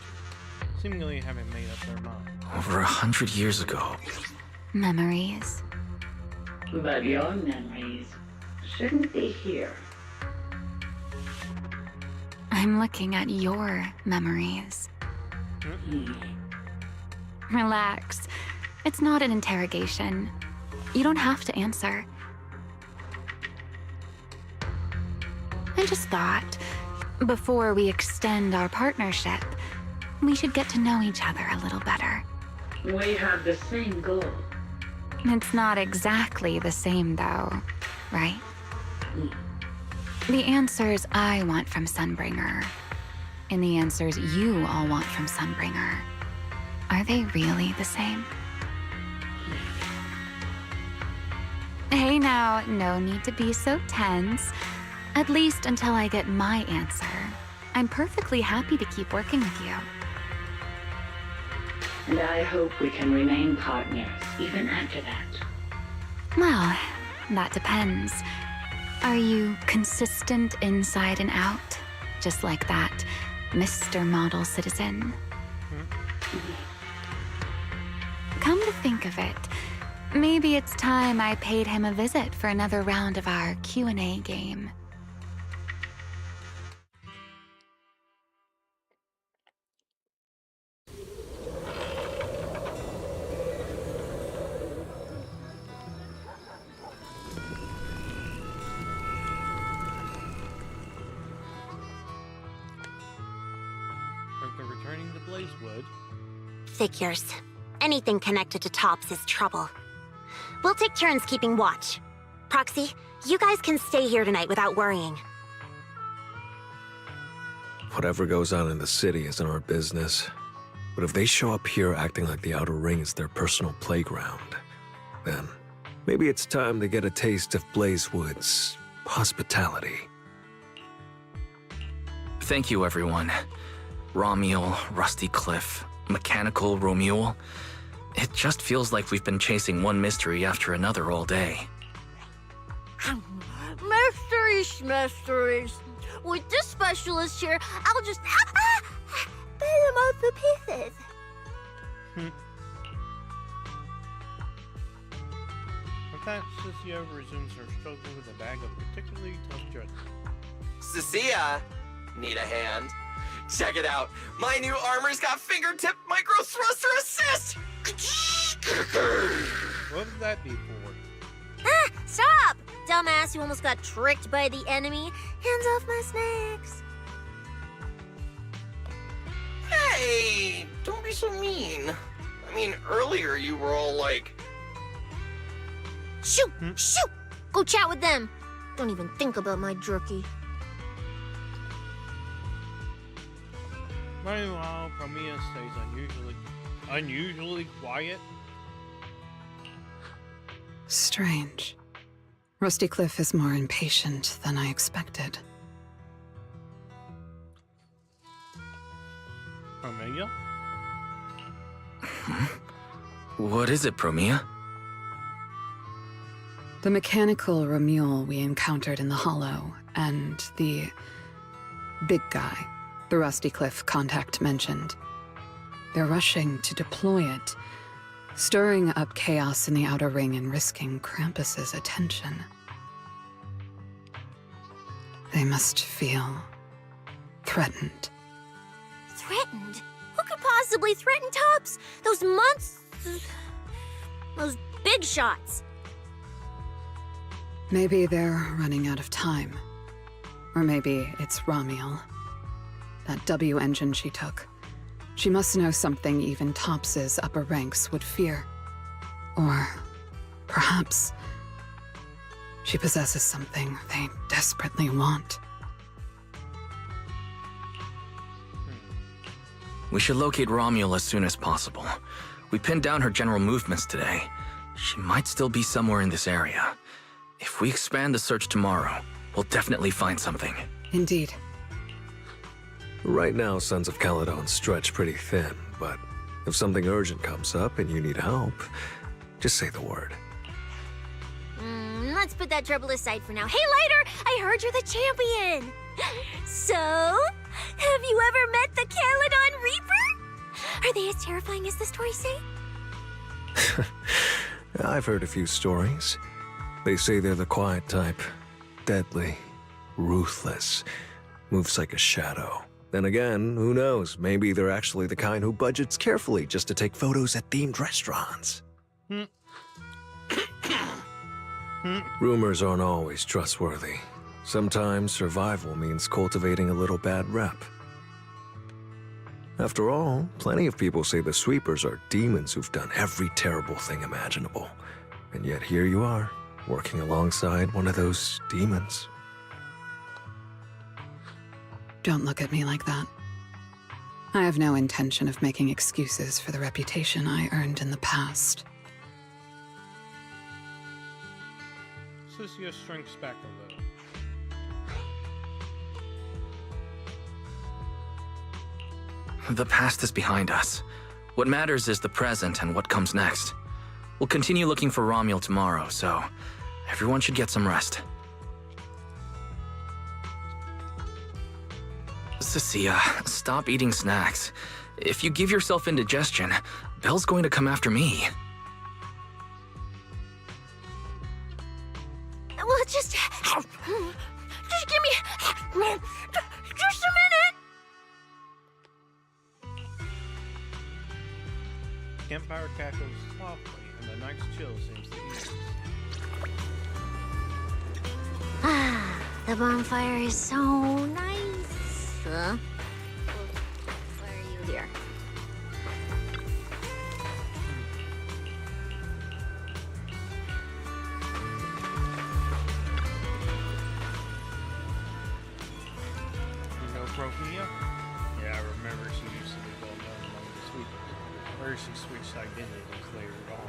seemingly having made up their mind. Over 100 years ago. Memories. But your memories shouldn't be here. I'm looking at your memories. Relax. It's not an interrogation. You don't have to answer. I just thought, before we extend our partnership, we should get to know each other a little better. We have the same goal. It's not exactly the same, though, right? The answers I want from Sunbringer, and the answers you all want from Sunbringer, are they really the same? Hey now, no need to be so tense. At least until I get my answer. I'm perfectly happy to keep working with you. And I hope we can remain partners, even after that. Well, that depends. Are you consistent inside and out? Just like that Mr. Model Citizen? Come to think of it, maybe it's time I paid him a visit for another round of our Q&A game. Returning to Blazewood. Figures. Anything connected to Tops is trouble. We'll take turns keeping watch. Proxy, you guys can stay here tonight without worrying. Whatever goes on in the city isn't our business. But if they show up here acting like the Outer Ring is their personal playground, then maybe it's time to get a taste of Blazewood's hospitality. Thank you, everyone. Romuel, Rusty Cliff, Mechanical Romuel. It just feels like we've been chasing one mystery after another all day. Mysteries. With this specialist here, I'll just pull them all to pieces. With that, Cecilia resumes her struggle with a bag of particularly tough judgment. Cecilia, need a hand? Check it out. My new armor's got fingertip micro thruster assist. What would that be for? Stop! Dumbass, you almost got tricked by the enemy. Hands off my snacks. Hey, don't be so mean. I mean, earlier you were all like... Shoot! Shoot! Go chat with them. Don't even think about my jerky. Meanwhile, Promia stays unusually quiet. Strange. Rusty Cliff is more impatient than I expected. Promia? What is it, Promia? The mechanical Romuel we encountered in the Hollow, and the big guy the Rusty Cliff contact mentioned. They're rushing to deploy it, stirring up chaos in the Outer Ring and risking Krampus's attention. They must feel threatened. Threatened? Who could possibly threaten Tops? Those monsters... Those big shots. Maybe they're running out of time. Or maybe it's Romuel. That W engine she took. She must know something even Tops's upper ranks would fear. Or perhaps she possesses something they desperately want. We should locate Romuel as soon as possible. We pinned down her general movements today. She might still be somewhere in this area. If we expand the search tomorrow, we'll definitely find something. Indeed. Right now, Sons of Caledon stretch pretty thin, but if something urgent comes up and you need help, just say the word. Let's put that trouble aside for now. Hey, Lighter! I heard you're the champion! So, have you ever met the Caledon Reaper? Are they as terrifying as the stories say? I've heard a few stories. They say they're the quiet type. Deadly. Ruthless. Moves like a shadow. Then again, who knows? Maybe they're actually the kind who budgets carefully just to take photos at themed restaurants. Rumors aren't always trustworthy. Sometimes survival means cultivating a little bad rep. After all, plenty of people say the sweepers are demons who've done every terrible thing imaginable. And yet here you are, working alongside one of those demons. Don't look at me like that. I have no intention of making excuses for the reputation I earned in the past. Your shrinks back a little. The past is behind us. What matters is the present and what comes next. We'll continue looking for Romuald tomorrow, so everyone should get some rest. Cecilia, stop eating snacks. If you give yourself indigestion, Belle's going to come after me. Well, just give me just a minute. Campfire cackles softly, and the night's chill seems to ease. The bonfire is so nice. Why are you here? Romeo? Yeah, I remember she used to be well known among the sweepers. Where she switched identities later on.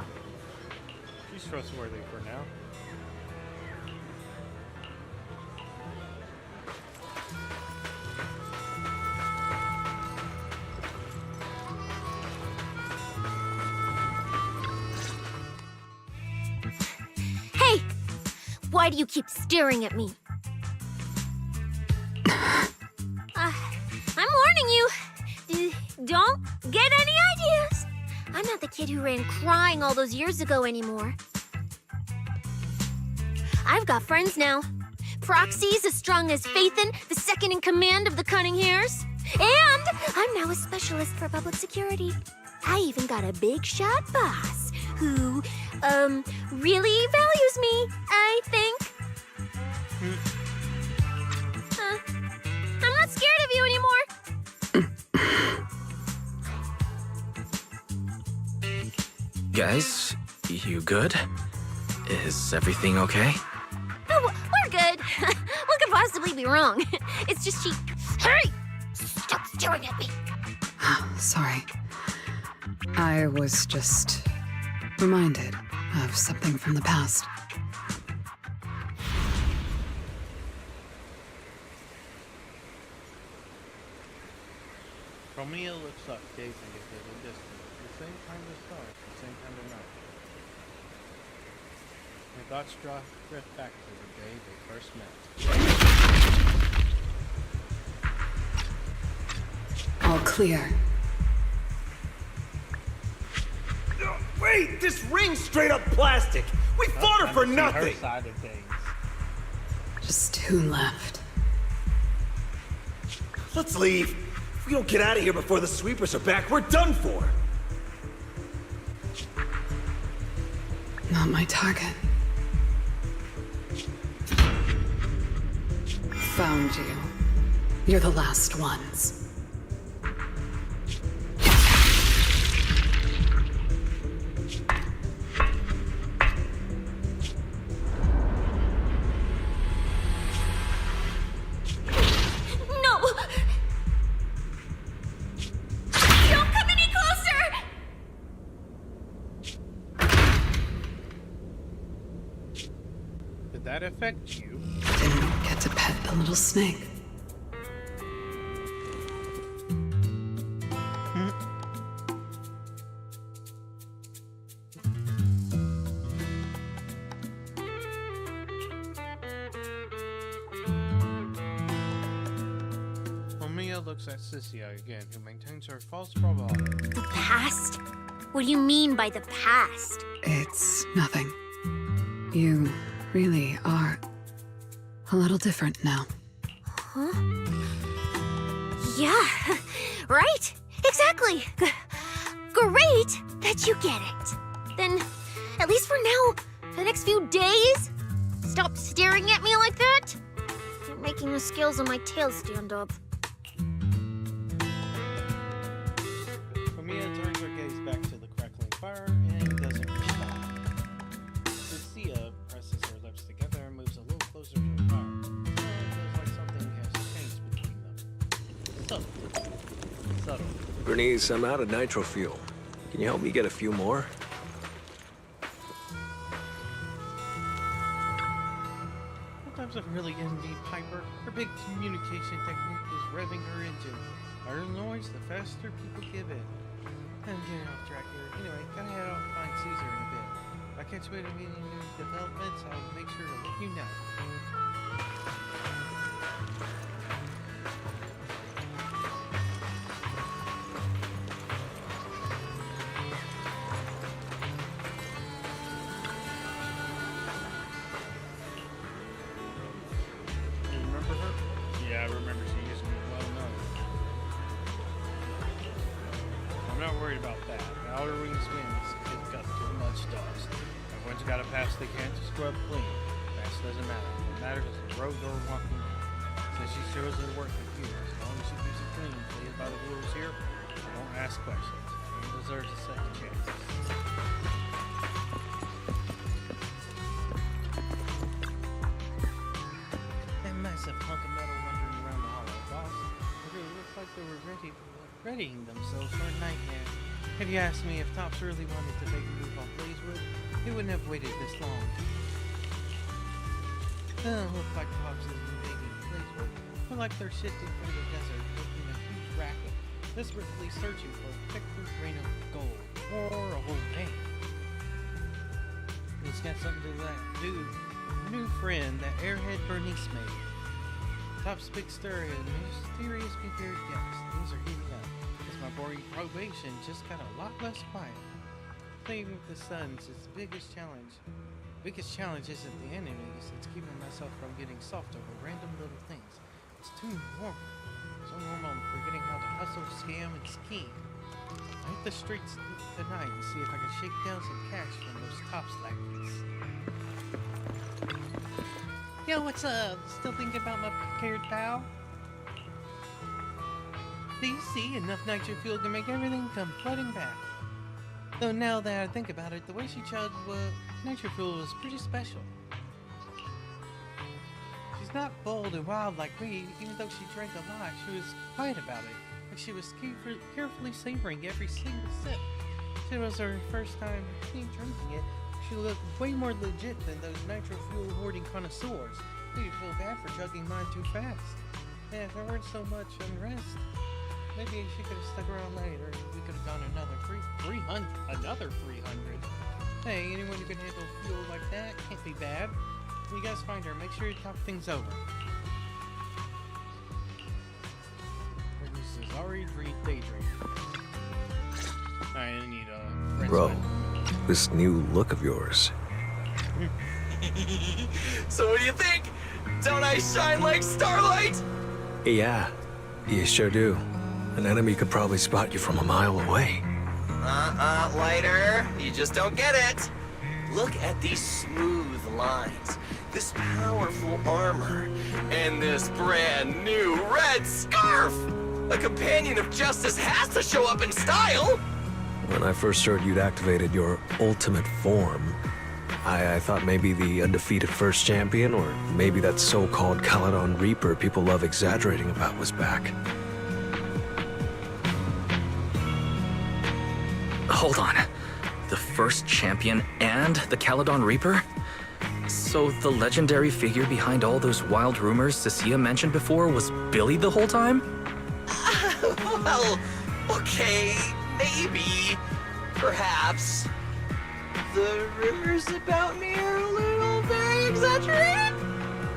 She's trustworthy for now. Hey! Why do you keep staring at me? I'm warning you. Don't get any ideas. I'm not the kid who ran crying all those years ago anymore. I've got friends now. Proxies as strong as Phaethon, the second in command of the Cunning Hares. And I'm now a specialist for public security. I even got a big shot boss who, really values me, I think. I'm not scared of you anymore. Guys, you good? Is everything okay? Oh, we're good. What could possibly be wrong? It's just she... Hurry! Stop staring at me. Sorry. I was just reminded of something from the past. Romeo looks up, gazing into the distance. The same kind of stars, the same kind of night. Her thoughts drift back to the day they first met. All clear. Wait! This ring's straight up plastic! We fought her for nothing! Her side of things. Just two left. Let's leave. If we don't get out of here before the sweepers are back, we're done for! Not my target. Found you. You're the last ones. Did that affect you? Didn't get to pet the little snake. Looks at Cynthia again, who maintains her false bravado. The past? What do you mean by the past? It's nothing. You really are a little different now. Huh? Yeah, right? Exactly. Great that you get it. Then, at least for now, the next few days, stop staring at me like that. You're making the scales on my tail stand up. Turns her gaze back to the crackling fire and doesn't respond. Cynthia presses her lips together and moves a little closer to the fire. It feels like something has changed between them. Subtle. Bernice, I'm out of nitro fuel. Can you help me get a few more? Sometimes I really envy Piper. Her big communication technique is revving her engine. The louder the noise, the faster people give in. I'm getting off track here. Anyway, gotta head out and find Caesar in a bit. If I catch wind of any new developments, I'll make sure to let you know. You remember her? Yeah, I remember she used to be well known. I'm not worried about that. The Outer Rings winds, it's got too much dust. Everyone's got to pass they can't just scrub clean. Fast doesn't matter. What matters is the road they're walking on. Since she shows her work computer, as long as she keeps it clean and plays by the rules here, I won't ask questions. She deserves a second chance. That massive hunk of metal wandering around the hollow boss, it really looked like they were readying themselves for a nightmare. If you asked me if Tops really wanted to make a move on Blazewood, they wouldn't have waited this long. Doesn't look like Tops is invading Blazewood. Look like they're shifting through the desert, making a huge racket, desperately searching for a pick-through grain of gold, or a whole man. It's got something to do with that new friend that airhead Bernice made. Top's big stir and mysterious prepared guests. Things are heating up. As my boring probation just got a lot less quiet. Playing with the sun's its biggest challenge. Biggest challenge isn't the enemies, it's keeping myself from getting soft over random little things. It's too normal. So normal I'm forgetting how to hustle, scam, and scheme. I hit the streets tonight and see if I can shake down some cash from those Tops lackeys. Yo, what's up? Still thinking about my prepared pal? Do you see enough nitro fuel to make everything come flooding back? Though now that I think about it, the way she chugged nitro fuel was pretty special. She's not bold and wild like me, even though she drank a lot, she was quiet about it. Like she was carefully savoring every single sip. It was her first time drinking it. She looked way more legit than those nitro fuel hoarding connoisseurs. Maybe feel bad for chugging mine too fast. Man, if there weren't so much unrest, maybe she could have stuck around later. We could have gone another 300. Hey, anyone who can handle fuel like that can't be bad. When you guys find her, make sure you talk things over. This is already daydream. I need a Bro, this new look of yours. So what do you think? Don't I shine like starlight? Yeah, you sure do. An enemy could probably spot you from a mile away. Lighter. You just don't get it. Look at these smooth lines, this powerful armor, and this brand new red scarf! A companion of justice has to show up in style! When I first heard you'd activated your ultimate form, I thought maybe the undefeated first champion, or maybe that so-called Caledon Reaper people love exaggerating about was back. Hold on. The first champion and the Caledon Reaper? So the legendary figure behind all those wild rumors Cecilia mentioned before was Billy the whole time? Well, okay, maybe. Perhaps. The rumors about me are a little very exaggerated?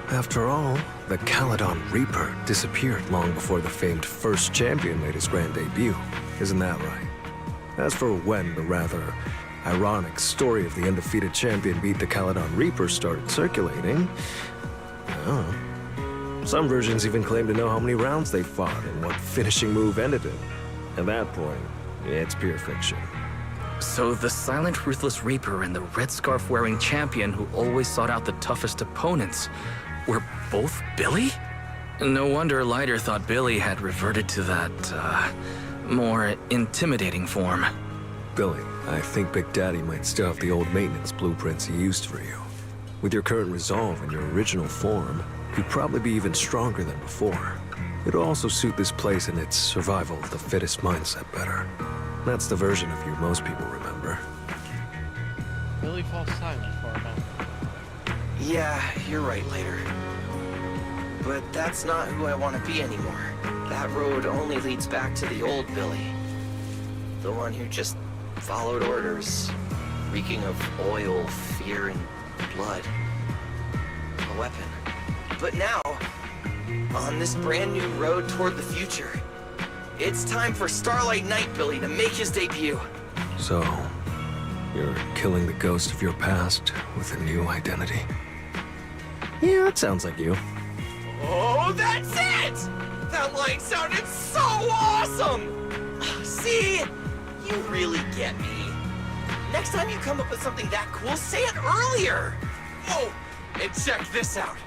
After all, the Caledon Reaper disappeared long before the famed first champion made his grand debut. Isn't that right? As for when the rather ironic story of the undefeated champion beat the Caledon Reaper started circulating, well, some versions even claim to know how many rounds they fought and what finishing move ended it. At that point, it's pure fiction. So the silent, ruthless Reaper and the red scarf-wearing champion who always sought out the toughest opponents were both Billy? No wonder Lighter thought Billy had reverted to that, more intimidating form. Billy, I think Big Daddy might still have the old maintenance blueprints he used for you. With your current resolve and your original form, you'd probably be even stronger than before. It'll also suit this place and its survival of the fittest mindset better. That's the version of you most people remember. Billy falls silent for a moment. Yeah, you're right, Later. But that's not who I want to be anymore. That road only leads back to the old Billy. The one who just followed orders, reeking of oil, fear, and blood. A weapon. But now, on this brand new road toward the future, it's time for Starlight Knight Billy to make his debut. So, you're killing the ghost of your past with a new identity? Yeah, that sounds like you. Oh, that's it! That line sounded so awesome! See? You really get me. Next time you come up with something that cool, say it earlier! Oh, and check this out.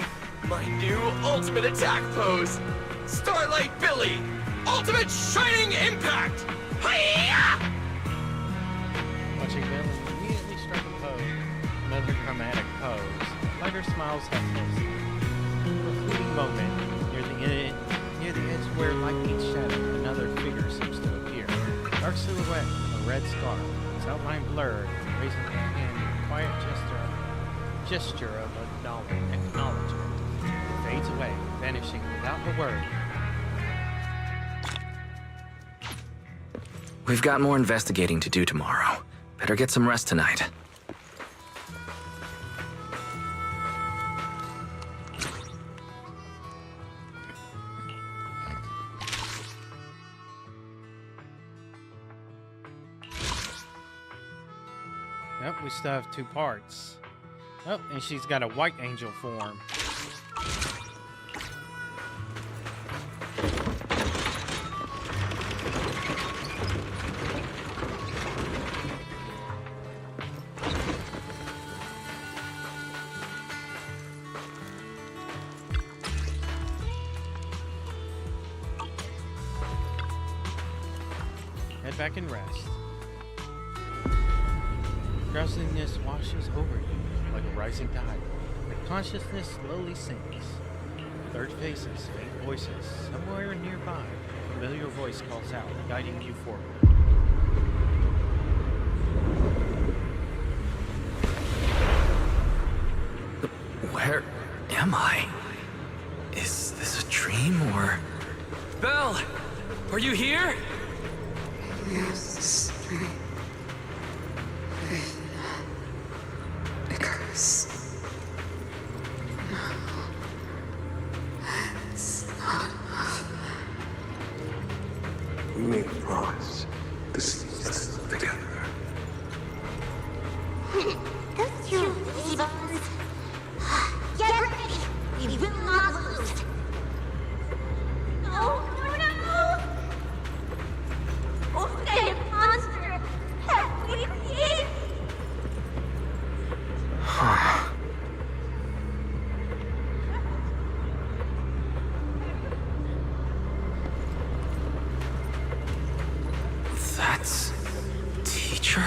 My new ultimate attack pose. Starlight Billy. Ultimate Shining Impact! Hi-ya! Watching Billy immediately strike a pose, another dramatic pose. Lighter smiles helpless. For a fleeting moment, near the edge where lightning shadow, another figure seems to appear. Dark silhouette, a red scarf, its outline blurred, raising a hand in a quiet gesture of acknowledgement. It fades away, vanishing without a word. We've got more investigating to do tomorrow. Better get some rest tonight. Yep, we still have 2 parts. Oh, and she's got a white angel form. Head back and rest. Drowsiness washes over you like a rising tide. The consciousness slowly sinks. Blurred faces, faint voices. Somewhere nearby, a familiar voice calls out, guiding you forward. Where am I? Is this a dream or... Belle! Are you here? Yes, dream. Because no, it's not enough. We made a promise to see us together. Those 2 lazy bones. Get ready! We will not lose! No! What kind of monster have we created? That's... teacher?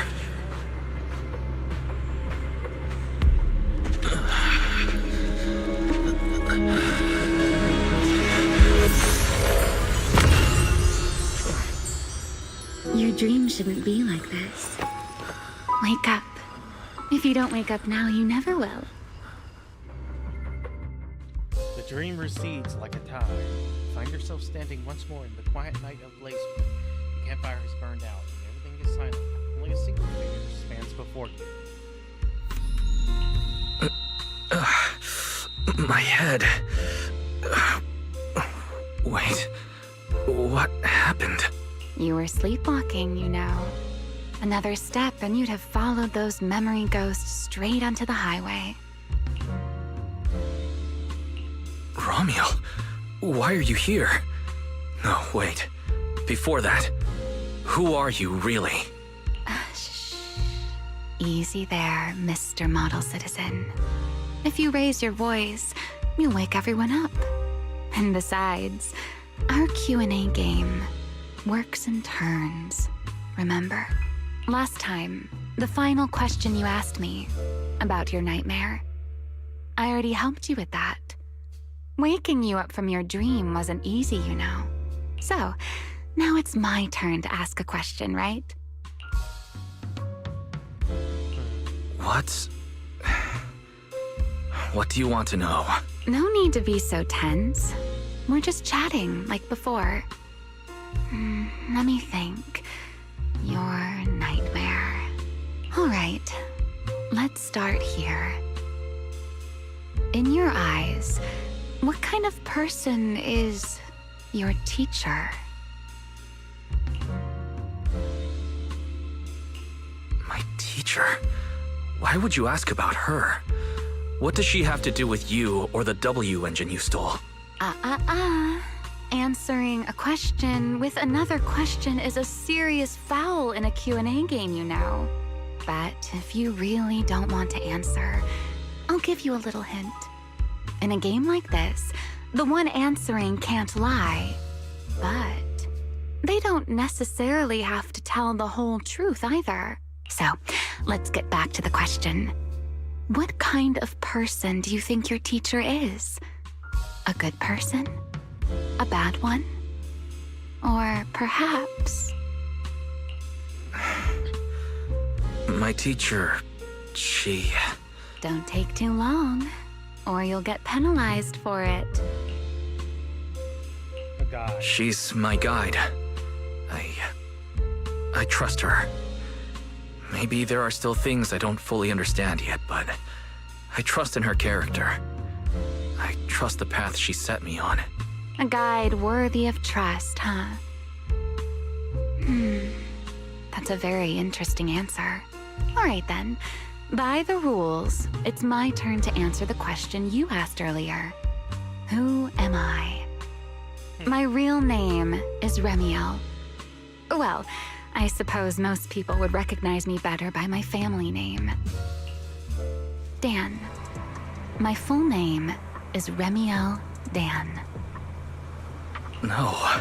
Your dream shouldn't be like this. Wake up. If you don't wake up now, you never will. dream recedes like a tide. Find yourself standing once more in the quiet night of Blazewood. The campfire has burned out, and everything is silent. Only a single figure stands before you. My head. Wait. What happened? You were sleepwalking, you know. Another step and you'd have followed those memory ghosts straight onto the highway. Romiel, why are you here? No, wait. Before that, who are you really? Shh. Easy there, Mr. Model Citizen. If you raise your voice, you'll wake everyone up. And besides, our Q&A game works in turns, remember? Last time, the final question you asked me about your nightmare, I already helped you with that. Waking you up from your dream wasn't easy, you know. So, now it's my turn to ask a question, right? What do you want to know? No need to be so tense. We're just chatting, like before. Let me think. Your nightmare. All right, let's start here. In your eyes, what kind of person is your teacher? My teacher? Why would you ask about her? What does she have to do with you or the W engine you stole? Answering a question with another question is a serious foul in a Q&A game, you know. But if you really don't want to answer, I'll give you a little hint. In a game like this, the one answering can't lie. But they don't necessarily have to tell the whole truth either. So, let's get back to the question. What kind of person do you think your teacher is? A good person? A bad one? Or perhaps... My teacher, she... Don't take too long, or you'll get penalized for it. A guide. She's my guide. I trust her. Maybe there are still things I don't fully understand yet, but I trust in her character. I trust the path she set me on. A guide worthy of trust, huh? That's a very interesting answer. All right then. By the rules, it's my turn to answer the question you asked earlier. Who am I? My real name is Remiel. Well, I suppose most people would recognize me better by my family name. Dan. My full name is Remiel Dan. No,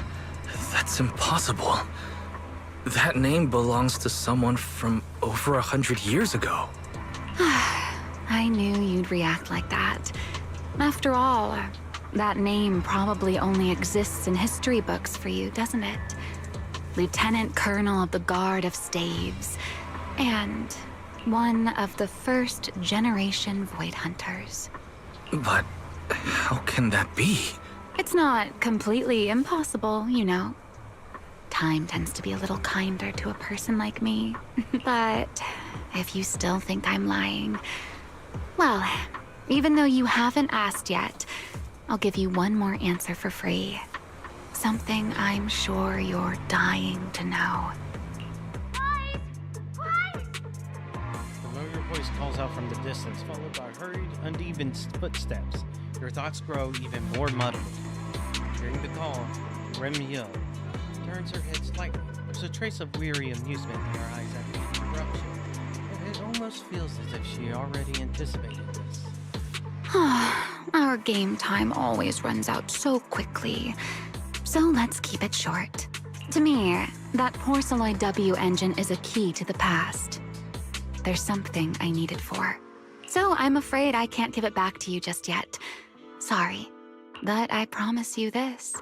that's impossible. That name belongs to someone from over 100 years ago. I knew you'd react like that. After all, that name probably only exists in history books for you, doesn't it? Lieutenant Colonel of the Guard of Staves, and one of the first generation Void Hunters. But how can that be? It's not completely impossible, you know. Time tends to be a little kinder to a person like me. But if you still think I'm lying, well, even though you haven't asked yet, I'll give you one more answer for free. Something I'm sure you're dying to know. A familiar voice calls out from the distance, followed by hurried, uneven footsteps. Your thoughts grow even more muddled. Hearing the call, Remiel turns her head slightly. There's a trace of weary amusement in her eyes after the interruption. It almost feels as if she already anticipated this. Our game time always runs out so quickly. So let's keep it short. To me, that Porceloid W engine is a key to the past. There's something I need it for. So I'm afraid I can't give it back to you just yet. Sorry, but I promise you this.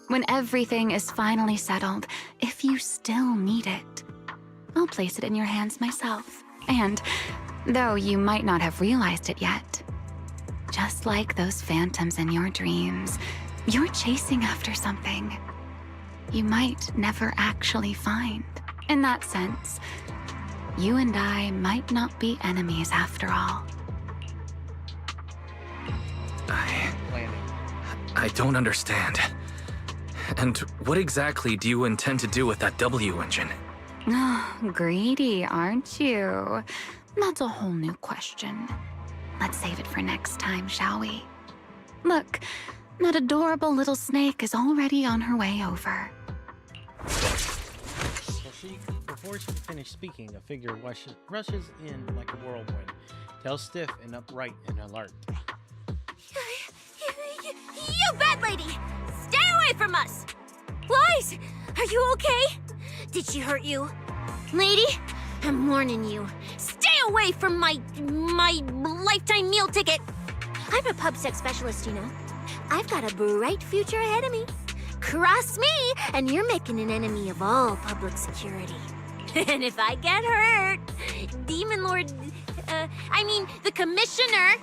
When everything is finally settled, if you still need it, I'll place it in your hands myself. And, though you might not have realized it yet, just like those phantoms in your dreams, you're chasing after something you might never actually find. In that sense, you and I might not be enemies after all. I don't understand. And what exactly do you intend to do with that W engine? Oh, greedy, aren't you? That's a whole new question. Let's save it for next time, shall we? Look, that adorable little snake is already on her way over. Before she finished speaking, a figure rushes in like a whirlwind, tail stiff and upright and alert. You bad lady! Stay away from us! Lies! Are you okay? Did she hurt you? Lady, I'm warning you. Stay away from my lifetime meal ticket! I'm a pub sex specialist, you know. I've got a bright future ahead of me. Cross me, and you're making an enemy of all public security. And if I get hurt, Demon Lord... the Commissioner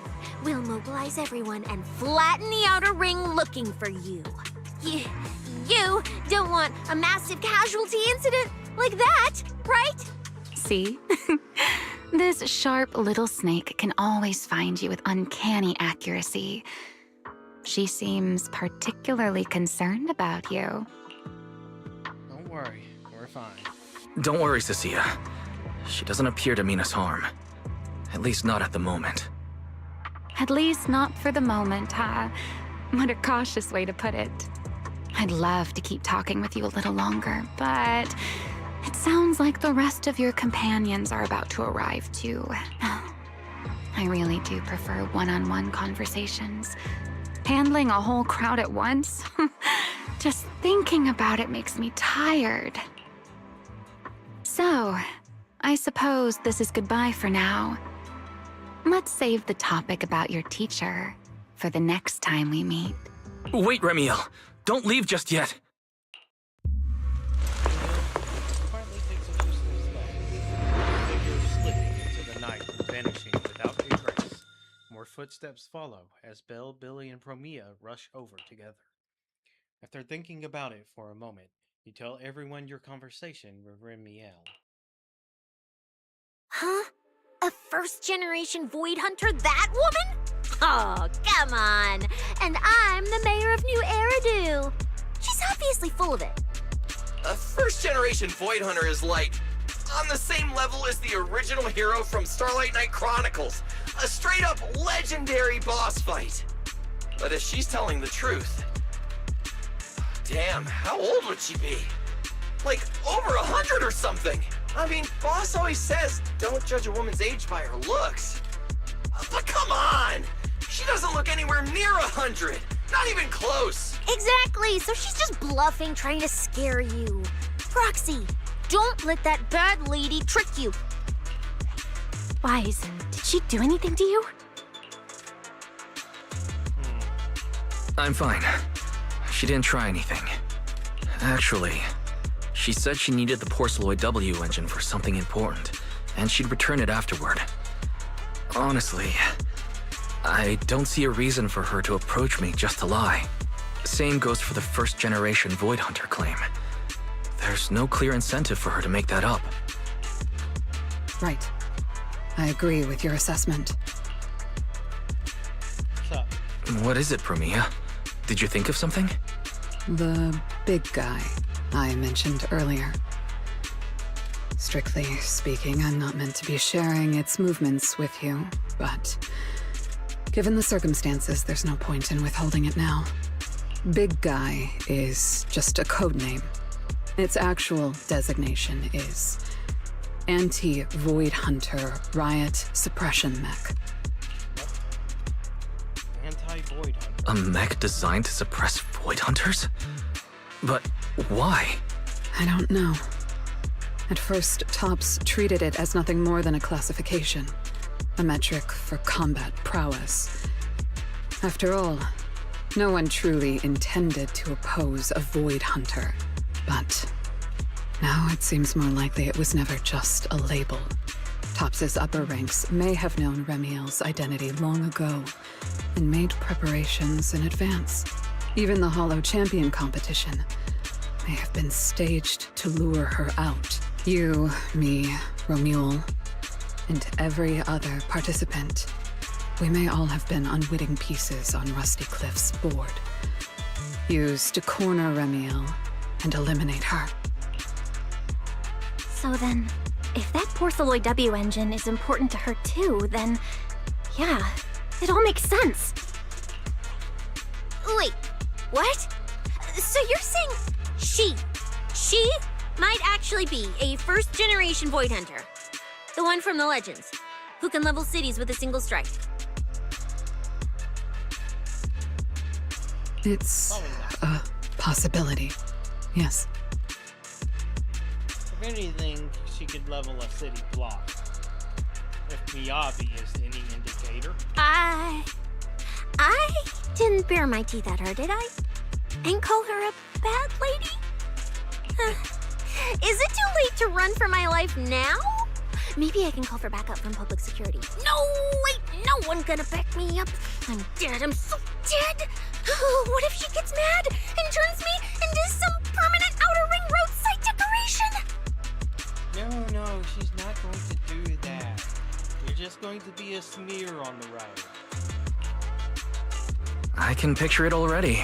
will mobilize everyone and flatten the outer ring looking for you. You don't want a massive casualty incident like that, right? See? This sharp little snake can always find you with uncanny accuracy. She seems particularly concerned about you. Don't worry, we're fine. Don't worry, Cecilia. She doesn't appear to mean us harm. At least not at the moment. At least not for the moment, huh? What a cautious way to put it. I'd love to keep talking with you a little longer, but it sounds like the rest of your companions are about to arrive too. I really do prefer one-on-one conversations. Handling a whole crowd at once? Just thinking about it makes me tired. So, I suppose this is goodbye for now. Let's save the topic about your teacher for the next time we meet. Wait, Remiel! Don't leave just yet! Quietly takes a few steps back. The figure slipping into the night and vanishing without a trace. More footsteps follow as Belle, Billy, and Promia rush over together. After thinking about it for a moment, you tell everyone your conversation with Remiel. Huh? A first-generation Void Hunter, that woman? Oh, come on. And I'm the mayor of New Eridu. She's obviously full of it. A first-generation Void Hunter is like on the same level as the original hero from Starlight Knight Chronicles. A straight-up legendary boss fight. But if she's telling the truth... Damn, how old would she be? Like, over 100 or something! I mean, boss always says, don't judge a woman's age by her looks. But come on! She doesn't look anywhere near 100! Not even close! Exactly, so she's just bluffing, trying to scare you. Roxy, don't let that bad lady trick you. Wise, did she do anything to you? I'm fine. She didn't try anything. Actually, she said she needed the Porceloid W engine for something important, and she'd return it afterward. Honestly, I don't see a reason for her to approach me just to lie. Same goes for the first-generation Void Hunter claim. There's no clear incentive for her to make that up. Right. I agree with your assessment. So, What is it, Promia? Did you think of something? The big guy I mentioned earlier. Strictly speaking, I'm not meant to be sharing its movements with you, but given the circumstances, there's no point in withholding it now. Big Guy is just a code name. Its actual designation is Anti-Void Hunter Riot Suppression Mech. Anti-Void Hunter. A mech designed to suppress Void Hunters? But why? I don't know. At first, Tops treated it as nothing more than a classification, a metric for combat prowess. After all, no one truly intended to oppose a Void Hunter. But now it seems more likely it was never just a label. Tops's upper ranks may have known Remiel's identity long ago, and made preparations in advance. Even the Hollow Champion competition may have been staged to lure her out. You, me, Romuald, and every other participant. We may all have been unwitting pieces on Rusty Cliff's board. Used to corner Remiel and eliminate her. So then, if that Porceloid W engine is important to her too, then yeah, it all makes sense. Wait, what? So you're saying she might actually be a first-generation Void Hunter? The one from the Legends, who can level cities with a single strike? It's a possibility, yes. If anything, she could level a city block. If Miyabi is any indicator. I didn't bare my teeth at her, did I? And call her a bad lady? Is it too late to run for my life now? Maybe I can call for backup from public security. No, wait, no one's gonna back me up. I'm dead, I'm so dead. What if she gets mad and turns me into some permanent outer ring roadside decoration? No, she's not going to do that. You're just going to be a smear on the road. I can picture it already.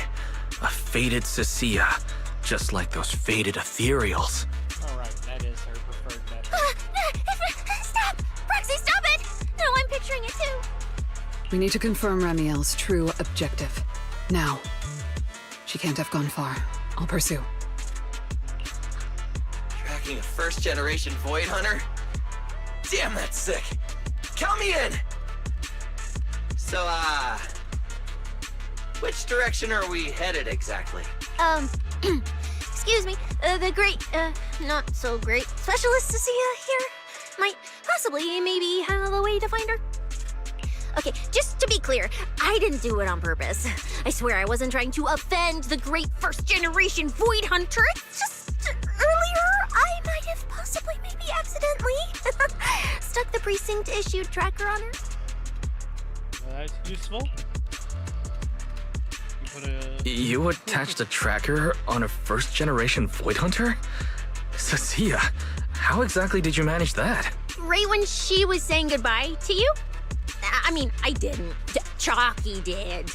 A faded Cecilia, just like those faded ethereals. Alright, that is her preferred method. Stop! Proxy, stop it! No, I'm picturing it too. We need to confirm Remiel's true objective. Now. She can't have gone far. I'll pursue. Tracking a first-generation Void Hunter? Damn, that's sick. Count me in! So, which direction are we headed exactly? Excuse me, the great, not so great specialist Cecilia here might possibly maybe have a way to find her. Okay, just to be clear, I didn't do it on purpose. I swear I wasn't trying to offend the great first-generation Void Hunter. It's just earlier I might have possibly maybe accidentally stuck the precinct-issued tracker on her. That's useful. You attached a tracker on a first-generation Void Hunter? Cecilia, how exactly did you manage that? Right when she was saying goodbye to you? I mean, I didn't. Chalky did.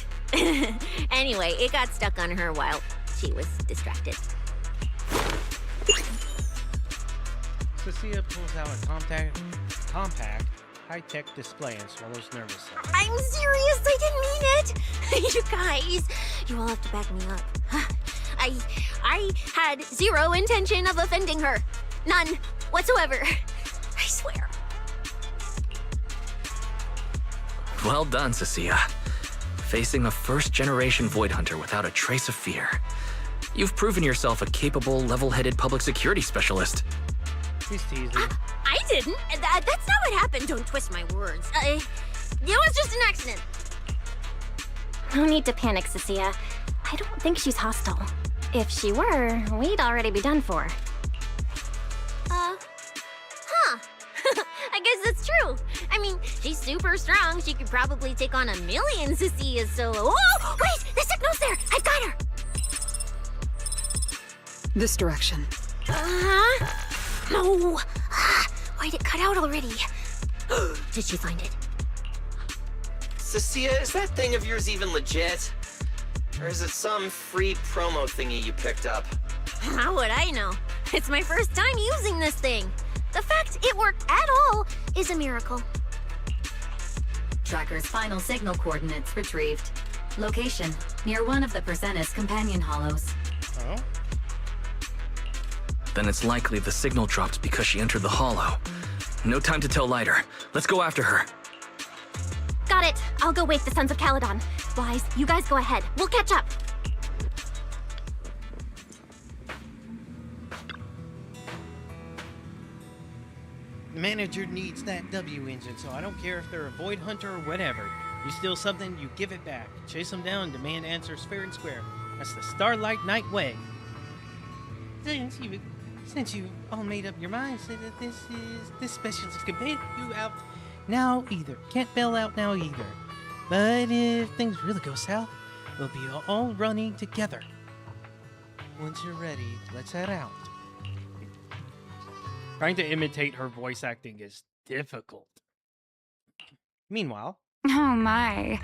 Anyway, it got stuck on her while she was distracted. Cecilia pulls out a compact, high-tech display and swallows nervously. I'm serious, I didn't mean it! You guys, you all have to back me up. I had zero intention of offending her. None whatsoever. I swear. Well done, Cecilia. Facing a first-generation Void Hunter without a trace of fear. You've proven yourself a capable, level-headed public security specialist. He's teasing. I didn't. That's not what happened. Don't twist my words. It was just an accident. No need to panic, Cecilia. I don't think she's hostile. If she were, we'd already be done for. I guess that's true. I mean, she's super strong. She could probably take on 1,000,000 Cecilias solo. Oh, wait! The signal's there! I've got her! This direction. No! Why'd it cut out already? Did she find it? Cecilia, is that thing of yours even legit? Or is it some free promo thingy you picked up? How would I know? It's my first time using this thing. The fact it worked at all is a miracle. Tracker's final signal coordinates retrieved. Location, near one of the Persenis companion hollows. Oh? Then it's likely the signal dropped because she entered the hollow. No time to tell Lighter. Let's go after her. Got it. I'll go wake the Sons of Caledon. Wise, you guys go ahead. We'll catch up. The manager needs that W engine, so I don't care if they're a Void Hunter or whatever. You steal something, you give it back. Chase them down, demand answers fair and square. That's the Starlight Night way. Since you all made up your minds that this specialist can bail you out now either. Can't bail out now either. But if things really go south, we'll be all running together. Once you're ready, let's head out. Trying to imitate her voice acting is difficult. Meanwhile... Oh my.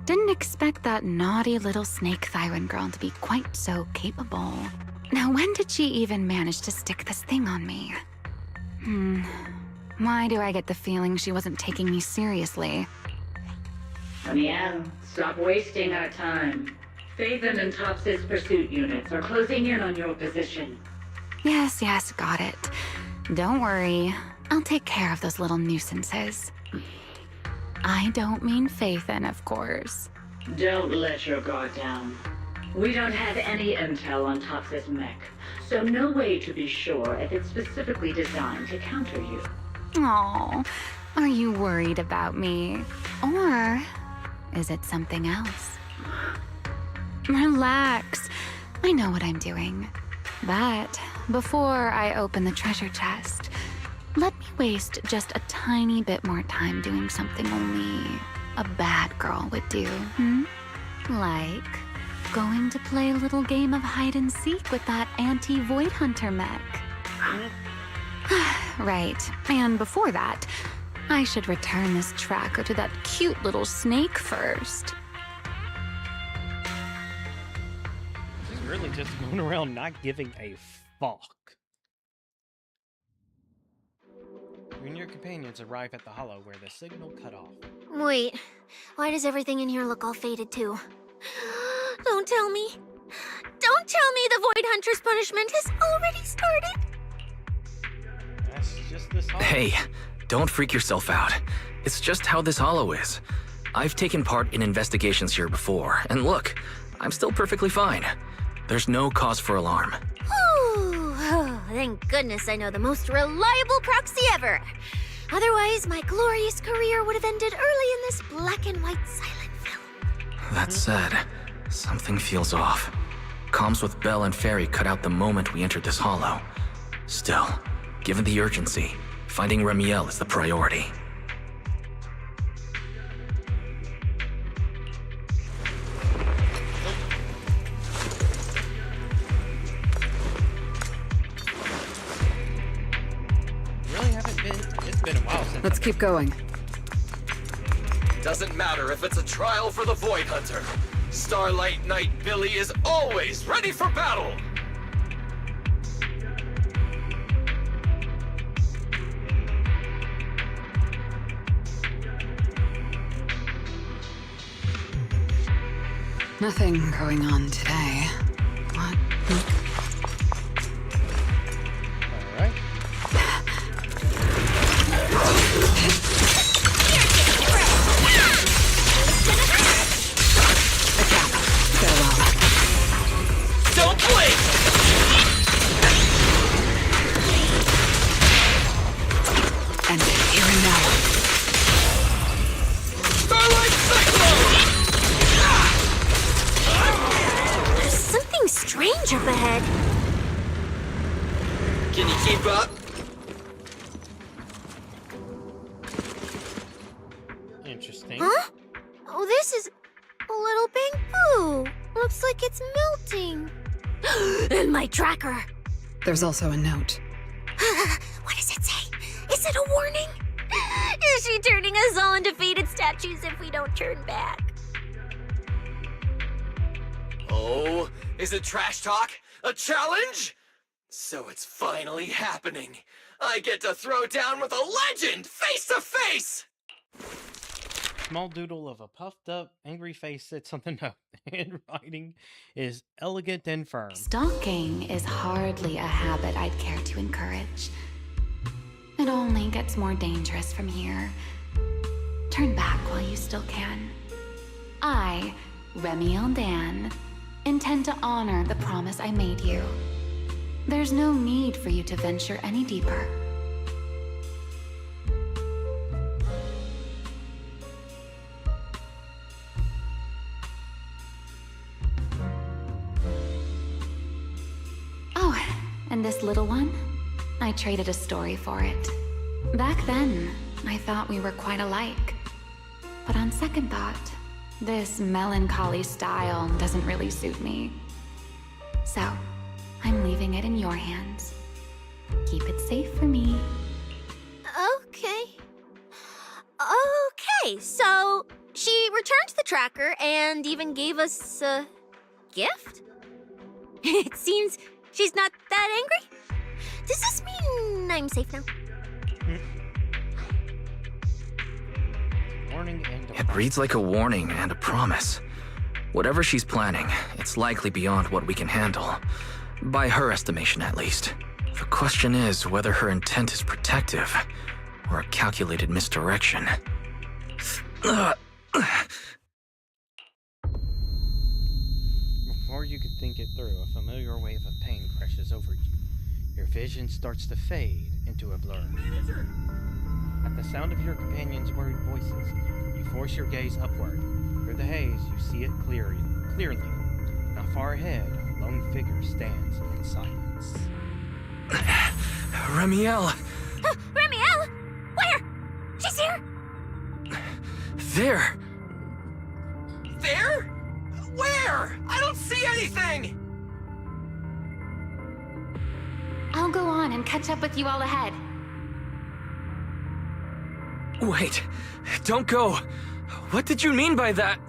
Didn't expect that naughty little snake Thyron girl to be quite so capable. Now when did she even manage to stick this thing on me? Why do I get the feeling she wasn't taking me seriously? Amiel, stop wasting our time. Phaethon and Tops's pursuit units are closing in on your position. Yes, got it. Don't worry. I'll take care of those little nuisances. I don't mean Phaethon, of course. Don't let your guard down. We don't have any intel on Tops's mech, so no way to be sure if it's specifically designed to counter you. Aw, are you worried about me? Or is it something else? Relax. I know what I'm doing. But before I open the treasure chest, let me waste just a tiny bit more time doing something only a bad girl would do, Like going to play a little game of hide and seek with that anti-Void Hunter mech. Right, and before that, I should return this tracker to that cute little snake first. She's really just going around not giving a fuck. You and your companions arrive at the hollow where the signal cut off. Wait, why does everything in here look all faded too? Don't tell me. Don't tell me the Void Hunter's punishment has already started. That's just this hollow. Hey, don't freak yourself out. It's just how this hollow is. I've taken part in investigations here before, and look, I'm still perfectly fine. There's no cause for alarm. Oh, thank goodness I know the most reliable proxy ever. Otherwise, my glorious career would have ended early in this black and white silent film. That said, something feels off. Comms with Belle and Fairy cut out the moment we entered this hollow. Still, given the urgency, finding Remiel is the priority. It's been a while since. Let's keep going. Doesn't matter if it's a trial for the Void Hunter. Starlight Knight Billy is always ready for battle! Nothing going on today. What? Alright. Don't blink! And here and now. Starlight Cyclone! There's something strange up ahead. Can you keep up? Interesting. Huh? Oh, this is a little bamboo. Looks like it's melting. And my tracker. There's also a note. What does it say? Is it a warning? Is she turning us all into faded statues if we don't turn back? Oh, is it trash talk? A challenge? So it's finally happening. I get to throw down with a legend face to face! Small doodle of a puffed up, angry face said something no. Handwriting is elegant and firm. Stalking is hardly a habit I'd care to encourage. It only gets more dangerous from here. Turn back while you still can. I, Remiel Dan, intend to honor the promise I made you. There's no need for you to venture any deeper. Oh, and this little one? I traded a story for it. Back then, I thought we were quite alike. But on second thought, This melancholy style doesn't really suit me. So, I'm leaving it in your hands. Keep it safe for me. Okay. Okay, so she returned the tracker and even gave us a gift? It seems she's not that angry. Does this mean I'm safe now? Warning and It reads like a warning and a promise. Whatever she's planning, it's likely beyond what we can handle. By her estimation, at least. The question is whether her intent is protective or a calculated misdirection. Before you could think it through, a familiar wave of pain crashes over you. Your vision starts to fade into a blur. At the sound of your companions' worried voices, you force your gaze upward. Through the haze, you see it clearly. Not far ahead, a lone figure stands in silence. Remiel! Remiel? Where? She's here? There! There? Where? I don't see anything! I'll go on and catch up with you all ahead. Wait, don't go! What did you mean by that?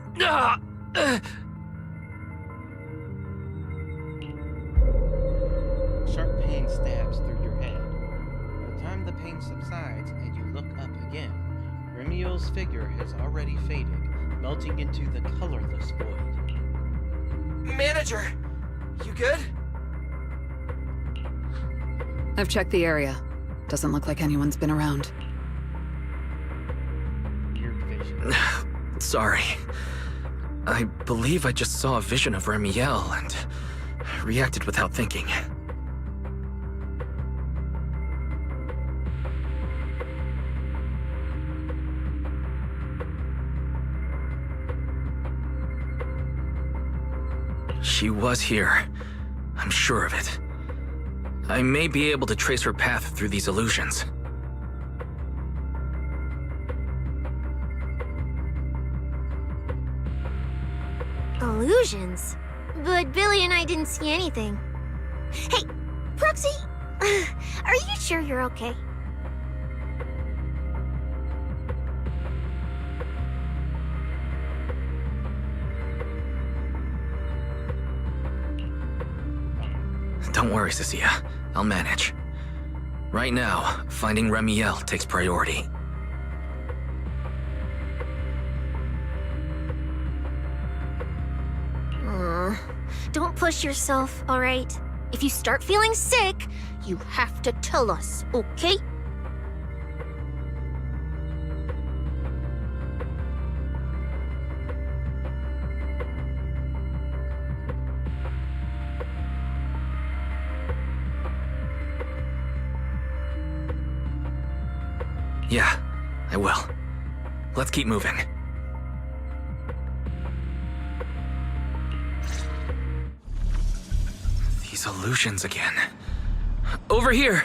Sharp pain stabs through your head. By the time the pain subsides and you look up again, Remiel's figure has already faded, melting into the colorless void. Manager, you good? I've checked the area. Doesn't look like anyone's been around. Weird vision. Sorry. I believe I just saw a vision of Remiel and reacted without thinking. She was here. I'm sure of it. I may be able to trace her path through these illusions. Illusions? But Billy and I didn't see anything. Hey, Proxy, are you sure you're okay? Don't worry, Cecilia. I'll manage. Right now, finding Remiel takes priority. Don't push yourself, all right? If you start feeling sick, you have to tell us, okay? Yeah, I will. Let's keep moving. These illusions again. Over here!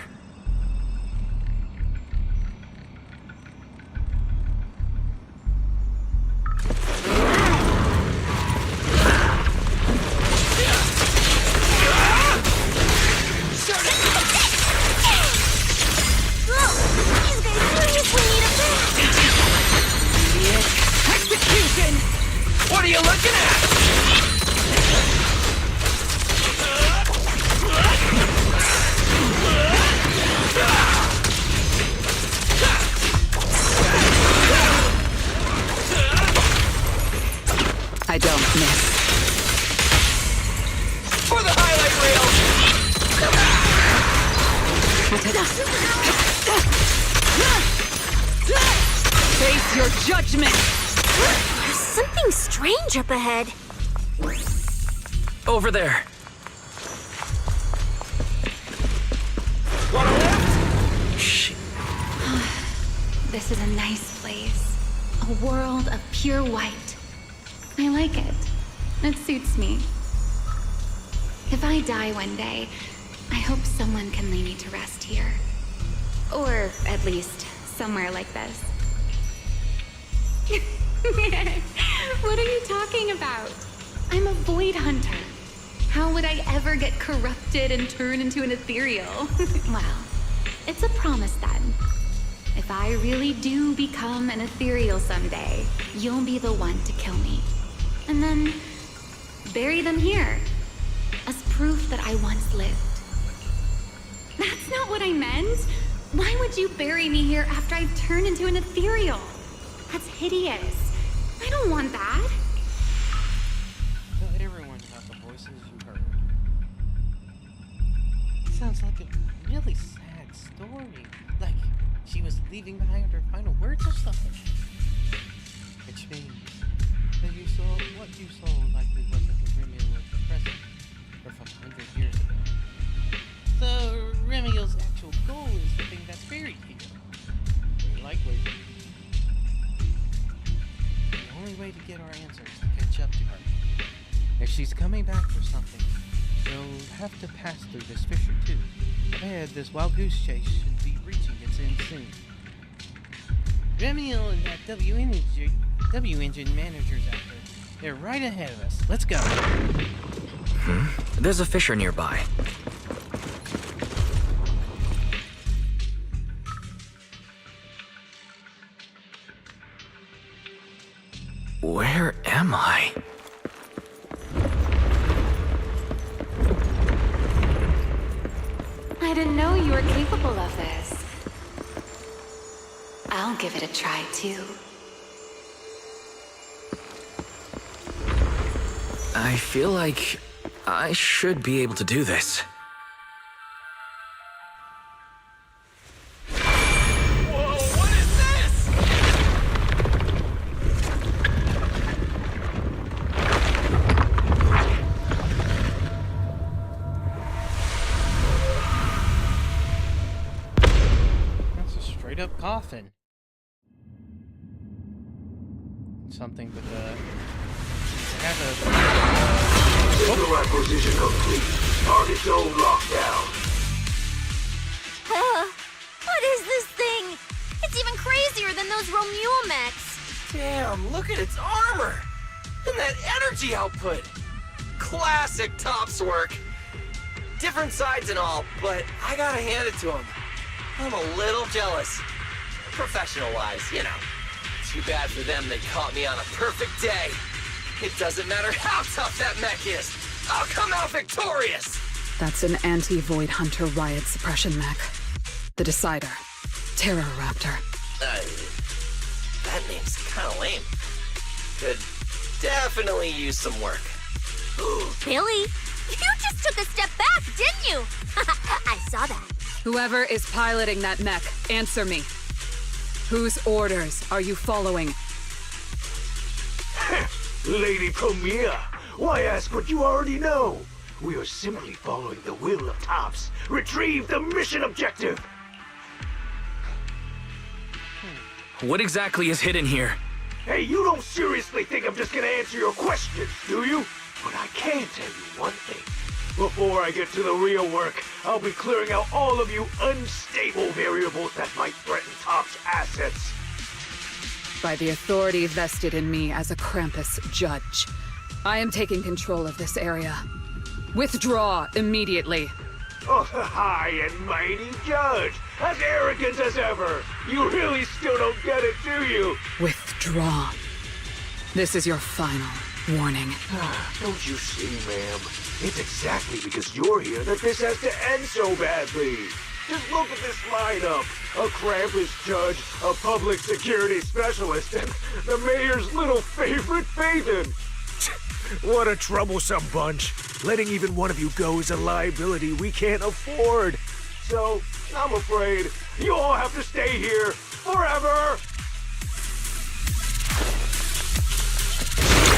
What are you looking at? I don't miss. For the highlight reel! Face your judgment! There's something strange up ahead. Over there. Shit. This is a nice place. A world of pure white. I like it. It suits me. If I die one day, I hope someone can lay me to rest here. Or at least somewhere like this. What are you talking about? I'm a void hunter. How would I ever get corrupted and turn into an ethereal? Well, it's a promise then. If I really do become an ethereal someday, you'll be the one to kill me. And then bury them here as proof that I once lived. That's not what I meant. Why would you bury me here after I've turned into an ethereal? That's hideous. I don't want that. Tell everyone about the voices you heard. It sounds like a really sad story. Like she was leaving behind her final words or something. Which means that what you saw likely wasn't the Remiel of the present, or from 100 years ago. So Remiel's actual goal is the thing that's buried here. Very likely. The only way to get our answers is to catch up to her. If she's coming back for something, she'll have to pass through this fissure too. Ahead, this wild goose chase should be reaching its end soon. Remiel and that W engine manager's out there. They're right ahead of us. Let's go. There's a fissure nearby. Where am I? I didn't know you were capable of this. I'll give it a try too. I feel like I should be able to do this. Whoa, what is this? That's a straight up coffin. Something with Signal acquisition complete. Target zone locked down. What is this thing? It's even crazier than those Romuel mechs. Damn, look at its armor! And that energy output! Classic Tops work! Different sides and all, but I gotta hand it to him. I'm a little jealous. Professional-wise, you know. Too bad for them they caught me on a perfect day. It doesn't matter how tough that mech is. I'll come out victorious! That's an anti-Void Hunter riot suppression mech. The Decider. Terror Raptor. That name's kinda lame. Could definitely use some work. Billy, you just took a step back, didn't you? I saw that. Whoever is piloting that mech, answer me. Whose orders are you following? Lady Premier, why ask what you already know? We are simply following the will of Tops. Retrieve the mission objective! What exactly is hidden here? Hey, you don't seriously think I'm just gonna answer your questions, do you? But I can tell you one thing. Before I get to the real work, I'll be clearing out all of you unstable variables that might threaten Tops' assets. By the authority vested in me as a Krampus judge, I am taking control of this area. Withdraw immediately. Oh, high and mighty judge! As arrogant as ever! You really still don't get it, do you? Withdraw. This is your final warning. Don't you see, ma'am? It's exactly because you're here that this has to end so badly. Just look at this lineup. A Krampus judge, a public security specialist, and the mayor's little favorite Phaeton. What a troublesome bunch. Letting even one of you go is a liability we can't afford. So, I'm afraid you all have to stay here forever.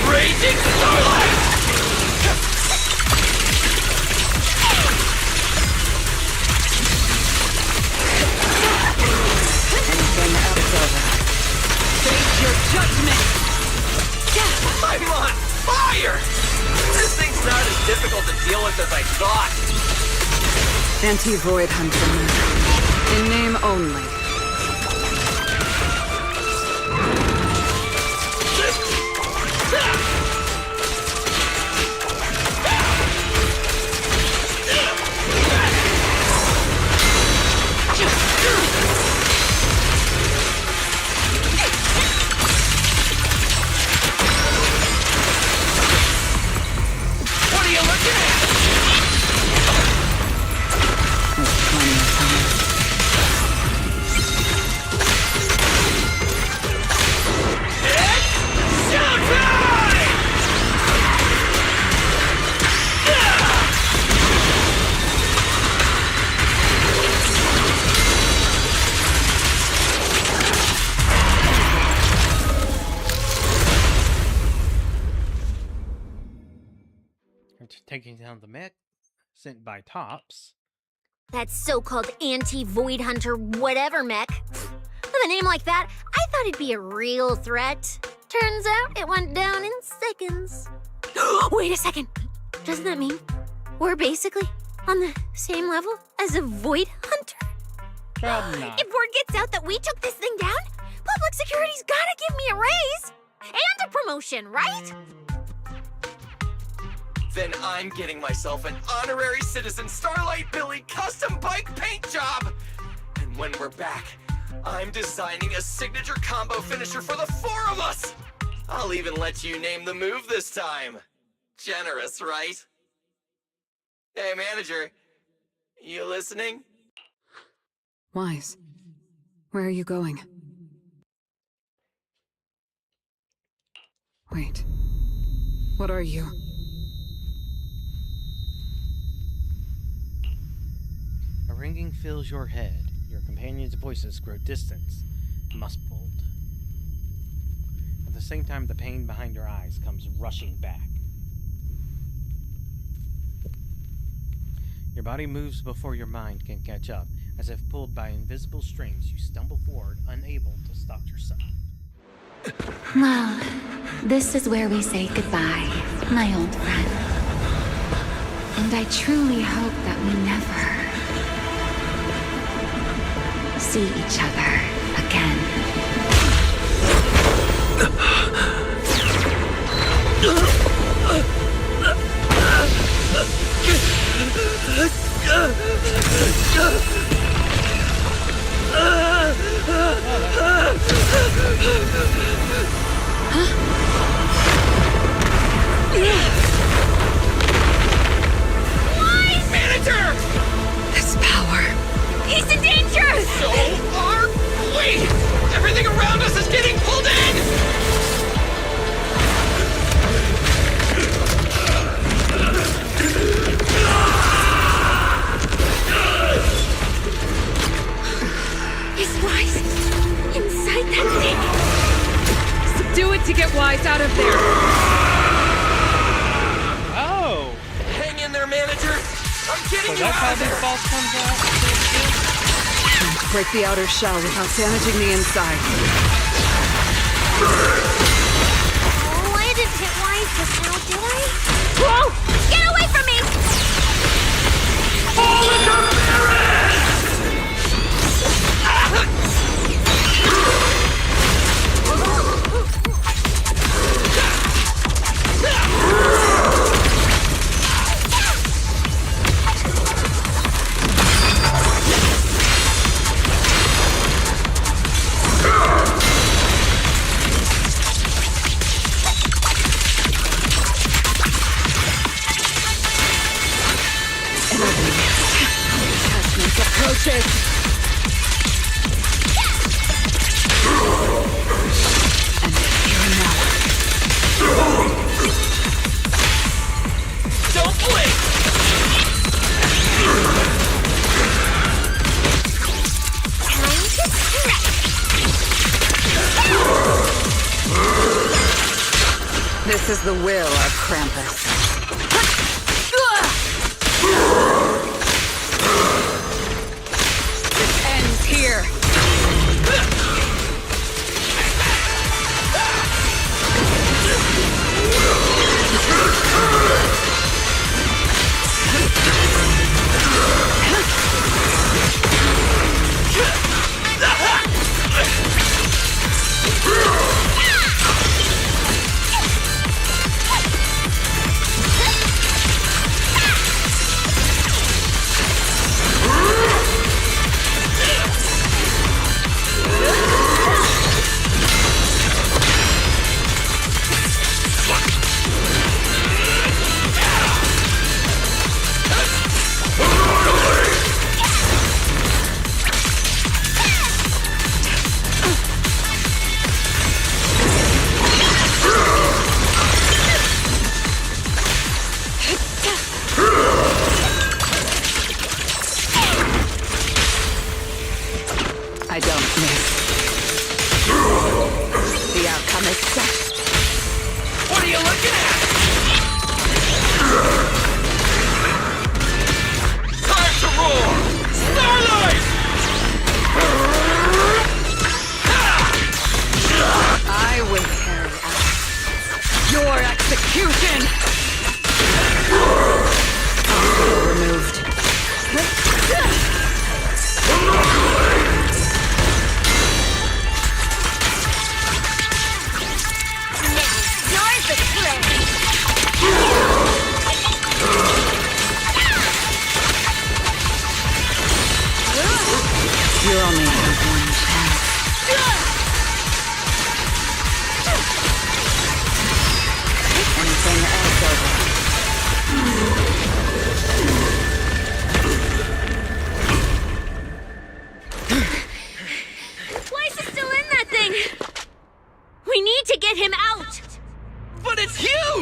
Raging Starlight! Anything else over? Face your judgment! I'm on fire! This thing's not as difficult to deal with as I thought. Anti-Void Hunter mech. In name only. taking down the mech sent by Tops. That so-called anti-Void Hunter whatever mech. With a name like that, I thought it'd be a real threat. Turns out it went down in seconds. Wait a second. Doesn't that mean we're basically on the same level as a Void Hunter? Probably not. If word gets out that we took this thing down, public security's gotta give me a raise. And a promotion, right? Then I'm getting myself an honorary citizen Starlight Billy custom bike paint job! And when we're back, I'm designing a signature combo finisher for the 4 of us! I'll even let you name the move this time. Generous, right? Hey, manager. You listening? Wise, where are you going? Wait. What are you? A ringing fills your head. Your companions' voices grow distant, muffled. At the same time, the pain behind your eyes comes rushing back. Your body moves before your mind can catch up. As if pulled by invisible strings, you stumble forward, unable to stop yourself. Well, this is where we say goodbye, my old friend. And I truly hope that we never see each other again. Manager! This power. He's in danger! So are we! Everything around us is getting pulled in! Is Wise inside that thing? Subdue it to get Wise out of there! Oh! Hang in there, manager! I'm getting So you that's out how of this there! boss comes out? Break the outer shell without damaging the inside. Oh, I didn't hit Wise just now, did I? Whoa! Get away from me! All interference! Don't blink! This is the will of Krampus. It ends here.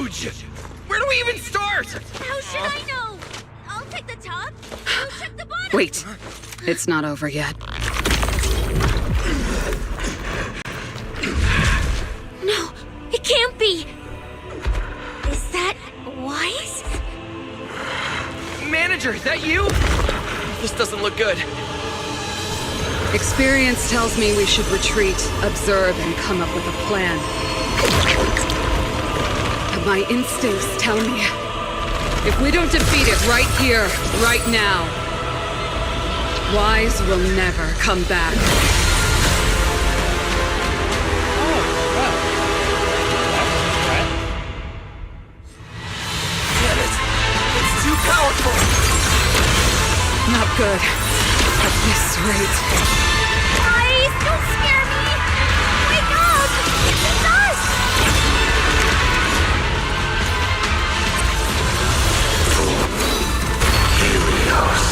huge! Where do we even start? How should I know? I'll take the top. You check the bottom. Wait. It's not over yet. No, it can't be. Is that Wise? Manager, is that you? This doesn't look good. Experience tells me we should retreat, observe, and come up with a plan. But my instincts tell me, if we don't defeat it right here, right now, Wise will never come back. Damn it! It's too powerful! Not good. At this rate. Wise, don't scare me! Wake up! It's us! Helios.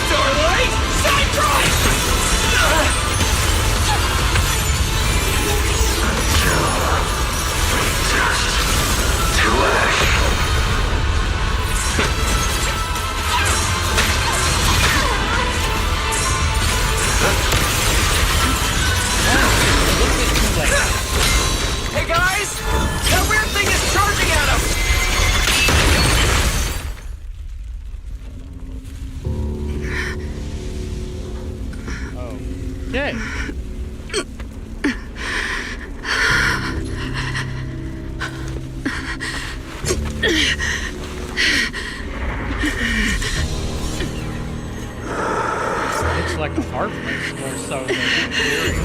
Starlight! Cyclops! To ash. Hey guys! That weird thing is charging at us! Okay. Looks like a heartbreak more so than a theory.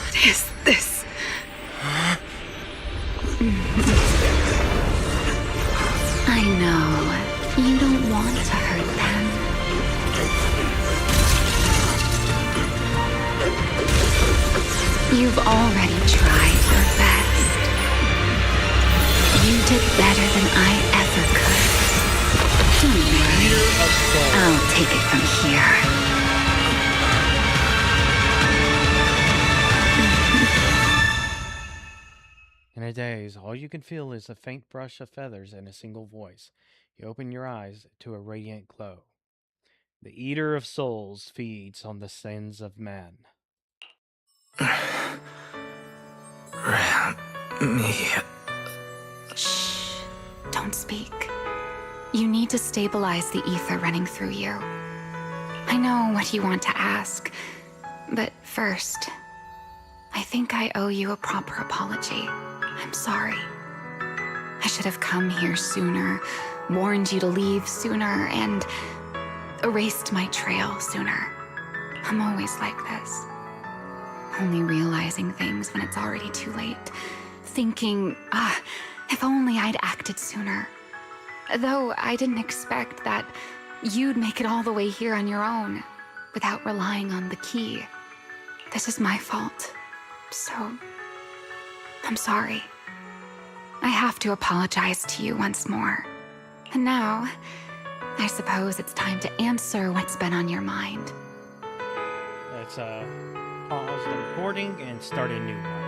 What is this? I know. You don't want to hurt them. You've already tried your best. You did better than I ever could. Don't worry. I'll take it from here. In a daze, all you can feel is a faint brush of feathers and a single voice. You open your eyes to a radiant glow. The Eater of Souls feeds on the sins of man. Me. Shh. Don't speak. You need to stabilize the ether running through you. I know what you want to ask, but first, I think I owe you a proper apology. I'm sorry. I should have come here sooner, warned you to leave sooner, and erased my trail sooner. I'm always like this. Only realizing things when it's already too late. Thinking, if only I'd acted sooner. Though I didn't expect that you'd make it all the way here on your own, without relying on the key. This is my fault. So, I'm sorry. I have to apologize to you once more. And now, I suppose it's time to answer what's been on your mind. Let's pause the recording and start a new one.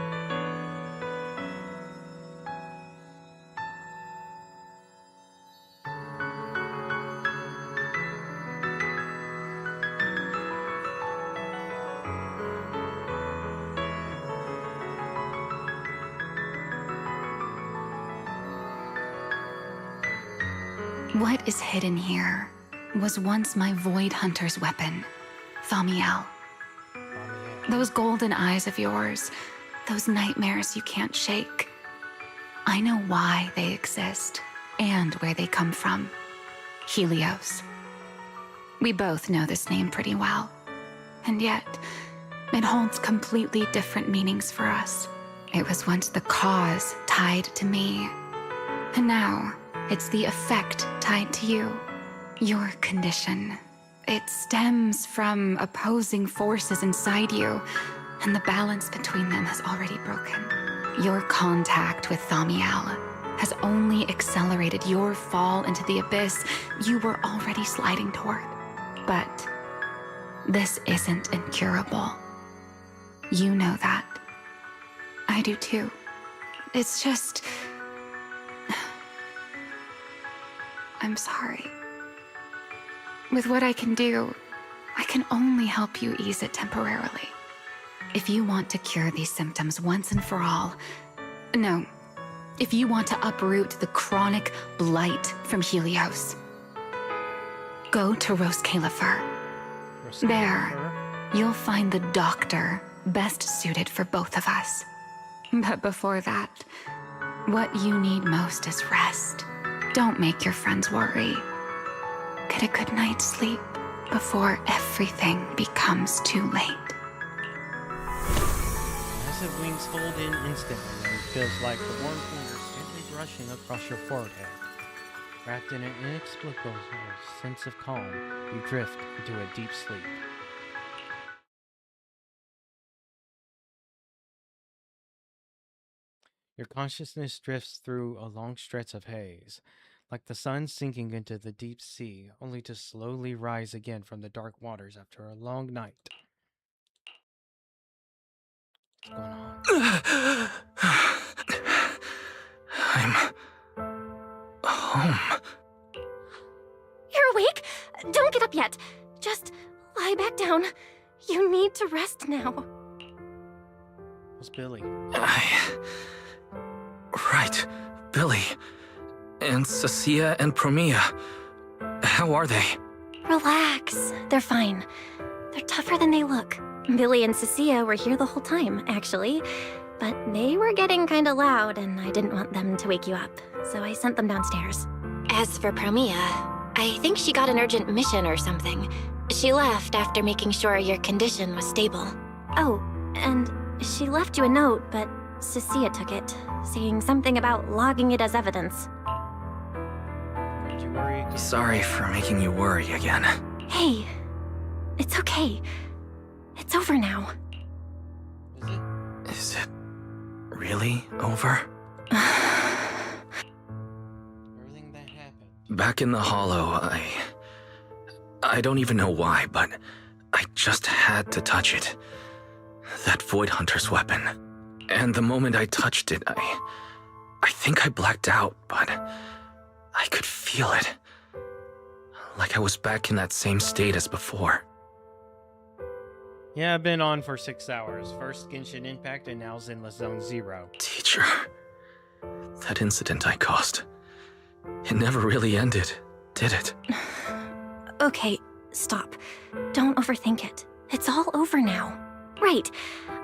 What is hidden here was once my Void Hunter's weapon, Thaumiel. Those golden eyes of yours, those nightmares you can't shake. I know why they exist and where they come from. Helios. We both know this name pretty well, and yet it holds completely different meanings for us. It was once the cause tied to me, and now it's the effect tied to you. Your condition. It stems from opposing forces inside you, and the balance between them has already broken. Your contact with Thamiel has only accelerated your fall into the abyss you were already sliding toward. But this isn't incurable. You know that. I do too. It's just... I'm sorry. With what I can do, I can only help you ease it temporarily. If you want to cure these symptoms once and for all... No. If you want to uproot the chronic blight from Helios, go to Rose Califer. There, you'll find the doctor best suited for both of us. But before that, what you need most is rest. Don't make your friends worry. Get a good night's sleep before everything becomes too late. Massive wings fold in instantly, and it feels like the warm fingers gently brushing across your forehead. Wrapped in an inexplicable sense of calm, you drift into a deep sleep. Your consciousness drifts through a long stretch of haze, like the sun sinking into the deep sea, only to slowly rise again from the dark waters after a long night. What's going on? I'm... home. You're awake? Don't get up yet. Just lie back down. You need to rest now. What's Billy? Right. Billy. And Cecilia and Promia. How are they? Relax. They're fine. They're tougher than they look. Billy and Cecilia were here the whole time, actually. But they were getting kinda loud, and I didn't want them to wake you up, so I sent them downstairs. As for Promia, I think she got an urgent mission or something. She left after making sure your condition was stable. Oh, and she left you a note, but Cecilia took it, saying something about logging it as evidence. Did you worry again? Sorry for making you worry again. Hey, it's okay. It's over now. Is it? Is it really over? Everything that happened. Back in the Hollow, I don't even know why, but I just had to touch it. That Void Hunter's weapon. And the moment I touched it, I think I blacked out, but I could feel it. Like I was back in that same state as before. Yeah, I've been on for 6 hours. First Genshin Impact and now Zenless Zone 0. Teacher, that incident I caused, it never really ended, did it? Okay, stop. Don't overthink it. It's all over now. Right.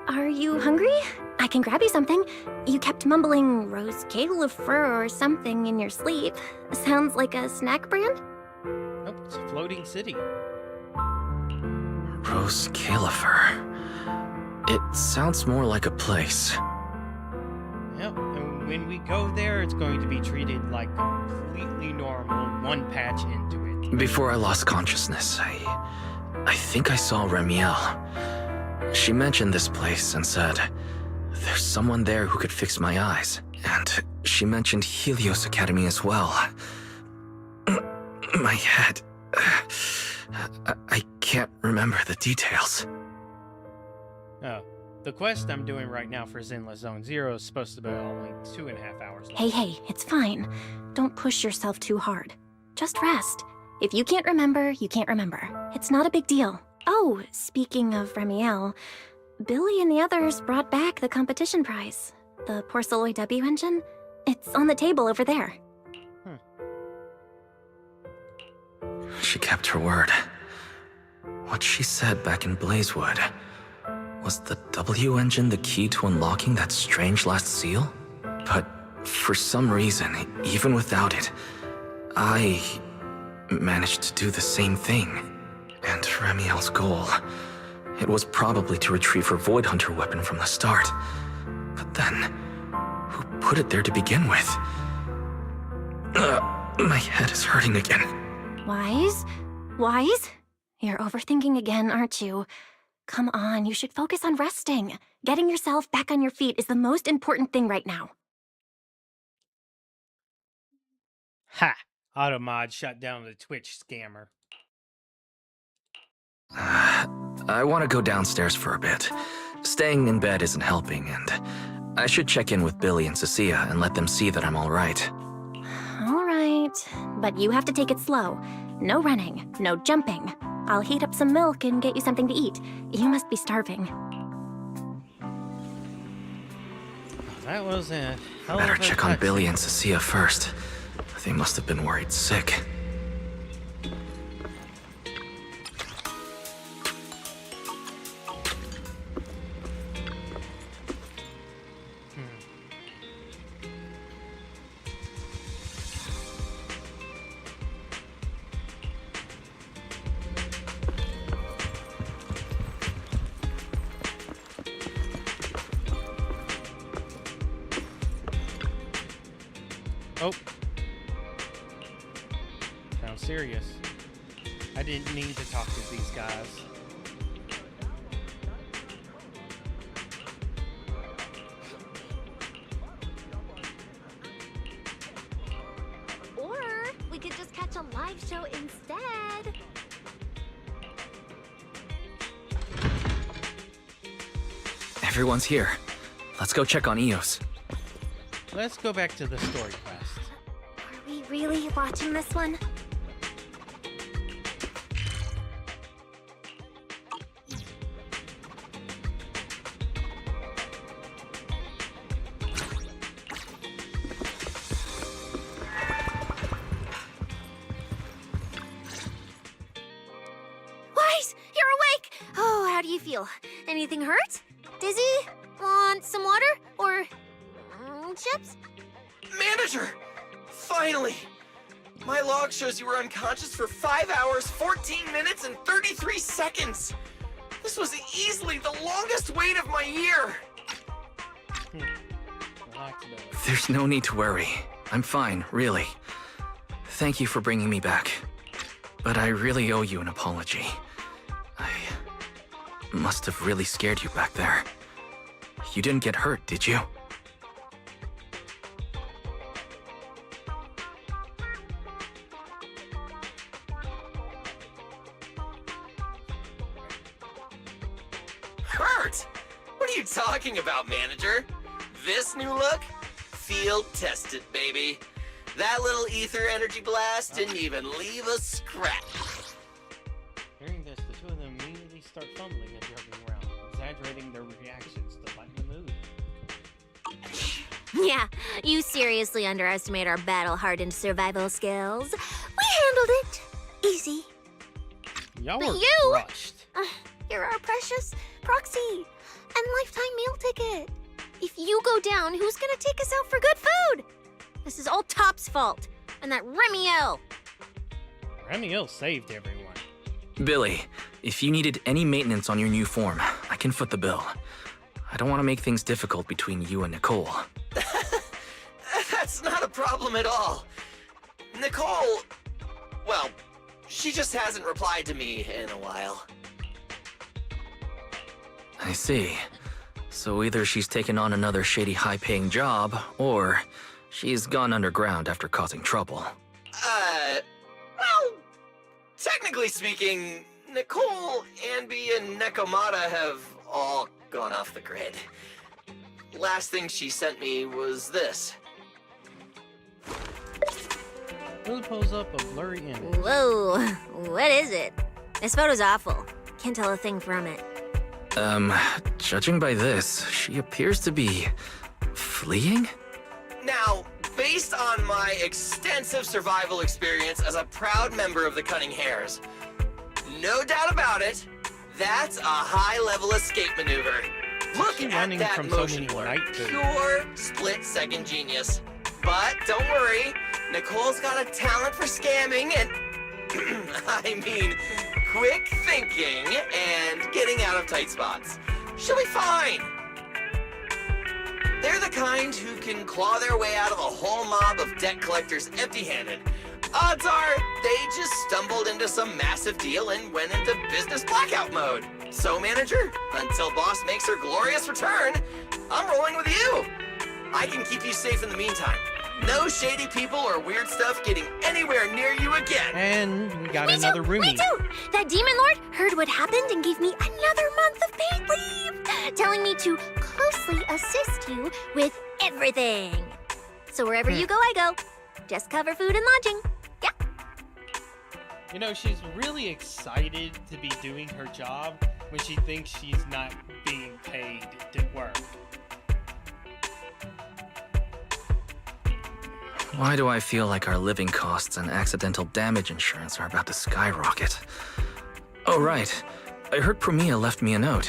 Are you hungry? I can grab you something. You kept mumbling Rose Califer or something in your sleep. Sounds like a snack brand? Nope, it's a floating city. Rose Califer. It sounds more like a place. Yep, and when we go there, it's going to be treated like completely normal, one patch into it. Before I lost consciousness, I think I saw Remiel. She mentioned this place and said, there's someone there who could fix my eyes. And she mentioned Helios Academy as well. My head... I can't remember the details. Oh, the quest I'm doing right now for Zenless Zone 0 is supposed to be only 2.5 hours long. Hey, it's fine. Don't push yourself too hard. Just rest. If you can't remember, you can't remember. It's not a big deal. Oh, speaking of Remiel, Billy and the others brought back the competition prize. The Porceloid W engine. It's on the table over there. She kept her word. What she said back in Blazewood. Was the W engine the key to unlocking that strange last seal? But for some reason, even without it, I managed to do the same thing. And Remiel's goal, it was probably to retrieve her Void Hunter weapon from the start. But then, who put it there to begin with? My head is hurting again. Wise? Wise? You're overthinking again, aren't you? Come on, you should focus on resting. Getting yourself back on your feet is the most important thing right now. Ha! Automod shut down the Twitch scammer. I want to go downstairs for a bit. Staying in bed isn't helping, and I should check in with Billy and Cecilia and let them see that I'm all right. All right, but you have to take it slow. No running, no jumping. I'll heat up some milk and get you something to eat. You must be starving. That was a hell Better of a check on cutscene. Billy and Cecilia first. They must have been worried sick. Oh. Sounds serious. I didn't need to talk to these guys. Or we could just catch a live show instead. Everyone's here. Let's go check on Eos. Let's go back to the story quest. Are we really watching this one? Wise, you're awake! Oh, how do you feel? Anything hurt? Dizzy? Want some water? Or chips? Manager! Finally! My log shows you were unconscious for 5 hours, 14 minutes, and 33 seconds. This was easily the longest wait of my year. There's no need to worry. I'm fine, really. Thank you for bringing me back. But I really owe you an apology. I must have really scared you back there. You didn't get hurt, did you? Hurt? What are you talking about, manager? This new look? Field tested, baby. That little ether energy blast didn't even leave a scratch. Hearing this, the two of them immediately start fumbling and joking around, exaggerating their reactions to lighten the mood. Yeah, you seriously underestimate our battle-hardened survival skills. We handled it. Easy. Y'all But were you- crushed. You're our precious proxy and lifetime meal ticket. If you go down, who's gonna take us out for good food? This is all Top's fault. And that Remiel. Remiel saved everyone. Billy, if you needed any maintenance on your new form, I can foot the bill. I don't want to make things difficult between you and Nicole. That's not a problem at all. Nicole, well, she just hasn't replied to me in a while. I see. So either she's taken on another shady high-paying job, or she's gone underground after causing trouble. Well, technically speaking, Nicole, Anby, and Nekomata have all gone off the grid. Last thing she sent me was this. We'll pose up a blurry image. Whoa, what is it? This photo's awful. Can't tell a thing from it. Judging by this, she appears to be fleeing? Now, based on my extensive survival experience as a proud member of the Cunning Hares, no doubt about it, that's a high-level escape maneuver. Look she at running that from so motion many blur. night food? Pure split-second genius. But don't worry, Nicole's got a talent for scamming and, I mean, quick thinking and getting out of tight spots. She'll be fine. They're the kind who can claw their way out of a whole mob of debt collectors empty-handed, Odds are, they just stumbled into some massive deal and went into business blackout mode. So, manager, until boss makes her glorious return, I'm rolling with you. I can keep you safe in the meantime. No shady people or weird stuff getting anywhere near you again. And we got another roomie. Me too! That demon lord heard what happened and gave me another month of paid leave, telling me to closely assist you with everything. So wherever you go, I go. Just cover food and lodging. Yeah. You know, she's really excited to be doing her job when she thinks she's not being paid to work. Why do I feel like our living costs and accidental damage insurance are about to skyrocket? Oh, right. I heard Promia left me a note.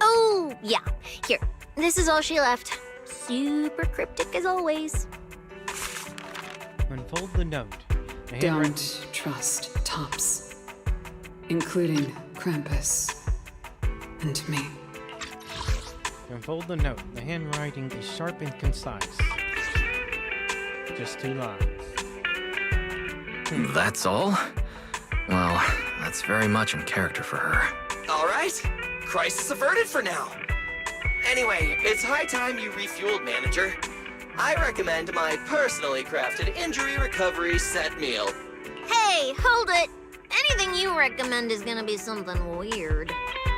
Oh, yeah. Here. This is all she left. Super cryptic as always. Unfold the note. Don't trust Tops, including Krampus and me. Unfold the note. The handwriting is sharp and concise. Just 2 lines. That's all? Well, that's very much in character for her. All right, crisis averted for now. Anyway, it's high time you refueled, manager. I recommend my personally crafted injury recovery set meal. Hey, hold it. Anything you recommend is gonna be something weird.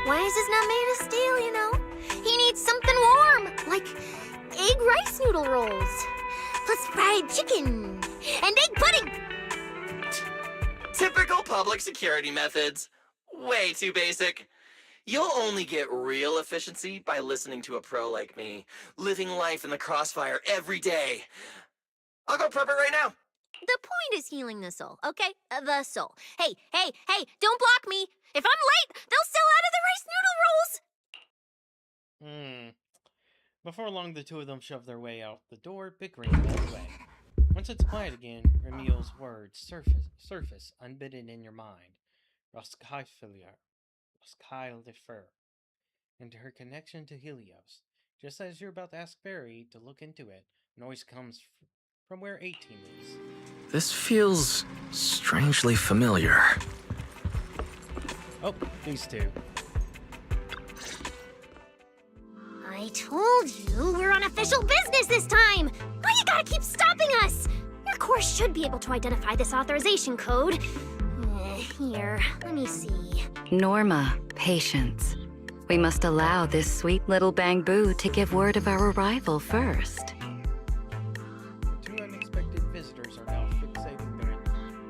Why is this not made of steel, you know? He needs something warm, like egg rice noodle rolls, plus fried chicken and egg pudding. Typical public security methods. Way too basic. You'll only get real efficiency by listening to a pro like me, living life in the crossfire every day. I'll go prep it right now. The point is healing the soul, okay? The soul. Hey, don't block me. If I'm late, they'll sell out of the rice noodle rolls. Before long, the two of them shove their way out the door, bickering all way. Once it's quiet again, Remiel's words surface unbidden in your mind. Roskildefer, and her connection to Helios. Just as you're about to ask Barry to look into it, noise comes from where 18 is. This feels strangely familiar. Oh, these two. I told you we're on official business this time. Why you gotta keep stopping us? Your course should be able to identify this authorization code. Here, let me see. Norma, patience. We must allow this sweet little bang-boo to give word of our arrival first. Two unexpected visitors are now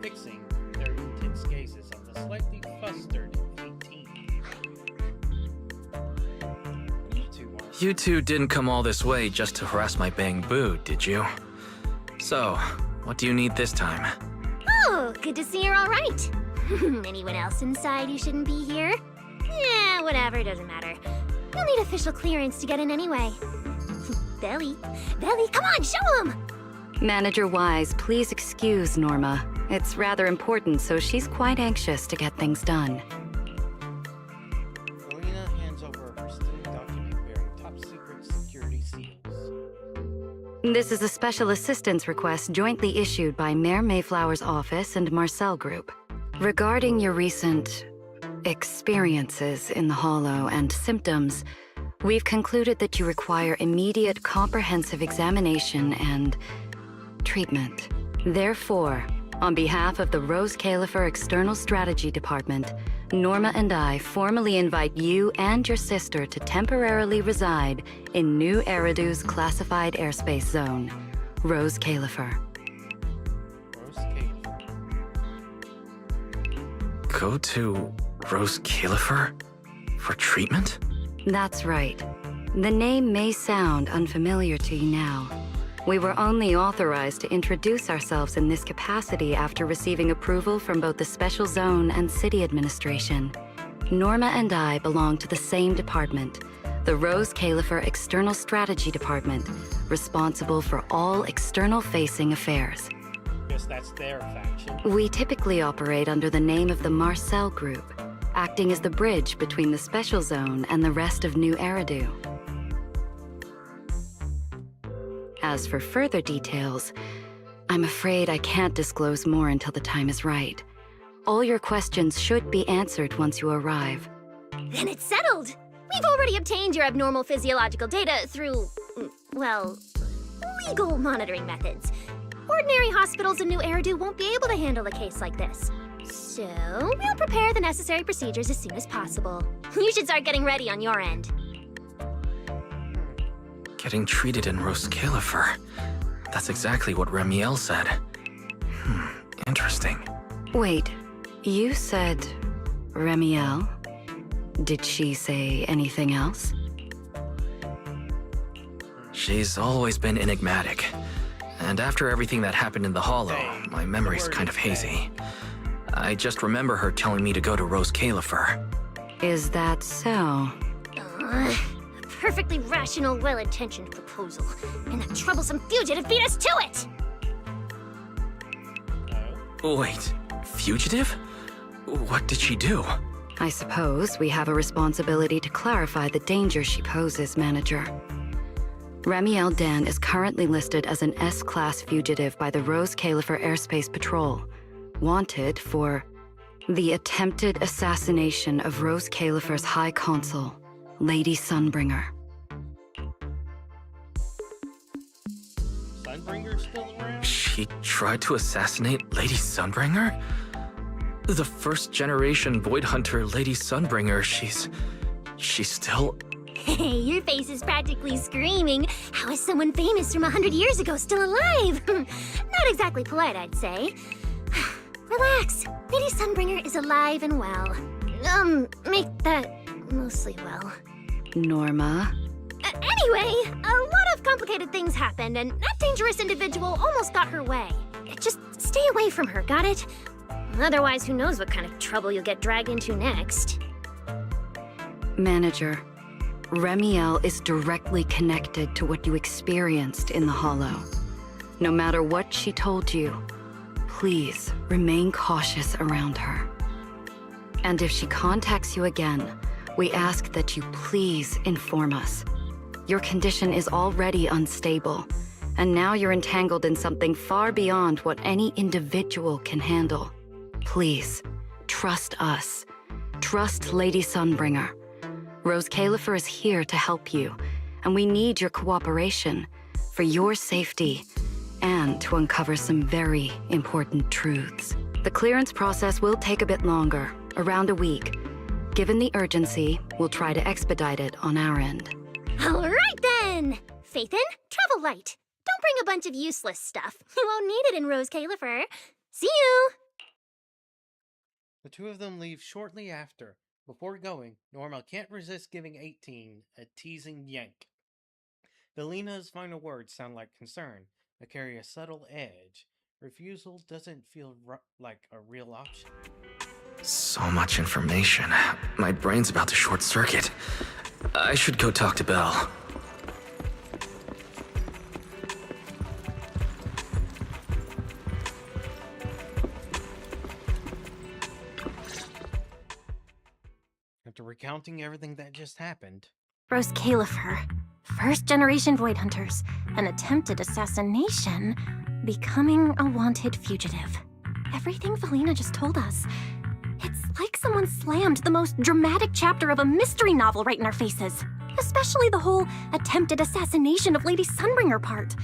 fixing their intense gazes on the slightly flustered 18. You two didn't come all this way just to harass my bang-boo, did you? So, what do you need this time? Oh, good to see you're all right. Anyone else inside who shouldn't be here? Yeah, whatever, doesn't matter. You'll need official clearance to get in anyway. Belly, come on, show him! Manager Wise, please excuse Norma. It's rather important, so she's quite anxious to get things done. Selena hands over a pristine document bearing top-secret security seals. This is a special assistance request jointly issued by Mayor Mayflower's office and Marcel Group. Regarding your recent experiences in the Hollow and symptoms, we've concluded that you require immediate comprehensive examination and treatment. Therefore, on behalf of the Rose Califer External Strategy Department, Norma and I formally invite you and your sister to temporarily reside in New Eridu's classified airspace zone, Rose Califer. Go to Rose Califer for treatment? That's right. The name may sound unfamiliar to you now. We were only authorized to introduce ourselves in this capacity after receiving approval from both the Special Zone and City Administration. Norma and I belong to the same department, the Rose Califer External Strategy Department, responsible for all external-facing affairs. Guess that's their faction. We typically operate under the name of the Marcel Group, acting as the bridge between the Special Zone and the rest of New Eridu. As for further details, I'm afraid I can't disclose more until the time is right. All your questions should be answered once you arrive. Then it's settled. We've already obtained your abnormal physiological data through, well, legal monitoring methods. Ordinary hospitals in New Eridu won't be able to handle a case like this. So, we'll prepare the necessary procedures as soon as possible. You should start getting ready on your end. Getting treated in Roskillifer. That's exactly what Remiel said. Interesting. Wait, you said Remiel? Did she say anything else? She's always been enigmatic. And after everything that happened in the Hollow, my memory's kind of hazy. I just remember her telling me to go to Roskillifer. Is that so? A perfectly rational, well-intentioned proposal. And that troublesome fugitive beat us to it! Wait, fugitive? What did she do? I suppose we have a responsibility to clarify the danger she poses, Manager. Remiel Dan is currently listed as an S-Class fugitive by the Roskillifer Airspace Patrol, wanted for the attempted assassination of Roskillifer's High Consul, Lady Sunbringer. Sunbringer's still around? She tried to assassinate Lady Sunbringer? The first-generation Void Hunter Lady Sunbringer, she's still... Hey, your face is practically screaming. How is someone famous from 100 years ago still alive? Not exactly polite, I'd say. Relax. Lady Sunbringer is alive and well. Make that mostly well. Norma? Anyway, a lot of complicated things happened, and that dangerous individual almost got her way. Just stay away from her, got it? Otherwise, who knows what kind of trouble you'll get dragged into next. Manager, Remiel is directly connected to what you experienced in the Hollow. No matter what she told you, please remain cautious around her. And if she contacts you again, we ask that you please inform us. Your condition is already unstable, and now you're entangled in something far beyond what any individual can handle. Please, trust us. Trust Lady Sunbringer. Roskillifer is here to help you, and we need your cooperation for your safety and to uncover some very important truths. The clearance process will take a bit longer, around a week. Given the urgency, we'll try to expedite it on our end. All right then! Phaethon, travel light. Don't bring a bunch of useless stuff. You won't need it in Roskillifer. See you! The two of them leave shortly after. Before going, Norma can't resist giving 18 a teasing yank. Velina's final words sound like concern, but carry a subtle edge. Refusal doesn't feel like a real option. So much information. My brain's about to short circuit. I should go talk to Belle. After recounting everything that just happened, Roskillifer, first-generation Void Hunters, an attempted assassination, becoming a wanted fugitive. Everything Velina just told us. It's like someone slammed the most dramatic chapter of a mystery novel right in our faces. Especially the whole attempted assassination of Lady Sunbringer part.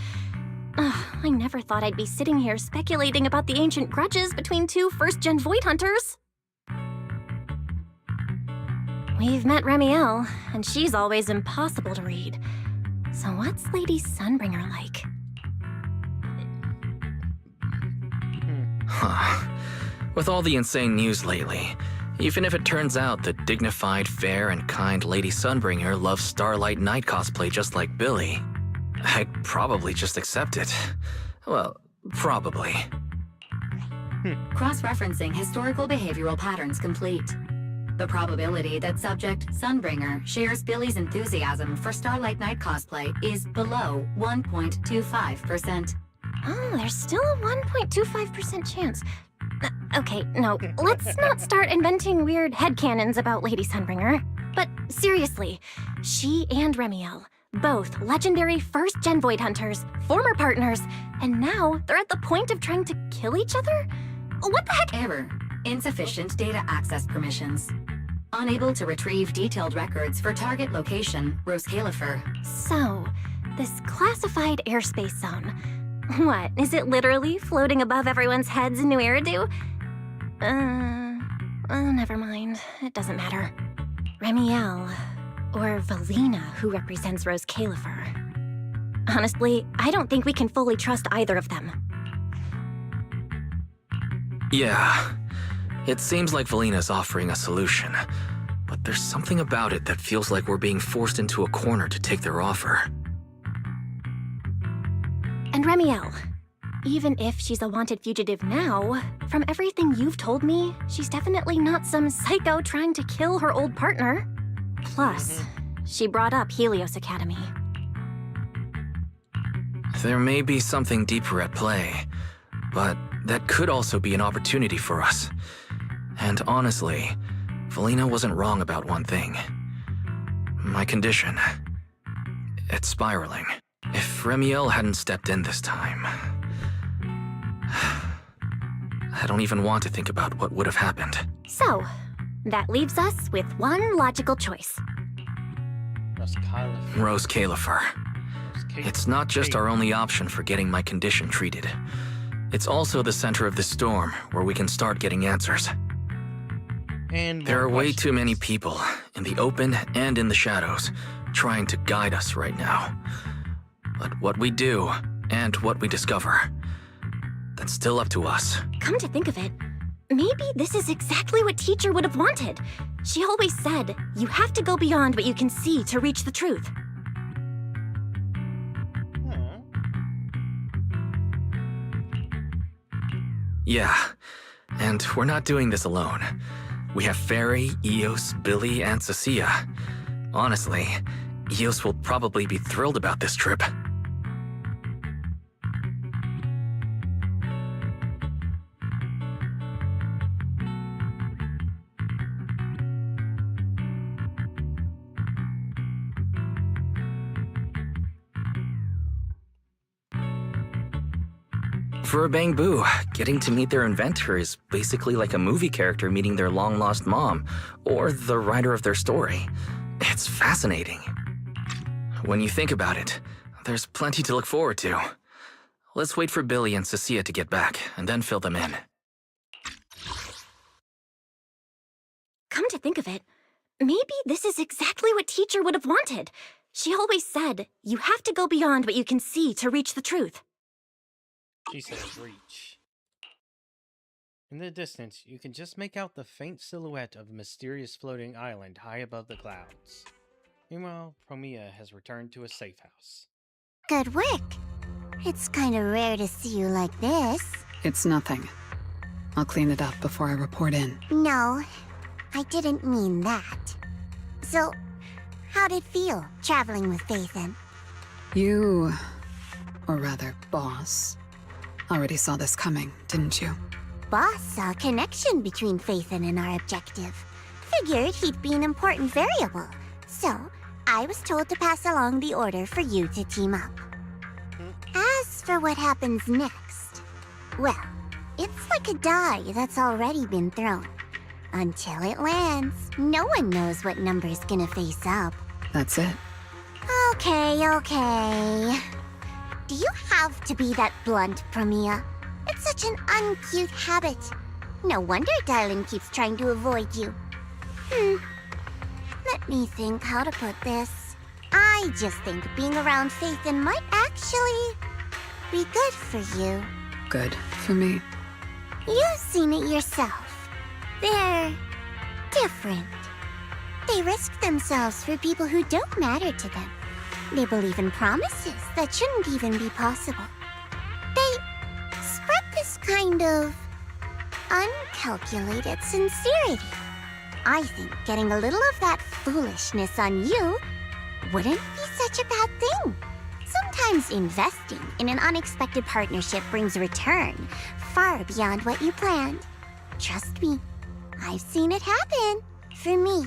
I never thought I'd be sitting here speculating about the ancient grudges between two first-gen Void Hunters. We've met Remiel, and she's always impossible to read. So what's Lady Sunbringer like? Huh. With all the insane news lately, even if it turns out the dignified, fair, and kind Lady Sunbringer loves Starlight Knight cosplay just like Billy, I'd probably just accept it. Well, probably. Cross-referencing historical behavioral patterns complete. The probability that subject Sunbringer shares Billy's enthusiasm for Starlight Knight cosplay is below 1.25%. Oh, there's still a 1.25% chance. Okay, no, let's not start inventing weird headcanons about Lady Sunbringer. But seriously, she and Remiel, Both legendary first-gen Void Hunters, former partners, and now they're at the point of trying to kill each other? What the heck? Error. Insufficient data access permissions. Unable to retrieve detailed records for target location, Roscalifer. So, this classified airspace zone. What, is it literally floating above everyone's heads in New Eridu? Oh, never mind. It doesn't matter. Remiel, or Valina, who represents Roscalifer. Honestly, I don't think we can fully trust either of them. Yeah. It seems like Valina's offering a solution, but there's something about it that feels like we're being forced into a corner to take their offer. And Remiel, even if she's a wanted fugitive now, from everything you've told me, she's definitely not some psycho trying to kill her old partner. Plus, she brought up Helios Academy. There may be something deeper at play, but that could also be an opportunity for us. And honestly, Valina wasn't wrong about one thing. My condition. It's spiraling. If Remiel hadn't stepped in this time... I don't even want to think about what would have happened. So, that leaves us with one logical choice. Roscalifer. It's not just our only option for getting my condition treated. It's also the center of the storm where we can start getting answers. And there are way too many people, in the open and in the shadows, trying to guide us right now. But what we do, and what we discover, that's still up to us. Come to think of it, maybe this is exactly what Teacher would have wanted. She always said, you have to go beyond what you can see to reach the truth. Yeah, and we're not doing this alone. We have Fairy, Eos, Billy, and Cecilia. Honestly, Eos will probably be thrilled about this trip. For a Bangbu, getting to meet their inventor is basically like a movie character meeting their long-lost mom, or the writer of their story. It's fascinating. When you think about it, there's plenty to look forward to. Let's wait for Billy and Cecilia to get back, and then fill them in. Come to think of it, maybe this is exactly what Teacher would have wanted. She always said, you have to go beyond what you can see to reach the truth. She says reach. In the distance, you can just make out the faint silhouette of a mysterious floating island high above the clouds. Meanwhile, Promia has returned to a safe house. Good work. It's kind of rare to see you like this. It's nothing. I'll clean it up before I report in. No, I didn't mean that. So, how'd it feel, traveling with Phaethon? You, or rather, Boss, already saw this coming, didn't you? Boss saw a connection between Phaethon and our objective. Figured he'd be an important variable. So, I was told to pass along the order for you to team up. As for what happens next, well, it's like a die that's already been thrown. Until it lands, no one knows what number's gonna face up. That's it. Okay. Do you have to be that blunt, Promia? It's such an uncute habit. No wonder Dylan keeps trying to avoid you. Let me think how to put this. I just think being around Phaethon might actually be good for you. Good for me. You've seen it yourself. They're different. They risk themselves for people who don't matter to them. They believe in promises that shouldn't even be possible. They spread this kind of uncalculated sincerity. I think getting a little of that foolishness on you wouldn't be such a bad thing. Sometimes investing in an unexpected partnership brings a return far beyond what you planned. Trust me, I've seen it happen. For me,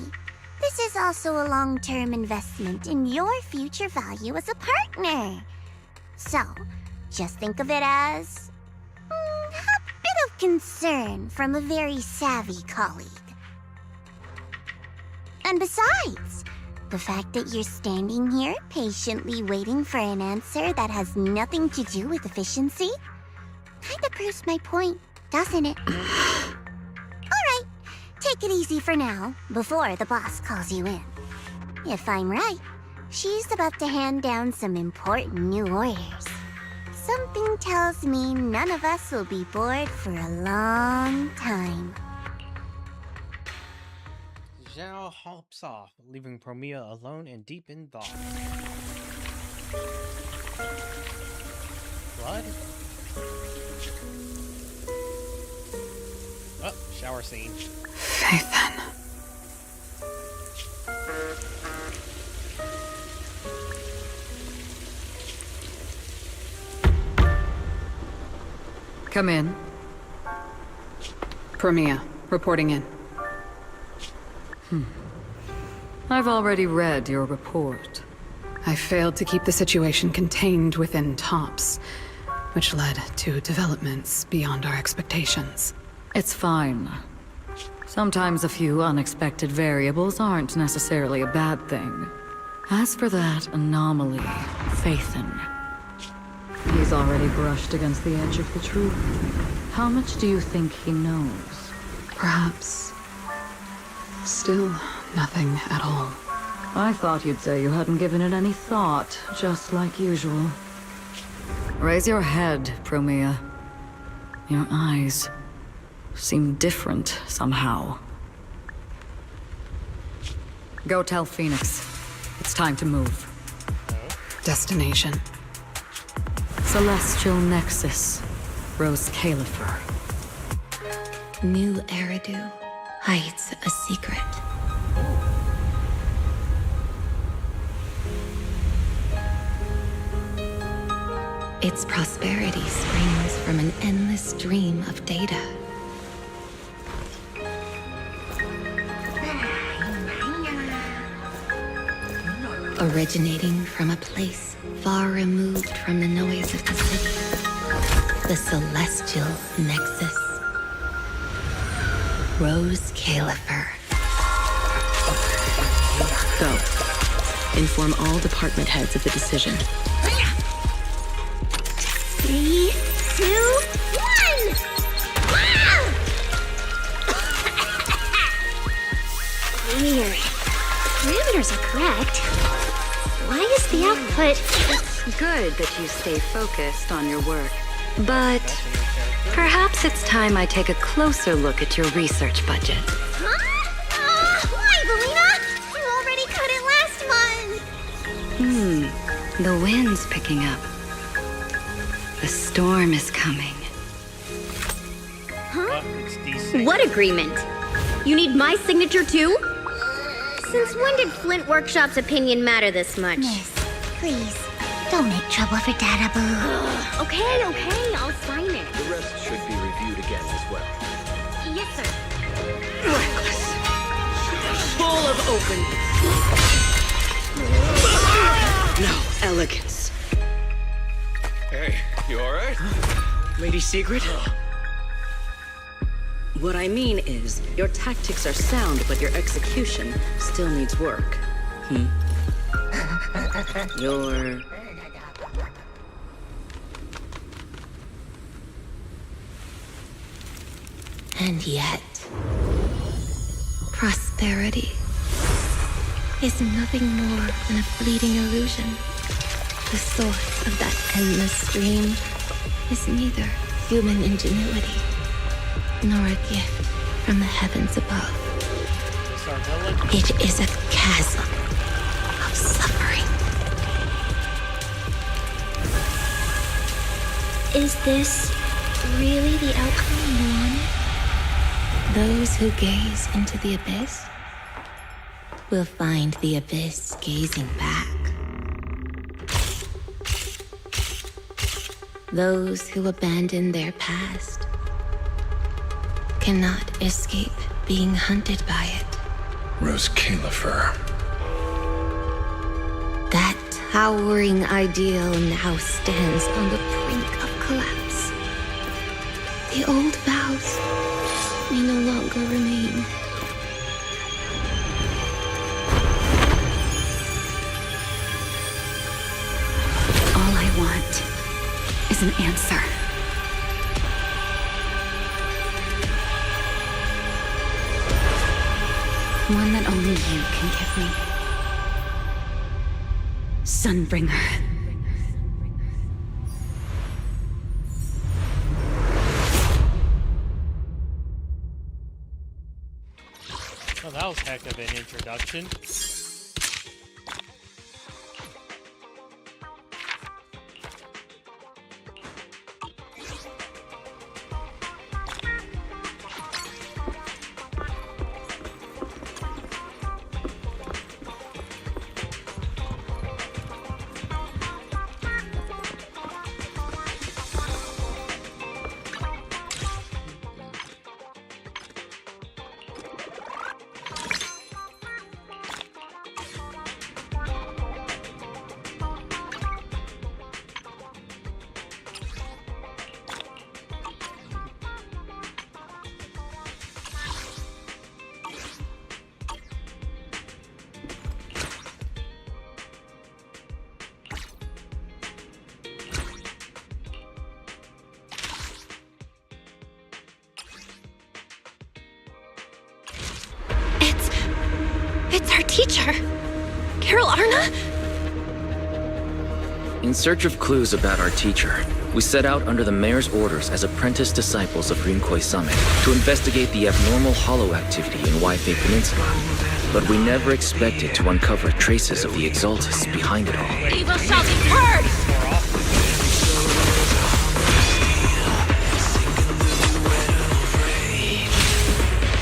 This is also a long-term investment in your future value as a partner. So, just think of it as a bit of concern from a very savvy colleague. And besides, the fact that you're standing here patiently waiting for an answer that has nothing to do with efficiency kinda proves my point, doesn't it? Alright, take it easy for now, before the boss calls you in. If I'm right, she's about to hand down some important new orders. Something tells me none of us will be bored for a long time. Zhao hops off, leaving Promia alone and deep in thought. Blood? Oh, shower scene. Phaethon. Come in. Promia, reporting in. I've already read your report. I failed to keep the situation contained within TOPS, which led to developments beyond our expectations. It's fine. Sometimes a few unexpected variables aren't necessarily a bad thing. As for that anomaly, Phaethon, he's already brushed against the edge of the truth. How much do you think he knows? Perhaps. Still nothing at all. I thought you'd say you hadn't given it any thought, just like usual. Raise your head, Promia. Your eyes seem different somehow. Go tell Phoenix. It's time to move. Destination. Celestial Nexus. Rose Califer. New Eridu hides a secret. Its prosperity springs from an endless stream of data. Originating from a place far removed from the noise of the city. The Celestial Nexus. Rose Califer. Go. Inform all department heads of the decision. 3, 2, 1! Weird. Parameters are correct. Why is the output... It's good that you stay focused on your work. But perhaps it's time I take a closer look at your research budget. Huh? Why, Belina? You already cut it last month! The wind's picking up. The storm is coming. Huh? What agreement? You need my signature too? Since when did Flint Workshop's opinion matter this much? Miss, please, don't make trouble for Dada Boo. Okay, I'll sign it. The rest should be reviewed again as well. Yes, sir. Reckless. Full of openness. No elegance. Hey, you alright? Lady Secret? What I mean is, your tactics are sound, but your execution still needs work. You're... And yet, prosperity is nothing more than a fleeting illusion. The source of that endless stream is neither human ingenuity nor a gift from the heavens above. It is a chasm of suffering. Is this really the outcome you wanted? Those who gaze into the abyss will find the abyss gazing back. Those who abandon their past cannot escape being hunted by it. Rose Califer. That towering ideal now stands on the brink of collapse. The old vows may no longer remain. All I want is an answer. One that only you can give me. Sunbringer. Well, that was heck of an introduction. It's our teacher! Carol Arna? In search of clues about our teacher, we set out under the mayor's orders as apprentice disciples of Rinkway Summit to investigate the abnormal hollow activity in Waifei Peninsula. But we never expected to uncover traces of the Exaltus behind it all. Evil shall be heard!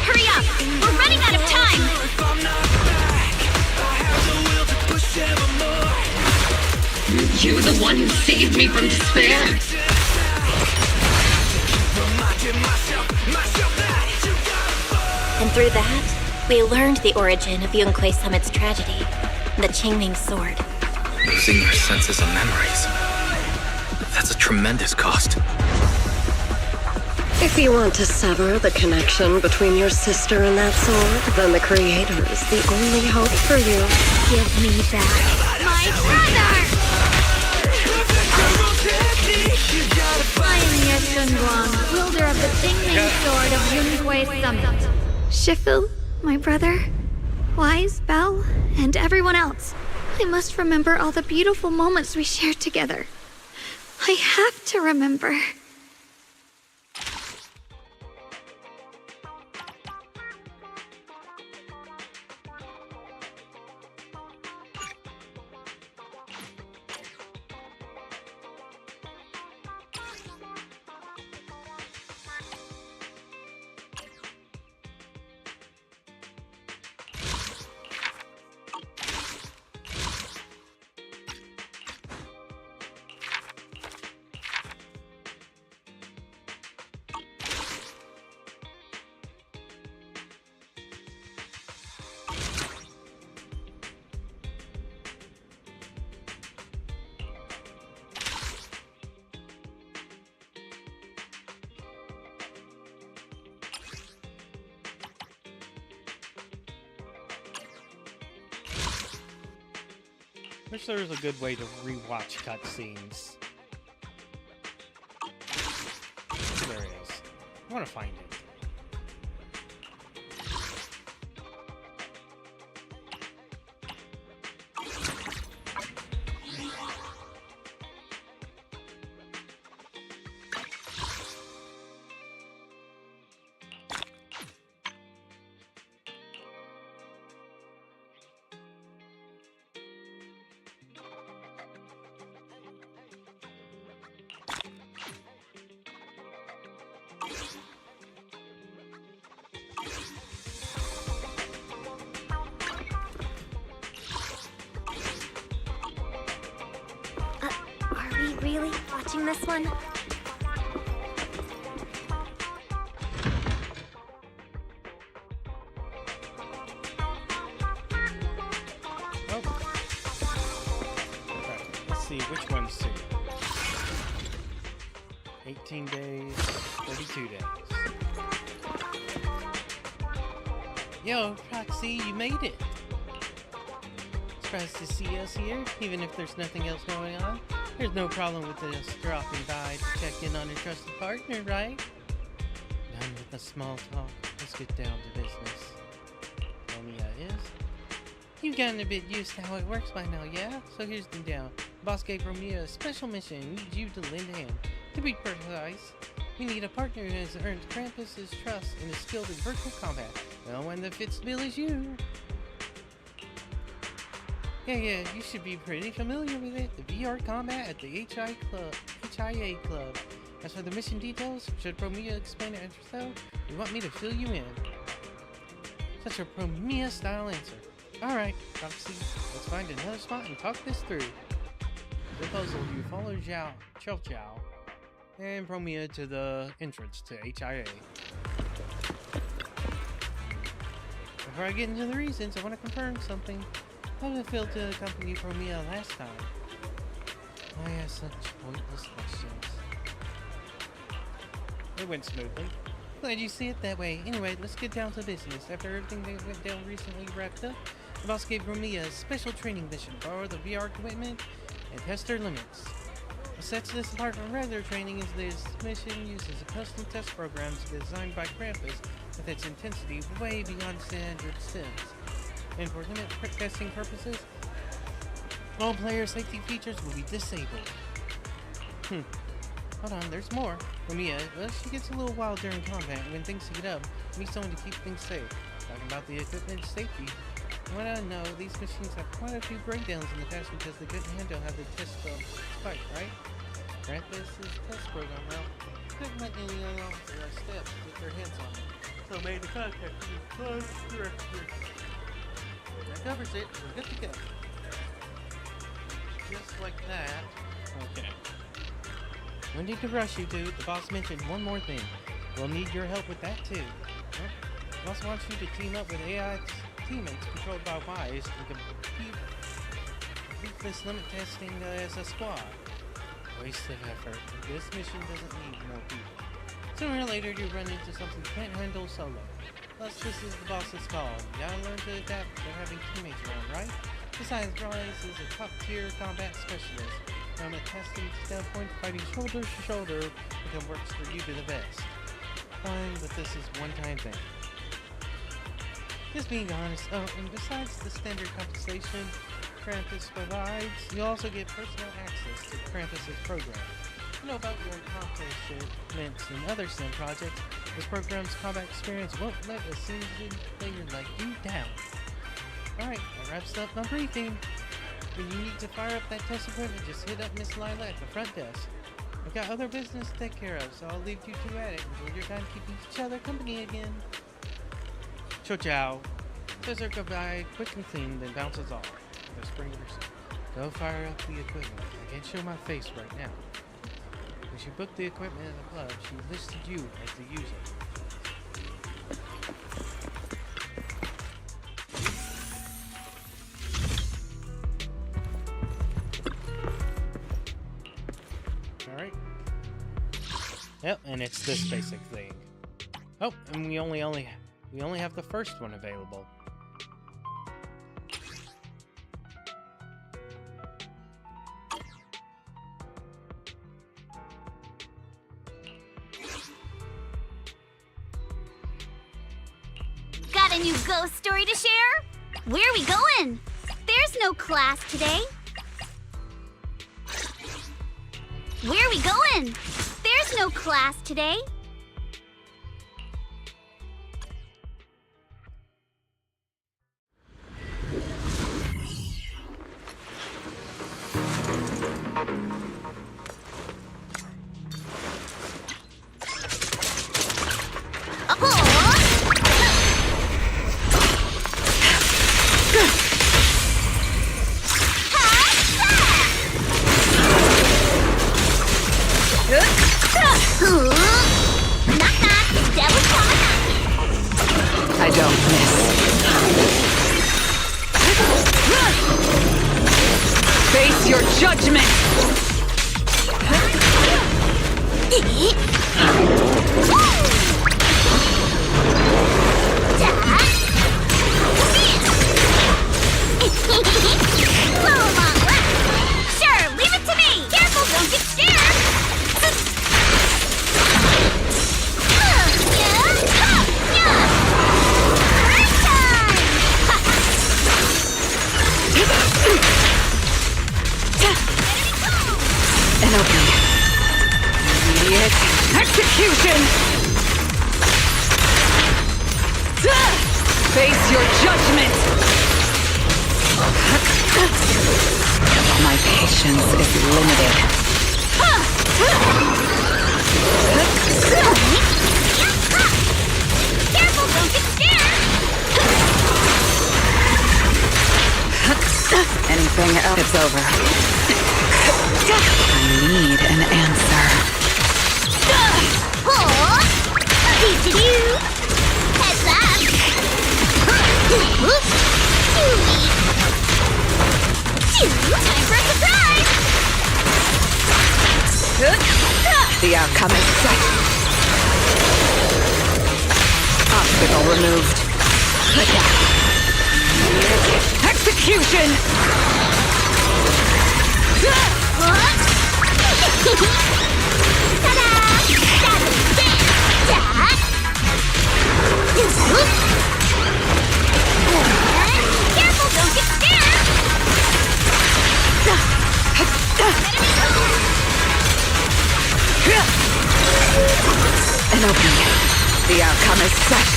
Hurry up! We're running out of time! You're the one who saved me from despair. And through that, we learned the origin of Yunkwei Summit's tragedy, the Qingming Sword. Losing your senses and memories. That's a tremendous cost. If you want to sever the connection between your sister and that sword, then the Creator is the only hope for you. Give me back my brother! I am Ye Shunguang, wielder of the Qingming Sword of Yunkwei Summit. Shifu, my brother, Wise, Belle, and everyone else. I must remember all the beautiful moments we shared together. I have to remember. Wish there was a good way to rewatch cutscenes. There it is. I want to find it. Are we really watching this one? see, which one's soon? 18 days, 32 days. Yo, Proxy, you made it! Surprised to see us here, even if there's nothing else going on. There's no problem with us dropping by to check in on a trusted partner, right? Done with the small talk. Let's get down to business. Romeo is? You've gotten a bit used to how it works by now, yeah? So here's the deal. Boss gave Romeo a special mission and needs you to lend a hand. To be precise, we need a partner who has earned Krampus's trust and is skilled in virtual combat. Well, one that fits the bill is you. Yeah, you should be pretty familiar with it. The VR combat at the HIA Club. As for the mission details, should Romeo explain it herself? You want me to fill you in? Such a Romeo style answer. Alright, Proxy, let's find another spot and talk this through. Proposal, you follow Chow and Romeo to the entrance to HIA. Before I get into the reasons, I want to confirm something. How did it feel to accompany Romeo last time? I asked such pointless questions. It went smoothly. Glad you see it that way. Anyway, let's get down to business. After everything that went down recently wrapped up, the boss gave Romeo a special training mission. Borrow the VR equipment and test her limits. What sets this apart from regular training is this mission uses a custom test program designed by Krampus with its intensity way beyond standard sims. And for limit testing purposes, all player safety features will be disabled. Hold on, there's more. Romeo, well, she gets a little wild during combat, and when things heat up, we need someone to keep things safe. Talking about the equipment safety, what I know, these machines have quite a few breakdowns in the past because they couldn't handle how the test spike, right? Krampus's test program, well, couldn't let anyone else steps with their hands on it. So made the contact with close direction. That covers it, we're good to go. Just like that. Okay. No need to rush you two. The boss mentioned one more thing. We'll need your help with that too. He also wants you to team up with AI teammates controlled by Wise and complete this limit testing as a squad. Waste of effort. This mission doesn't need more people. Sooner or later you run into something you can't handle solo. Plus, this is the boss's call. You gotta learn to adapt to having teammates around, right? Besides, Wise is a top-tier combat specialist. From a testing standpoint, fighting shoulder to shoulder with him works for you to the best. Fine, but this is a one-time thing. Just being honest, and besides the standard compensation Krampus provides, you also get personal access to Krampus's program. You know about your accomplishments in other sim projects, this program's combat experience won't let a seasoned player like you down. Alright, that wraps up my briefing. When you need to fire up that test equipment, just hit up Miss Lila at the front desk. I've got other business to take care of, so I'll leave you two at it. Enjoy your time keeping each other company again. Chow. Says her goodbye, quick and clean, then bounces off. The sprinklers. Go fire up the equipment. I can't show my face right now. When she booked the equipment at the club, she listed you as the user. Alright. Yep, and it's this basic thing. Oh, and we only have the first one available. Got a new ghost story to share? Where are we going? There's no class today. Where are we going? There's no class today. Huh? patience is limited. Careful, don't get scared! Anything else? It's over. I need an answer. Each of you! Heads up! Time for a surprise! The outcome is set. Obstacle removed. Execution! Careful, don't get scared! An opening. The outcome is set.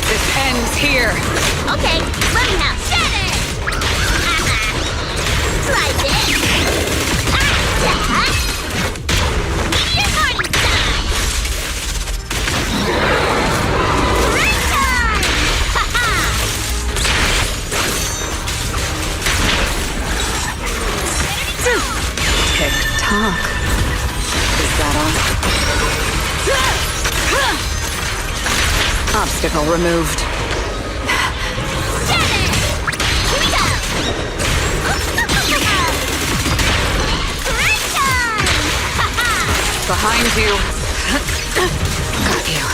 This ends here. Okay, let me know. Shatter! Try this! Meteor morning star! Great time! Ha-ha! Tick-tock. Is that all? Obstacle removed. Shatter! Here we go! Great time! Ha-ha! Behind you. Got you.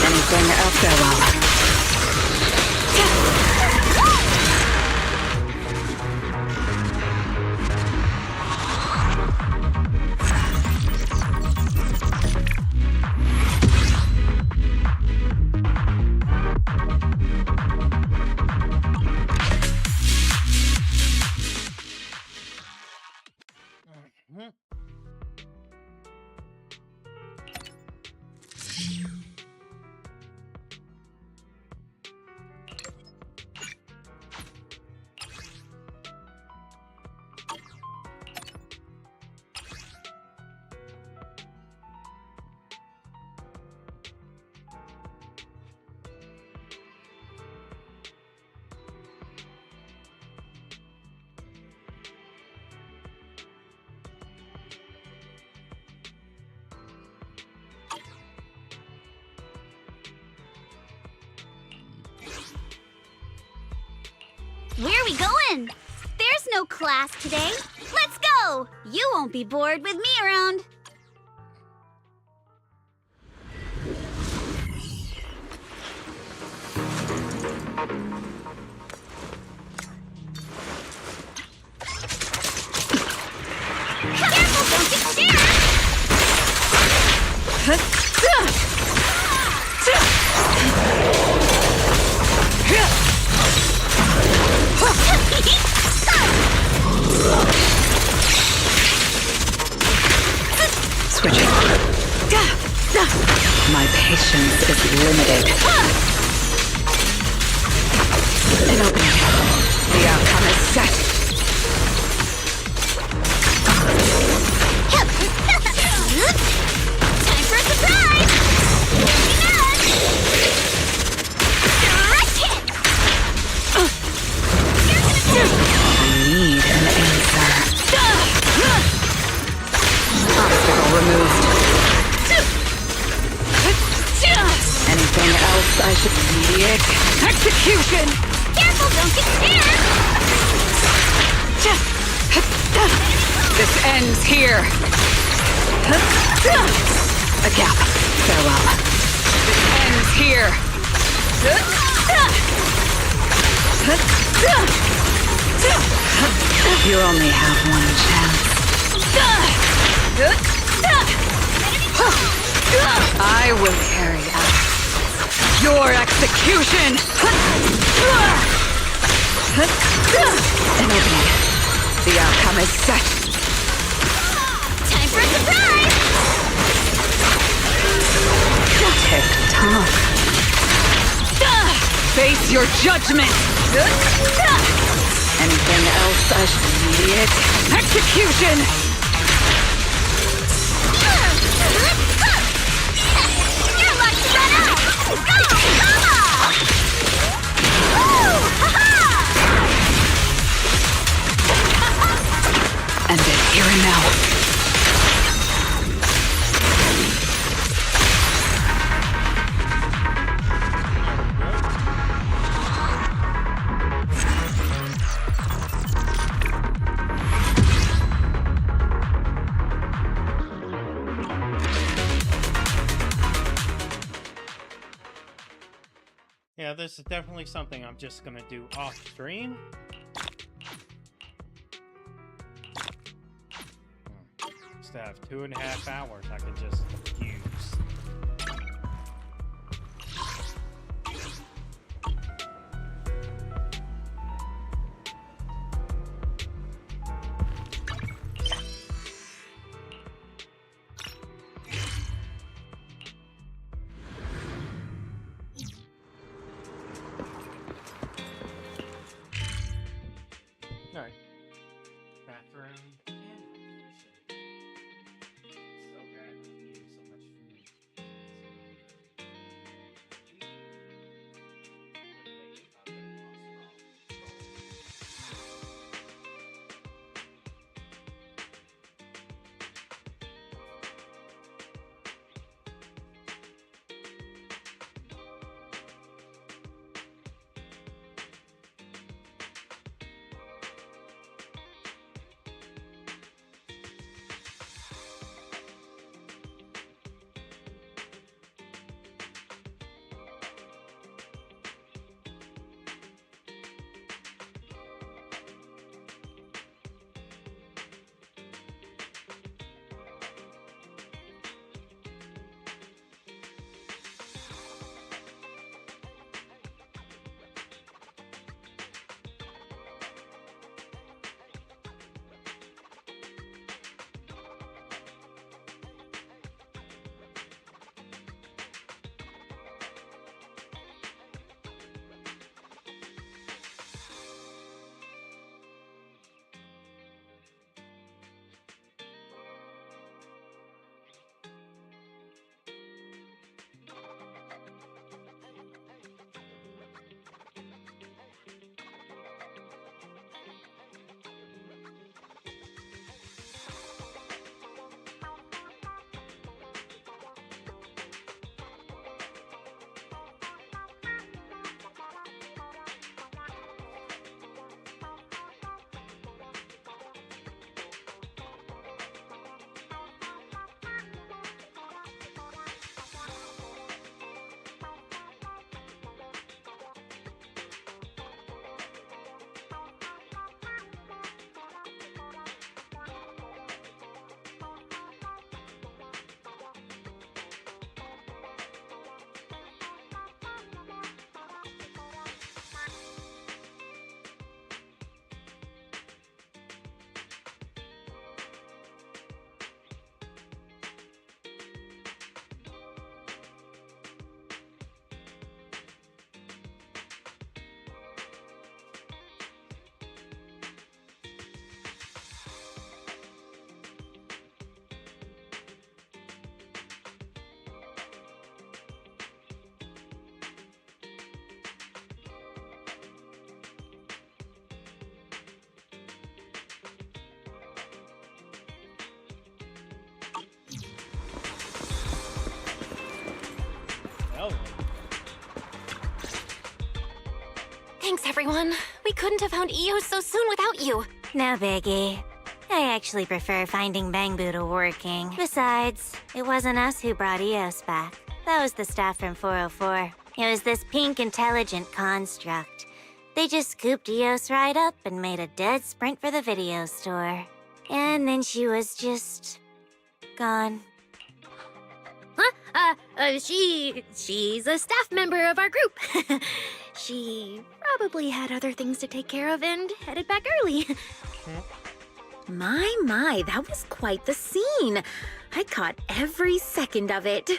Anything else? Farewell. Where are we going? There's no class today. Let's go! You won't be bored with me around. Careful, don't get Switching. My patience is limited. An opening. The outcome is set. Time for a surprise! Direct hit! I need an answer. Obstacle removed. Anything else I should immediate execution? Careful, don't get scared! This ends here. A gap. Farewell. This ends here. You only have one chance. I will carry out your execution. An opening. The outcome is set. Time for a surprise! Tick-tock. Face your judgment! Anything else, I should see it. Execution! You're lucky to run out! Go, Mama! Woo! End it here and now. Yeah, this is definitely something I'm just gonna do off stream. Instead of 2.5 hours, I could just use. Alright. Bathroom. So bad I'm eating so much food. Thanks, everyone. We couldn't have found Eos so soon without you. No biggie. I actually prefer finding Bang Boodle working. Besides, it wasn't us who brought Eos back. That was the staff from 404. It was this pink intelligent construct. They just scooped Eos right up and made a dead sprint for the video store. And then she was just... gone. Huh? She's a staff member of our group. She probably had other things to take care of and headed back early. My, that was quite the scene. I caught every second of it.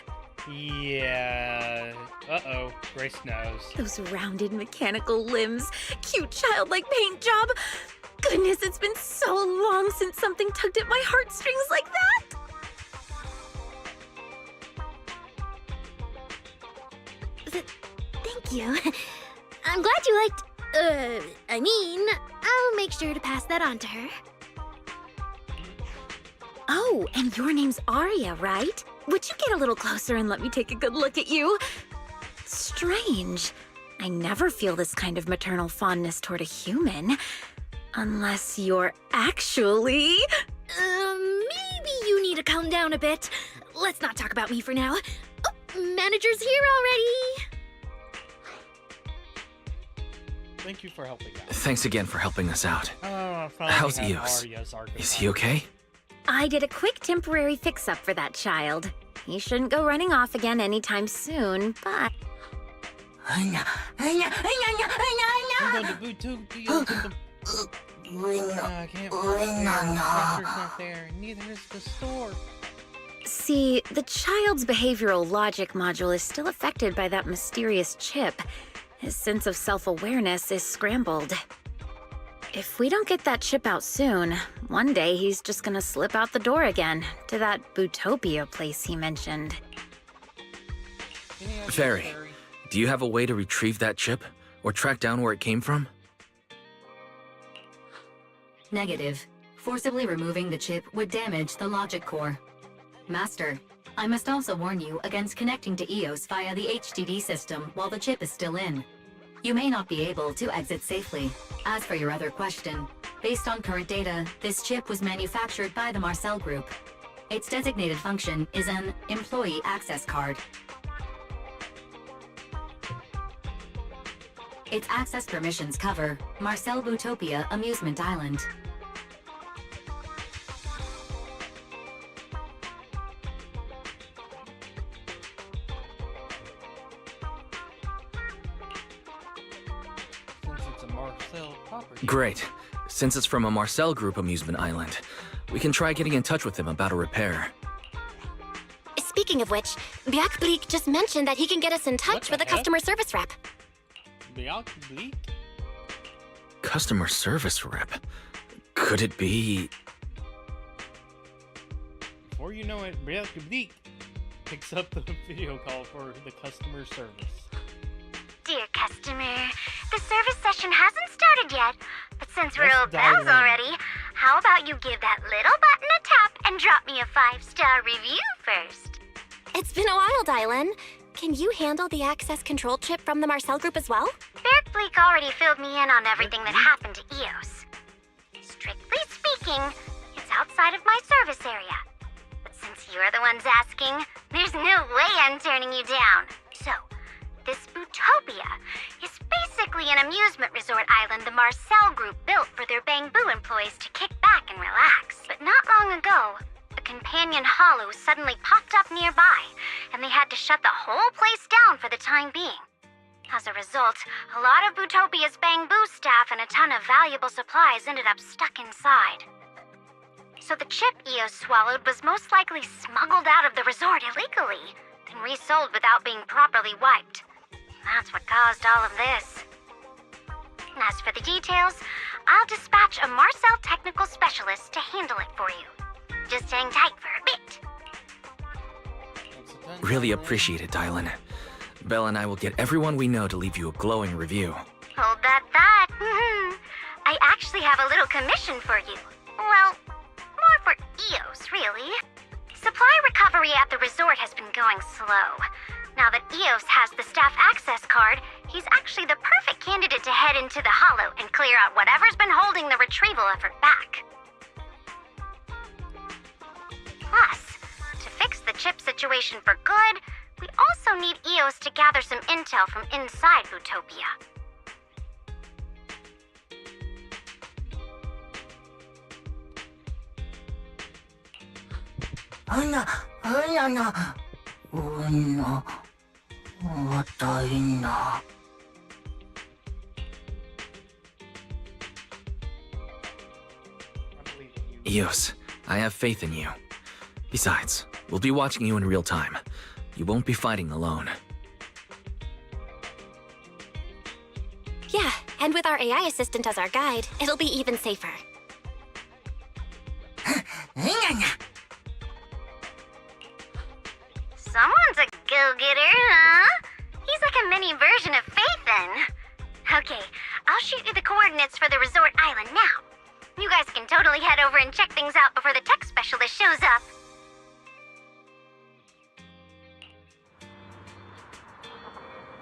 Yeah. Uh-oh. Grace knows. Those rounded mechanical limbs. Cute childlike paint job. Goodness, it's been so long since something tugged at my heartstrings like that. Thank you. I'm glad you liked... I'll make sure to pass that on to her. Oh, and your name's Arya, right? Would you get a little closer and let me take a good look at you? Strange. I never feel this kind of maternal fondness toward a human. Unless you're actually... maybe you need to calm down a bit. Let's not talk about me for now. Oh, manager's here already. Thank you for helping out. Thanks again for helping us out. How's Eos? Is he okay? I did a quick temporary fix-up for that child. He shouldn't go running off again anytime soon, but... I'm going to Bootopia. I can't walk there. The pressure's not there. Neither is the store. See, the child's behavioral logic module is still affected by that mysterious chip. His sense of self-awareness is scrambled. If we don't get that chip out soon, one day he's just gonna slip out the door again, to that Bootopia place he mentioned. Fairy, do you have a way to retrieve that chip? Or track down where it came from? Negative. Forcibly removing the chip would damage the logic core. Master, I must also warn you against connecting to Eos via the HDD system while the chip is still in. You may not be able to exit safely. As for your other question, based on current data, this chip was manufactured by the Marcel Group. Its designated function is an employee access card. Its access permissions cover Marcel Bootopia Amusement Island. Great. Since it's from a Marcel Group amusement island, we can try getting in touch with him about a repair. Speaking of which, Bleak just mentioned that he can get us in touch with a customer service rep. Bleak? Customer service rep? Could it be... Before you know it, Bleak picks up the video call for the customer service. Dear customer, the service session hasn't started yet, but since we're old pals already, how about you give that little button a tap and drop me a 5-star review first? It's been a while, Dylan. Can you handle the access control chip from the Marcel Group as well? Bleak already filled me in on everything that happened to Eos. Strictly speaking, it's outside of my service area. But since you're the ones asking, there's no way I'm turning you down. So, this Bootopia is basically an amusement resort island the Marcel Group built for their Bangbu employees to kick back and relax. But not long ago, a companion hollow suddenly popped up nearby, and they had to shut the whole place down for the time being. As a result, a lot of Bootopia's Bangbu staff and a ton of valuable supplies ended up stuck inside. So the chip Eos swallowed was most likely smuggled out of the resort illegally, then resold without being properly wiped. That's what caused all of this. And as for the details, I'll dispatch a Marcel technical specialist to handle it for you. Just hang tight for a bit. Really appreciate it, Dylan. Belle and I will get everyone we know to leave you a glowing review. Hold that thought. I actually have a little commission for you. Well, more for Eos, really. Supply recovery at the resort has been going slow. Now that Eos has the staff access card, he's actually the perfect candidate to head into the Hollow and clear out whatever's been holding the retrieval effort back. Plus, to fix the chip situation for good, we also need Eos to gather some intel from inside Bootopia. Eos, I have faith in you. Besides, we'll be watching you in real time. You won't be fighting alone. Yeah, and with our AI assistant as our guide, it'll be even safer. Someone's a go-getter, huh? He's like a mini version of Phaethon. Okay, I'll shoot you the coordinates for the resort island now. You guys can totally head over and check things out before the tech specialist shows up.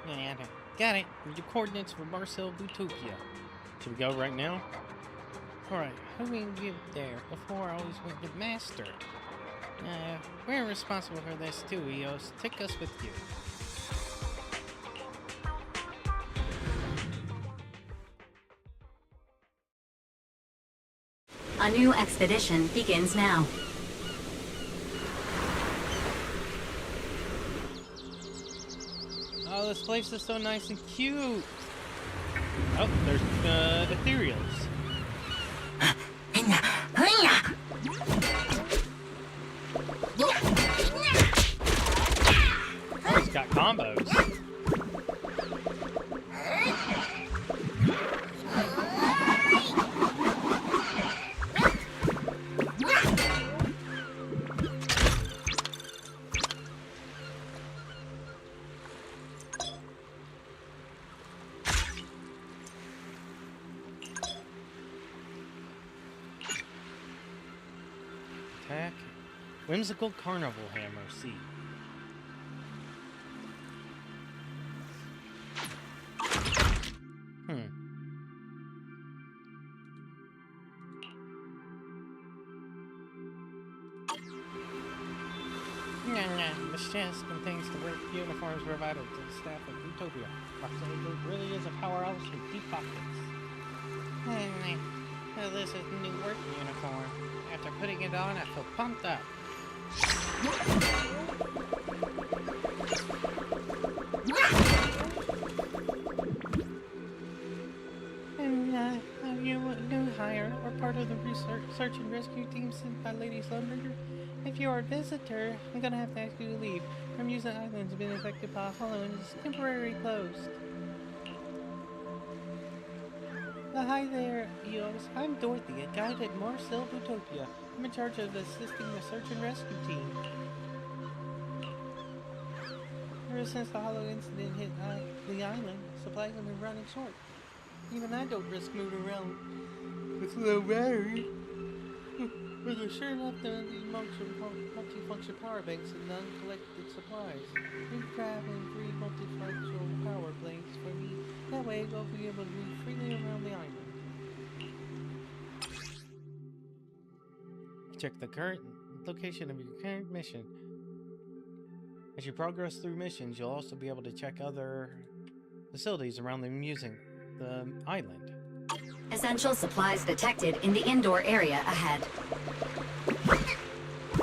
Yeah, got it. Your coordinates for Marcel Bootopia. Should we go right now? Alright, how do we get there? Before I always went to Master. We're responsible for this too, Eos. Take us with you. A new expedition begins now. Oh, this place is so nice and cute. Oh, there's ethereals. Oh, he's got combos. Attack. Whimsical Carnival Hammer, C. This chest contains the work uniforms provided to the staff of Utopia. It really is a powerhouse with deep pockets. Well, this is a new work uniform. After putting it on, I feel pumped up. And, are you a new hire or part of the search and rescue team sent by Lady Slumberger? If you're a visitor, I'm gonna have to ask you to leave. Our Museum Island's been affected by a hollow and is temporarily closed. Hi there, Eos. I'm Dorothy, a guide at Marcel Bootopia. I'm in charge of assisting the search and rescue team. Ever since the hollow incident hit the island, supplies have been running short. Even I don't risk moving around with low battery. But there's sure enough to be multifunction power banks and uncollected supplies. Please grab in 3 multifunctional power banks for me. That way we'll be able to move freely around the island. Check the current location of your current mission. As you progress through missions, you'll also be able to check other facilities around the island. Essential supplies detected in the indoor area ahead.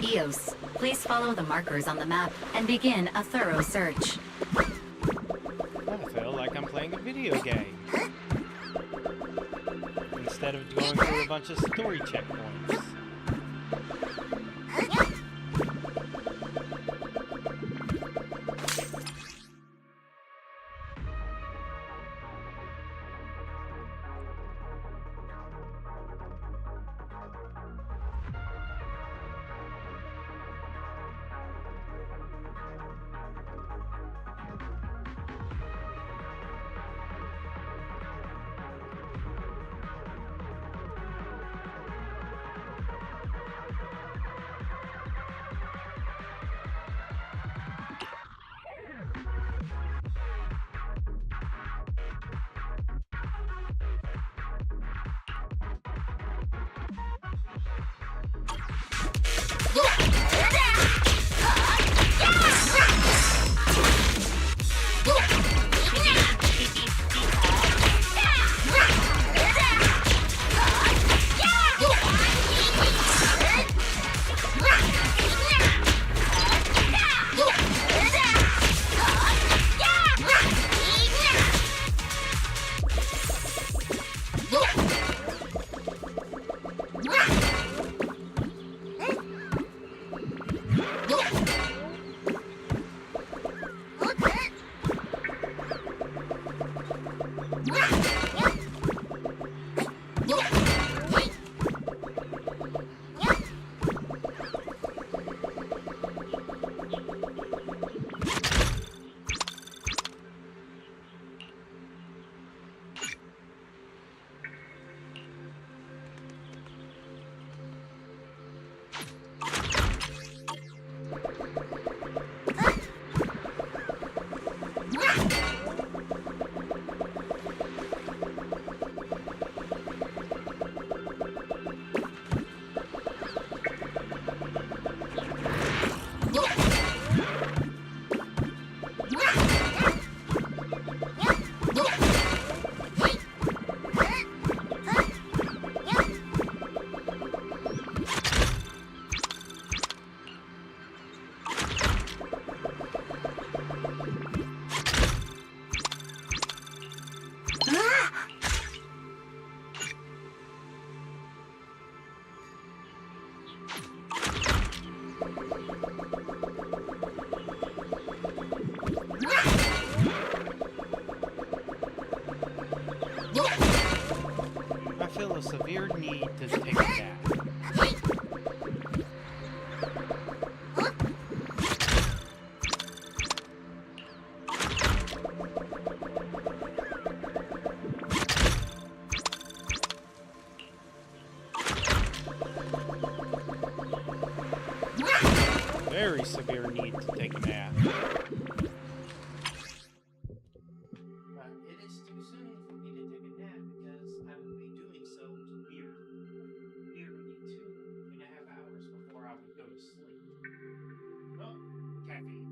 Eos, please follow the markers on the map and begin a thorough search. I feel like I'm playing a video game. Instead of going through a bunch of story checkpoints. a severe need to take a nap. Very severe need to take a nap. But it is too soon for me to take a nap because I will be doing so nearly 2.5 hours before I would go to sleep. Oh, caffeine.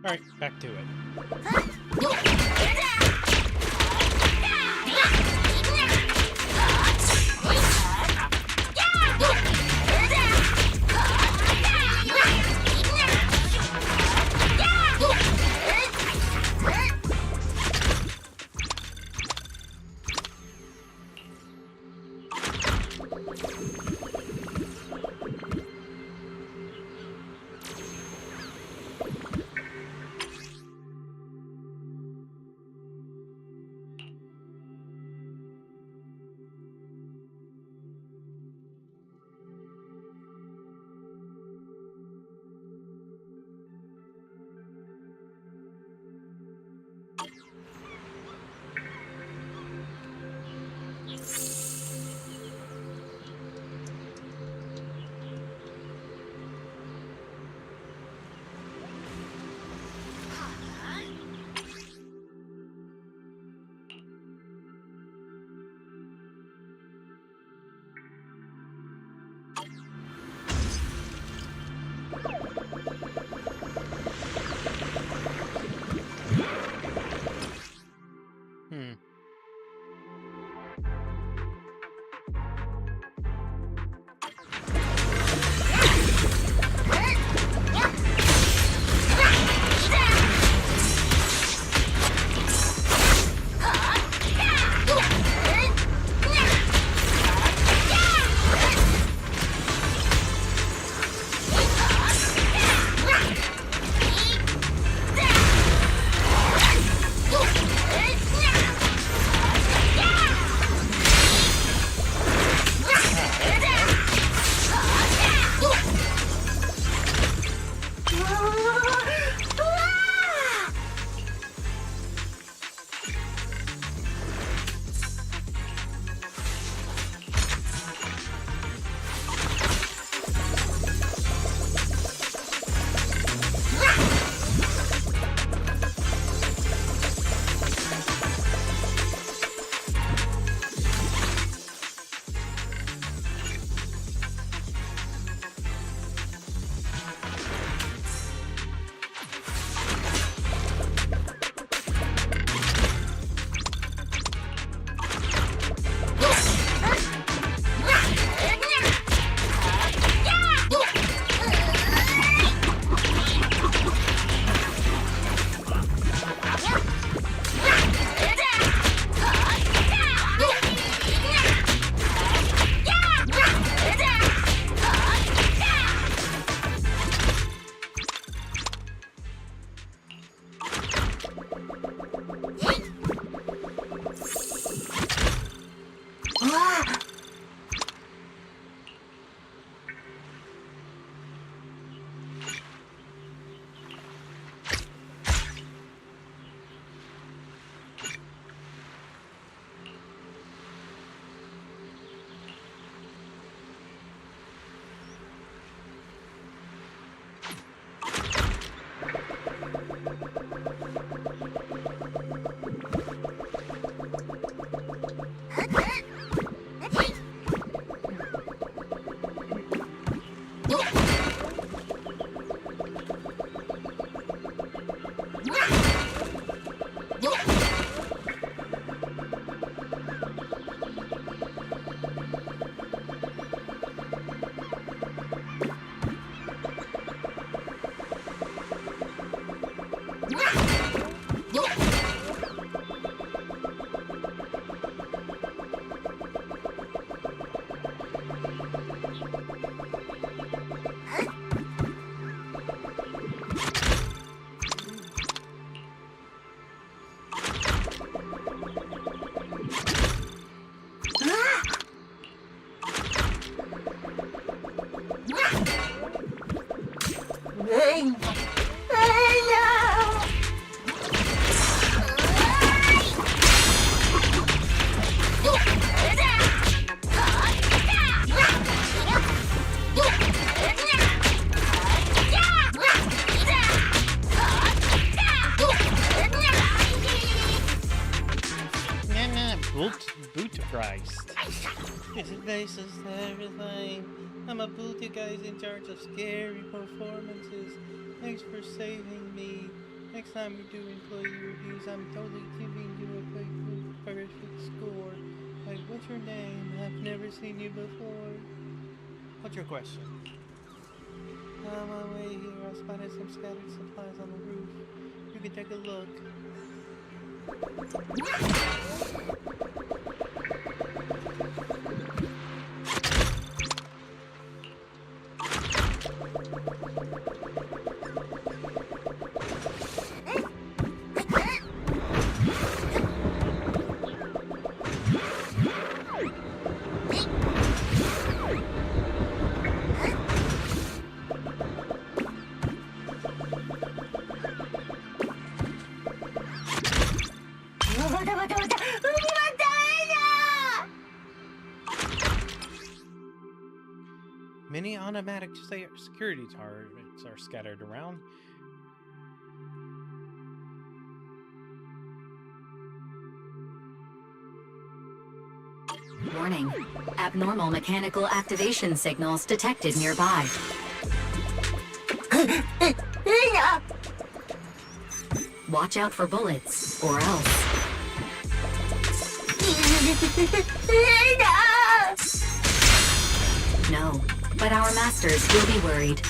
Alright, back to it. Christ. It's basis to everything. I'm a booty guy in charge of scary performances. Thanks for saving me. Next time we do employee reviews, I'm totally giving you a perfect score. Like, what's your name? I've never seen you before. What's your question? On my way here, I spotted some scattered supplies on the roof. You can take a look. Many automatic security targets are scattered around. Warning. Abnormal mechanical activation signals detected nearby. Watch out for bullets, or else. No, but our masters will be worried.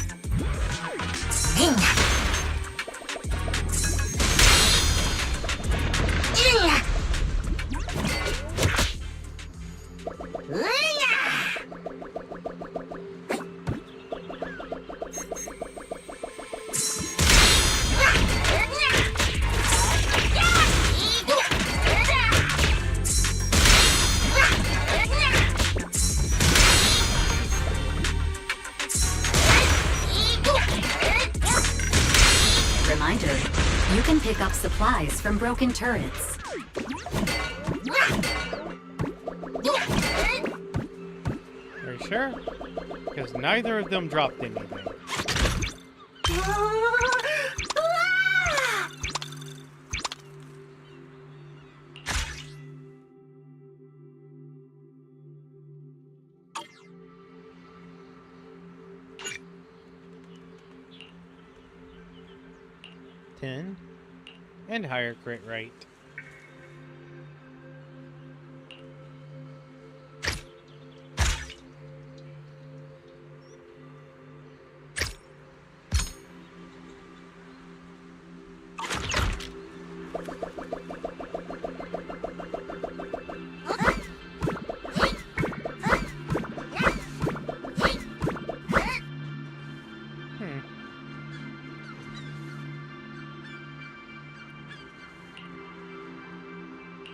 Reminder, you can pick up supplies from broken turrets. Are you sure? Because neither of them dropped anything. And higher crit rate.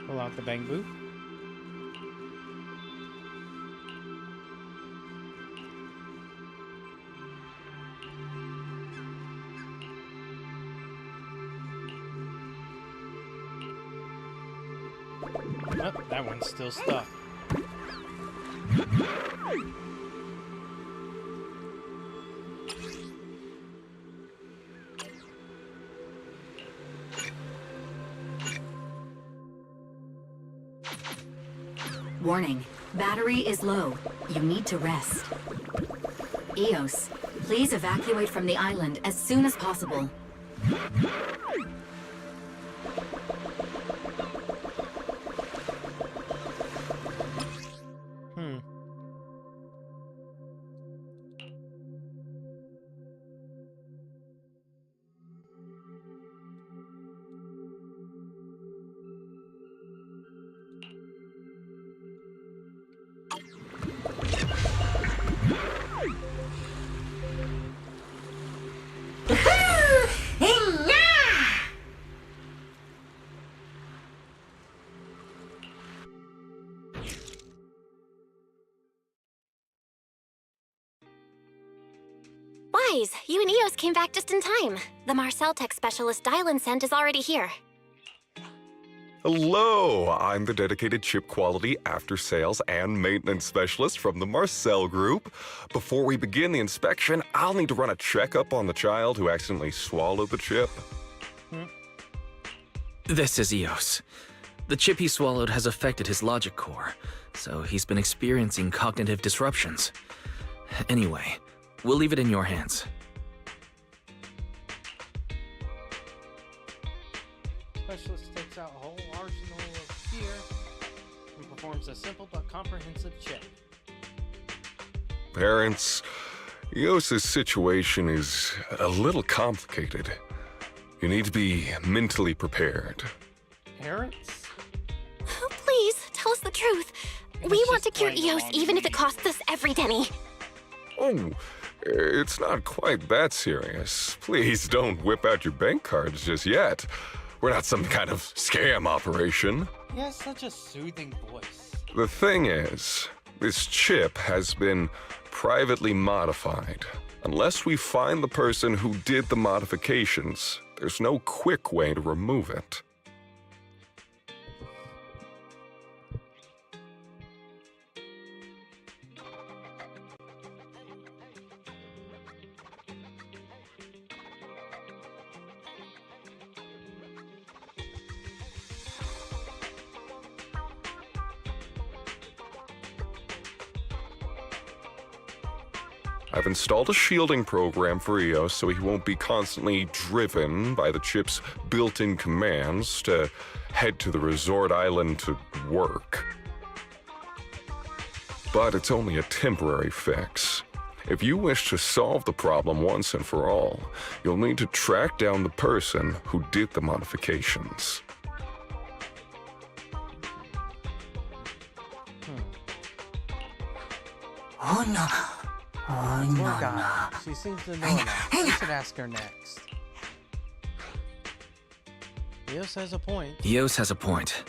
Pull out the bang boot. Oh, that one's still stuck. Warning, battery is low. You need to rest. Eos, please evacuate from the island as soon as possible. Wise, you and Eos came back just in time. The Marcel Tech specialist Dylan sent is already here. Hello, I'm the dedicated chip quality, after-sales, and maintenance specialist from the Marcel Group. Before we begin the inspection, I'll need to run a checkup on the child who accidentally swallowed the chip. This is Eos. The chip he swallowed has affected his logic core, so he's been experiencing cognitive disruptions. Anyway, we'll leave it in your hands. Specialist takes out a whole arsenal of gear and performs a simple but comprehensive check. Parents, Eos's situation is a little complicated. You need to be mentally prepared. Parents? Oh, please, tell us the truth. We want to cure Eos even if it costs us every penny. Oh, it's not quite that serious. Please don't whip out your bank cards just yet. We're not some kind of scam operation. He has such a soothing voice. The thing is, this chip has been privately modified. Unless we find the person who did the modifications, there's no quick way to remove it. I've installed a shielding program for Eos so he won't be constantly driven by the chip's built-in commands to head to the resort island to work. But it's only a temporary fix. If you wish to solve the problem once and for all, you'll need to track down the person who did the modifications. Oh no. Poor guy. She seems to know enough. We should ask her next. Eos has a point. Eos has a point.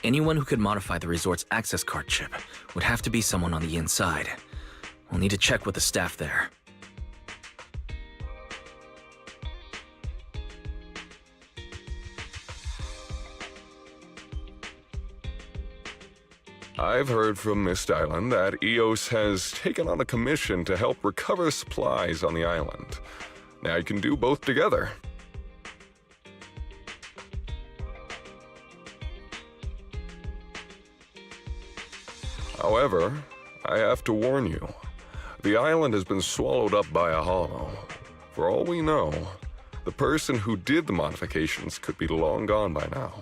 Anyone who could modify the resort's access card chip would have to be someone on the inside. We'll need to check with the staff there. I've heard from Mist Island that Eos has taken on a commission to help recover supplies on the island. Now you can do both together. However, I have to warn you, the island has been swallowed up by a hollow. For all we know, the person who did the modifications could be long gone by now.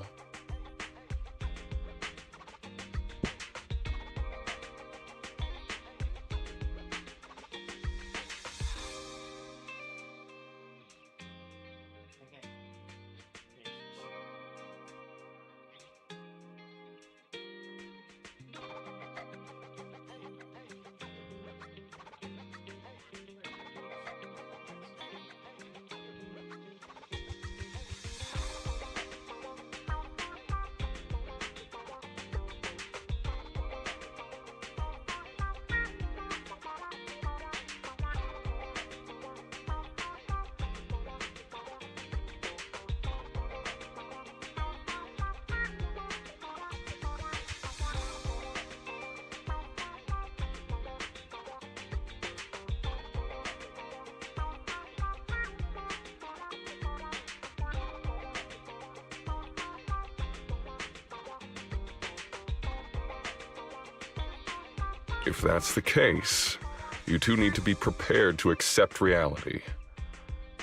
If that's the case, you two need to be prepared to accept reality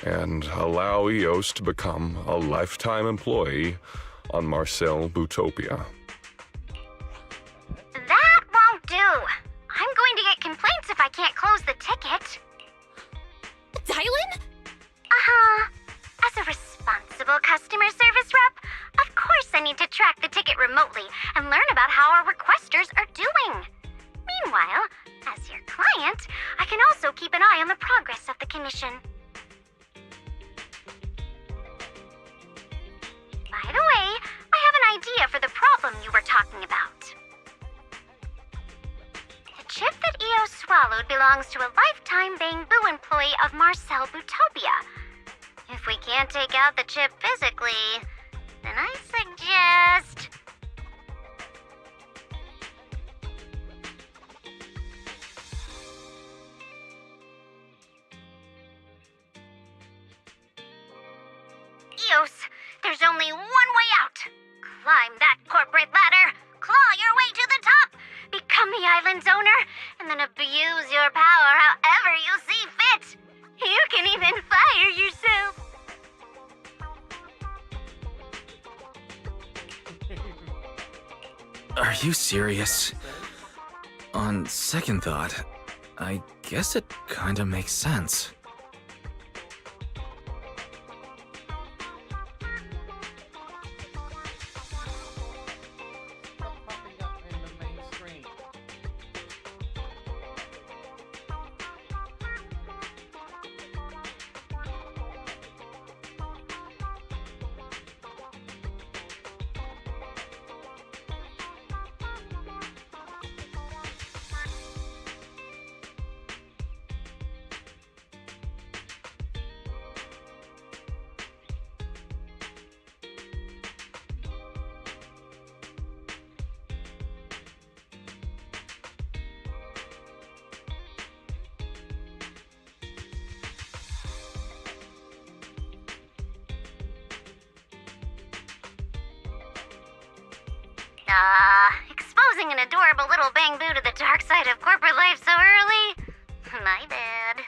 and allow Eos to become a lifetime employee on Marcel Bootopia. That won't do. I'm going to get complaints if I can't close the ticket. Dylan? Uh-huh. As a responsible customer service rep, of course I need to track the ticket remotely and learn about how our requesters are doing. Meanwhile, as your client, I can also keep an eye on the progress of the commission. By the way, I have an idea for the problem you were talking about. The chip that Eos swallowed belongs to a lifetime Bangbu employee of Marcel Bootopia. If we can't take out the chip physically, then I suggest... Eos, there's only one way out. Climb that corporate island's owner and then abuse your power however you see fit. You can even fire yourself. Are you serious? On second thought, I guess it kinda makes sense. Exposing an adorable little bang-boo to the dark side of corporate life so early? My bad.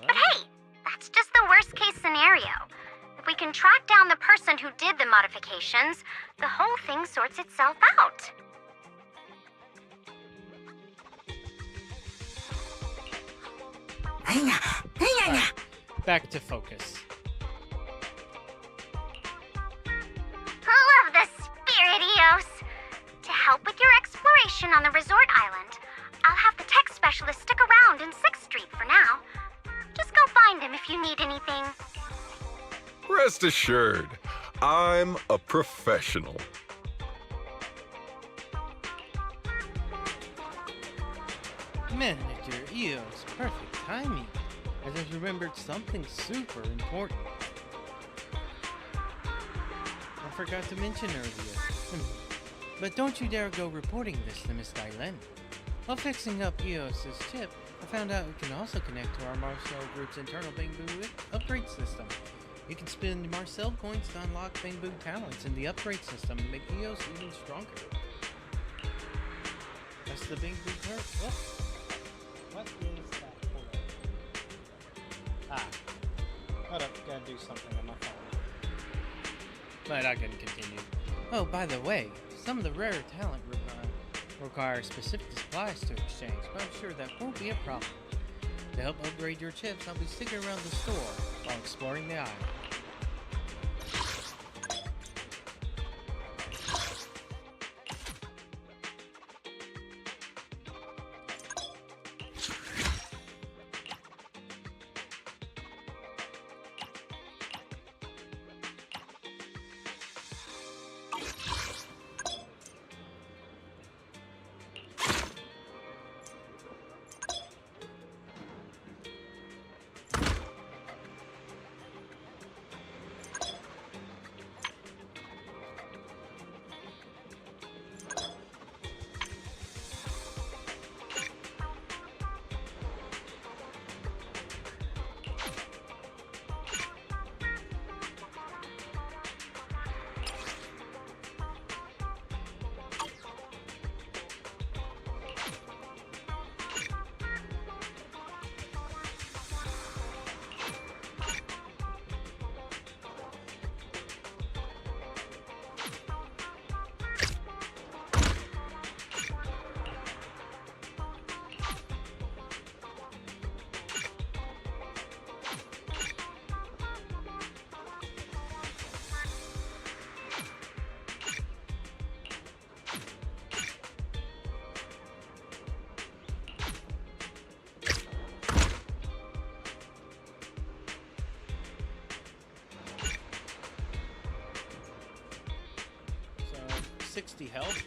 But hey, that's just the worst case scenario. If we can track down the person who did the modifications, the whole thing sorts itself out. Back to focus. Love the spirit, Eos. To help with your exploration on the resort island, I'll have the tech specialist stick around in 6th Street for now. Just go find him if you need anything. Rest assured, I'm a professional. Manager Eos, perfect timing. I just remembered something super important. I forgot to mention earlier. But don't you dare go reporting this to Miss Dylan. While fixing up Eos's chip, I found out it can also connect to our Marcel Group's internal Bang-Boo upgrade system. You can spend Marcel coins to unlock Bang-Boo talents in the upgrade system and make Eos even stronger. That's the Bang-Boo perk. Oh. What is that for? Hold up, gotta do something on my phone. But I can continue. Oh, by the way, some of the rarer talent require specific supplies to exchange, but I'm sure that won't be a problem. To help upgrade your chips, I'll be sticking around the store while exploring the island. So, 60 health.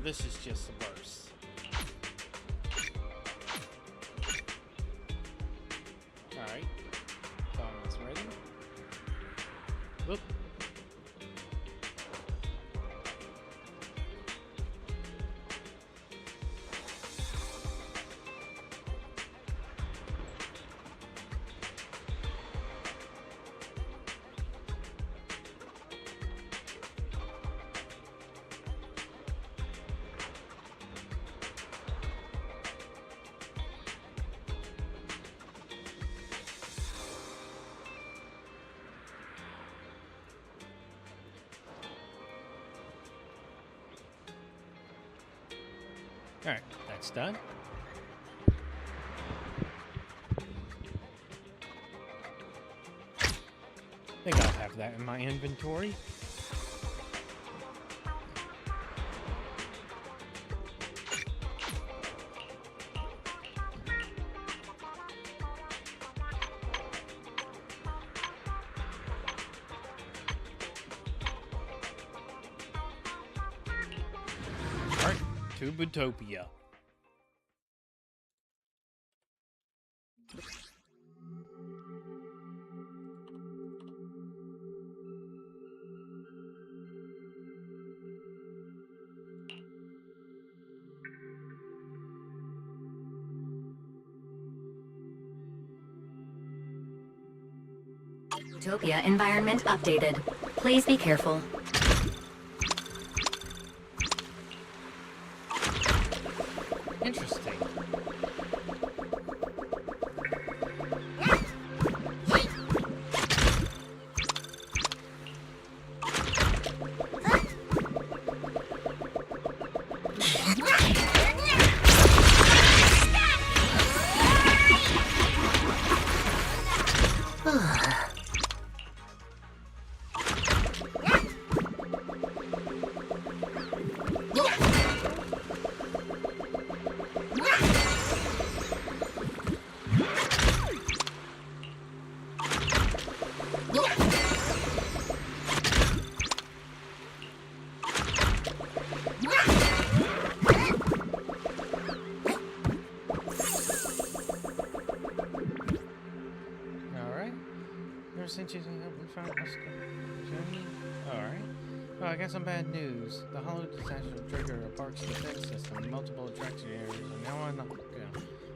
this is just the worst. Alright. Thomas ready. Whoop. Alright, that's done. I think I'll have that in my inventory. Alright, to Bootopia. Utopia environment updated. Please be careful. Interesting. Alright. Well, I got some bad news. The hollow disaster triggered a park's defense system. Multiple attraction areas are now unlocked.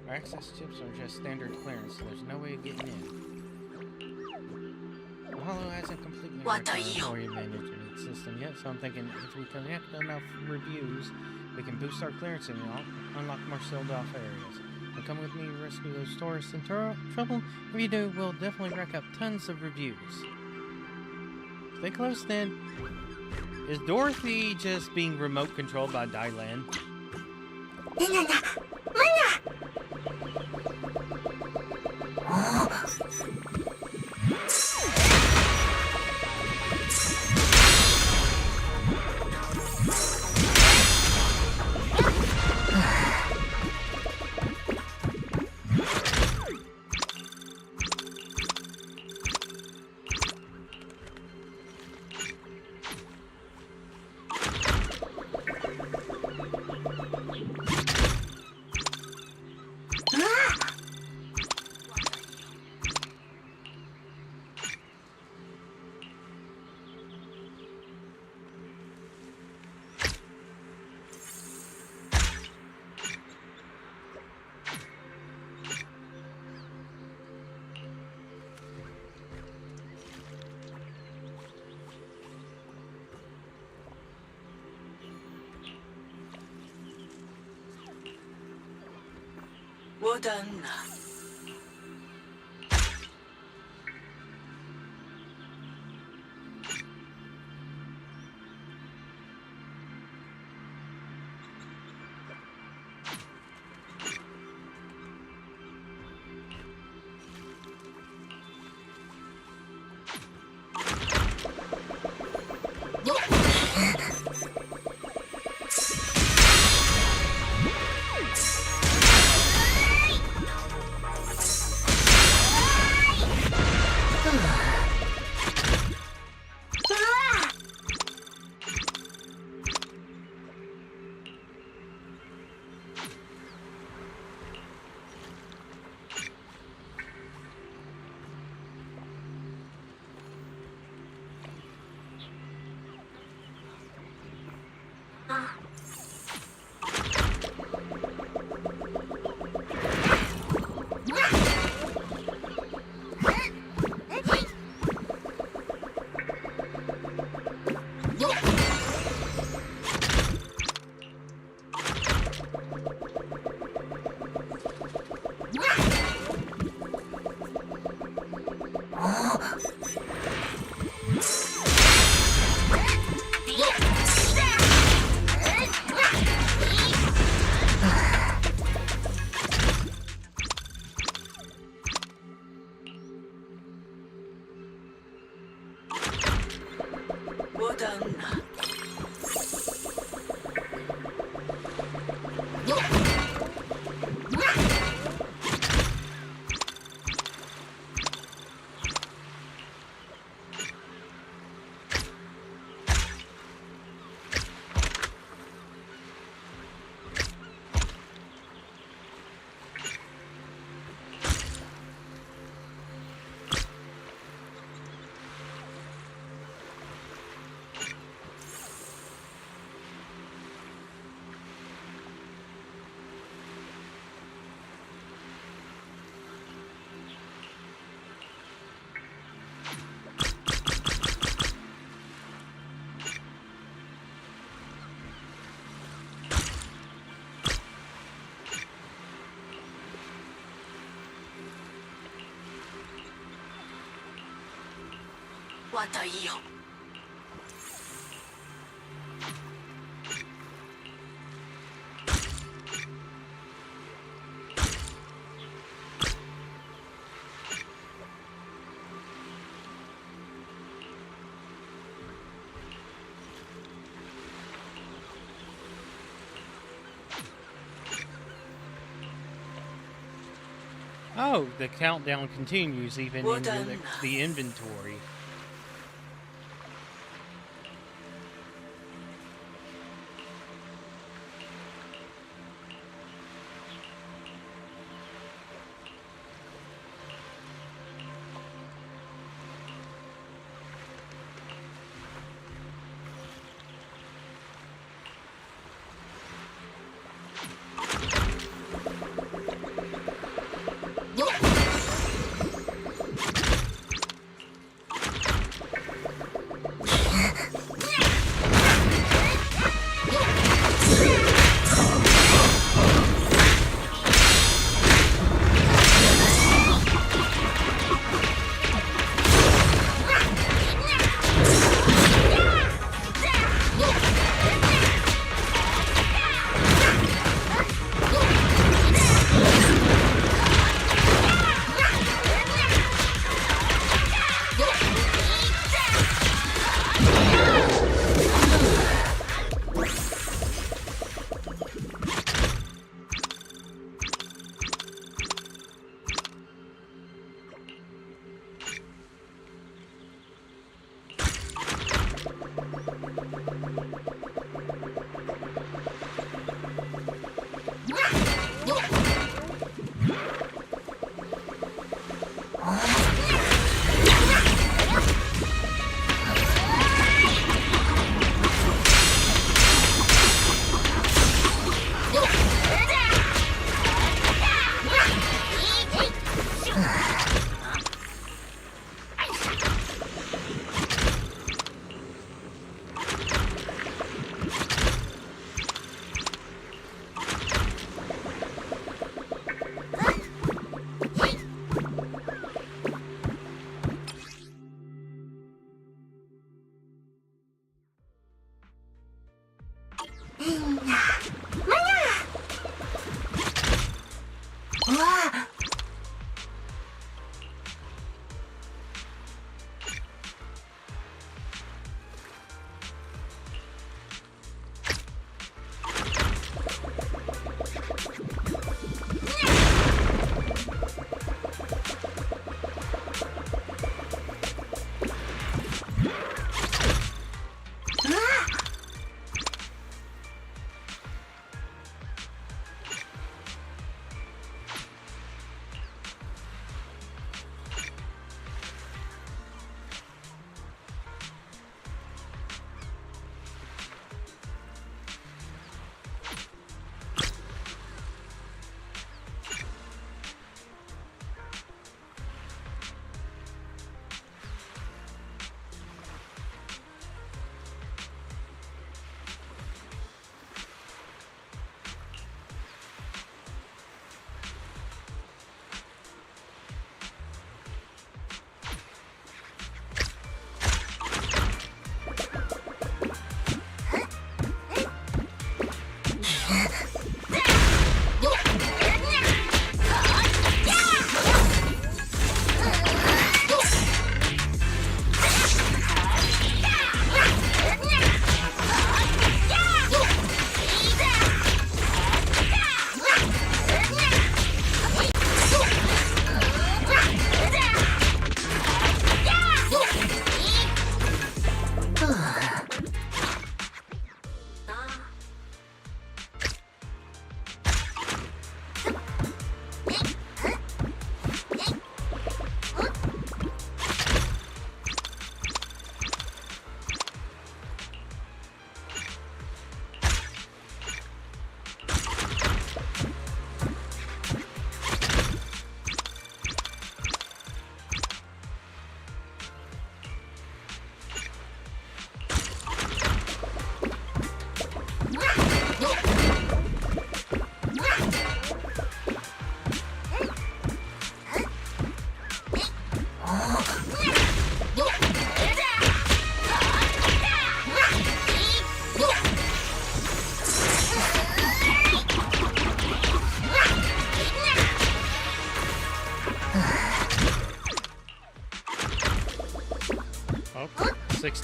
Our access chips are just standard clearance, so there's no way of getting in. The hollow hasn't completely wrecked our inventory management system yet, so I'm thinking if we connect enough reviews, we can boost our clearance and unlock more sealed off areas. So come with me to rescue those tourists in trouble. If you do, we'll definitely rack up tons of reviews. Stay close then. Is Dorothy just being remote controlled by Dylan? Well done. Well done. 왔다이요. Oh, the countdown continues even Well in done. the inventory.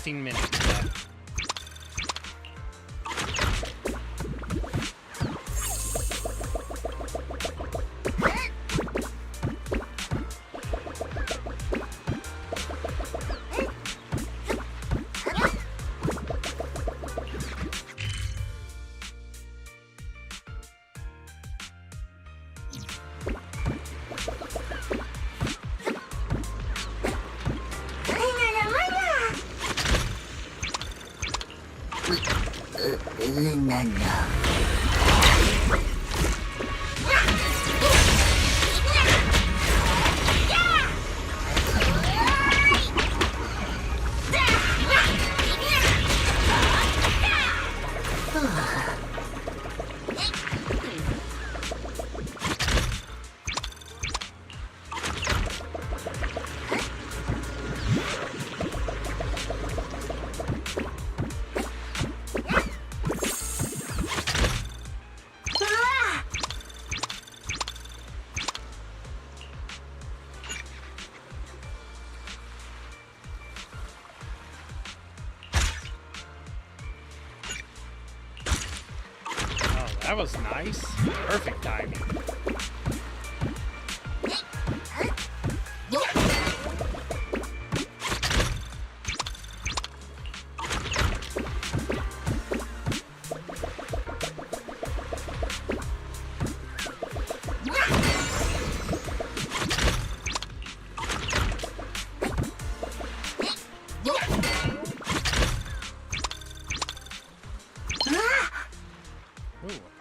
16 minutes left. That was nice. Perfect timing.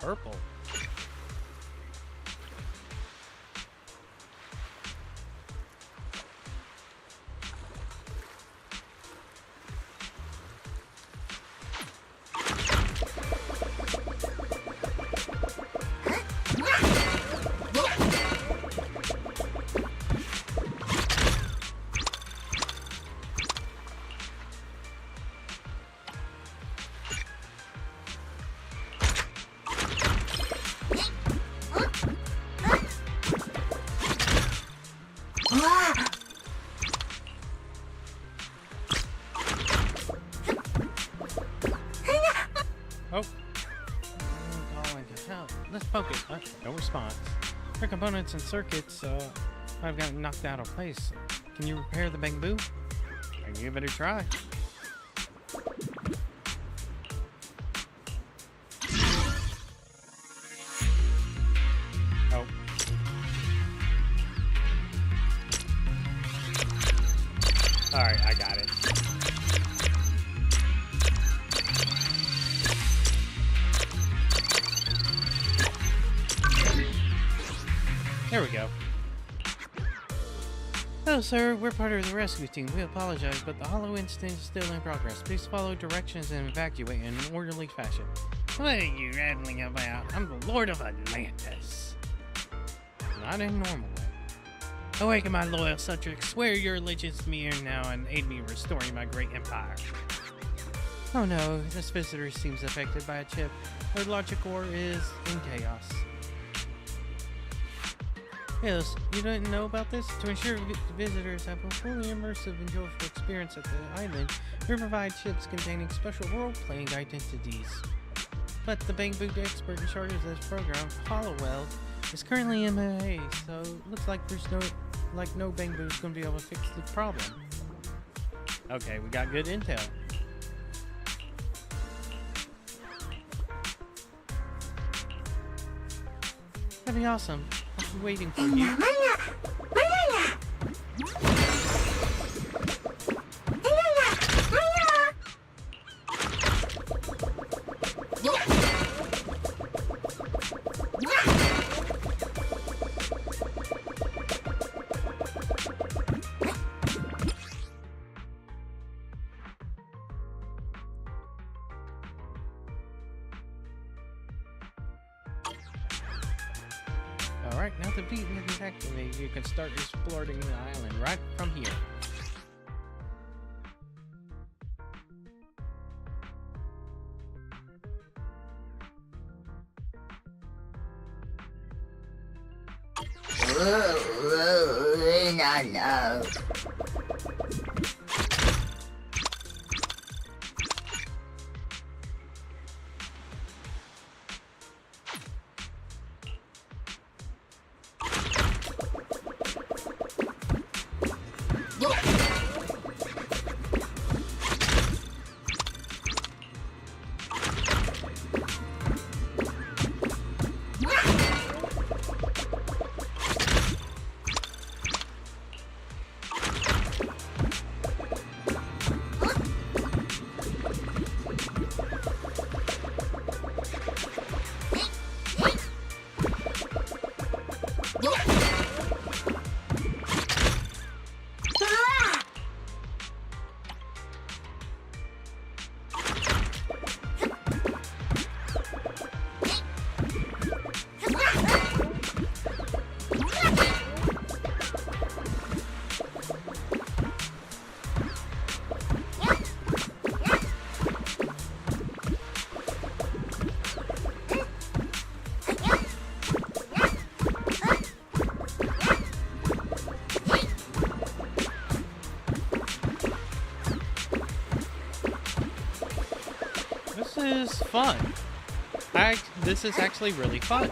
Purple. Let's focus. No response. For components and circuits, I've got knocked out of place. Can you repair the bamboo? I can give it a try. Oh. Alright, I got it. There we go. Hello, sir. We're part of the rescue team. We apologize, but the hollow incident is still in progress. Please follow directions and evacuate in an orderly fashion. What are you rattling about? I'm the Lord of Atlantis. Not in a normal way. Awaken my loyal subjects. Swear your allegiance to me here now and aid me in restoring my great empire. Oh no, this visitor seems affected by a chip. Their logic core is in chaos. Yes, you didn't know about this? To ensure visitors have a fully immersive and joyful experience at the island, we provide chips containing special role-playing identities. But the bamboo expert in charge of this program, Hollowell, is currently MIA, so looks like there's no bamboo is going to be able to fix the problem. Okay, we got good intel. That'd be awesome. I'll be waiting for you. Alright, now the beacon is activated. You can start exploring the island right from here. This is fun. This is actually really fun.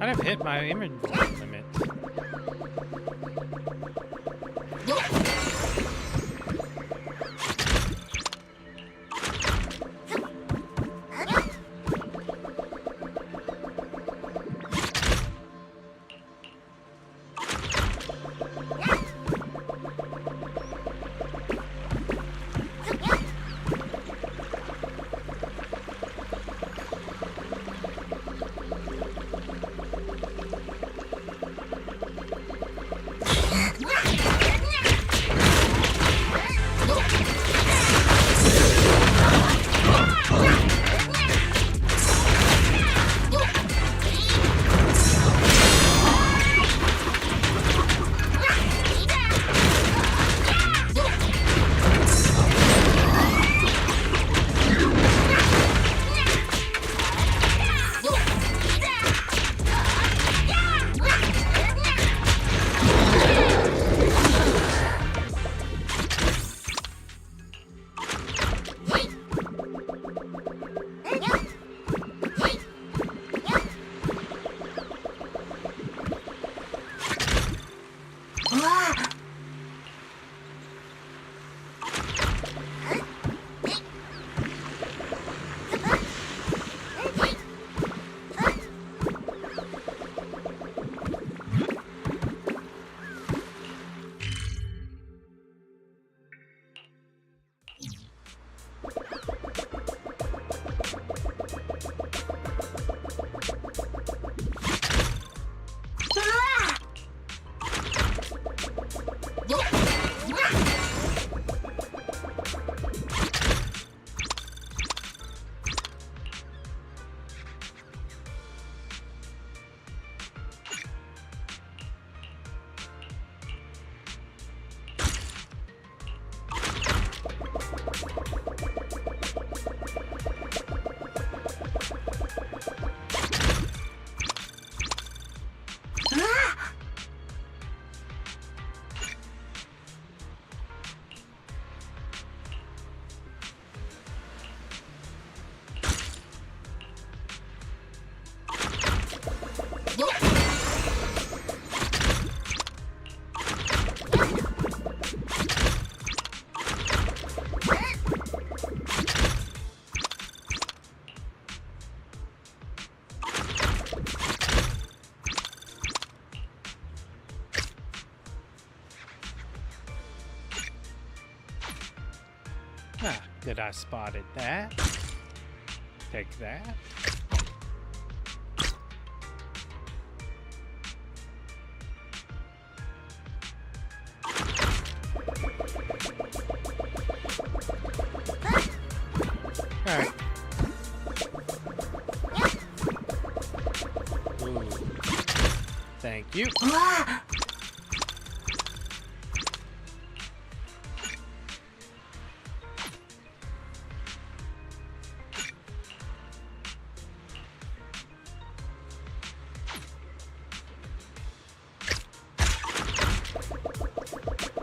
I've hit my inventory limit. Ah, good, I spotted that. Take that. Alright. Ooh. Thank you.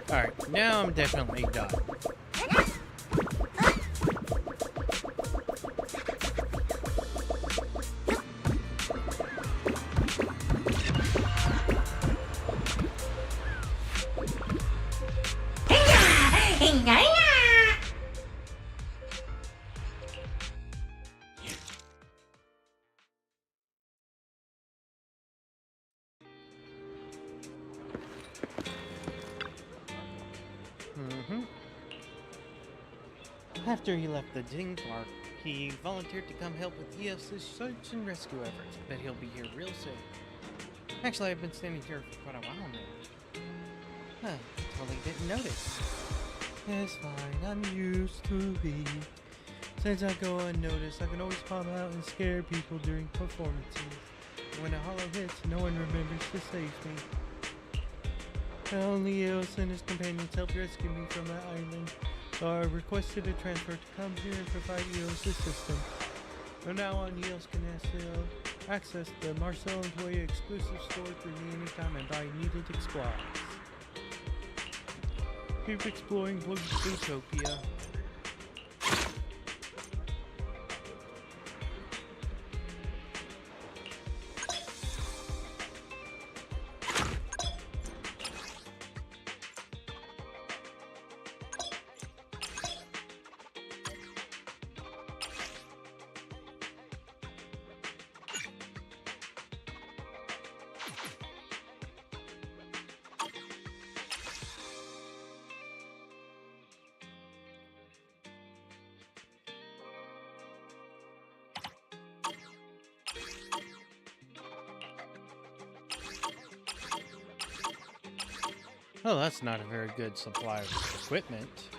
Alright, now I'm definitely done. Mm-hmm. After he left the Ding Park, he volunteered to come help with EOS's search and rescue efforts. Bet he'll be here real soon. Actually, I've been standing here for quite a while now. Huh, totally didn't notice. It's fine, I'm used to it. Since I go unnoticed, I can always pop out and scare people during performances. When a hollow hits, no one remembers to save me. Only Eos and his companions helped rescue me from that island, so I requested a transfer to come here and provide Eos assistance. From now on, Eos can access the Marcel employee exclusive store through me anytime and buy needed supplies. Keep exploring Bluetopia. Oh, that's not a very good supply of equipment.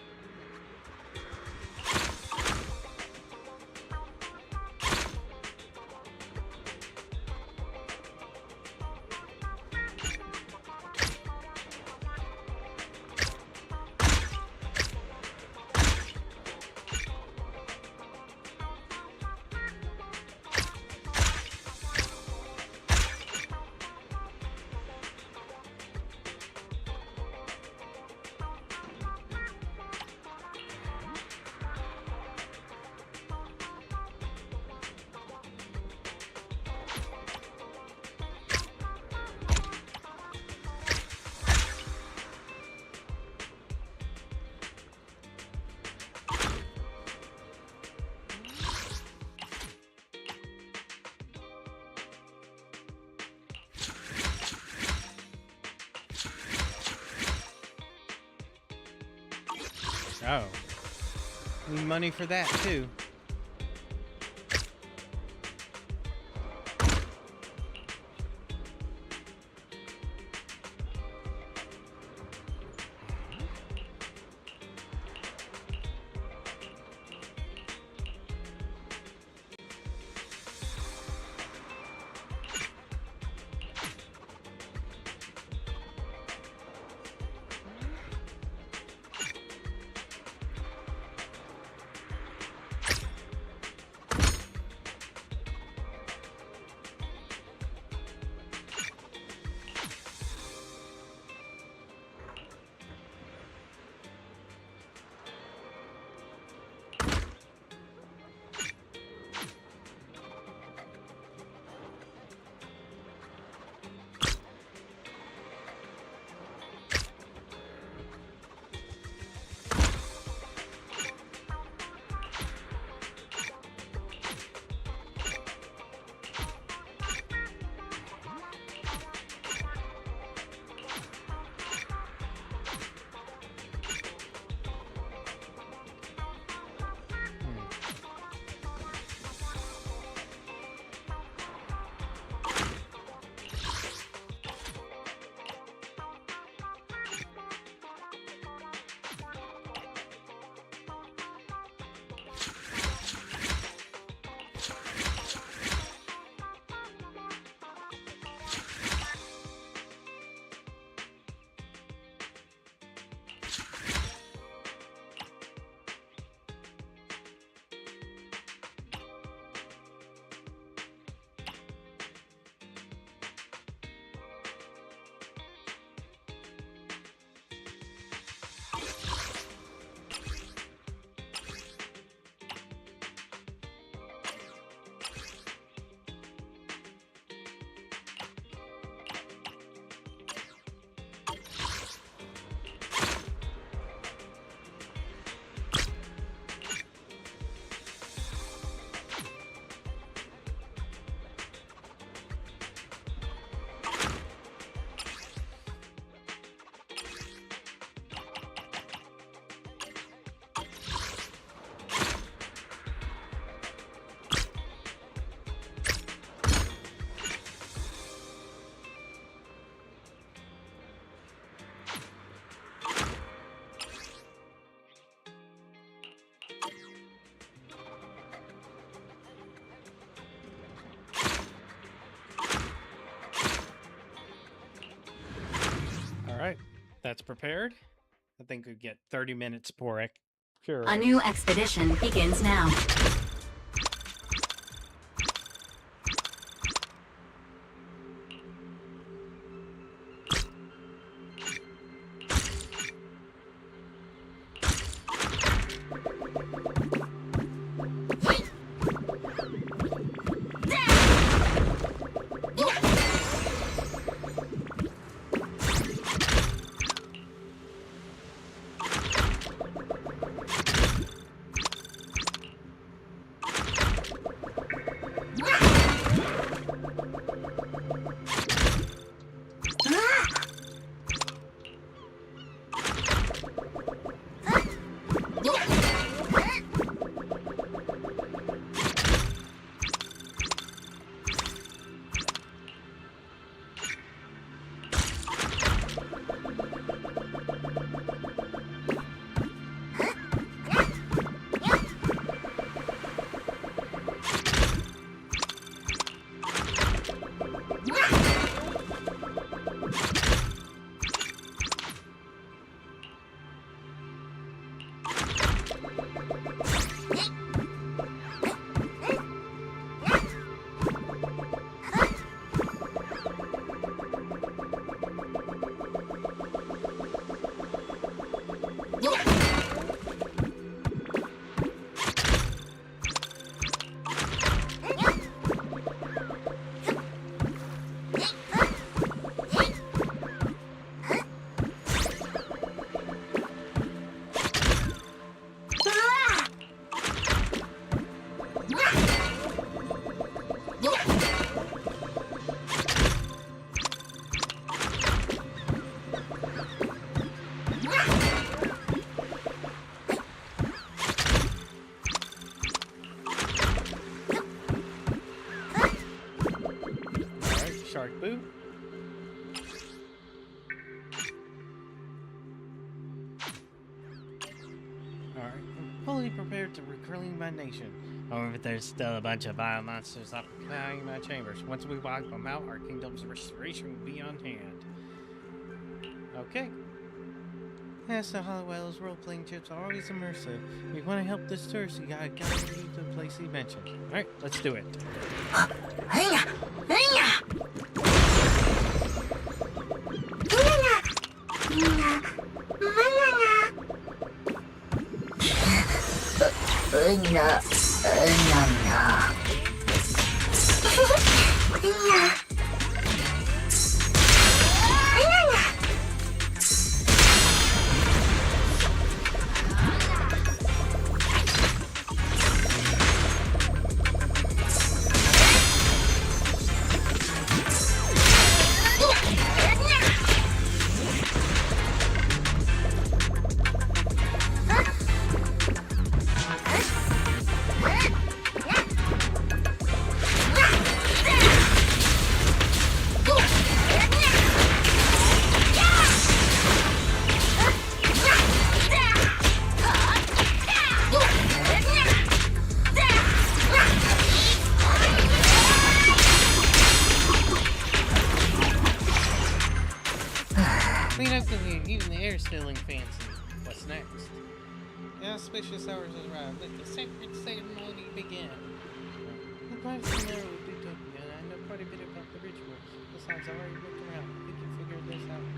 Oh. Need money for that, too. that's prepared. I think we get 30 minutes per pure. A new expedition begins now. Prepared to reclaim my nation. However, there's still a bunch of vile monsters occupying my chambers. Once we wipe them out, our kingdom's restoration will be on hand. Okay. Yeah, so Hollowell's role-playing chips are always immersive. If you want to help this tourist, you gotta go to the place he mentioned. Alright, let's do it. Even the air's feeling fancy. What's next? The auspicious hours has arrived. Let the sacred ceremony begin. The privacy familiar with Utopia, and I know quite a bit about the rituals. Besides, I already looked around. We can figure this out.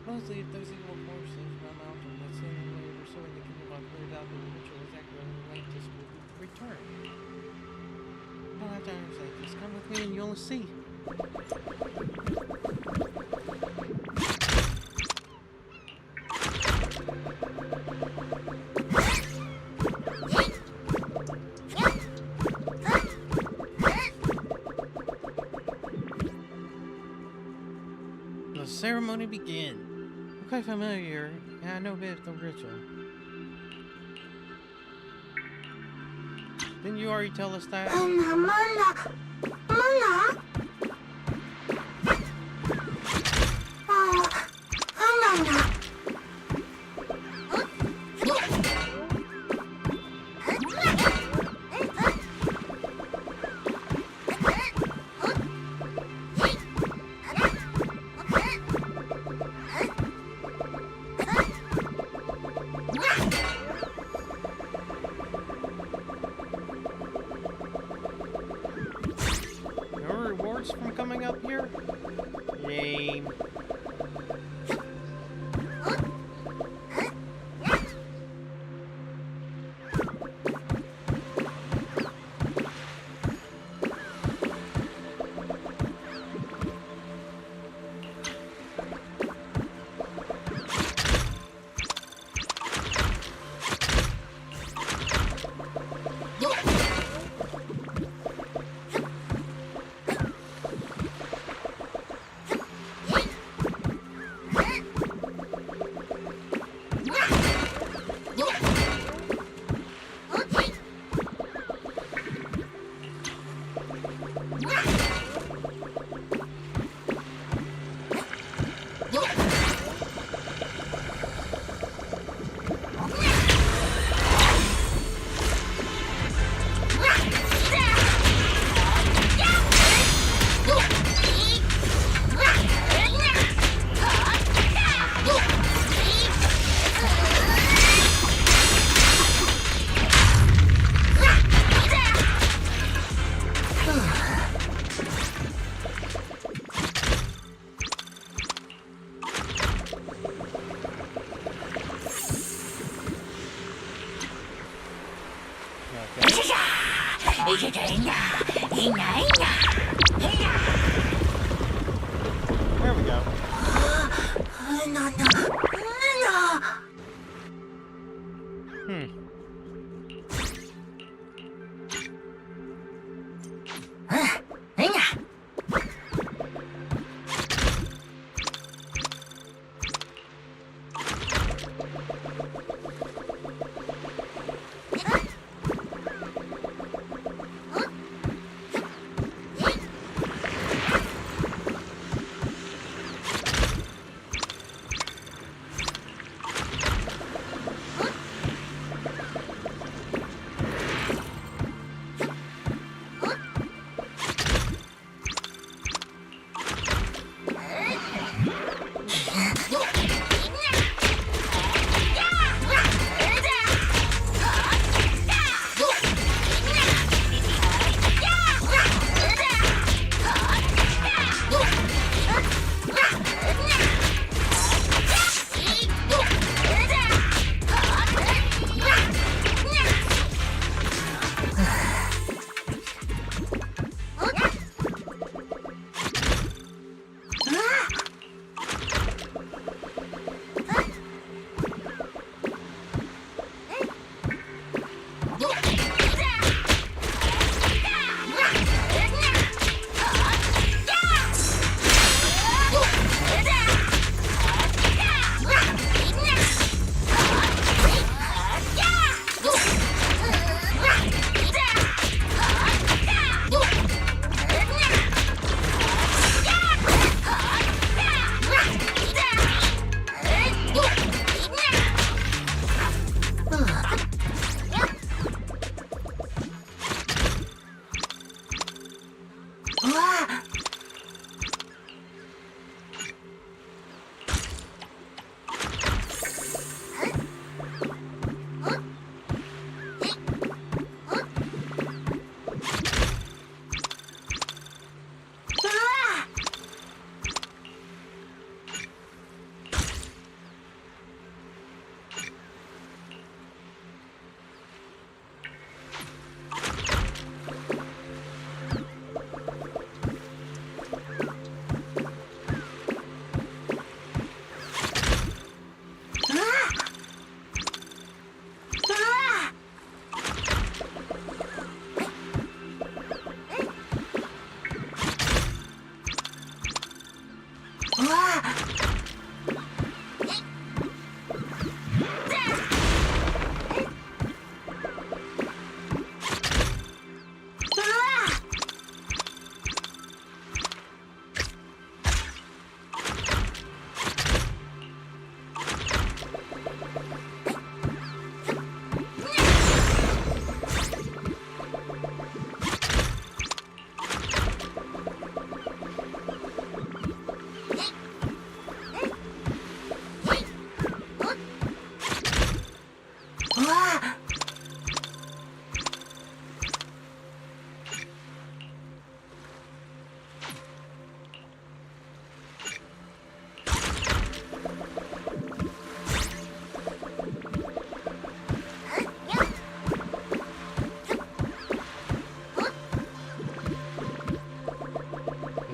Supposedly, if those evil forces run out on that same way of restoring the kingdom of cleared out the rituals accurately Atlantis will return. You don't have to understand. Just come with me and you'll see. Ceremony begin. I'm quite familiar, and I know a bit of the ritual. Didn't you already tell us that? There we go.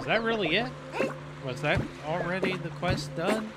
Is that really it? Was that already the quest done?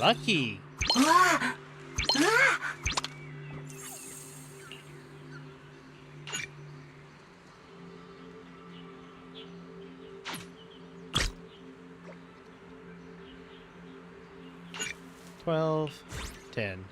Lucky. 12, 10.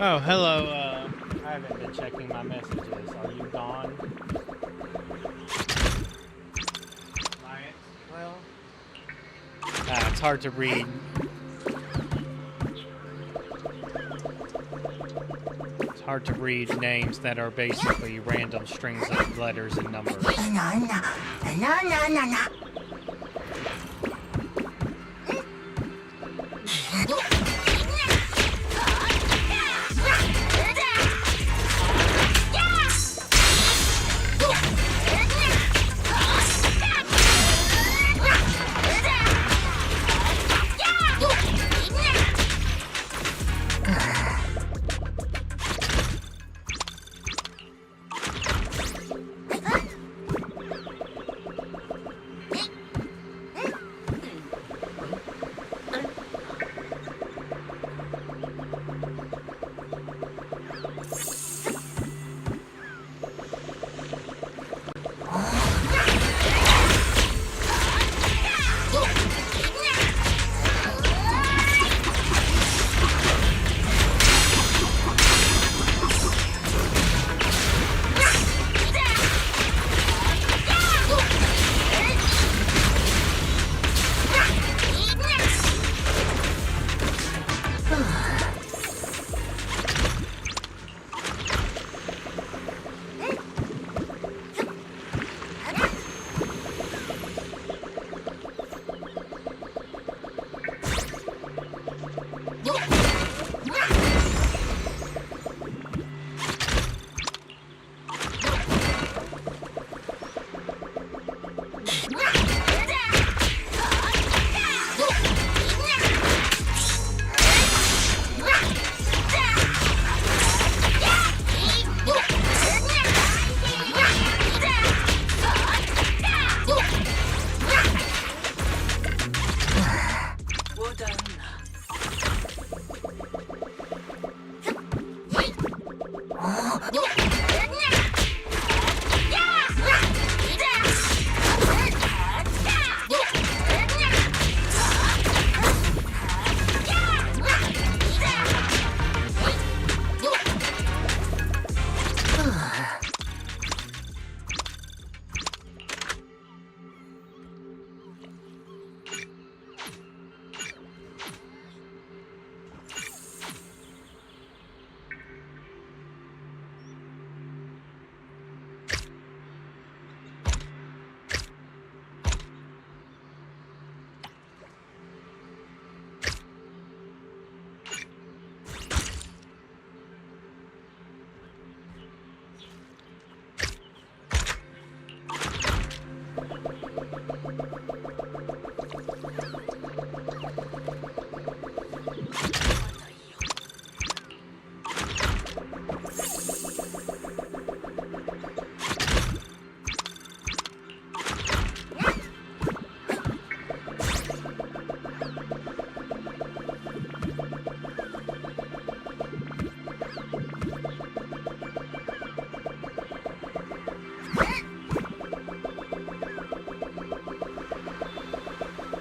Oh, hello. I haven't been checking my messages. Are you gone? Well, it's hard to read. It's hard to read names that are basically random strings of letters and numbers.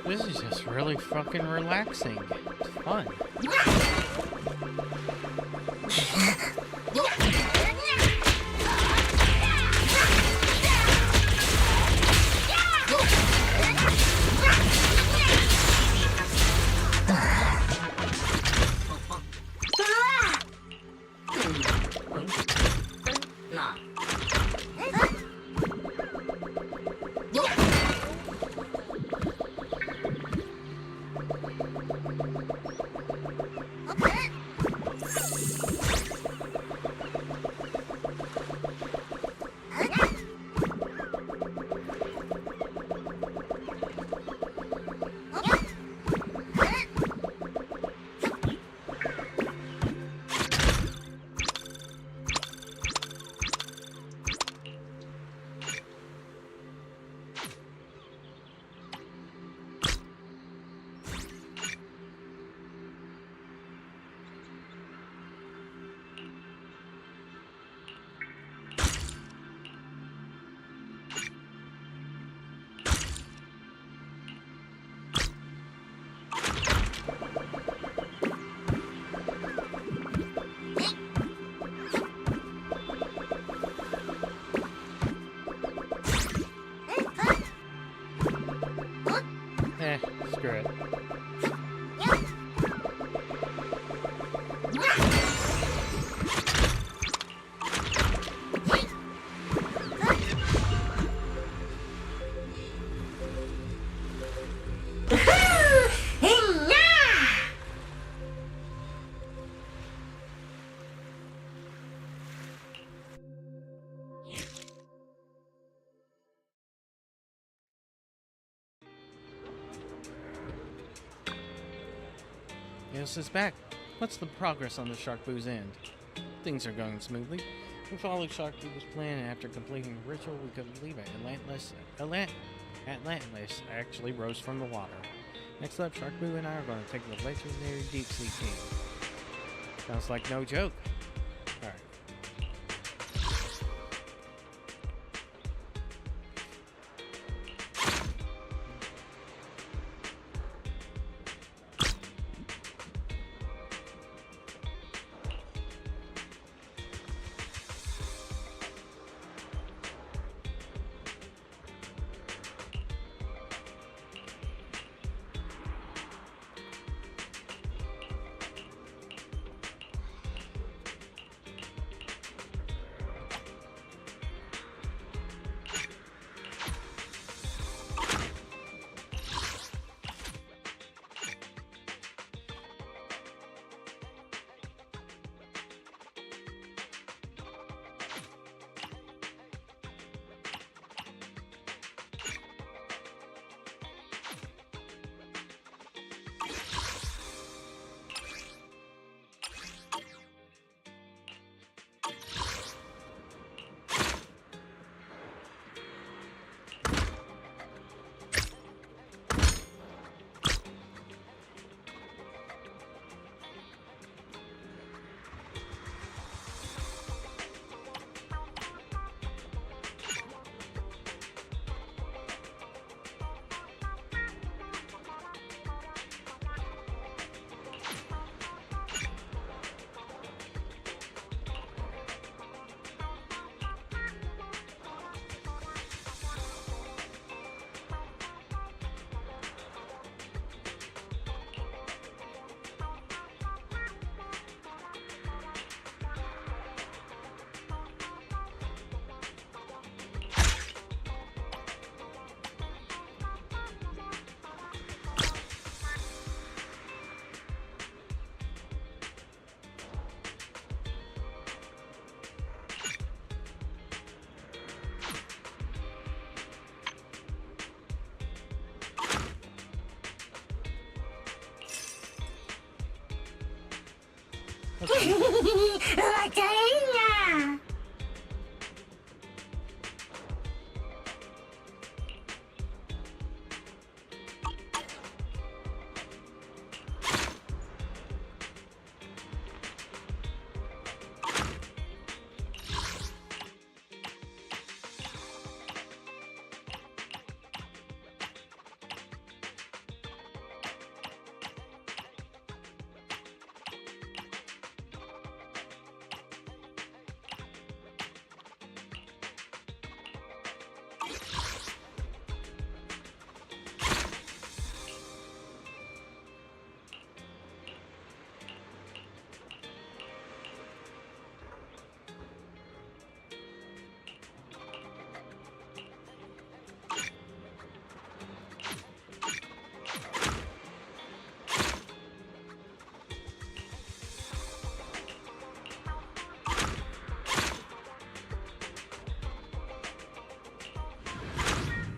This is just really fucking relaxing. It's fun. Screw it. Eos is back. What's the progress on the Shark Boo's end? Things are going smoothly. We followed Shark Boo's plan, and after completing the ritual, we could believe it. Atlantis actually rose from the water. Next up, Shark Boo and I are going to take the legendary Deep Sea King. Sounds like no joke. Alright.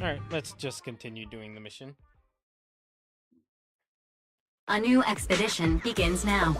Alright, let's just continue doing the mission. A new expedition begins now.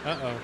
Uh-oh.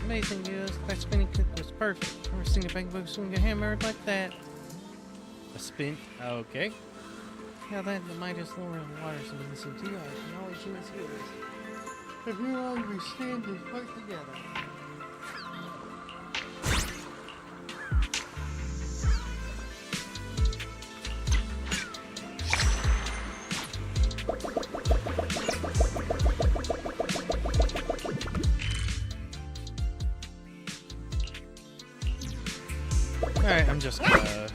Amazing, girls. That spinning kick was perfect. Never seen a bang bang swing a hammer like that. A spin. Okay. Now that the Midas lower in the water so we can see two eyes, and always use heels. If you understand this, work together. Alright, I'm just gonna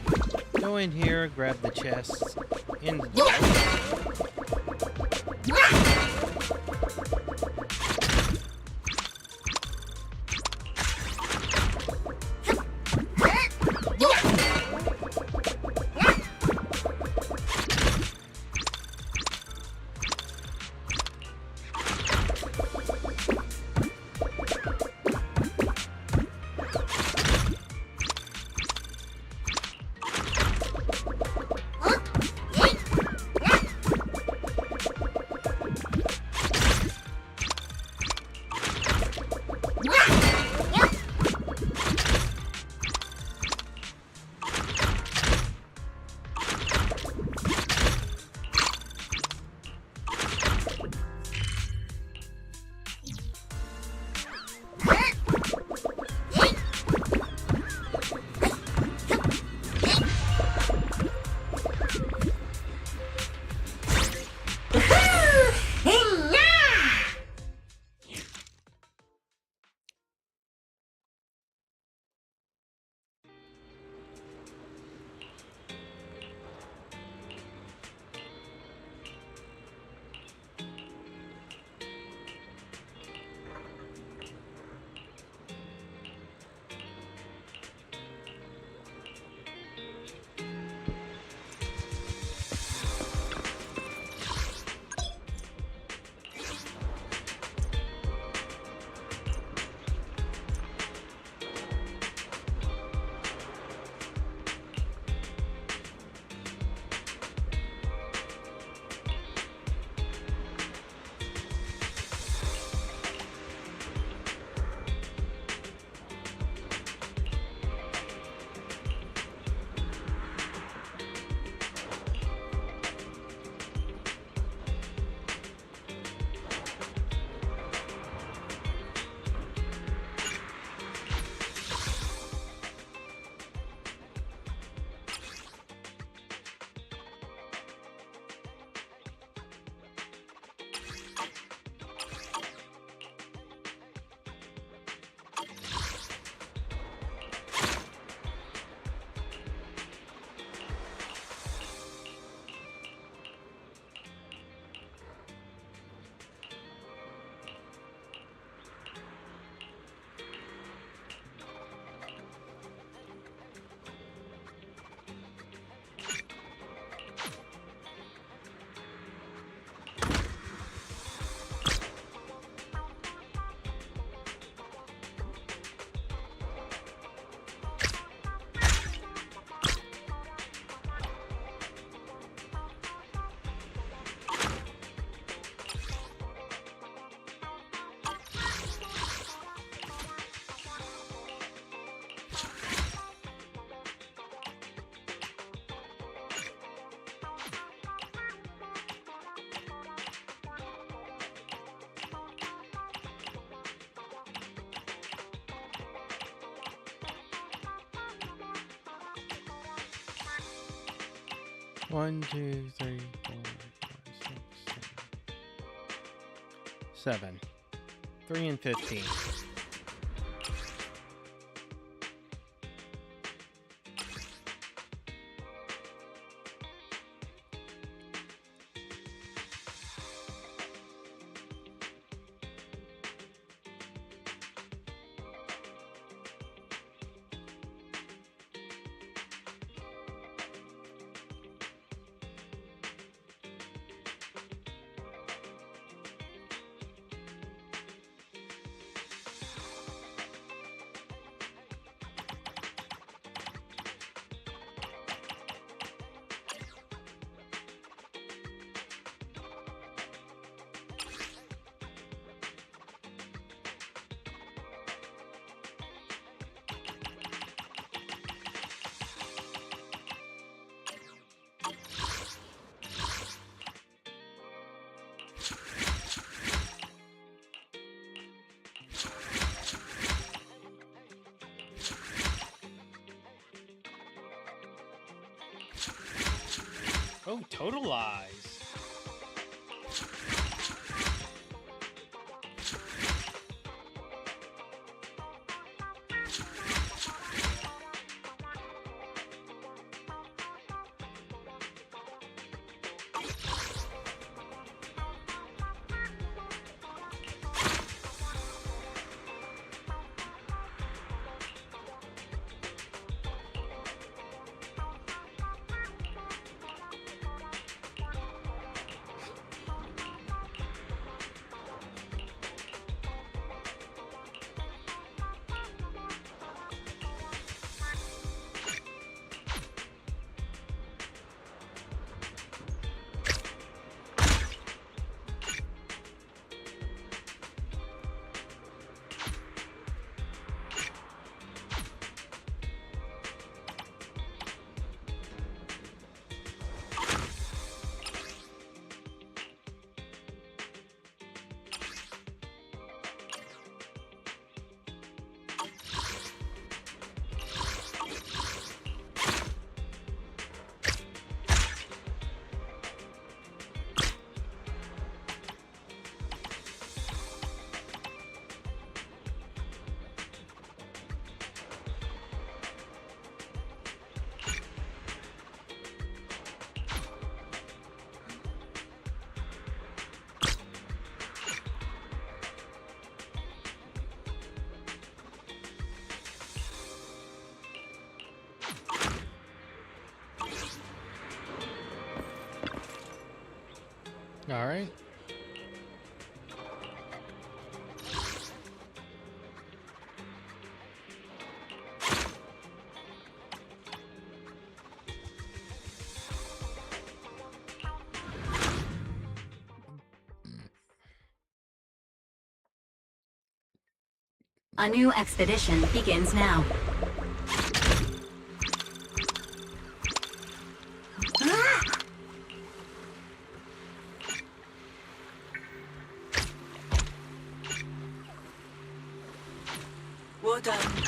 go in here, grab the chests in the door. 1, 2, 3, 4, 5, 6, 7. 7. 3 and 15. Oh, total lies. All right. A new expedition begins now. Well done.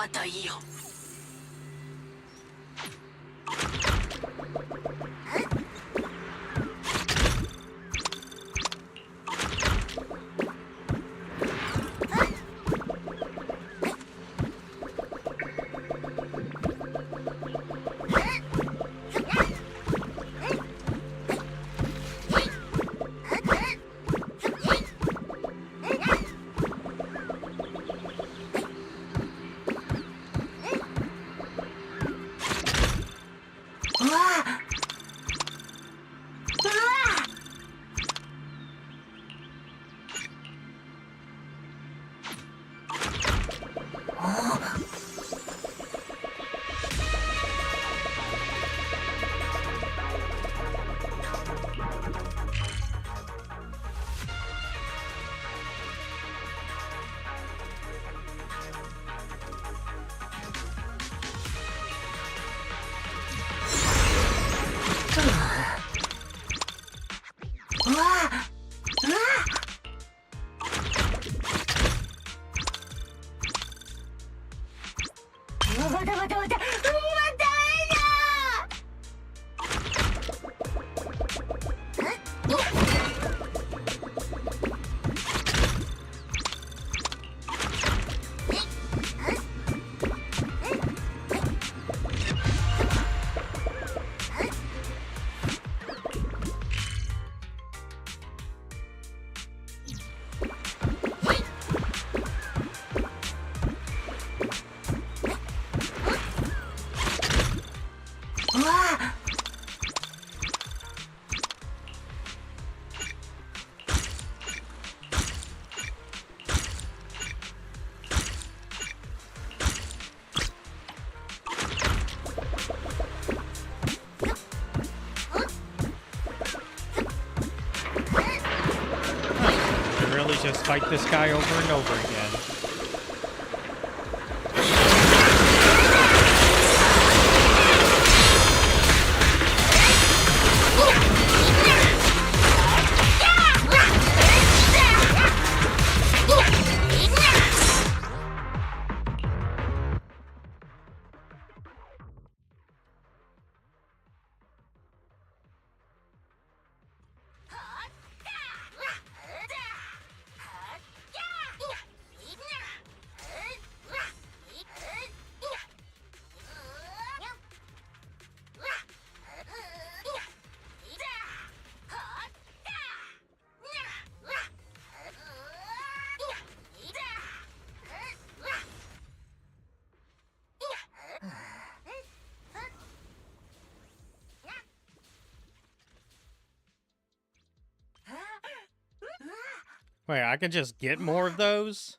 왔다 이요. Just fight this guy over and over again. Wait, I can just get more of those?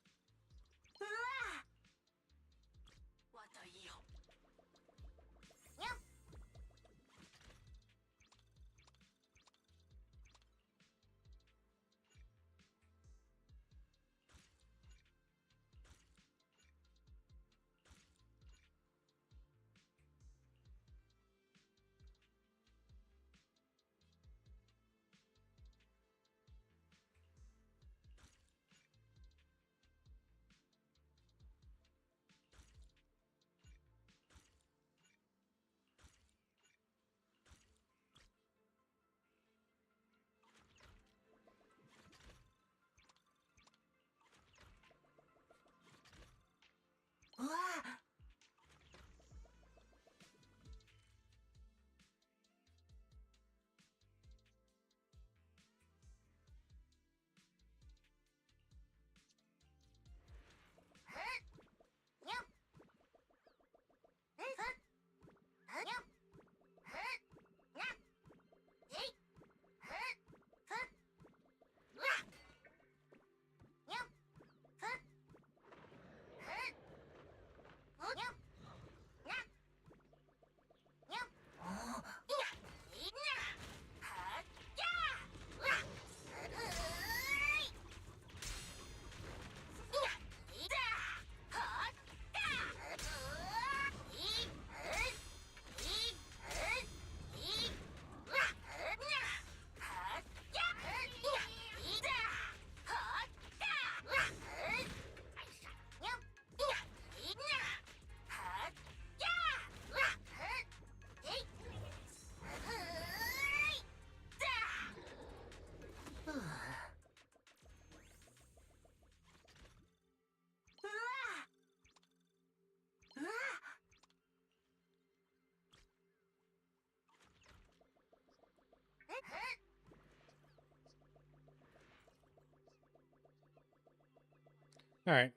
All right.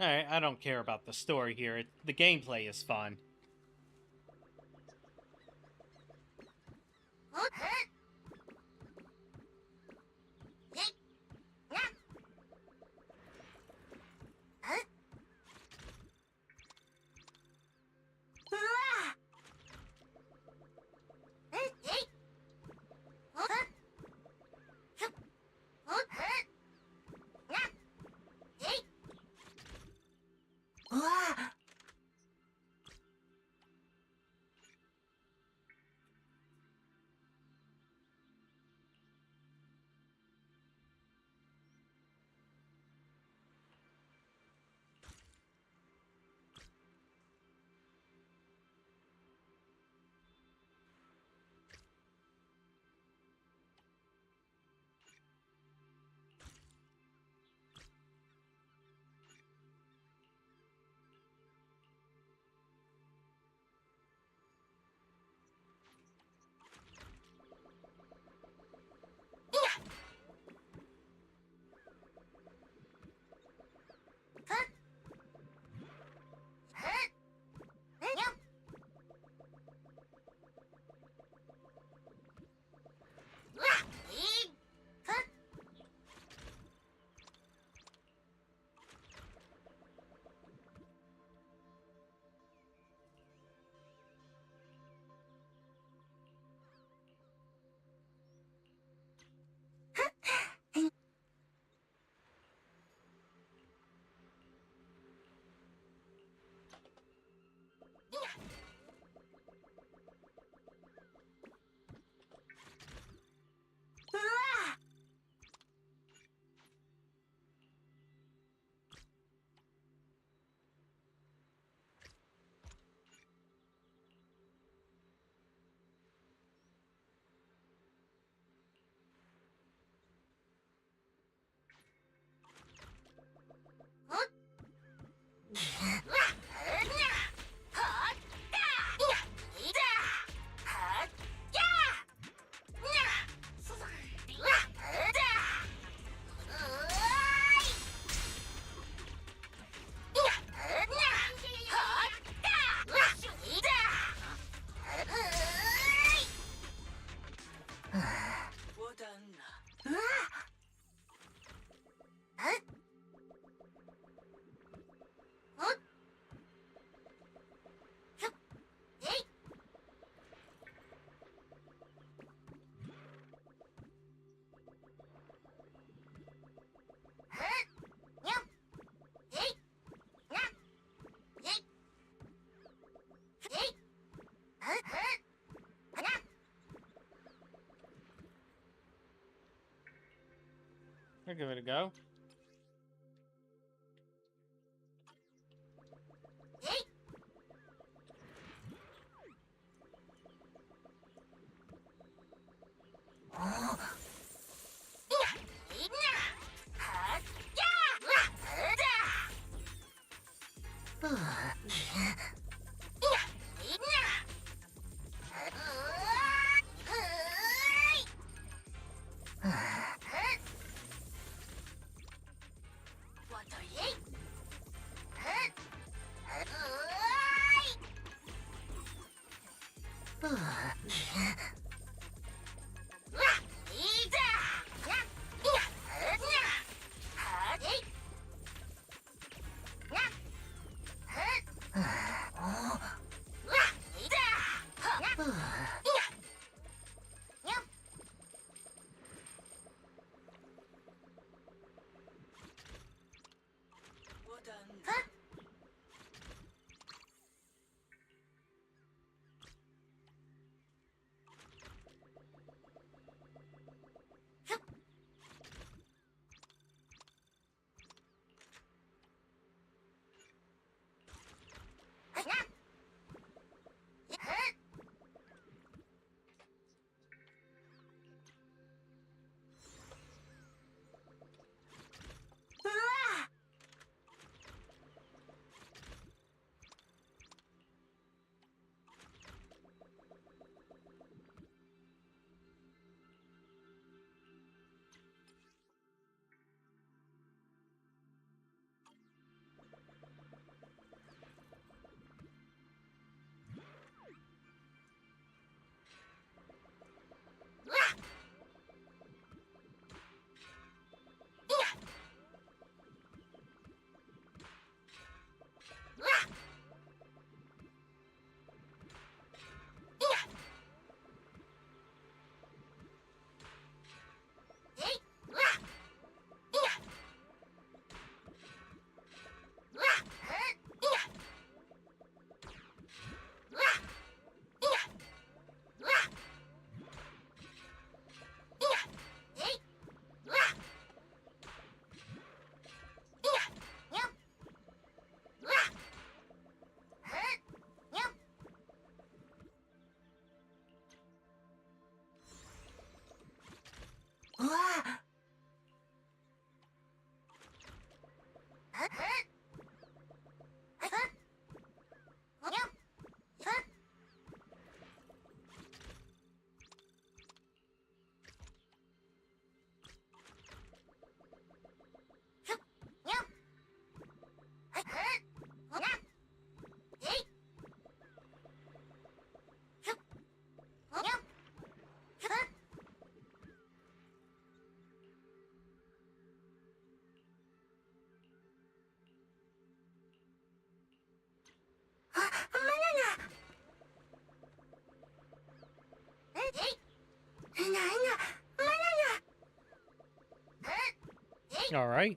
Alright, I don't care about the story here. The gameplay is fun. I'll give it a go. All right.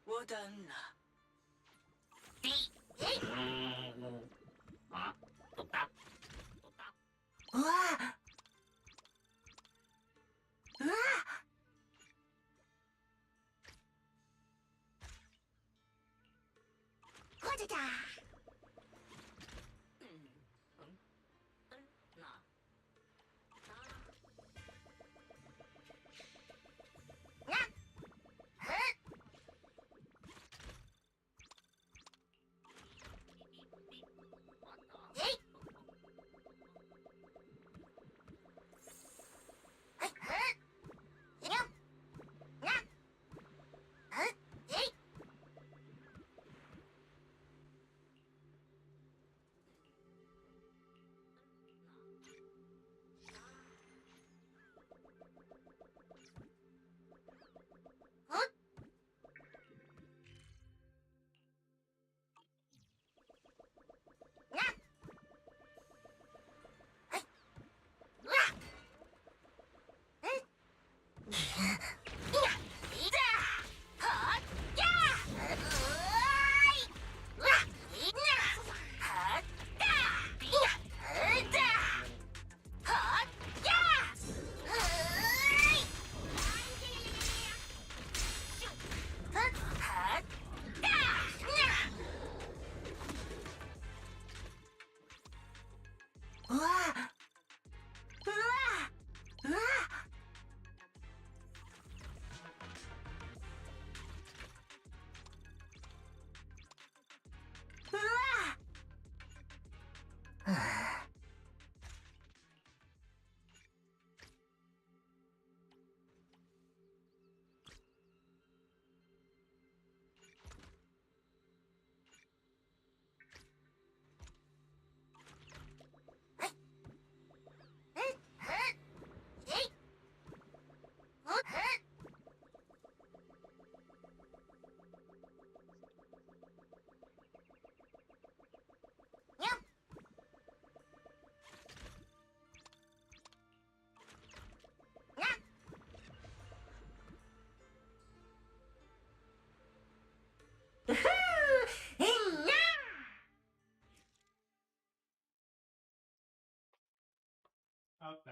我等呢。哇！或者da。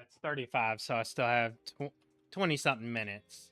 That's 35, so I still have 20-something minutes.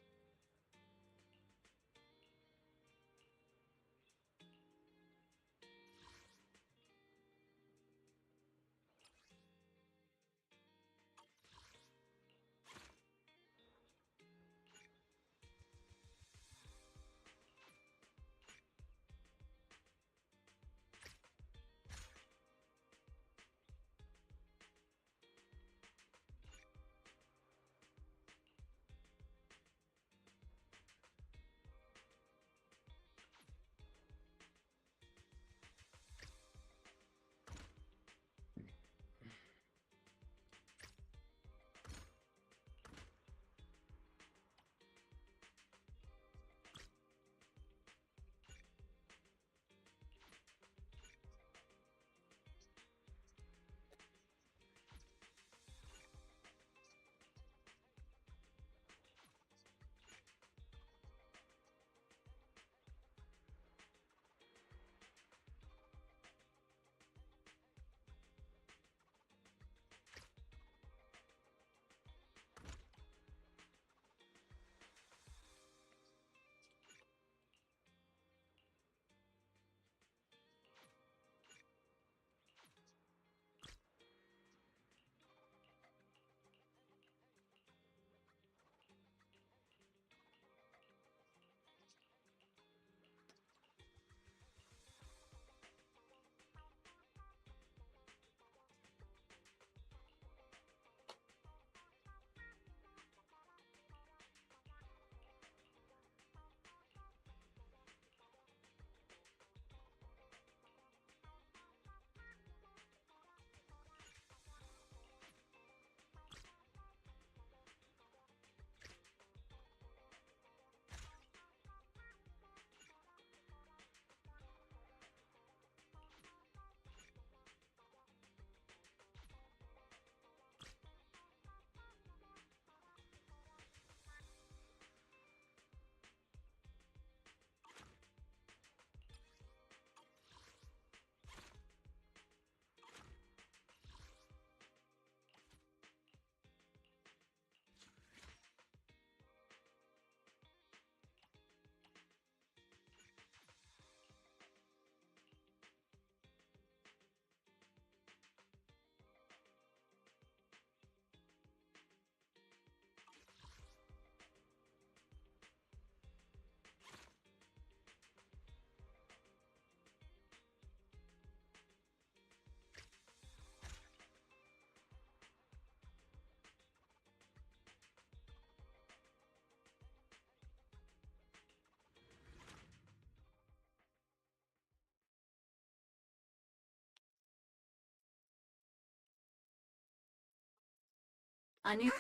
I knew.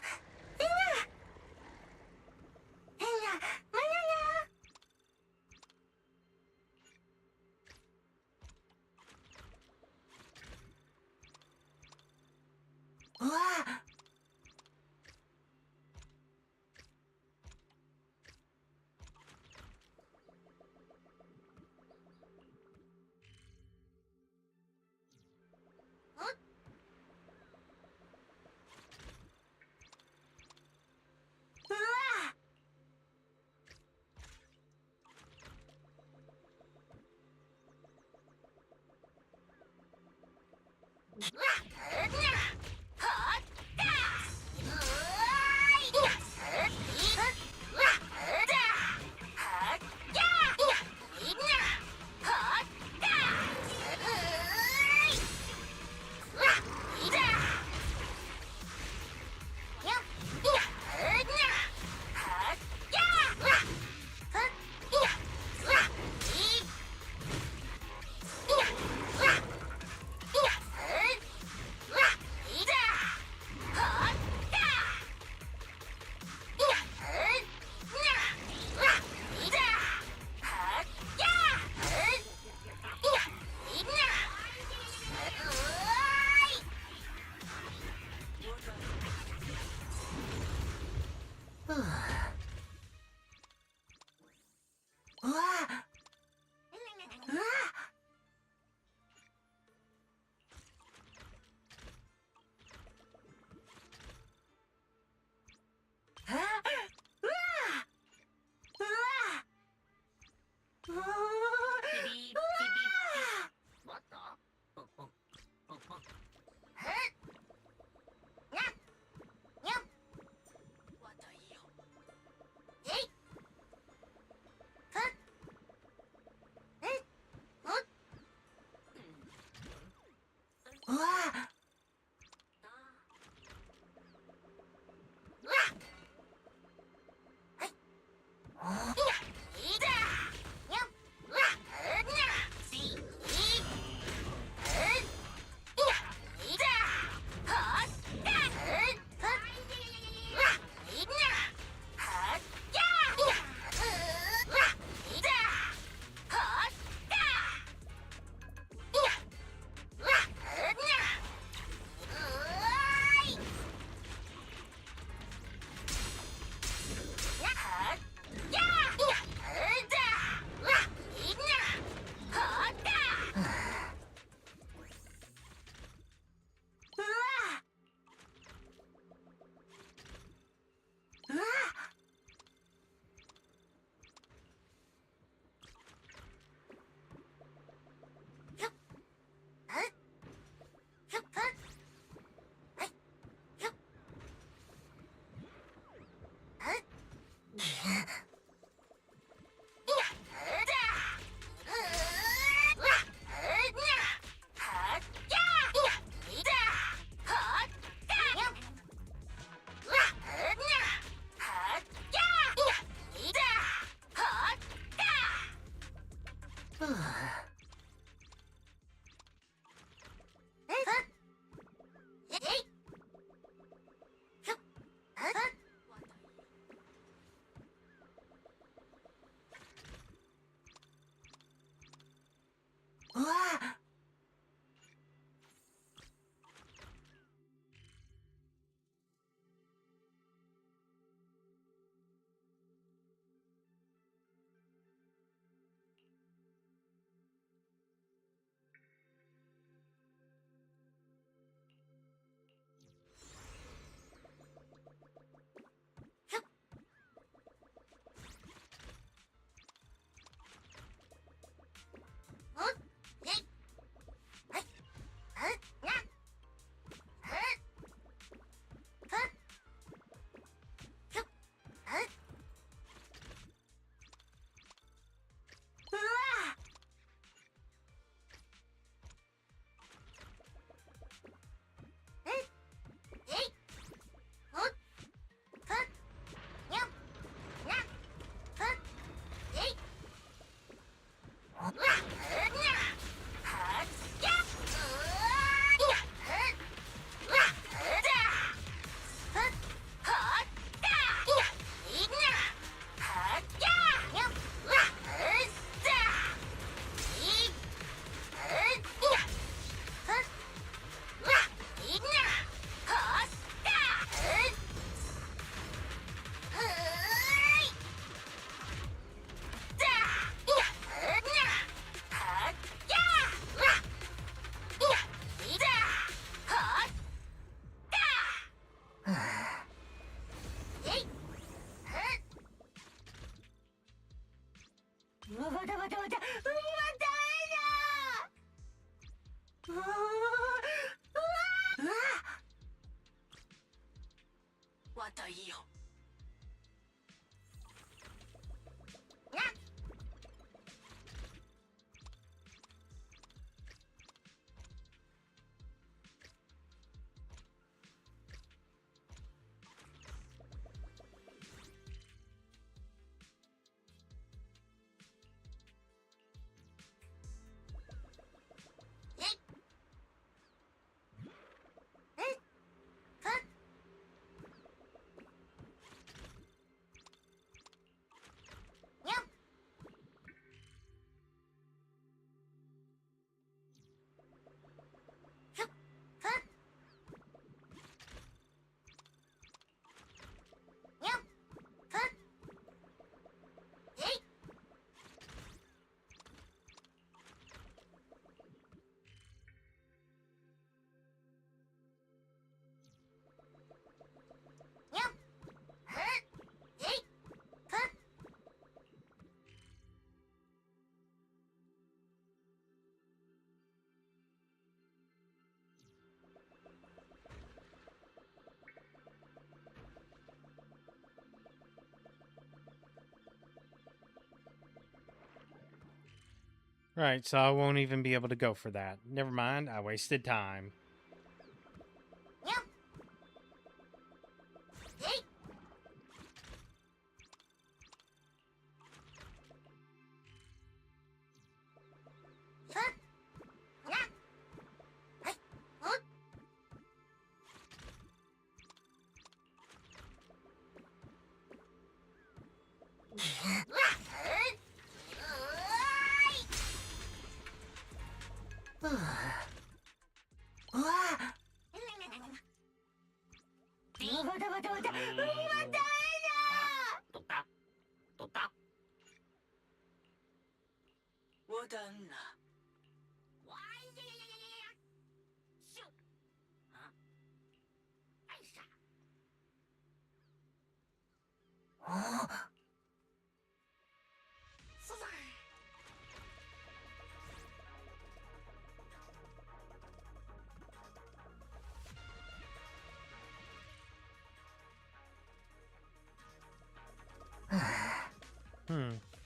Right, so I won't even be able to go for that. Never mind, I wasted time.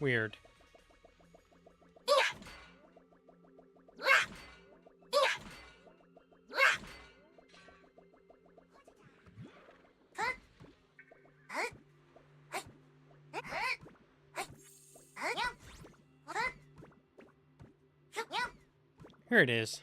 Weird. Here it is.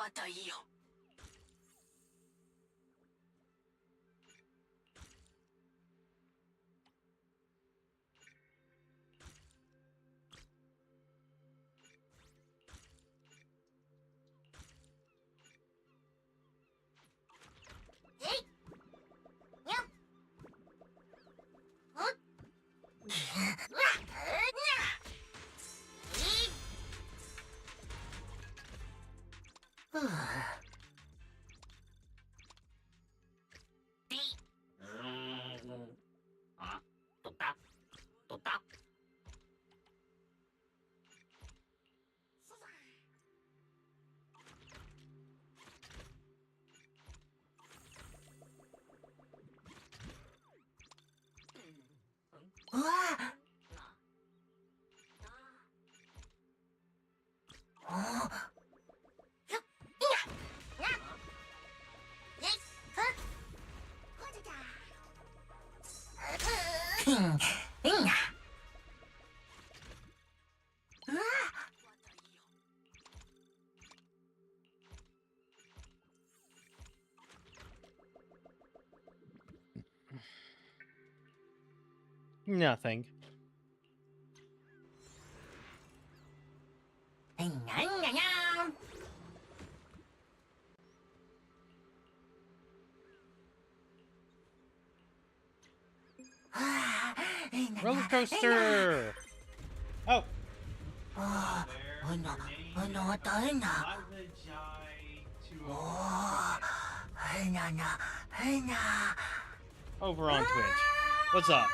またいいよ。Nothing. Roller coaster. Oh. Over on Twitch. What's up?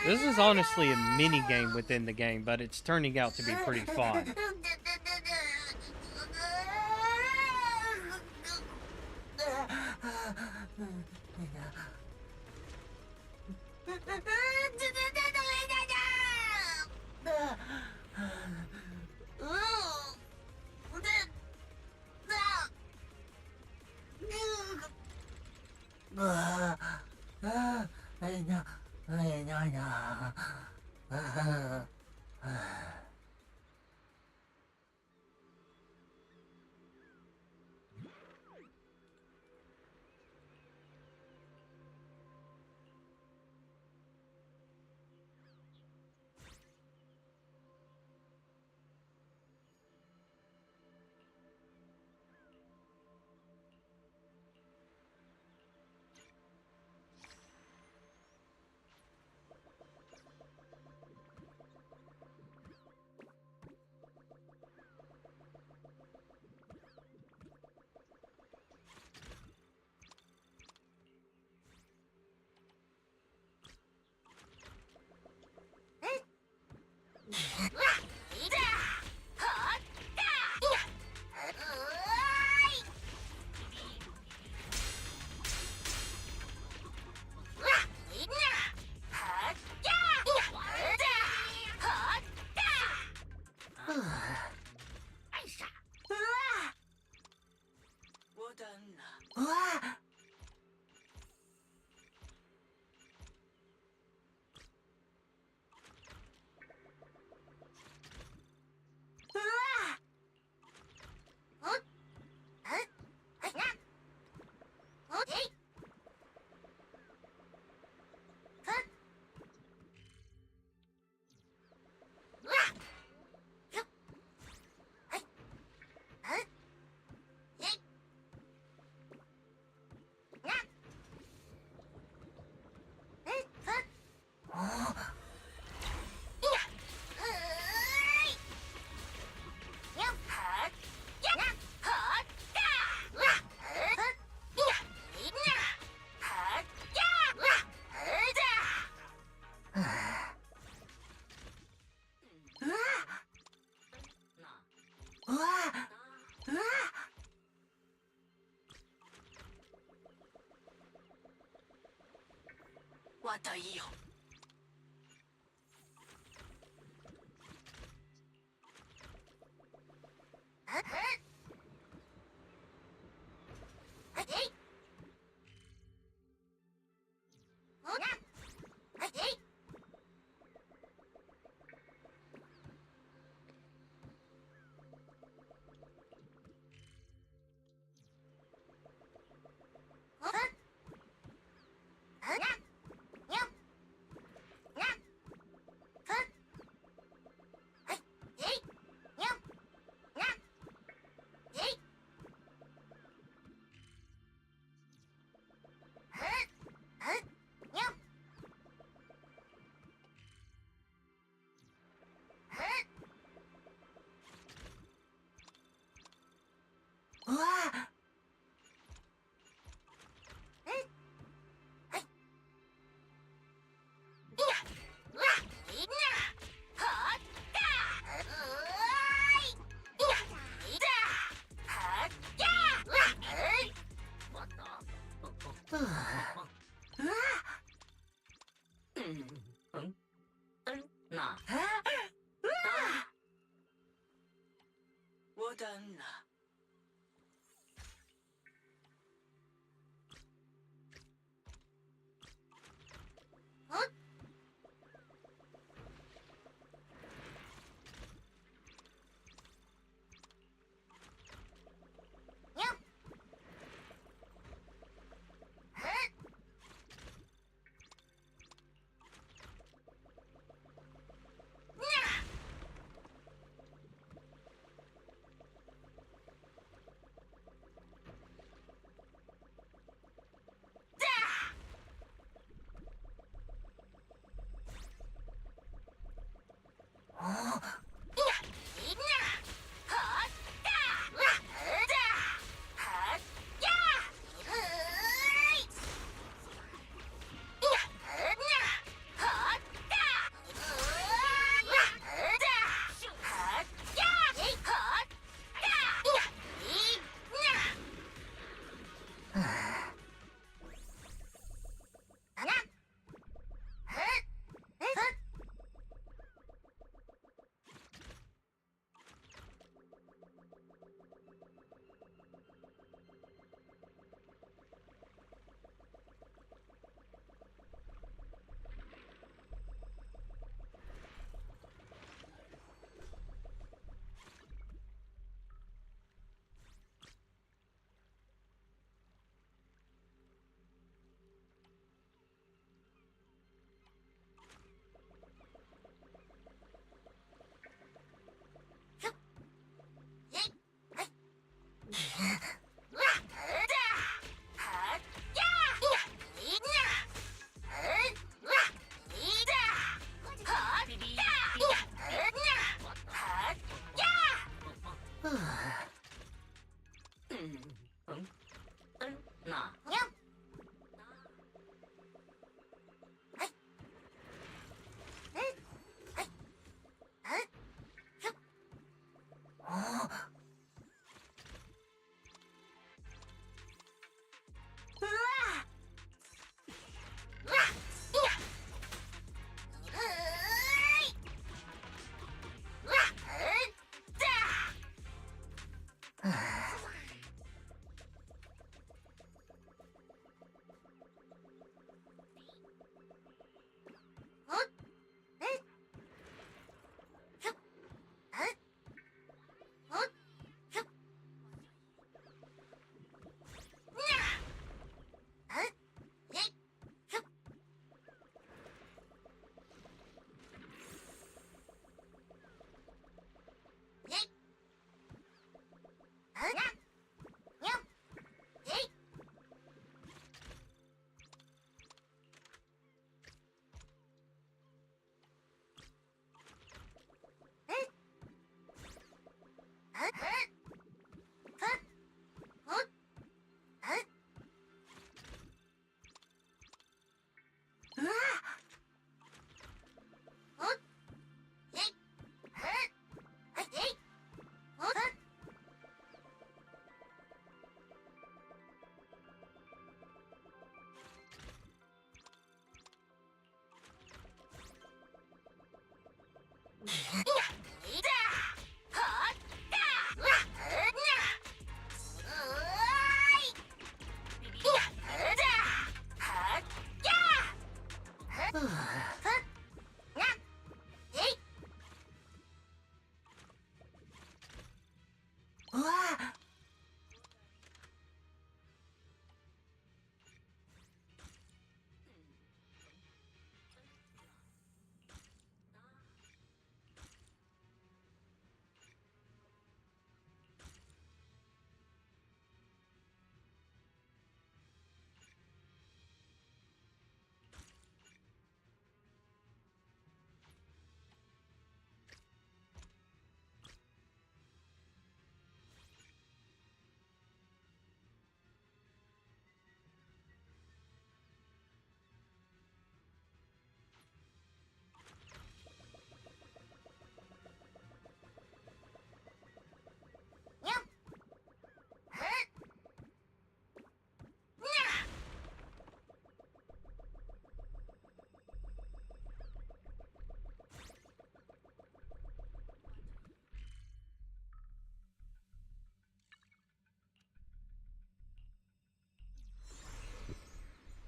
This is honestly a mini game within the game, but it's turning out to be pretty fun.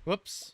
Whoops.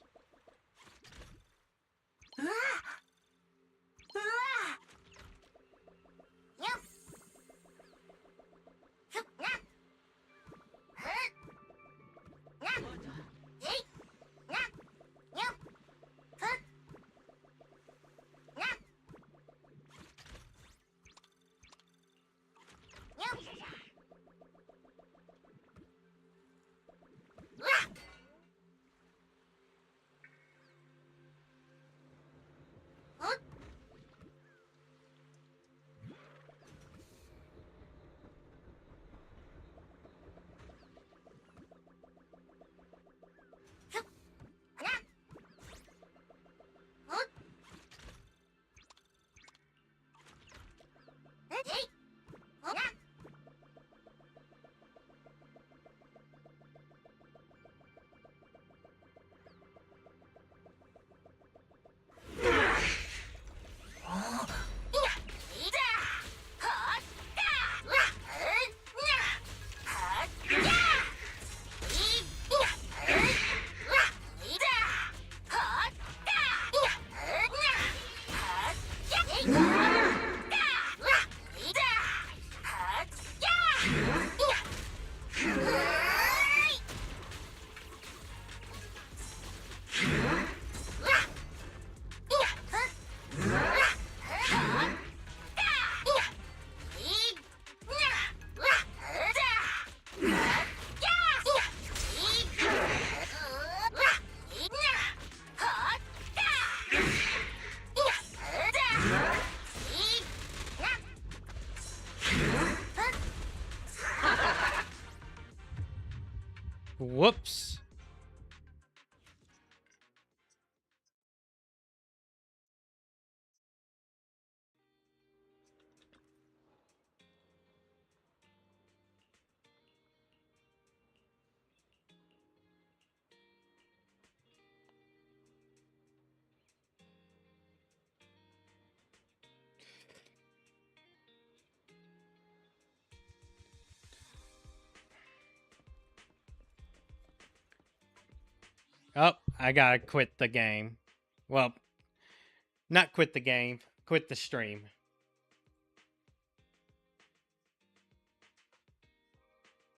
Whoops. Oh, I gotta quit the game. Well, not quit the game, quit the stream.